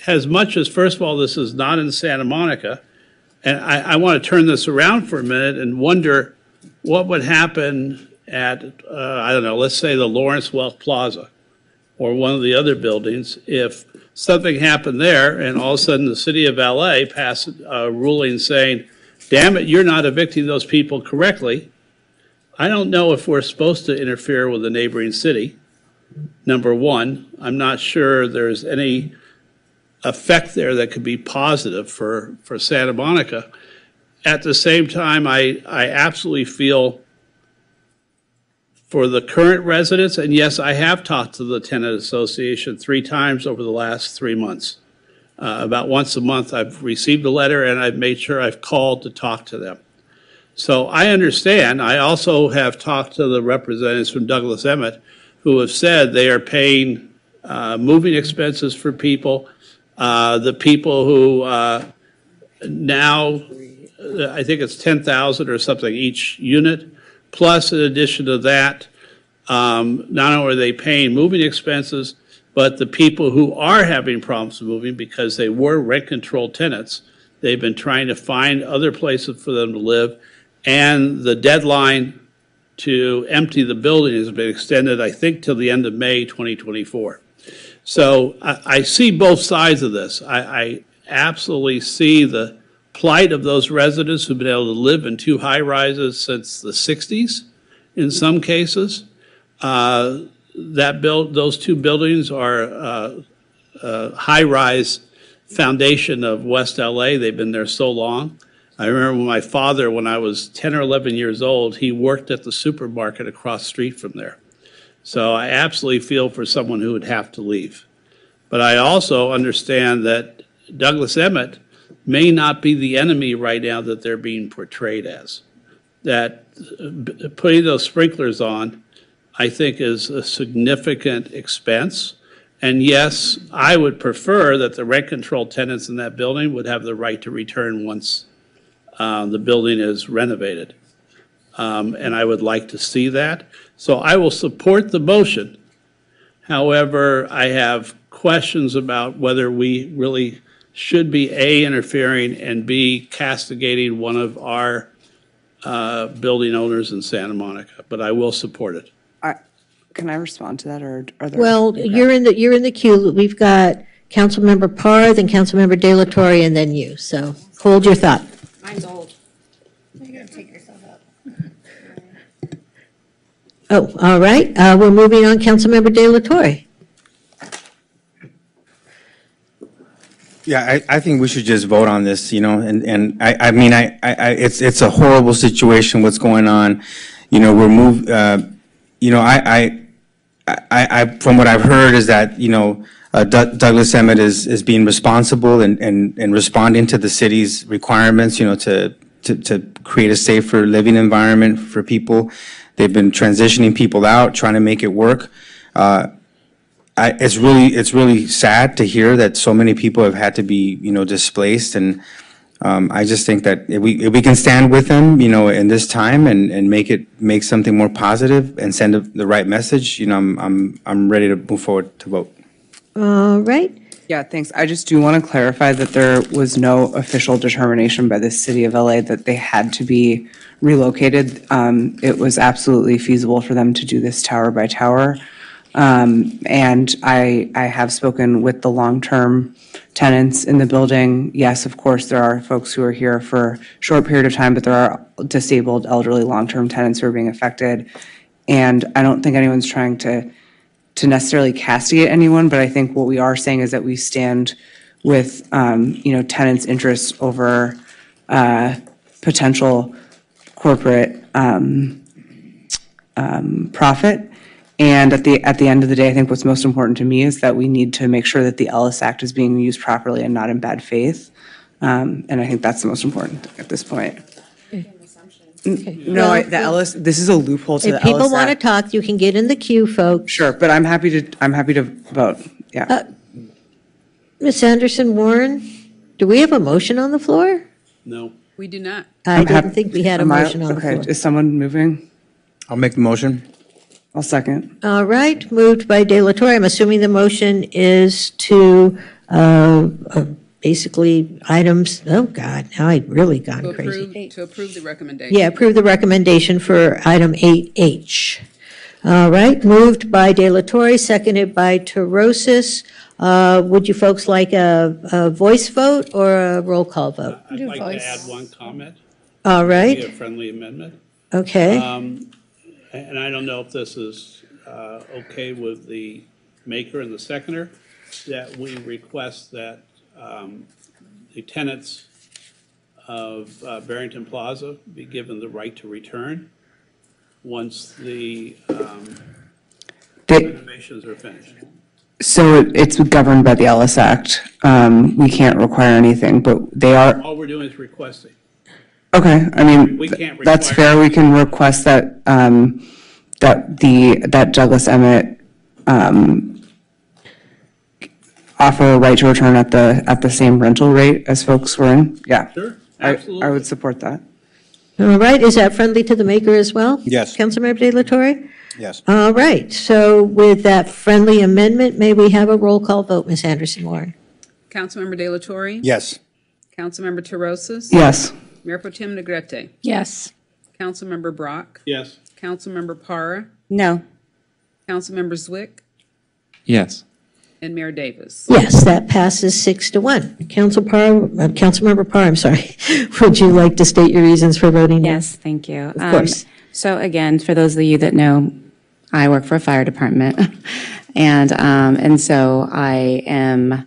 as much as, first of all, this is not in Santa Monica, and I want to turn this around for a minute and wonder what would happen at, I don't know, let's say the Lawrence Welk Plaza or one of the other buildings, if something happened there and all of a sudden the city of LA passed a ruling saying, damn it, you're not evicting those people correctly. I don't know if we're supposed to interfere with the neighboring city. Number one, I'm not sure there's any effect there that could be positive for Santa Monica. At the same time, I absolutely feel for the current residents, and yes, I have talked to the tenant association 3 times over the last 3 months. About once a month, I've received a letter and I've made sure I've called to talk to them. So I understand. I also have talked to the representatives from Douglas Emmett who have said they are paying moving expenses for people. The people who now, I think it's $10,000 or something each unit, plus in addition to that, not only are they paying moving expenses, but the people who are having problems moving because they were rent-controlled tenants, they've been trying to find other places for them to live, and the deadline to empty the building has been extended, I think, till the end of May 2024. So I see both sides of this. I absolutely see the plight of those residents who've been able to live in 2 high-rises since the 60s in some cases. Those 2 buildings are high-rise foundation of West LA. They've been there so long. I remember my father, when I was 10 or 11 years old, he worked at the supermarket across the street from there. So I absolutely feel for someone who would have to leave. But I also understand that Douglas Emmett may not be the enemy right now that they're being portrayed as. That putting those sprinklers on, I think, is a significant expense. And yes, I would prefer that the rent-controlled tenants in that building would have the right to return once the building is renovated. And I would like to see that. So I will support the motion. However, I have questions about whether we really should be A, interfering, and B, castigating one of our building owners in Santa Monica. But I will support it. Can I respond to that, or are there? Well, you're in the queue. We've got Councilmember Parr, then Councilmember De La Torre, and then you. So hold your thought. Mine's old. You're gonna take yourself up. Oh, all right. We're moving on. Councilmember De La Torre. Yeah, I think we should just vote on this, and I mean, it's a horrible situation, what's going on. We're moved, from what I've heard is that, Douglas Emmett is being responsible and responding to the city's requirements, to create a safer living environment for people. They've been transitioning people out, trying to make it work. It's really sad to hear that so many people have had to be, displaced. And I just think that if we can stand with them, in this time and make something more positive and send the right message, I'm ready to move forward to vote. All right. Yeah, thanks. I just do want to clarify that there was no official determination by the city of LA that they had to be relocated. It was absolutely feasible for them to do this tower by tower. And I have spoken with the long-term tenants in the building. Yes, of course, there are folks who are here for a short period of time, but there are disabled, elderly, long-term tenants who are being affected. And I don't think anyone's trying to necessarily castigate anyone, but I think what we are saying is that we stand with, tenants' interests over potential corporate profit. And at the end of the day, I think what's most important to me is that we need to make sure that the Ellis Act is being used properly and not in bad faith. And I think that's the most important at this point. No, this is a loophole to the If people Ellis want to Act. talk, you can get in the queue, folks. Sure, but I'm happy to vote, yeah. Ms. Anderson Warren, do we have a motion on the floor? No. We do not. I didn't think we had a motion on the floor. Okay, is someone moving? I'll make the motion. I'll second. All right, moved by De La Torre. I'm assuming the motion is to basically items, oh God, now I've really gone crazy. To approve the recommendation. Yeah, approve the recommendation for item 8H. All right, moved by De La Torre, seconded by Torosis. Would you folks like a voice vote or a roll call vote? I'd like to add one comment. All right. Maybe a friendly amendment. Okay. And I don't know if this is okay with the maker and the seconder, that we request that the tenants of Barrington Plaza be given the right to return once the renovations are finished. So it's governed by the Ellis Act. We can't require anything, but they are. All we're doing is requesting. Okay, I mean, We can't that's require- fair. We can request that, that Douglas Emmett offer a right to return at the same rental rate as folks were in. Yeah. Sure, I absolutely. would support that. All right, is that friendly to the maker as well? Yes. Councilmember De La Torre? Yes. All right, so with that friendly amendment, may we have a roll call vote, Ms. Anderson Warren? Councilmember De La Torre? Yes. Councilmember Torosis? Yes. Mayor Pro Tem Negrete? Yes. Councilmember Brock? Yes. Councilmember Parra, No. Councilmember Zwick, Yes. and Mayor Davis. Yes, that passes 6-1. Councilmember Parr, I'm sorry. Would you like to state your reasons for voting no? Yes, thank you. Of course. So again, for those of you that know, I work for a fire department. And so I am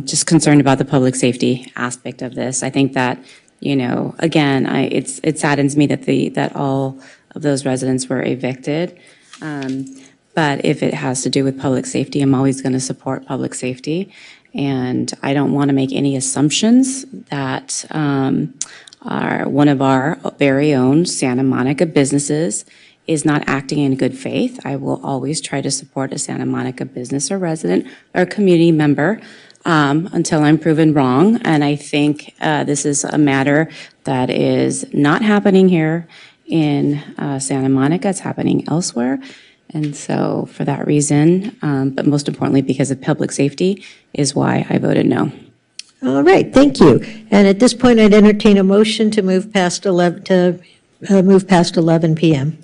just concerned about the public safety aspect of this. I think that, again, it saddens me that all of those residents were evicted. But if it has to do with public safety, I'm always going to support public safety. And I don't want to make any assumptions that one of our very own Santa Monica businesses is not acting in good faith. I will always try to support a Santa Monica business or resident or community member until I'm proven wrong. And I think this is a matter that is not happening here in Santa Monica. It's happening elsewhere. And so for that reason, but most importantly because of public safety, is why I voted no. All right, thank you. And at this point, I'd entertain a motion to move past 11 p.m.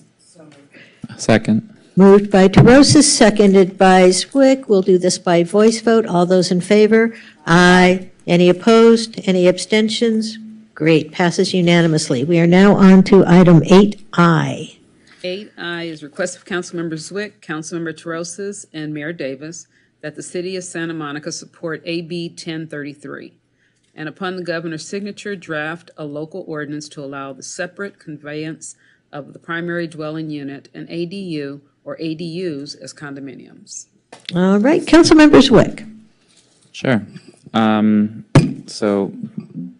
Second. Moved by DeRosa, seconded by Zwick. We'll do this by voice vote. All those in favor? Aye. Any opposed? Any abstentions? Great, passes unanimously. We are now on to item 8I. 8I is request of Councilmember Zwick, Councilmember Terosas, and Mayor Davis that the City of Santa Monica support AB 1033, and upon the governor's signature, draft a local ordinance to allow the separate conveyance of the primary dwelling unit, an ADU, or ADUs as condominiums. All right, Councilmember Zwick. Sure. So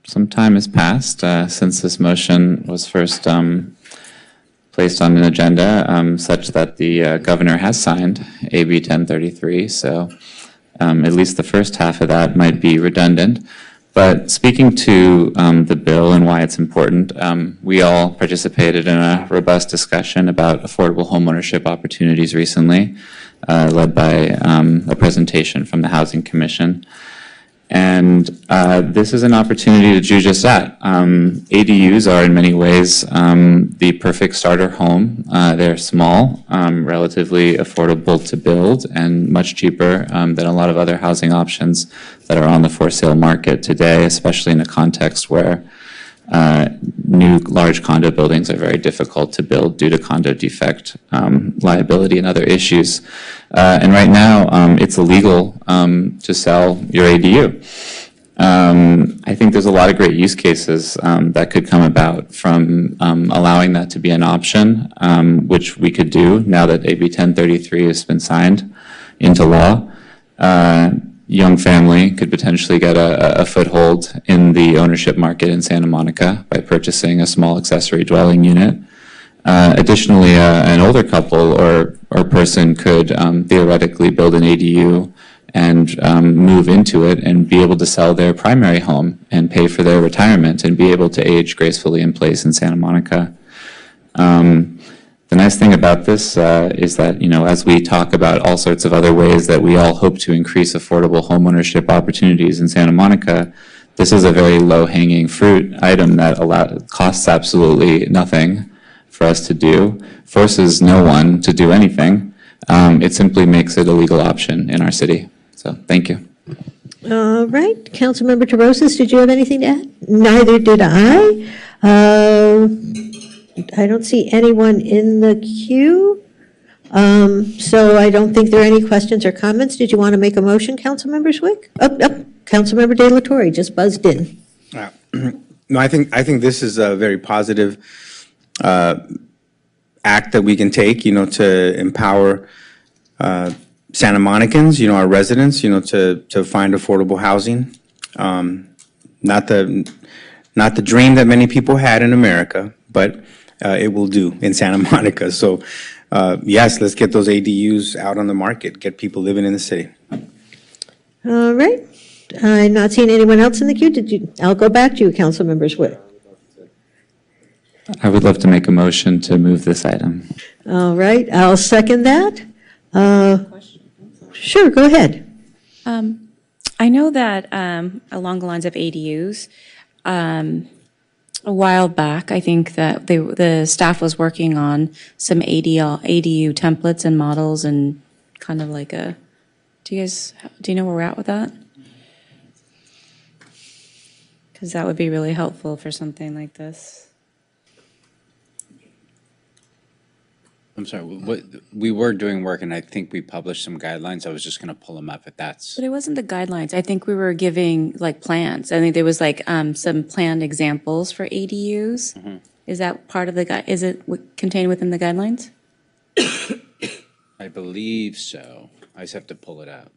some time has passed since this motion was first placed on an agenda, such that the governor has signed AB 1033. So at least the first half of that might be redundant. But speaking to the bill and why it's important, we all participated in a robust discussion about affordable homeownership opportunities recently, led by a presentation from the Housing Commission. And this is an opportunity to do just that. ADUs are in many ways the perfect starter home. They're small, relatively affordable to build, and much cheaper than a lot of other housing options that are on the for sale market today, especially in a context where new large condo buildings are very difficult to build due to condo defect liability and other issues. And right now, it's illegal to sell your ADU. I think there's a lot of great use cases that could come about from allowing that to be an option, which we could do now that AB 1033 has been signed into law. Young family could potentially get a foothold in the ownership market in Santa Monica by purchasing a small accessory dwelling unit. Additionally, an older couple or person could theoretically build an ADU and move into it and be able to sell their primary home and pay for their retirement and be able to age gracefully in place in Santa Monica. The nice thing about this is that, as we talk about all sorts of other ways that we all hope to increase affordable homeownership opportunities in Santa Monica, this is a very low-hanging fruit item that costs absolutely nothing for us to do, forces no one to do anything. It simply makes it a legal option in our city. So, thank you. All right, Councilmember Terosas, did you have anything to add? Neither did I. I don't see anyone in the queue, so I don't think there are any questions or comments. Did you want to make a motion, Councilmember Zwick? Councilmember De La Torre just buzzed in. No, I think this is a very positive act that we can take, to empower Santa Monicans, our residents, to find affordable housing. Not the dream that many people had in America, but it will do in Santa Monica. So, yes, let's get those ADUs out on the market, get people living in the city. All right. I'm not seeing anyone else in the queue. I'll go back to you, Councilmember Zwick. I would love to make a motion to move this item. All right, I'll second that. Sure, go ahead. I know that along the lines of ADUs, a while back, I think that the staff was working on some ADU templates and models and kind of like do you know where we're at with that? Because that would be really helpful for something like this. I'm sorry, we were doing work and I think we published some guidelines. I was just going to pull them up if that's. But it wasn't the guidelines. I think we were giving like plans. I think there was like some planned examples for ADUs. Mhm. Is that part of is it contained within the guidelines? I believe so. I just have to pull it out.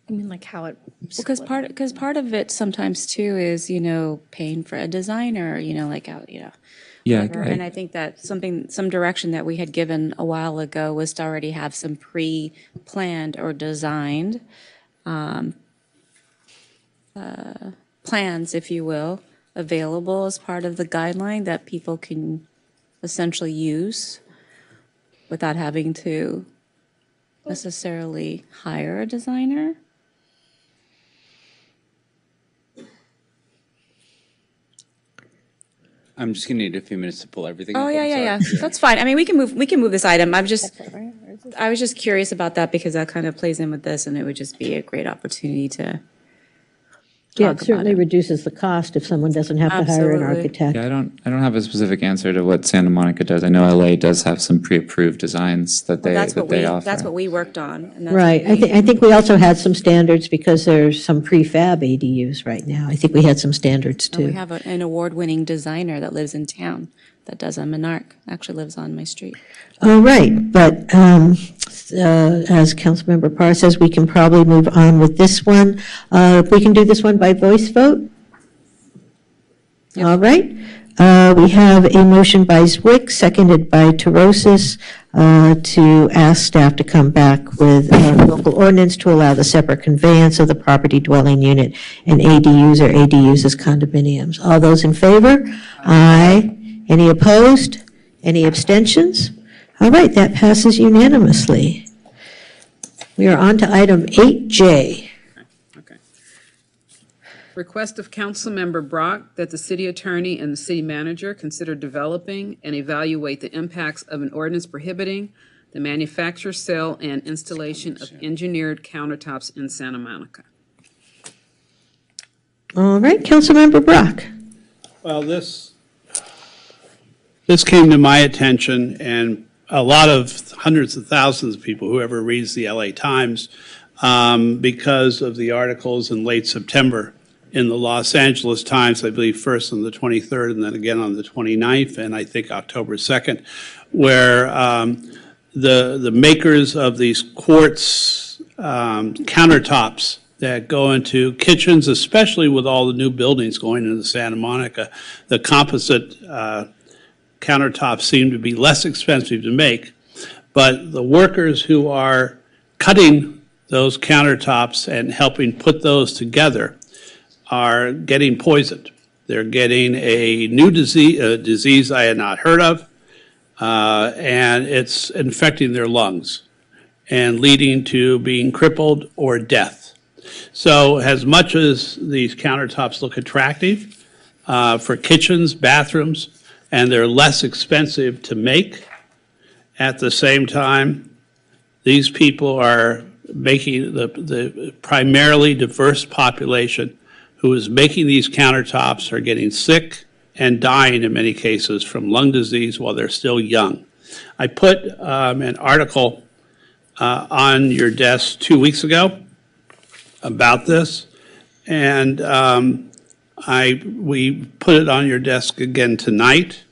I mean, like how it. Because part of it sometimes too is, paying for a designer, like out, Yeah, whatever. And I think that some direction that we had given a while ago was to already have some pre-planned or designed plans, if you will, available as part of the guideline that people can essentially use without having to necessarily hire a designer. I'm just going to need a few minutes to pull everything Oh, up. yeah. I'm sorry. That's fine. I mean, we can move this item. I was just curious about that because that kind of plays in with this and it would just be a great opportunity to Yeah, talk it about certainly it. reduces the cost if someone doesn't have to hire an Absolutely. architect. Yeah, I don't have a specific answer to what Santa Monica does. I know LA does have some pre-approved designs that they That's what offer. that's what we worked on. And that's Right. what I think we also had some standards because there's some prefab ADUs right now. I think we had some standards and we too. have an award-winning designer that lives in town that does a Monarch, actually lives on my street. All right, but as Councilmember Parr says, we can probably move on with this one. We can do this one by voice vote? All right. We have a motion by Zwick, seconded by Terosis, to ask staff to come back with a local ordinance to allow the separate conveyance of the property dwelling unit and ADUs or ADUs as condominiums. All those in favor? Aye. Any opposed? Any abstentions? All right, that passes unanimously. We are on to item 8J. Okay. Request of Councilmember Brock that the city attorney and the city manager consider developing and evaluate the impacts of an ordinance prohibiting the manufacture, sale, and installation of engineered countertops in Santa Monica. All right, Councilmember Brock. Well, this came to my attention, and a lot of hundreds of thousands of people, whoever reads the LA Times, because of the articles in late September in the Los Angeles Times, I believe first on the 23rd and then again on the 29th, and I think October 2nd, where the makers of these quartz countertops that go into kitchens, especially with all the new buildings going into Santa Monica, the composite countertops seem to be less expensive to make, but the workers who are cutting those countertops and helping put those together are getting poisoned. They're getting a new disease, a disease I had not heard of, and it's infecting their lungs and leading to being crippled or death. So as much as these countertops look attractive for kitchens, bathrooms, and they're less expensive to make, at the same time, these people are making the primarily diverse population who is making these countertops are getting sick and dying in many cases from lung disease while they're still young. I put an article on your desk 2 weeks ago about this, and we put it on your desk again tonight.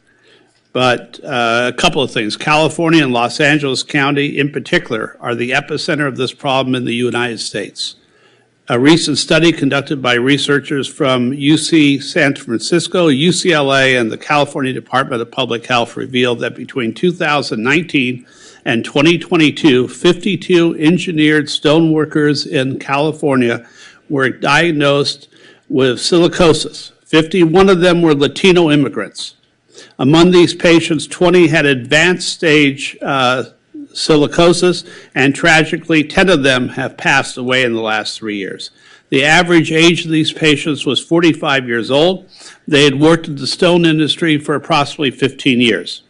But a couple of things. California and Los Angeles County in particular are the epicenter of this problem in the United States. A recent study conducted by researchers from UC San Francisco, UCLA, and the California Department of Public Health revealed that between 2019 and 2022, 52 engineered stoneworkers in California were diagnosed with silicosis. 51 of them were Latino immigrants. Among these patients, 20 had advanced stage silicosis, and tragically, 10 of them have passed away in the last 3 years. The average age of these patients was 45 years old. They had worked in the stone industry for approximately 15 years.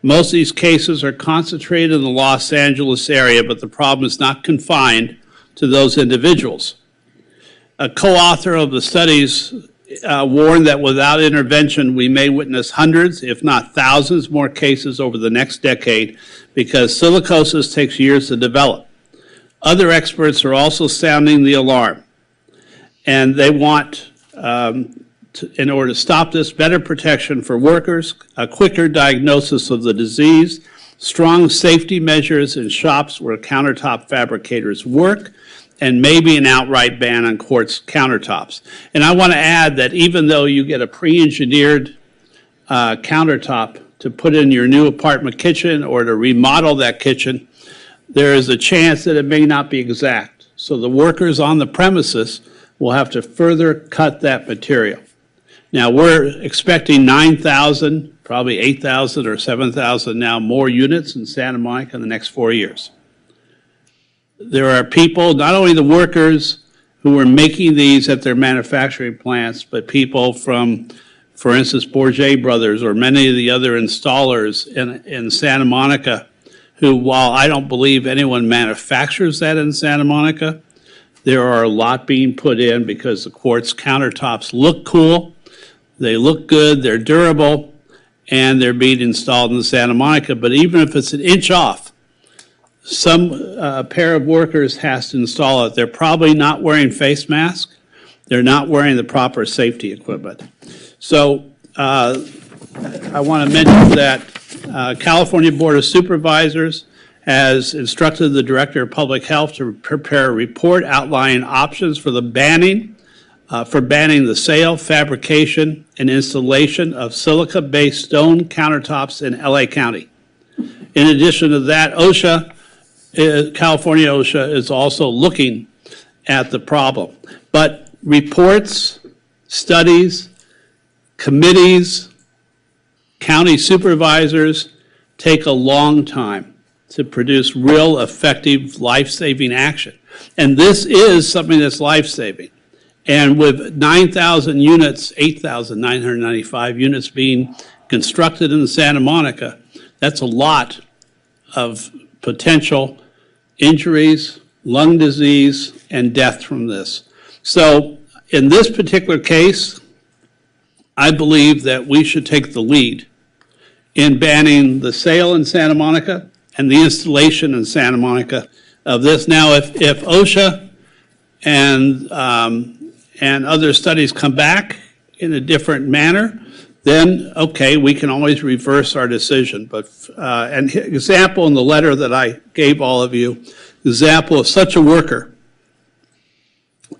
Most of these cases are concentrated in the Los Angeles area, but the problem is not confined to those individuals. A co-author of the studies warned that without intervention, we may witness hundreds, if not thousands, more cases over the next decade because silicosis takes years to develop. Other experts are also sounding the alarm, and they want, in order to stop this, better protection for workers, a quicker diagnosis of the disease, strong safety measures in shops where countertop fabricators work, and maybe an outright ban on quartz countertops. And I want to add that even though you get a pre-engineered countertop to put in your new apartment kitchen or to remodel that kitchen, there is a chance that it may not be exact. So the workers on the premises will have to further cut that material. Now, we're expecting 9,000, probably 8,000 or 7,000 now more units in Santa Monica in the next 4 years. There are people, not only the workers who are making these at their manufacturing plants, but people from, for instance, Bourget Brothers or many of the other installers in Santa Monica who, while I don't believe anyone manufactures that in Santa Monica, there are a lot being put in because the quartz countertops look cool, they look good, they're durable, and they're being installed in Santa Monica. But even if it's an inch off, some pair of workers has to install it. They're probably not wearing face masks. They're not wearing the proper safety equipment. So I want to mention that California Board of Supervisors has instructed the Director of Public Health to prepare a report outlining options for the banning the sale, fabrication, and installation of silica-based stone countertops in LA County. In addition to that, OSHA, California OSHA, is also looking at the problem. But reports, studies, committees, county supervisors take a long time to produce real effective life-saving action. And this is something that's life-saving. And with 9,000 units, 8,995 units being constructed in Santa Monica, that's a lot of potential injuries, lung disease, and death from this. So in this particular case, I believe that we should take the lead in banning the sale in Santa Monica and the installation in Santa Monica of this. Now, if OSHA and other studies come back in a different manner, then, okay, we can always reverse our decision. But an example in the letter that I gave all of you, example of such a worker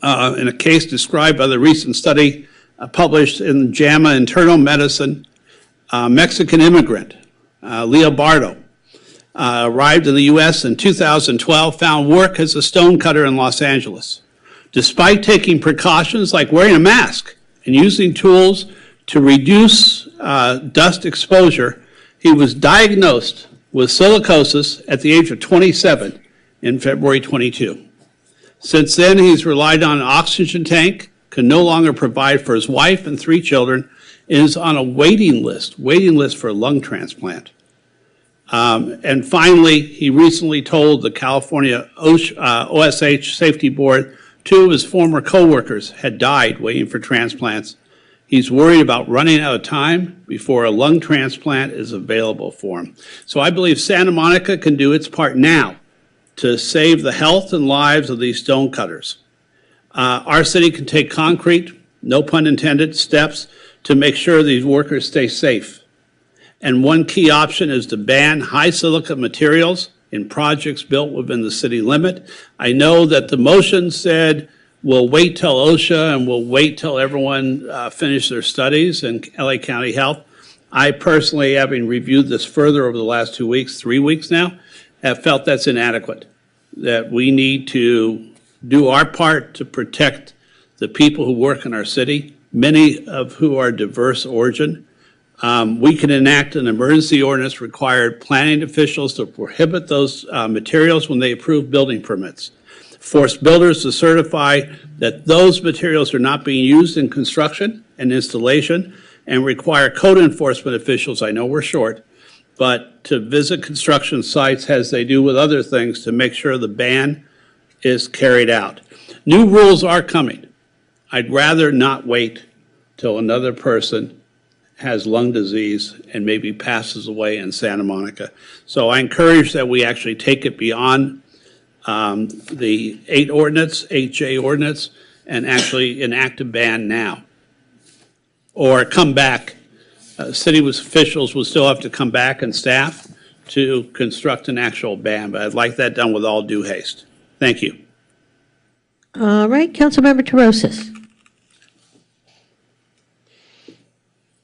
in a case described by the recent study published in JAMA Internal Medicine, Mexican immigrant, Leo Bardo, arrived in the U.S. in 2012, found work as a stone cutter in Los Angeles. Despite taking precautions like wearing a mask and using tools to reduce dust exposure, he was diagnosed with silicosis at the age of 27 in February 22. Since then, he's relied on an oxygen tank, can no longer provide for his wife and 3 children, and is on a waiting list for a lung transplant. And finally, he recently told the California OSH Safety Board 2 of his former coworkers had died waiting for transplants. He's worried about running out of time before a lung transplant is available for him. So I believe Santa Monica can do its part now to save the health and lives of these stone cutters. Our city can take concrete, no pun intended, steps to make sure these workers stay safe. And one key option is to ban high silica materials in projects built within the city limit. I know that the motion said we'll wait till OSHA and we'll wait till everyone finish their studies in LA County Health. I personally, having reviewed this further over the last 2 weeks, 3 weeks now, have felt that's inadequate, that we need to do our part to protect the people who work in our city, many of who are diverse origin. We can enact an emergency ordinance required planning officials to prohibit those materials when they approve building permits. force builders to certify that those materials are not being used in construction and installation, and require code enforcement officials, I know we're short, but to visit construction sites as they do with other things to make sure the ban is carried out. New rules are coming. I'd rather not wait till another person has lung disease and maybe passes away in Santa Monica. So I encourage that we actually take it beyond the 8J ordinance, and actually enact a ban now. Or come back, city officials will still have to come back and staff to construct an actual ban, but I'd like that done with all due haste. Thank you. All right, Councilmember Terosis.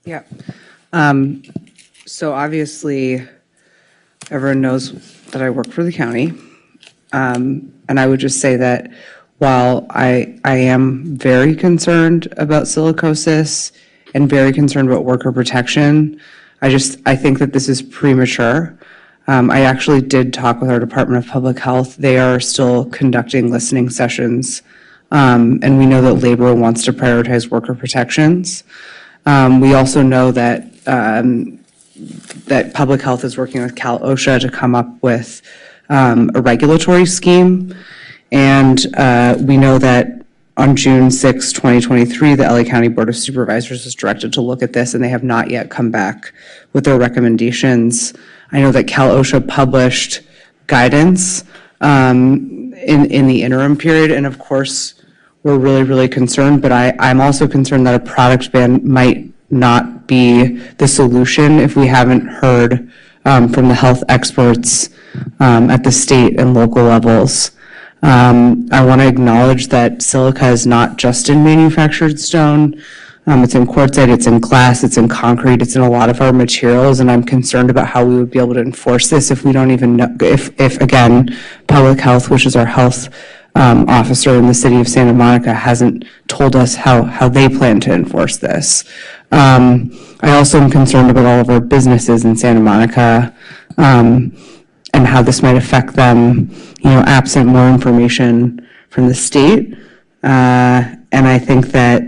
Yeah. So obviously, everyone knows that I work for the county. And I would just say that while I am very concerned about silicosis and very concerned about worker protection, I think that this is premature. I actually did talk with our Department of Public Health. They are still conducting listening sessions. And we know that labor wants to prioritize worker protections. We also know that that Public Health is working with Cal OSHA to come up with a regulatory scheme. And we know that on June 6, 2023, the LA County Board of Supervisors was directed to look at this, and they have not yet come back with their recommendations. I know that Cal OSHA published guidance in the interim period, and of course, we're really, really concerned, but I'm also concerned that a product ban might not be the solution if we haven't heard from the health experts at the state and local levels. I want to acknowledge that silica is not just in manufactured stone. It's in quartzite, it's in glass, it's in concrete, it's in a lot of our materials, and I'm concerned about how we would be able to enforce this if we don't even know, if again, Public Health, which is our health officer in the city of Santa Monica, hasn't told us how they plan to enforce this. I also am concerned about all of our businesses in Santa Monica and how this might affect them, absent more information from the state. And I think that,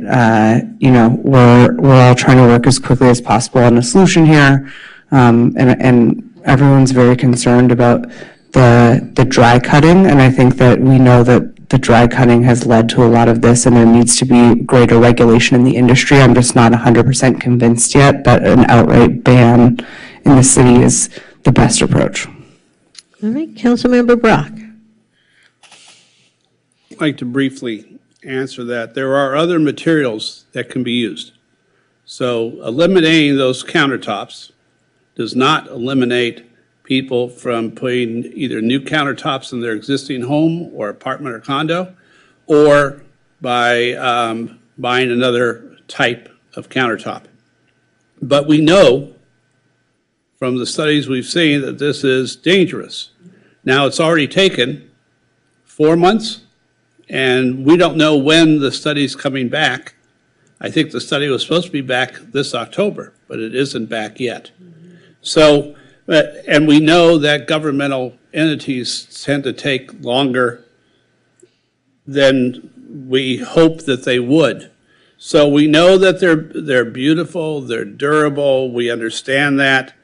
we're all trying to work as quickly as possible on a solution here. And everyone's very concerned about the dry cutting. And I think that we know that the dry cutting has led to a lot of this, and there needs to be greater regulation in the industry. I'm just not 100% convinced yet that an outright ban in the city is the best approach. All right, Councilmember Brock. I'd like to briefly answer that. There are other materials that can be used. So eliminating those countertops does not eliminate people from putting either new countertops in their existing home or apartment or condo, or by buying another type of countertop. But we know from the studies we've seen that this is dangerous. Now, it's already taken 4 months, and we don't know when the study's coming back. I think the study was supposed to be back this October, but it isn't back yet. So, and we know that governmental entities tend to take longer than we hope that they would. So we know that they're beautiful, they're durable, we understand that,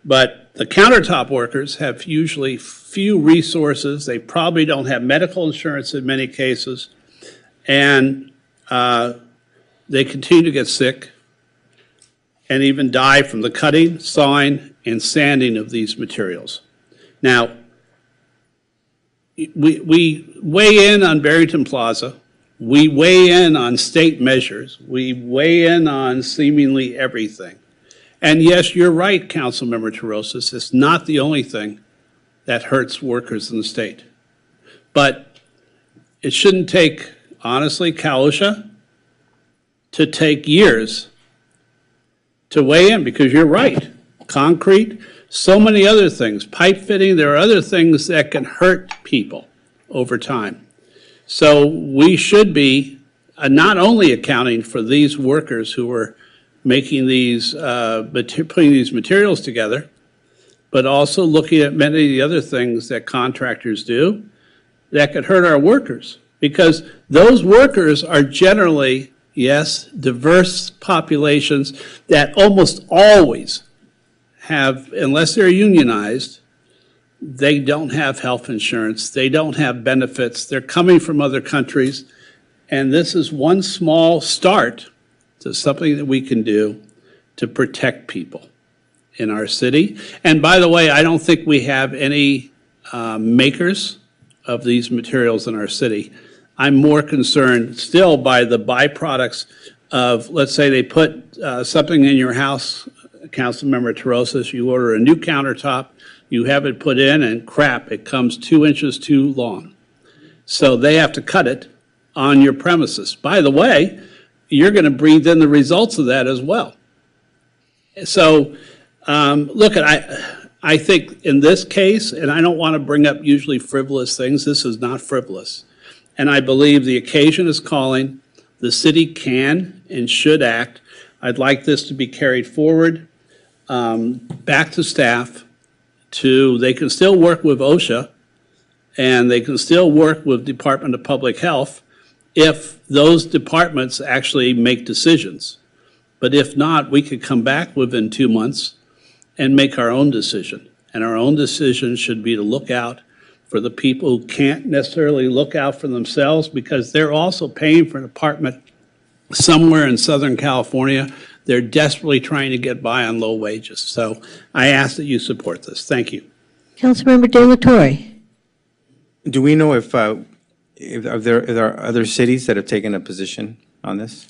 but the countertop workers have usually few resources. They probably don't have medical insurance in many cases, and they continue to get sick and even die from the cutting, sawing, and sanding of these materials. Now, we weigh in on Barrington Plaza. We weigh in on state measures. We weigh in on seemingly everything. And yes, you're right, Councilmember Terosis, it's not the only thing that hurts workers in the state. But it shouldn't take, honestly, Cal OSHA to take years to weigh in, because you're right. Concrete, so many other things, pipe fitting, there are other things that can hurt people over time. So we should be not only accounting for these workers who are making these, putting these materials together, but also looking at many of the other things that contractors do that could hurt our workers, because those workers are generally, yes, diverse populations that almost always have, unless they're unionized, they don't have health insurance, they don't have benefits, they're coming from other countries, and this is one small start to something that we can do to protect people in our city. And by the way, I don't think we have any makers of these materials in our city. I'm more concerned still by the byproducts of, let's say they put something in your house, Councilmember Terosas, you order a new countertop, you have it put in, and crap, it comes 2 inches too long. So they have to cut it on your premises. By the way, you're going to breathe in the results of that as well. So, look, I think in this case, and I don't want to bring up usually frivolous things, this is not frivolous. And I believe the occasion is calling. The city can and should act. I'd like this to be carried forward, back to staff, they can still work with OSHA, and they can still work with Department of Public Health if those departments actually make decisions. But if not, we could come back within 2 months and make our own decision. And our own decision should be to look out for the people who can't necessarily look out for themselves, because they're also paying for an apartment somewhere in Southern California. They're desperately trying to get by on low wages. So I ask that you support this. Thank you. Councilmember De La Torre. Do we know if there are other cities that have taken a position on this?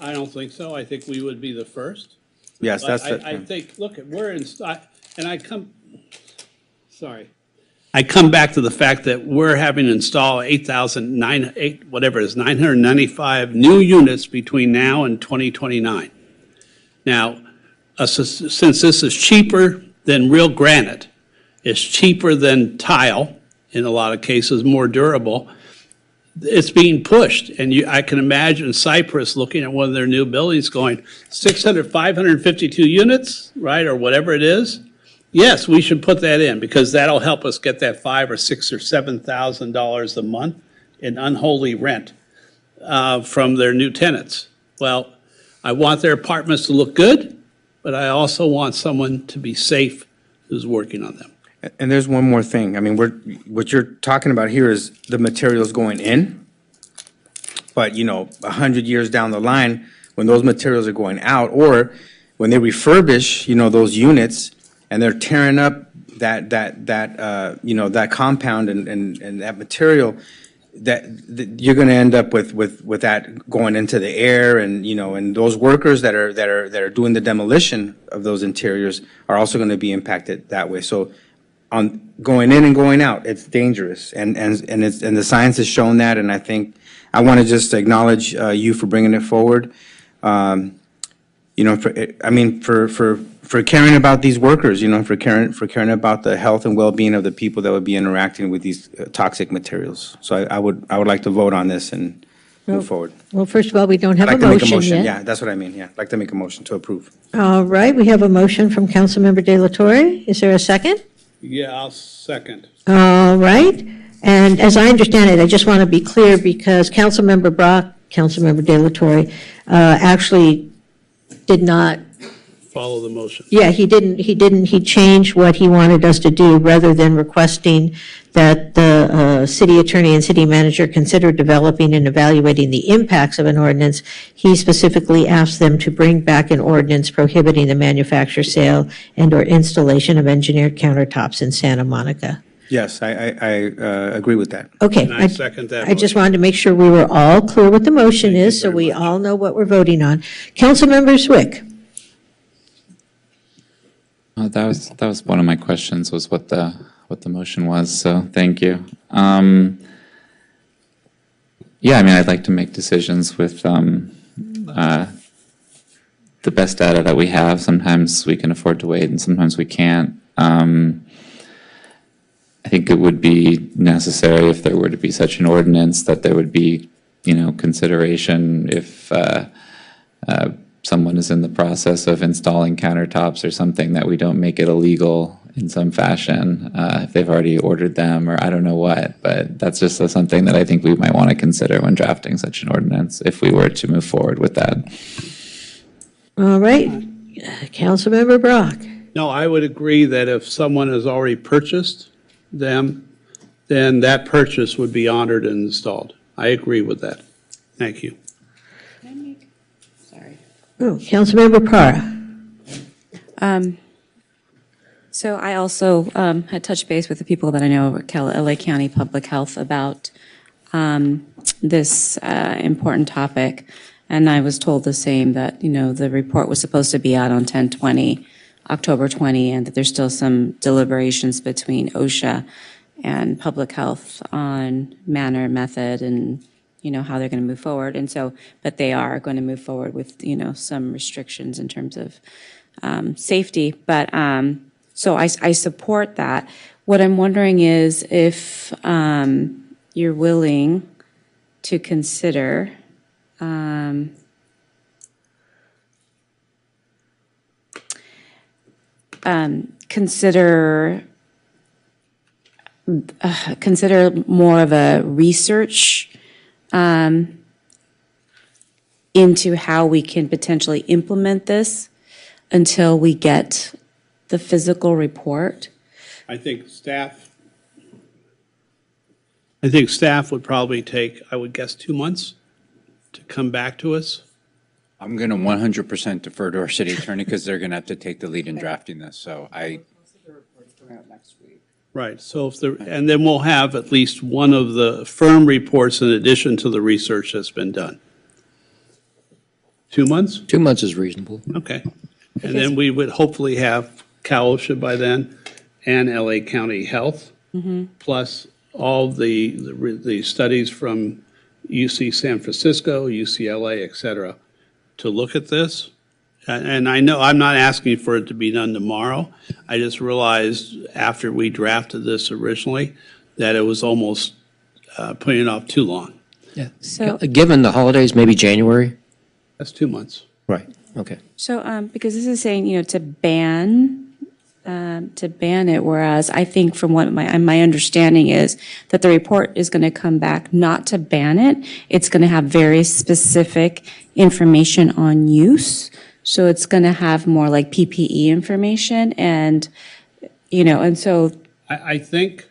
I don't think so. I think we would be the first. Yes, But that's I think, look, we're in, and I come back to the fact that we're having to install 995 new units between now and 2029. Now, since this is cheaper than real granite, it's cheaper than tile, in a lot of cases, more durable, it's being pushed. And I can imagine Cypress looking at one of their new buildings going, 552 units, right, or whatever it is. Yes, we should put that in, because that'll help us get that $5,000 or $6,000 or $7,000 a month in unholy rent from their new tenants. Well, I want their apartments to look good, but I also want someone to be safe who's working on them. And there's one more thing. I mean, what you're talking about here is the materials going in, but 100 years down the line, when those materials are going out, or when they refurbish, those units, and they're tearing up that compound and that material, that you're going to end up with that going into the air, and and those workers that are doing the demolition of those interiors are also going to be impacted that way. So on going in and going out, it's dangerous, and the science has shown that. And I think I want to just acknowledge you for bringing it forward. For caring about these workers, for caring about the health and well-being of the people that would be interacting with these toxic materials. So I would like to vote on this and move forward. Well, first of all, we don't have I'd a like to make a motion motion. yet. Yeah, that's what I mean. Yeah, I'd like to make a motion to approve. All right, we have a motion from Councilmember De La Torre. Is there a second? Yeah, I'll second. All right. And as I understand it, I just want to be clear, because Councilmember Brock, Councilmember De La Torre, actually did not. Follow the motion. Yeah, he changed what he wanted us to do, rather than requesting that the city attorney and city manager consider developing and evaluating the impacts of an ordinance. He specifically asked them to bring back an ordinance prohibiting the manufacture, sale, and/or installation of engineered countertops in Santa Monica. Yes, I agree with that. Okay. And I second that I just wanted to make sure we were all clear what the motion is, so we all know what we're voting on. Councilmember Zwick. That was one of my questions, was what the motion was, so thank you. Yeah, I'd like to make decisions with the best data that we have. Sometimes we can afford to wait, and sometimes we can't. I think it would be necessary, if there were to be such an ordinance, that there would be, consideration if someone is in the process of installing countertops or something, that we don't make it illegal in some fashion, if they've already ordered them, or I don't know what, but that's just something that I think we might want to consider when drafting such an ordinance, if we were to move forward with that. All right, Councilmember Brock. No, I would agree that if someone has already purchased them, then that purchase would be honored and installed. I agree with that. Thank you. Oh, Councilmember Para. So I also had touched base with the people that I know at LA County Public Health about this important topic. And I was told the same, that, the report was supposed to be out on 10/20, October 20, and that there's still some deliberations between OSHA and Public Health on manner, method, and, how they're going to move forward. And so, but they are going to move forward with, some restrictions in terms of safety. But so I support that. What I'm wondering is if you're willing to consider consider more of a research into how we can potentially implement this until we get the physical report. I think staff would probably take, I would guess, 2 months to come back to us. I'm going to 100% defer to our city attorney because they're going to have to take the lead in drafting this. So Right, so and then we'll have at least one of the firm reports in addition to the research that's been done. 2 months? 2 months is reasonable. Okay. And then we would hopefully have Cal OSHA by then and LA County Health, plus all the studies from UC San Francisco, UCLA, et cetera, to look at this. And I know I'm not asking for it to be done tomorrow. I just realized after we drafted this originally that it was almost putting it off too long. Yeah. So- Given the holidays, maybe January? That's 2 months. Right, okay. So, because this is saying, to ban it, whereas I think from what my understanding is that the report is going to come back not to ban it, it's going to have very specific information on use. So it's going to have more like PPE information and, and so. I think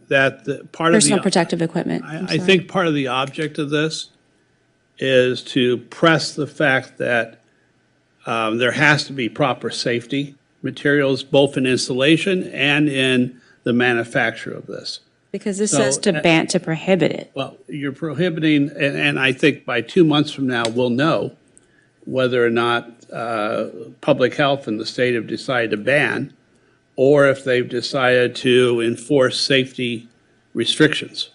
that part of the. Personal protective equipment. I think part of the object of this is to press the fact that there has to be proper safety materials, both in installation and in the manufacture of this. Because this says to ban, to prohibit it. Well, you're prohibiting, and I think by 2 months from now, we'll know whether or not public health and the state have decided to ban, or if they've decided to enforce safety restrictions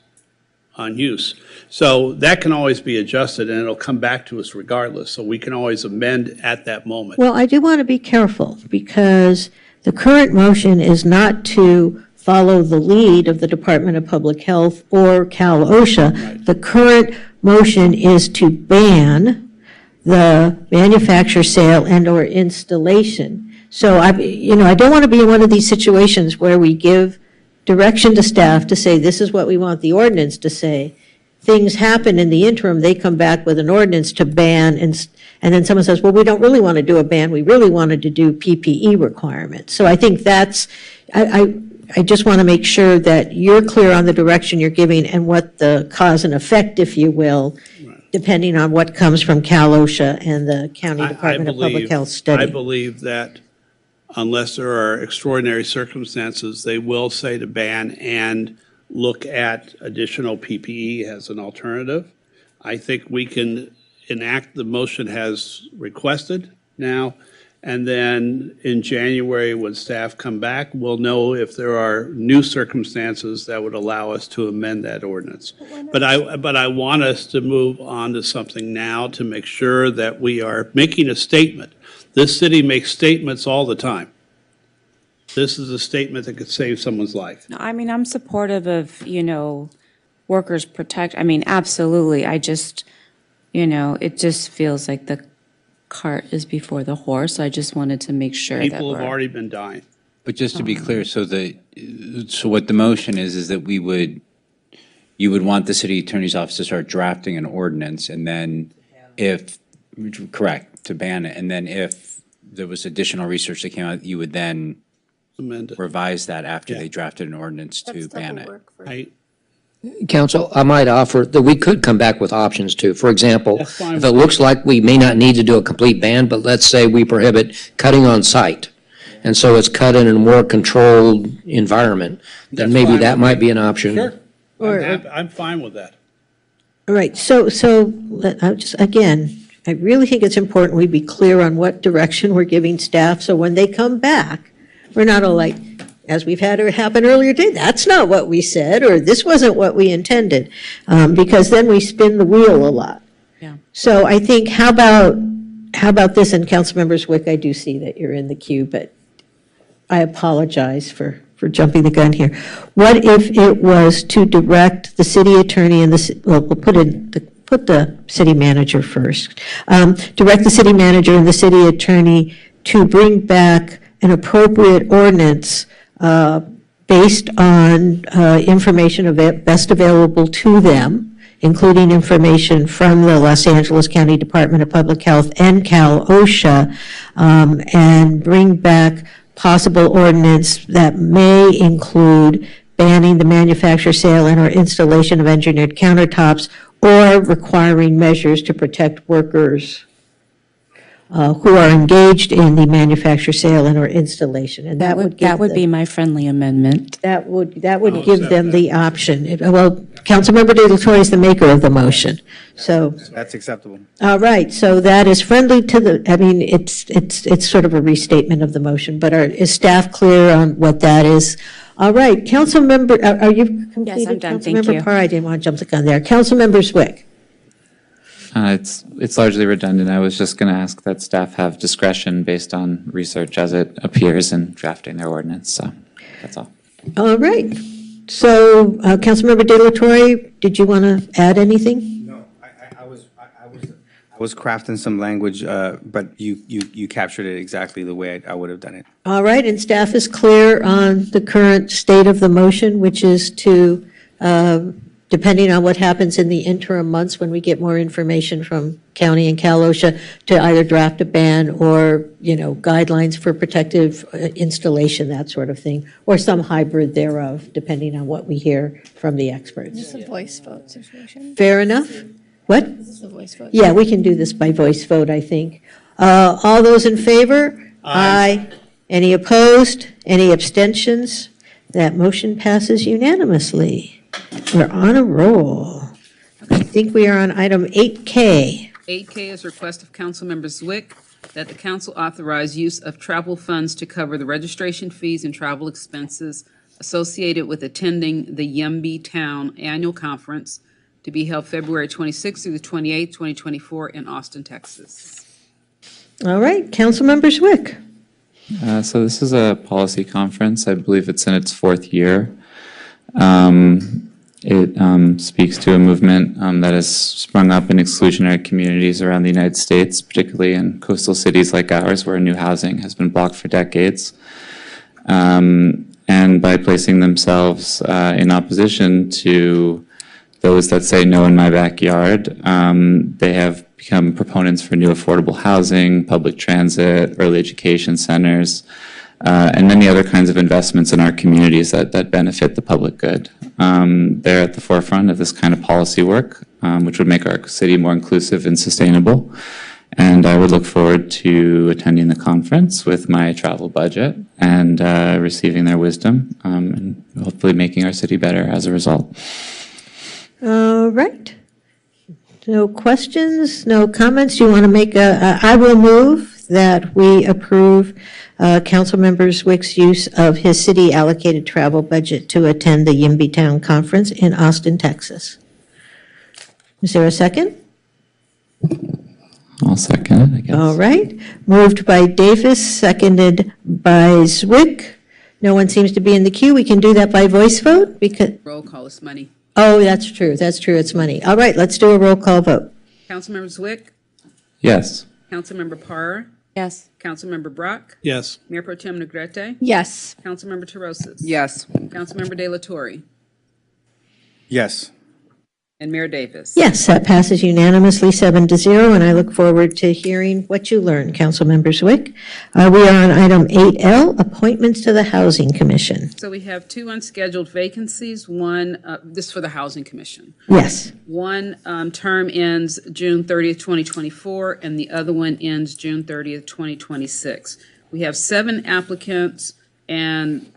on use. So that can always be adjusted, and it'll come back to us regardless. So we can always amend at that moment. Well, I do want to be careful because the current motion is not to follow the lead of the Department of Public Health or Cal OSHA. Right. The current motion is to ban the manufacture, sale, and/or installation. So I don't want to be in one of these situations where we give direction to staff to say, this is what we want the ordinance to say. Things happen in the interim, they come back with an ordinance to ban, and then someone says, well, we don't really want to do a ban, we really wanted to do PPE requirements. So I think that's, I just want to make sure that you're clear on the direction you're giving and what the cause and effect, if you will, depending on what comes from Cal OSHA and the County Department of Public Health study. I believe that unless there are extraordinary circumstances, they will say to ban and look at additional PPE as an alternative. I think we can enact the motion as requested now, and then in January, when staff come back, we'll know if there are new circumstances that would allow us to amend that ordinance. But I want us to move on to something now to make sure that we are making a statement. This city makes statements all the time. This is a statement that could save someone's life. No, I mean, I'm supportive of, workers protect, absolutely. I just, it just feels like the cart is before the horse. I just wanted to make sure that People have already been dying. But just to be clear, so what the motion is that you would want the city attorney's office to start drafting an ordinance, and then correct, to ban it, and then if there was additional research that came out, you would then Amend it. revise that after they drafted an ordinance to ban it. Council, I might offer that we could come back with options too. For example, That's fine. if it looks like we may not need to do a complete ban, but let's say we prohibit cutting on site, and so it's cut in a more controlled environment, then That's maybe fine that with might me. be an option. Sure. I'm fine with that. All right, again, I really think it's important we be clear on what direction we're giving staff, so when they come back, we're not all like, as we've had it happen earlier today, that's not what we said, or this wasn't what we intended, because then we spin the wheel a lot. Yeah. So I think, how about this, and Councilmember Zwick, I do see that you're in the queue, but I apologize for jumping the gun here. What if it was to direct the city attorney and we'll put the city manager first. Direct the city manager and the city attorney to bring back an appropriate ordinance based on information best available to them, including information from the Los Angeles County Department of Public Health and Cal OSHA, and bring back possible ordinance that may include banning the manufacture, sale, and or installation of engineered countertops, or requiring measures to protect workers who are engaged in the manufacture, sale, and or installation. And that would give be my friendly amendment. that would give them the option. Well, Councilmember De La Torre is the maker of the motion, so. That's acceptable. All right, so that is friendly to it's sort of a restatement of the motion, but is staff clear on what that is? All right, Councilmember, are you completed? Yes, I'm done, thank Councilmember you. Parr, I didn't want to jump the gun there. Councilmember Zwick. It's largely redundant. I was just going to ask that staff have discretion based on research as it appears in drafting their ordinance, so that's all. All right, so Councilmember De La Torre, did you want to add anything? No, I was crafting some language, but you captured it exactly the way I would have done it. All right, and staff is clear on the current state of the motion, which is to, depending on what happens in the interim months when we get more information from county and Cal OSHA, to either draft a ban or, guidelines for protective installation, that sort of thing, or some hybrid thereof, depending on what we hear from the experts. Is this a voice vote situation? Fair enough? What? Is this a voice vote? Yeah, we can do this by voice vote, I think. All those in favor? Aye. Any opposed? Any abstentions? That motion passes unanimously. We're on a roll. I think we are on item 8K. 8K is request of Councilmember Zwick that the council authorize use of travel funds to cover the registration fees and travel expenses associated with attending the Yumby Town Annual Conference to be held February 26th through the 28th, 2024 in Austin, Texas. All right, Councilmember Zwick. So this is a policy conference. I believe it's in its fourth year. It speaks to a movement that has sprung up in exclusionary communities around the United States, particularly in coastal cities like ours, where new housing has been blocked for decades. And by placing themselves in opposition to those that say no in my backyard, they have become proponents for new affordable housing, public transit, early education centers, and many other kinds of investments in our communities that benefit the public good. They're at the forefront of this kind of policy work, which would make our city more inclusive and sustainable. And I would look forward to attending the conference with my travel budget and receiving their wisdom, and hopefully making our city better as a result. All right. No questions, no comments? Do you want to make I will move that we approve Councilmember Zwick's use of his city allocated travel budget to attend the Yimby Town Conference in Austin, Texas. Is there a second? I'll second it, I guess. All right. Moved by Davis, seconded by Zwick. No one seems to be in the queue. We can do that by voice vote because, Roll call is money. oh, that's true. That's true. It's money. All right, let's do a roll call vote. Councilmember Zwick, Yes. Councilmember Parr, Yes. Councilmember Brock? Yes. Mayor Pro Tem Negrete? Yes. Councilmember Terosas? Yes. Councilmember De La Torre? Yes. And Mayor Davis? Yes, that passes unanimously 7-0, and I look forward to hearing what you learn, Councilmember Zwick. We are on item 8L, appointments to the Housing Commission. So we have 2 unscheduled vacancies. One, this is for the Housing Commission. Yes. One term ends June 30th, 2024, and the other one ends June 30th, 2026. We have 7 applicants, and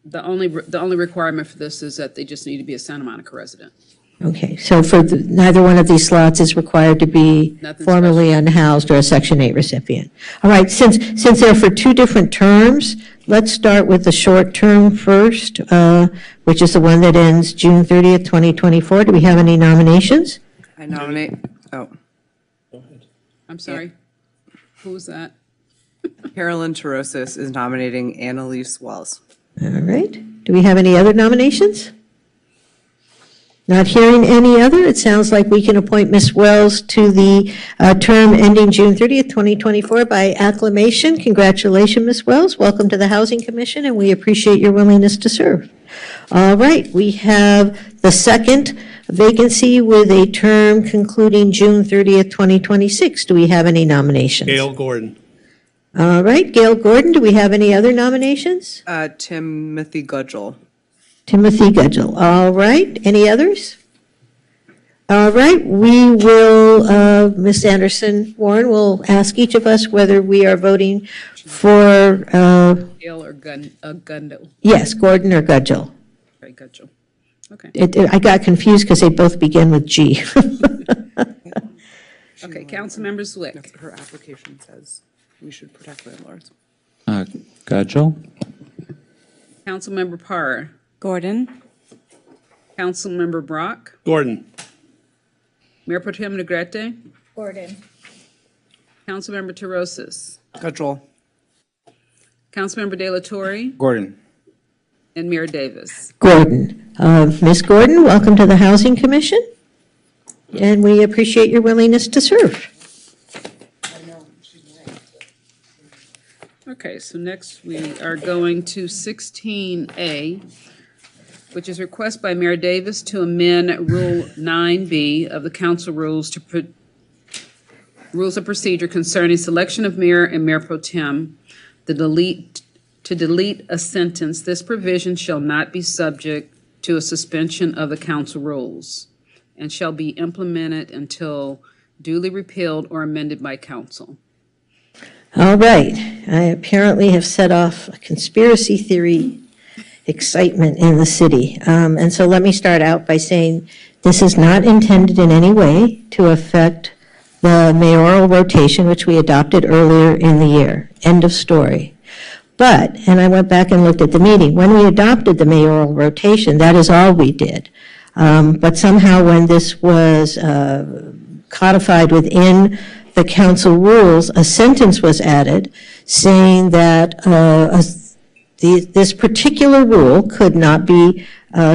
the only requirement for this is that they just need to be a Santa Monica resident. Okay, so for neither one of these slots is required to be Nothing formerly unhoused or a Section 8 recipient. All right, since they're for 2 different terms, let's start with the short term first, which is the one that ends June 30th, 2024. Do we have any nominations? I nominate, I'm sorry. Who was that? Carolyn Terosas is nominating Annalise Wells. All right, do we have any other nominations? Not hearing any other, it sounds like we can appoint Ms. Wells to the term ending June 30th, 2024 by acclamation. Congratulations, Ms. Wells. Welcome to the Housing Commission, and we appreciate your willingness to serve. All right, we have the second vacancy with a term concluding June 30th, 2026. Do we have any nominations? Gail Gordon. All right, Gail Gordon. Do we have any other nominations? Timothy Gudgel. Timothy Gudgel. All right. Any others? All right. We will, Ms. Anderson Warren will ask each of us whether we are voting for, Gail or Gundo? yes, Gordon or Gudgel. Okay, Gudgel. Okay. I got confused because they both begin with G. Okay, Councilmember Zwick. Her application says we should protect landlords. Gudgel? Councilmember Parr. Gordon? Councilmember Brock. Gordon. Mayor Pro Tem Negrete. Gordon. Councilmember Terosas. Gudgel. Councilmember De La Torre. Gordon. And Mayor Davis. Gordon. Ms. Gordon, welcome to the Housing Commission, and we appreciate your willingness to serve. Okay, so next we are going to 16A, which is request by Mayor Davis to amend Rule 9B of the council rules rules of procedure concerning selection of mayor and mayor pro tem, to delete a sentence. This provision shall not be subject to a suspension of the council rules and shall be implemented until duly repealed or amended by council. All right, I apparently have set off a conspiracy theory excitement in the city. And so let me start out by saying this is not intended in any way to affect the mayoral rotation, which we adopted earlier in the year. End of story. But, and I went back and looked at the meeting, when we adopted the mayoral rotation, that is all we did. But somehow when this was codified within the council rules, a sentence was added saying that this particular rule could not be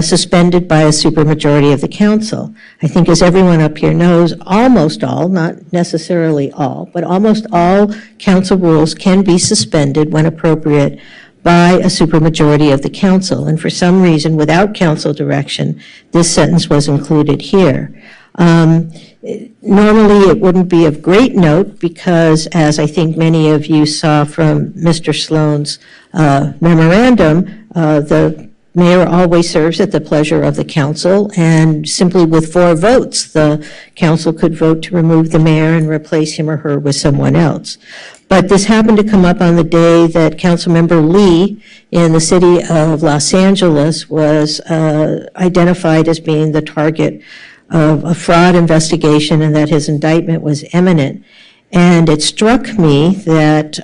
suspended by a supermajority of the council. I think as everyone up here knows, almost all, not necessarily all, but almost all council rules can be suspended when appropriate by a supermajority of the council. And for some reason, without council direction, this sentence was included here. Normally, it wouldn't be of great note because, as I think many of you saw from Mr. Sloan's memorandum, the mayor always serves at the pleasure of the council, and simply with 4 votes, the council could vote to remove the mayor and replace him or her with someone else. But this happened to come up on the day that Councilmember Lee in the city of Los Angeles was identified as being the target of a fraud investigation and that his indictment was imminent. And it struck me that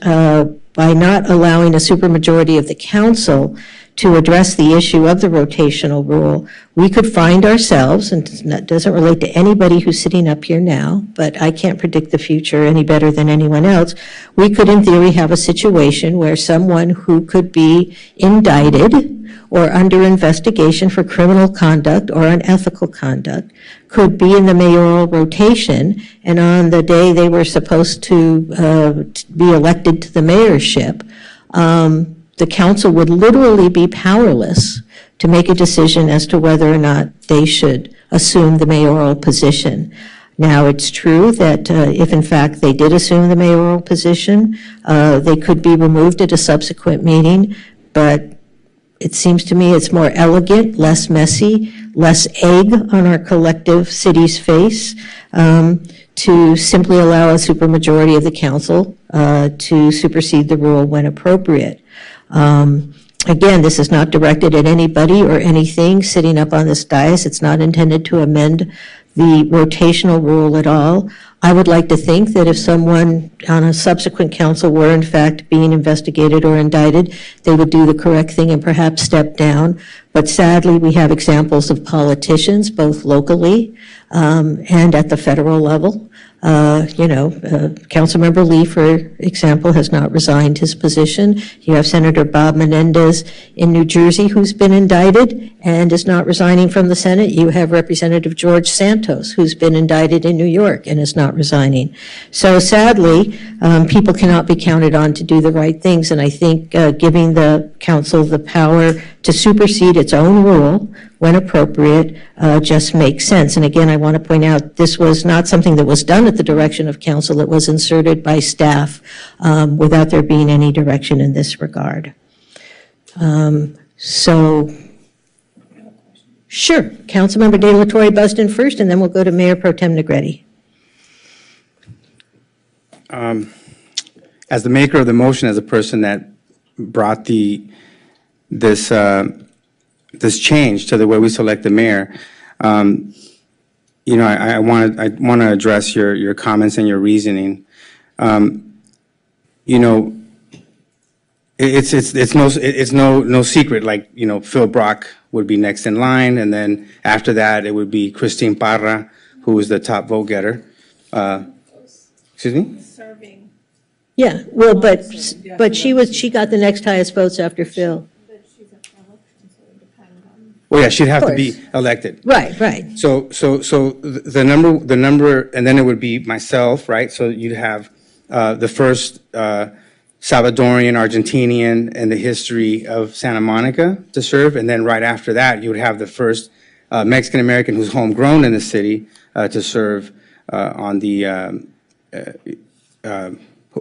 by not allowing a supermajority of the council to address the issue of the rotational rule, we could find ourselves, and it doesn't relate to anybody who's sitting up here now, but I can't predict the future any better than anyone else, we could in theory have a situation where someone who could be indicted or under investigation for criminal conduct or unethical conduct could be in the mayoral rotation, and on the day they were supposed to be elected to the mayorship, the council would literally be powerless to make a decision as to whether or not they should assume the mayoral position. Now, it's true that if in fact they did assume the mayoral position, they could be removed at a subsequent meeting, but it seems to me it's more elegant, less messy, less egg on our collective city's face, to simply allow a supermajority of the council to supersede the rule when appropriate. Again, this is not directed at anybody or anything sitting up on this dais. It's not intended to amend the rotational rule at all. I would like to think that if someone on a subsequent council were in fact being investigated or indicted, they would do the correct thing and perhaps step down. But sadly, we have examples of politicians, both locally and at the federal level. Councilmember Lee, for example, has not resigned his position. You have Senator Bob Menendez in New Jersey who's been indicted and is not resigning from the Senate. You have Representative George Santos who's been indicted in New York and is not resigning. So sadly, people cannot be counted on to do the right things, and I think giving the council the power to supersede its own rule when appropriate just makes sense. And again, I want to point out this was not something that was done at the direction of council. It was inserted by staff without there being any direction in this regard. Sure, Councilmember De La Torre Buston first, and then we'll go to Mayor Pro Tem Negretti. As the maker of the motion, as a person that brought this change to the way we select the mayor, I want to address your comments and your reasoning. It's no secret. Like Phil Brock would be next in line, and then after that it would be Christine Parra, who was the top vote getter. Excuse me? Yeah, well, but she got the next highest votes after Phil. Well, yeah, she'd have to be elected. Right. So the number, and then it would be myself, right? So you'd have the first Salvadorian, Argentinian in the history of Santa Monica to serve, and then right after that, you would have the first Mexican American who's homegrown in the city to serve on the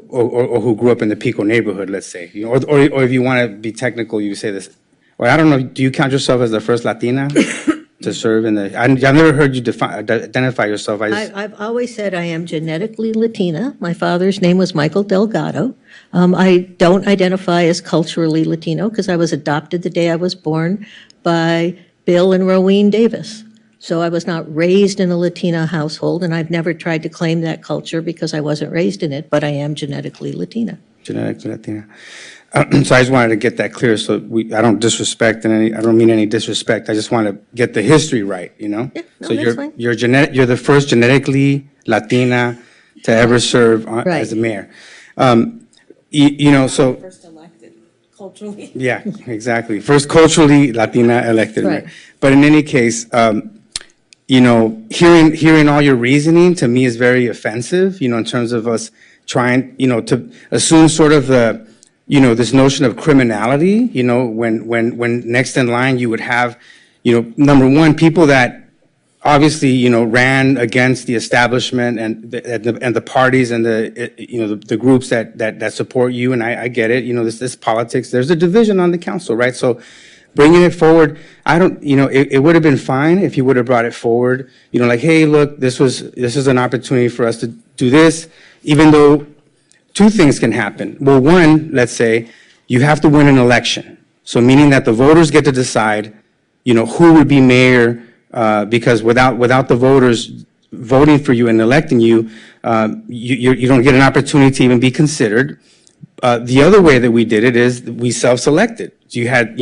or who grew up in the Pico neighborhood, let's say, or if you want to be technical, you say this. Or I don't know, do you count yourself as the first Latina to serve in the, I've never heard you identify yourself. I've always said I am genetically Latina. My father's name was Michael Delgado. I don't identify as culturally Latino because I was adopted the day I was born by Bill and Rowene Davis. So I was not raised in a Latina household, and I've never tried to claim that culture because I wasn't raised in it, but I am genetically Latina. Genetically Latina. So I just wanted to get that clear, so I don't disrespect, and I don't mean any disrespect. I just want to get the history right, Yeah, no, so that's fine. you're the first genetically Latina to ever serve as a mayor. So First elected culturally. yeah, exactly. First culturally Latina elected mayor. But in any case, hearing all your reasoning to me is very offensive. In terms of us trying, to assume sort of the. This notion of criminality, when next in line you would have, number one, people that obviously, ran against the establishment and the parties and the groups that support you, and I get it, this politics, there's a division on the council, right? So bringing it forward, it would have been fine if you would have brought it forward, like, hey, look, this is an opportunity for us to do this, even though two things can happen. Well, one, let's say, you have to win an election. So meaning that the voters get to decide, who would be mayor, because without the voters voting for you and electing you, you don't get an opportunity to even be considered. The other way that we did it is we self-selected. So you had,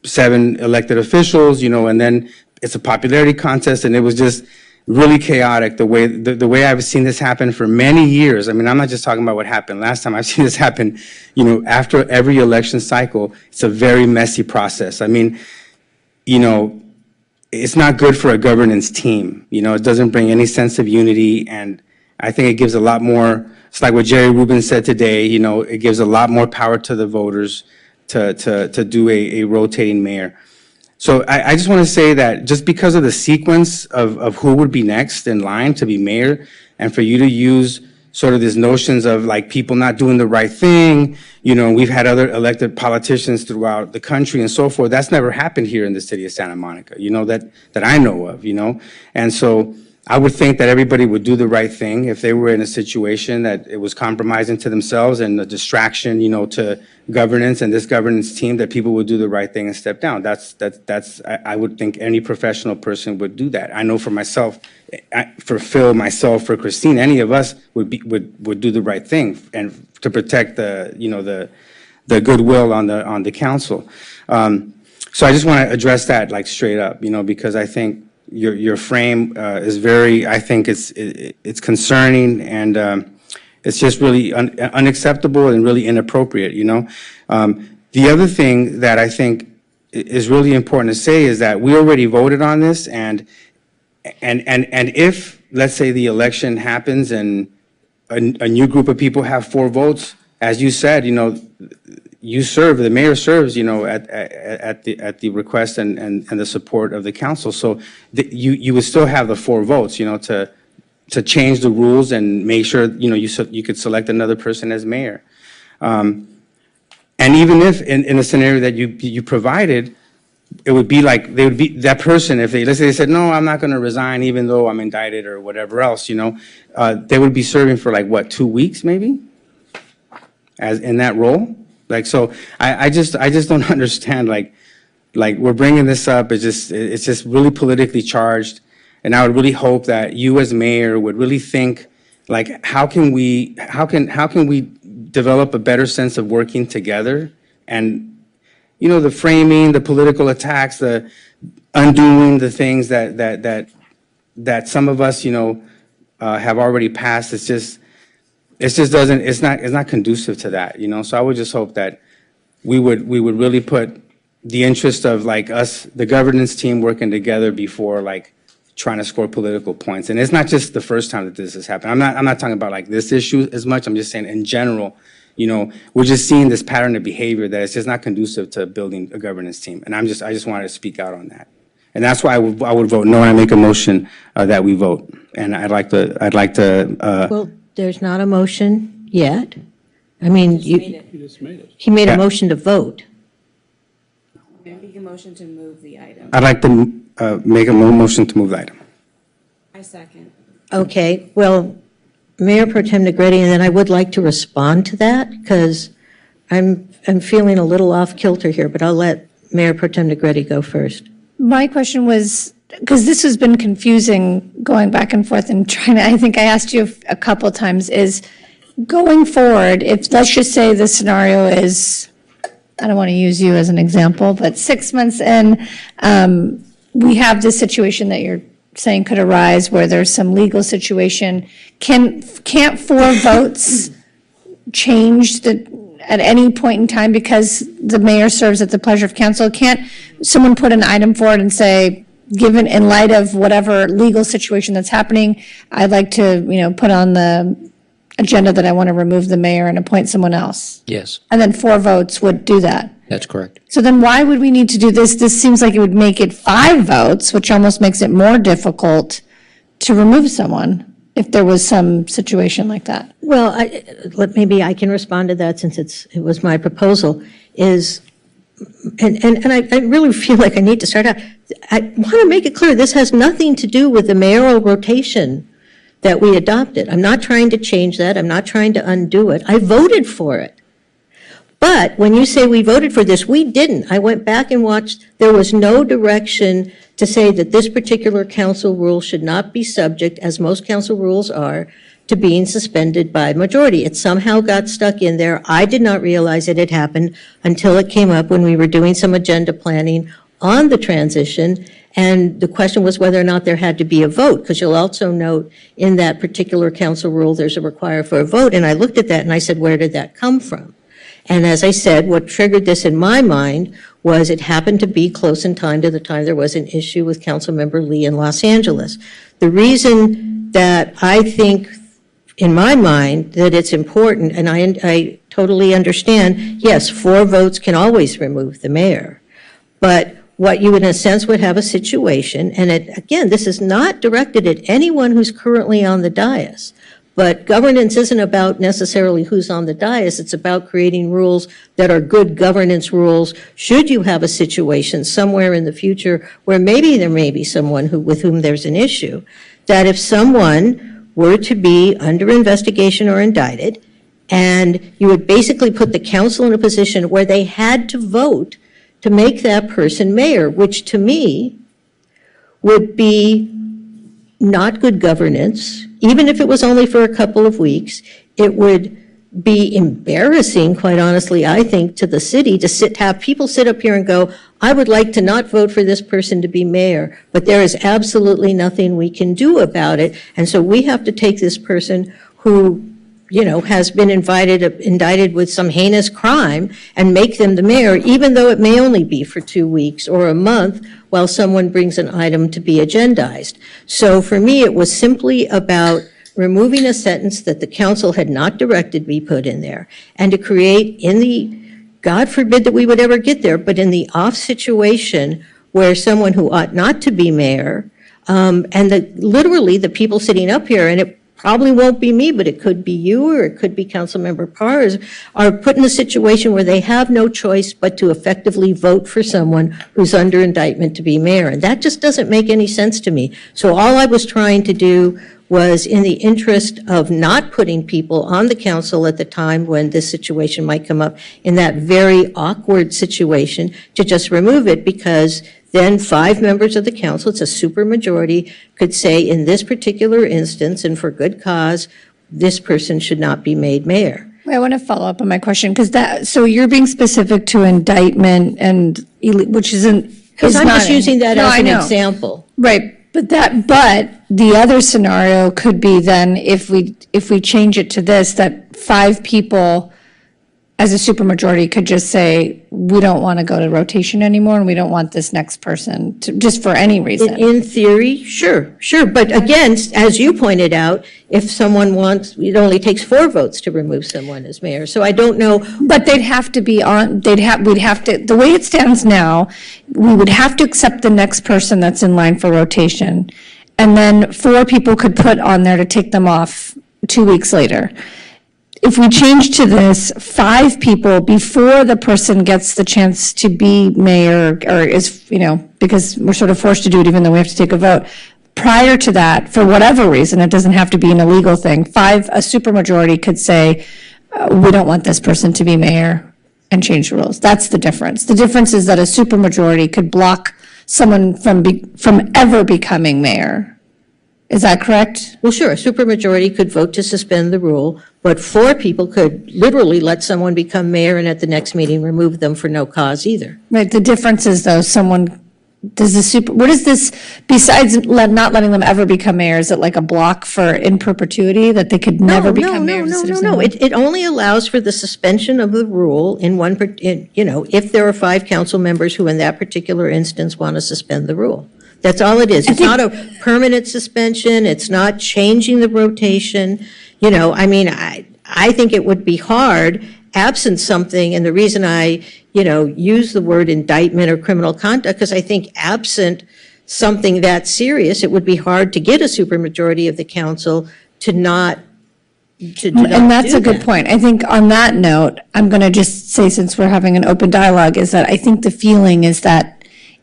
7 elected officials, and then it's a popularity contest, and it was just really chaotic the way I've seen this happen for many years. I mean, I'm not just talking about what happened last time. I've seen this happen, after every election cycle. It's a very messy process. I mean, it's not good for a governance team. You know, it doesn't bring any sense of unity, and I think it gives a lot more, it's like what Jerry Rubin said today, you know, it gives a lot more power to the voters to do a rotating mayor. So I just want to say that just because of the sequence of who would be next in line to be mayor, and for you to use sort of these notions of like people not doing the right thing, you know, we've had other elected politicians throughout the country and so forth. That's never happened here in the city of Santa Monica, you know, that I know of, you know. And so I would think that everybody would do the right thing if they were in a situation that it was compromising to themselves and a distraction, you know, to governance and this governance team, that people would do the right thing and step down. I would think any professional person would do that. I know for myself, for Phil, myself, for Christine, any of us would do the right thing and to protect the, you know, the goodwill on the council. So I just want to address that like straight up, you know, because I think your frame is very, I think it's concerning, and it's just really unacceptable and really inappropriate, you know. The other thing that I think is really important to say is that we already voted on this, and if, let's say, the election happens and a new group of people have 4 votes, as you said, you know, the mayor serves, you know, at the request and the support of the council. So you would still have the 4 votes, you know, to change the rules and make sure, you know, you could select another person as mayor. And even if in a scenario that you provided, it would be like they would be that person, if let's say they said, no, I'm not going to resign even though I'm indicted or whatever else, you know, they would be serving for like what, 2 weeks maybe, as in that role. Like, so I just don't understand, like we're bringing this up, it's just really politically charged. And I would really hope that you as mayor would really think, like, how can we develop a better sense of working together? And, you know, the framing, the political attacks, the undoing the things that some of us, you know, have already passed, it's not conducive to that, you know. So I would just hope that we would really put the interest of like us, the governance team, working together before like trying to score political points. And it's not just the first time that this has happened. I'm not talking about like this issue as much. I'm just saying in general, you know, we're just seeing this pattern of behavior that it's just not conducive to building a governance team. And I just wanted to speak out on that. And that's why I would vote no, and I make a motion that we vote. And I'd like to. Well, there's not a motion yet. I mean, He just made it. he made a motion to vote. Make a motion to move the item. I'd like to make a motion to move the item. I second. Okay, well, Mayor Pro Tem Negretti, and then I would like to respond to that, because I'm feeling a little off kilter here, but I'll let Mayor Pro Tem Negretti go first. My question was, because this has been confusing going back and forth and trying to, I think I asked you a couple times, is going forward, if, let's just say the scenario is, I don't want to use you as an example, but 6 months in, we have this situation that you're saying could arise where there's some legal situation. Can't 4 votes change at any point in time because the mayor serves at the pleasure of council? Can't someone put an item forward and say, given in light of whatever legal situation that's happening, I'd like to, you know, put on the agenda that I want to remove the mayor and appoint someone else? Yes, And then 4 votes would do that. that's correct. So then why would we need to do this? This seems like it would make it 5 votes, which almost makes it more difficult to remove someone if there was some situation like that. Well, maybe I can respond to that since it was my proposal, is, and I really feel like I need to start out. I want to make it clear, this has nothing to do with the mayoral rotation that we adopted. I'm not trying to change that. I'm not trying to undo it. I voted for it. But when you say we voted for this, we didn't. I went back and watched. There was no direction to say that this particular council rule should not be subject, as most council rules are, to being suspended by majority. It somehow got stuck in there. I did not realize it had happened until it came up when we were doing some agenda planning on the transition. And the question was whether or not there had to be a vote, because you'll also note in that particular council rule, there's a require for a vote. And I looked at that and I said, where did that come from? And as I said, what triggered this in my mind was it happened to be close in time to the time there was an issue with Councilmember Lee in Los Angeles. The reason that I think, in my mind, that it's important, and I totally understand, yes, 4 votes can always remove the mayor. But what you, in a sense, would have a situation, and again, this is not directed at anyone who's currently on the dais, but governance isn't about necessarily who's on the dais. It's about creating rules that are good governance rules. Should you have a situation somewhere in the future where maybe there may be someone with whom there's an issue, that if someone were to be under investigation or indicted, and you would basically put the council in a position where they had to vote to make that person mayor, which to me would be not good governance. Even if it was only for a couple of weeks, it would be embarrassing, quite honestly, I think, to the city to have people sit up here and go, I would like to not vote for this person to be mayor, but there is absolutely nothing we can do about it. And so we have to take this person who, has been indicted with some heinous crime and make them the mayor, even though it may only be for 2 weeks or a month while someone brings an item to be agendized. So for me, it was simply about removing a sentence that the council had not directed be put in there, and to create God forbid that we would ever get there, but in the off situation where someone who ought not to be mayor, and literally the people sitting up here, and it probably won't be me, but it could be you or it could be Councilmember Pars, are put in a situation where they have no choice but to effectively vote for someone who's under indictment to be mayor. And that just doesn't make any sense to me. So all I was trying to do was, in the interest of not putting people on the council at the time when this situation might come up, in that very awkward situation, to just remove it, because then 5 members of the council, it's a supermajority, could say in this particular instance and for good cause, this person should not be made mayor. I want to follow up on my question, because so you're being specific to indictment and, which isn't. Because I'm just using that as an example. Right. But the other scenario could be then, if we change it to this, that 5 people as a supermajority could just say, we don't want to go to rotation anymore and we don't want this next person to, just for any reason. In theory, sure. But again, as you pointed out, if someone wants, it only takes 4 votes to remove someone as mayor. So I don't know. But they'd have to be on, we'd have to, the way it stands now, we would have to accept the next person that's in line for rotation. And then 4 people could put on there to take them off 2 weeks later. If we change to this, 5 people before the person gets the chance to be mayor, or is, because we're sort of forced to do it even though we have to take a vote, prior to that, for whatever reason, it doesn't have to be an illegal thing, a supermajority could say, we don't want this person to be mayor, and change the rules. That's the difference. The difference is that a supermajority could block someone from ever becoming mayor. Is that correct? Well, sure, a supermajority could vote to suspend the rule, but 4 people could literally let someone become mayor and at the next meeting remove them for no cause either. Right, the difference is though, what is this, besides not letting them ever become mayor, is it like a block for in perpetuity, that they could never become mayor? No. It only allows for the suspension of the rule if there are 5 council members who in that particular instance want to suspend the rule. That's all it is. It's not a permanent suspension. It's not changing the rotation. I think it would be hard, absent something, and the reason I, use the word indictment or criminal conduct, because I think absent something that serious, it would be hard to get a supermajority of the council to not and that's a good point. I think on that note, I'm going to just say, since we're having an open dialogue, is that I think the feeling is that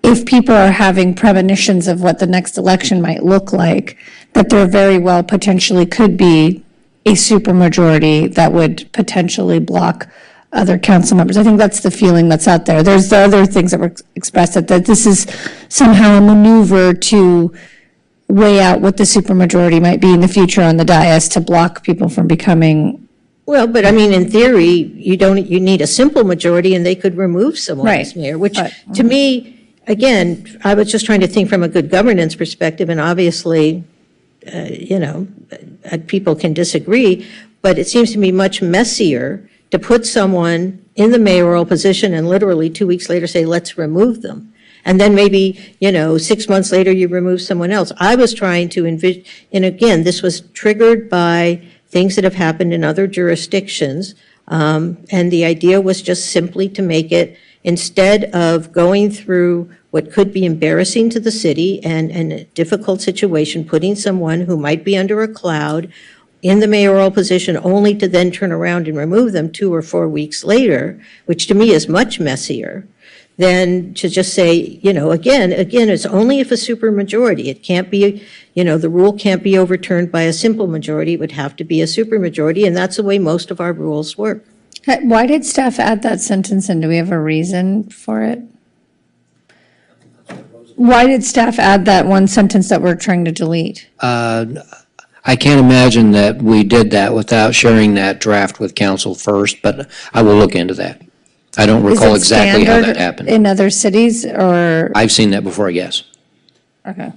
if people are having premonitions of what the next election might look like, that there very well potentially could be a supermajority that would potentially block other council members. I think that's the feeling that's out there. There's the other things that were expressed, that this is somehow a maneuver to weigh out what the supermajority might be in the future on the dais to block people from becoming. Well, but in theory, you need a simple majority and they could remove someone as mayor, which to me, again, I was just trying to think from a good governance perspective, and obviously, people can disagree, but it seems to me much messier to put someone in the mayoral position and literally 2 weeks later say, let's remove them. And then maybe, 6 months later, you remove someone else. I was trying to envision, and again, this was triggered by things that have happened in other jurisdictions. And the idea was just simply to make it, instead of going through what could be embarrassing to the city and a difficult situation, putting someone who might be under a cloud in the mayoral position only to then turn around and remove them 2 or 4 weeks later, which to me is much messier, than to just say, again, it's only if a supermajority. It can't be, the rule can't be overturned by a simple majority. It would have to be a supermajority, and that's the way most of our rules work. Why did staff add that sentence in? Do we have a reason for it? Why did staff add that one sentence that we're trying to delete? I can't imagine that we did that without sharing that draft with council first, but I will look into that. I don't recall exactly how that happened. In other cities, or? I've seen that before, yes. Okay.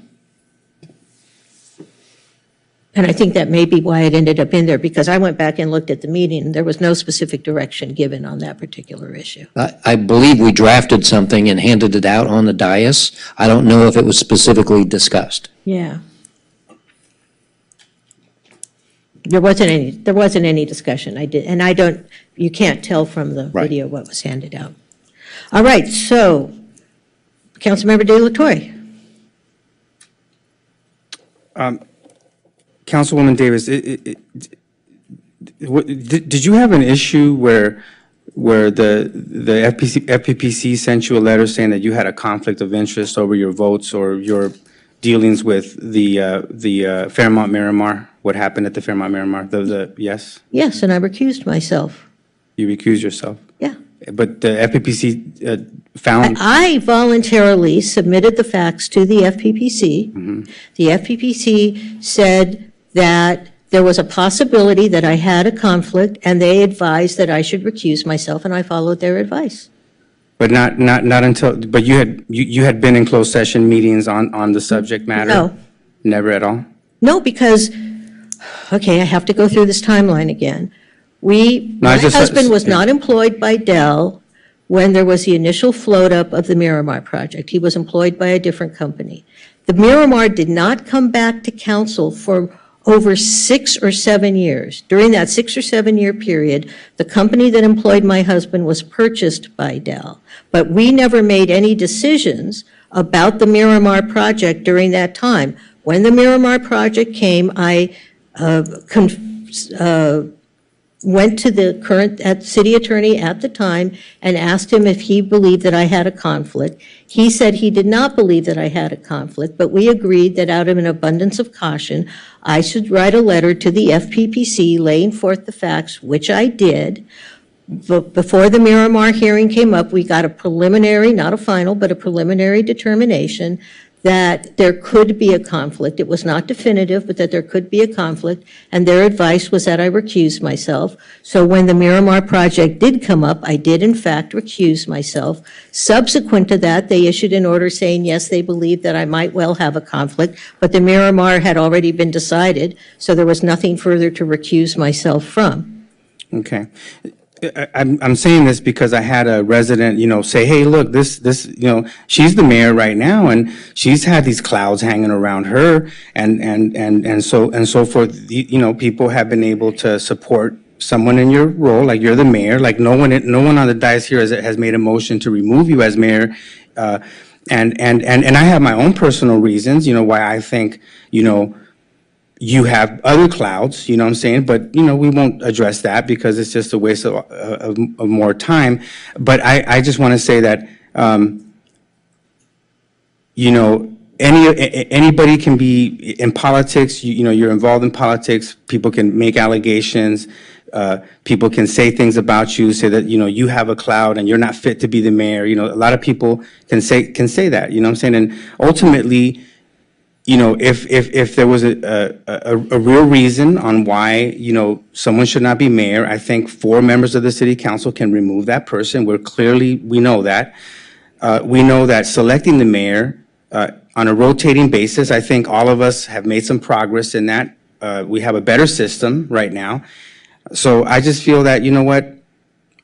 And I think that may be why it ended up in there, because I went back and looked at the meeting, and there was no specific direction given on that particular issue. I believe we drafted something and handed it out on the dais. I don't know if it was specifically discussed. Yeah. There wasn't any discussion. You can't tell from the video what was handed out. All right, so, Councilmember De La Torre. Councilwoman Davis, did you have an issue where the FPPC sent you a letter saying that you had a conflict of interest over your votes or your dealings with the Fairmont Miramar? What happened at the Fairmont Miramar? Yes? Yes, and I recused myself. You recused yourself? Yeah. But the FPPC found? I voluntarily submitted the facts to the FPPC. Mm-hmm. The FPPC said that there was a possibility that I had a conflict, and they advised that I should recuse myself, and I followed their advice. But not until, but you had been in closed session meetings on the subject matter? No. Never at all? No, because, okay, I have to go through this timeline again. My husband was not employed by Dell when there was the initial float up of the Miramar project. He was employed by a different company. The Miramar did not come back to council for over 6 or 7 years. During that 6 or 7 year period, the company that employed my husband was purchased by Dell. But we never made any decisions about the Miramar project during that time. When the Miramar project came, I went to the current city attorney at the time and asked him if he believed that I had a conflict. He said he did not believe that I had a conflict, but we agreed that out of an abundance of caution, I should write a letter to the FPPC laying forth the facts, which I did. But before the Miramar hearing came up, we got a preliminary, not a final, but a preliminary determination that there could be a conflict. It was not definitive, but that there could be a conflict, and their advice was that I recuse myself. So when the Miramar project did come up, I did in fact recuse myself. Subsequent to that, they issued an order saying, yes, they believed that I might well have a conflict, but the Miramar had already been decided, so there was nothing further to recuse myself from. Okay. I'm saying this because I had a resident, say, hey, look, this, she's the mayor right now, and she's had these clouds hanging around her, and so forth. People have been able to support someone in your role, like you're the mayor, like no one on the dais here has made a motion to remove you as mayor, and I have my own personal reasons, why I think, you have other clouds, you know what I'm saying? But, we won't address that because it's just a waste of more time. But I just want to say that, anybody can be in politics, you're involved in politics, people can make allegations, people can say things about you, say that, you have a cloud and you're not fit to be the mayor. A lot of people can say that, you know what I'm saying? And ultimately, if there was a real reason on why, someone should not be mayor, I think 4 members of the city council can remove that person. We know that. We know that selecting the mayor on a rotating basis, I think all of us have made some progress in that. We have a better system right now. So I just feel that,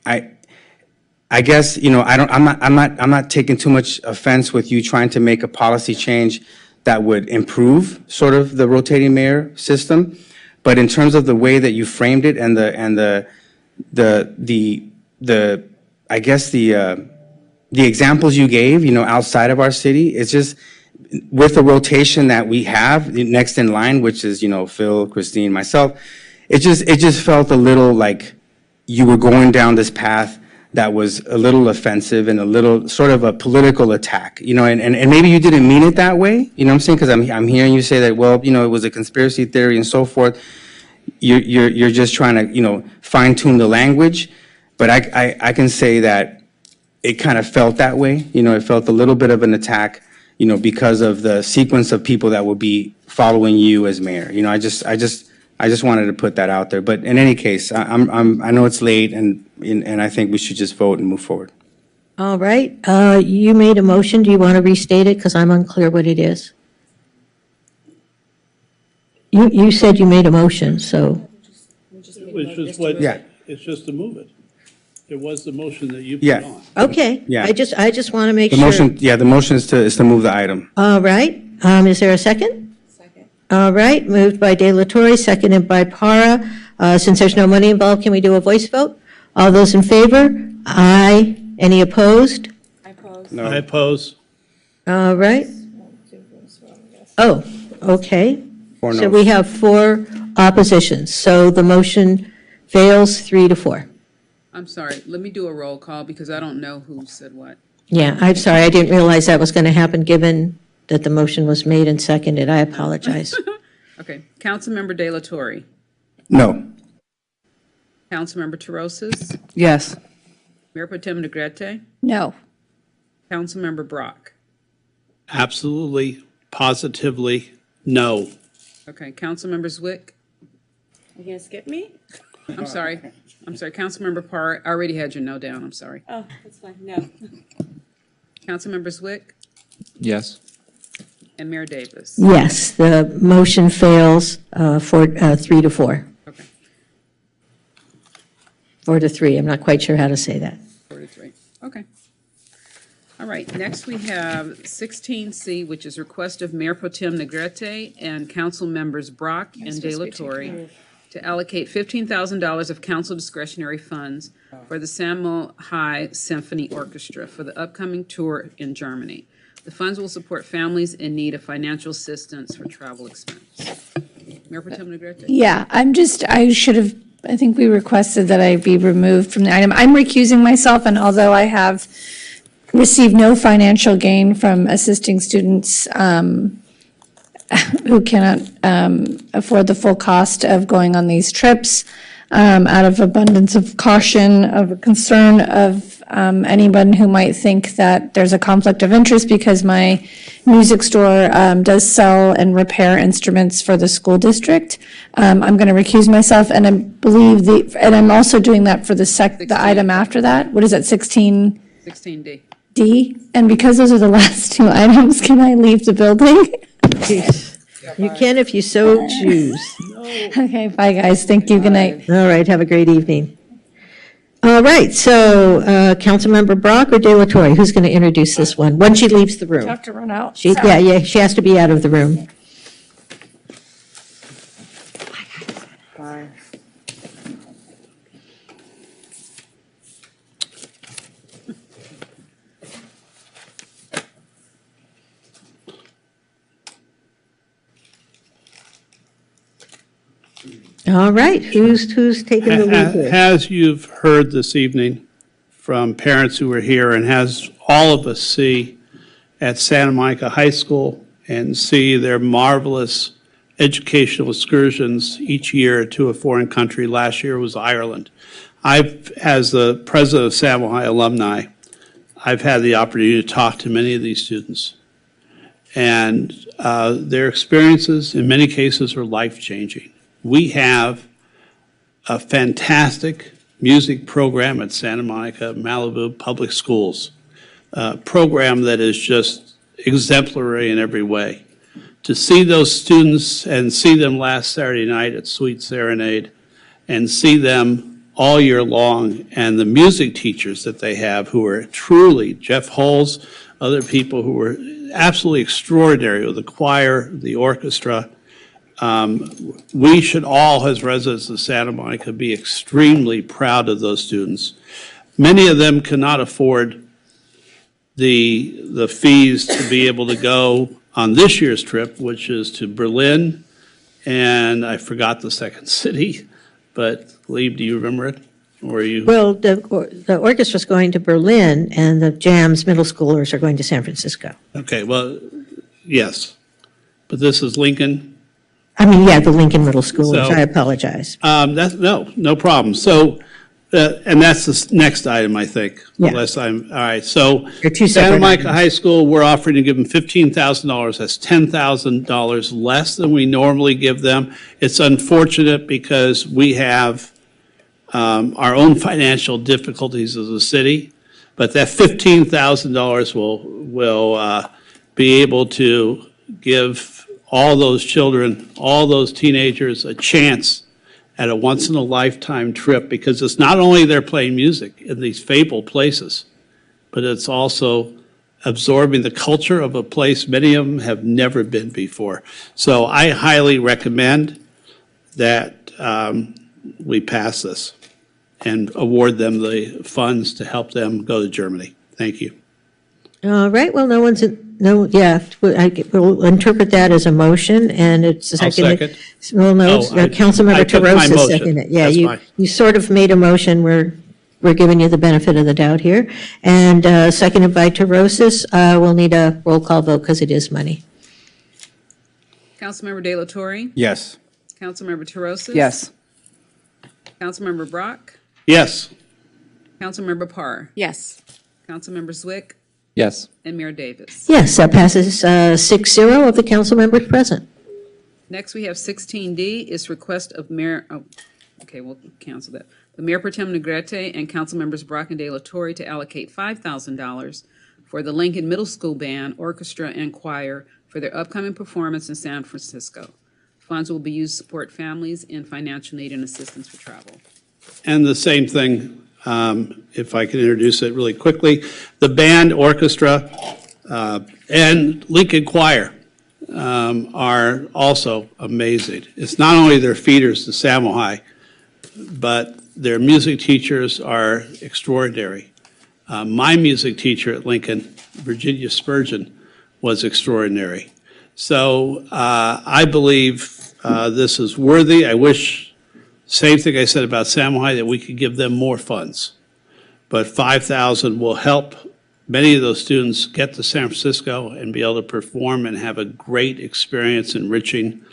I guess, you know, I'm not taking too much offense with you trying to make a policy change that would improve sort of the rotating mayor system. But in terms of the way that you framed it and I guess the examples you gave, you know, outside of our city, it's just with the rotation that we have next in line, which is, you know, Phil, Christine, myself, it just felt a little like you were going down this path that was a little offensive and a little sort of a political attack, you know, and maybe you didn't mean it that way, you know what I'm saying? Because I'm hearing you say that, well, you know, it was a conspiracy theory and so forth. You're just trying to, you know, fine tune the language, but I can say that it kind of felt that way, you know, it felt a little bit of an attack, you know, because of the sequence of people that will be following you as mayor. You know, I just wanted to put that out there. But in any case, I know it's late, and I think we should just vote and move forward. All right, you made a motion. Do you want to restate it? Because I'm unclear what it is. You said you made a motion, so. Which is what, Yeah. it's just to move it. It was the motion that you put Yeah. on. Okay. Yeah. I just want to make The sure. motion, yeah, the motion is to move the item. All right, is there a second? Second. All right, moved by De La Torre, seconded by Para. Since there's no money involved, can we do a voice vote? All those in favor? Aye. Any opposed? No. I oppose. All right. Oh, okay. 4 So noes. we have 4 oppositions, so the motion fails 3 to 4. I'm sorry, let me do a roll call because I don't know who said what. Yeah, I'm sorry, I didn't realize that was going to happen, given that the motion was made and seconded. I apologize. Okay, Councilmember De La Torre, No. Councilmember Terosas, Yes. Mayor Pro Tem Negrete, No. Councilmember Brock. Absolutely, positively, no. Okay, Councilmember Zwick. You gonna skip me? I'm sorry, Councilmember Parr, I already had your no down, I'm sorry. Oh, that's fine, no. Councilmember Zwick Yes. and Mayor Davis. Yes, the motion fails for 3 to 4. Okay, 4 to 3, I'm not quite sure how to say that. 4 to 3, okay. All right, next we have 16C, which is request of Mayor Pro Tem Negrete and Council Members Brock and De La Torre to allocate $15,000 of council discretionary funds for the Samuel High Symphony Orchestra for the upcoming tour in Germany. The funds will support families in need of financial assistance for travel expense. Mayor Pro Tem Negrete? Yeah, I think we requested that I be removed from the item. I'm recusing myself, and although I have received no financial gain from assisting students who cannot afford the full cost of going on these trips, out of abundance of caution, of concern of anyone who might think that there's a conflict of interest because my music store does sell and repair instruments for the school district. I'm going to recuse myself, and I believe and I'm also doing that for the item after that. What is that, 16? 16D. D, and because those are the last 2 items, can I leave the building? You can if you so choose. Okay, bye, guys. Thank you. Good night. All right, have a great evening. All right, so Councilmember Brock or De La Torre, who's going to introduce this one, when she leaves the room? Have to run out. She has to be out of the room. Bye. All right, who's taking the lead here? As you've heard this evening from parents who are here, and as all of us see at Santa Monica High School and see their marvelous educational excursions each year to a foreign country. Last year was Ireland. As the president of Samuel High alumni, I've had the opportunity to talk to many of these students. And their experiences, in many cases, are life-changing. We have a fantastic music program at Santa Monica, Malibu Public Schools, a program that is just exemplary in every way. To see those students and see them last Saturday night at Sweet Serenade and see them all year long, and the music teachers that they have who are truly, Jeff Hulls, other people who were absolutely extraordinary with the choir, the orchestra. We should all, as residents of Santa Monica, be extremely proud of those students. Many of them cannot afford the fees to be able to go on this year's trip, which is to Berlin, and I forgot the second city, but Lee, do you remember it? Or you? Well, the orchestra's going to Berlin, and the JAMS middle schoolers are going to San Francisco. Okay, well, yes, but this is Lincoln. I mean, yeah, the Lincoln middle schoolers, So- I apologize. No problem. So, and that's the next item, I think. Yeah. Unless I'm, all right, so They're two Santa separate Monica items. High School, we're offering to give them $15,000. That's $10,000 less than we normally give them. It's unfortunate because we have our own financial difficulties as a city, but that $15,000 will be able to give all those children, all those teenagers a chance at a once-in-a-lifetime trip, because it's not only they're playing music in these fabled places, but it's also absorbing the culture of a place many of them have never been before. So I highly recommend that we pass this and award them the funds to help them go to Germany. Thank you. All right, well, we'll interpret that as a motion, and it's I'll seconded. second. Well, no, Oh, I Councilmember took my Tarosa motion. seconded it. Yeah, That's you, fine. you sort of made a motion, we're giving you the benefit of the doubt here. And seconded by Tarosis, we'll need a roll call vote because it is money. Councilmember De La Torre? Yes. Councilmember Tarosis? Yes. Councilmember Brock? Yes. Councilmember Parr? Yes. Councilmember Zwick? Yes. And Mayor Davis. Yes, that passes 6-0 of the council members present. Next, we have 16D, is request of Mayor, okay, we'll cancel that. The Mayor Pro Tem Negrete and Councilmembers Brock and De La Torre to allocate $5,000 for the Lincoln Middle School Band, Orchestra, and Choir for their upcoming performance in San Francisco. Funds will be used to support families in financial need and assistance for travel. And the same thing, if I can introduce it really quickly, the band, orchestra, and Lincoln Choir are also amazing. It's not only their feeders to Samohi, but their music teachers are extraordinary. My music teacher at Lincoln, Virginia Spurgeon, was extraordinary. So I believe this is worthy. I wish, same thing I said about Samohi, that we could give them more funds. But $5,000 will help many of those students get to San Francisco and be able to perform and have a great experience enriching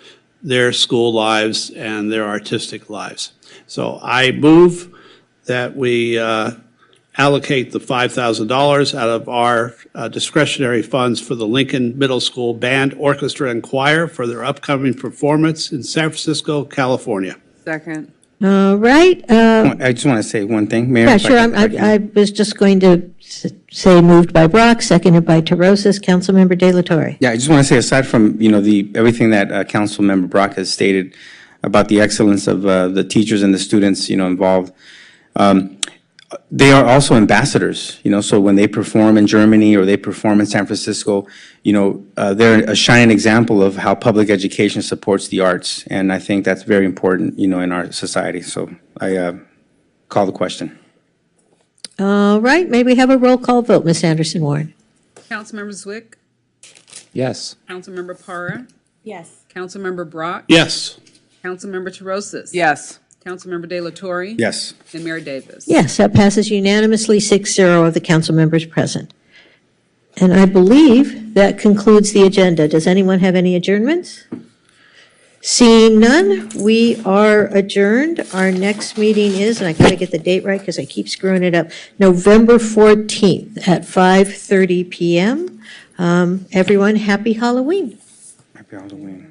their school lives and their artistic lives. So I move that we allocate the $5,000 out of our discretionary funds for the Lincoln Middle School Band, Orchestra, and Choir for their upcoming performance in San Francisco, California. Second. All right. I just want to say one thing, Mayor. Yeah, if I sure, can- if I can- I was just going to say moved by Brock, seconded by Tarosis. Councilmember De La Torre. Yeah, I just want to say, aside from, everything that Councilmember Brock has stated about the excellence of the teachers and the students, involved, they are also ambassadors, so when they perform in Germany or they perform in San Francisco, they're a shining example of how public education supports the arts. And I think that's very important, in our society. So I call the question. All right, may we have a roll call vote, Ms. Anderson-Warren? Councilmember Zwick? Yes. Councilmember Parra? Yes. Councilmember Brock? Yes. Councilmember Tarosis? Yes. Councilmember De La Torre? Yes. And Mayor Davis. Yes, that passes unanimously 6-0 of the council members present. And I believe that concludes the agenda. Does anyone have any adjournments? Seeing none, we are adjourned. Our next meeting is, and I got to get the date right because I keep screwing it up, November 14th at 5:30 PM. Everyone, happy Halloween. Happy Halloween.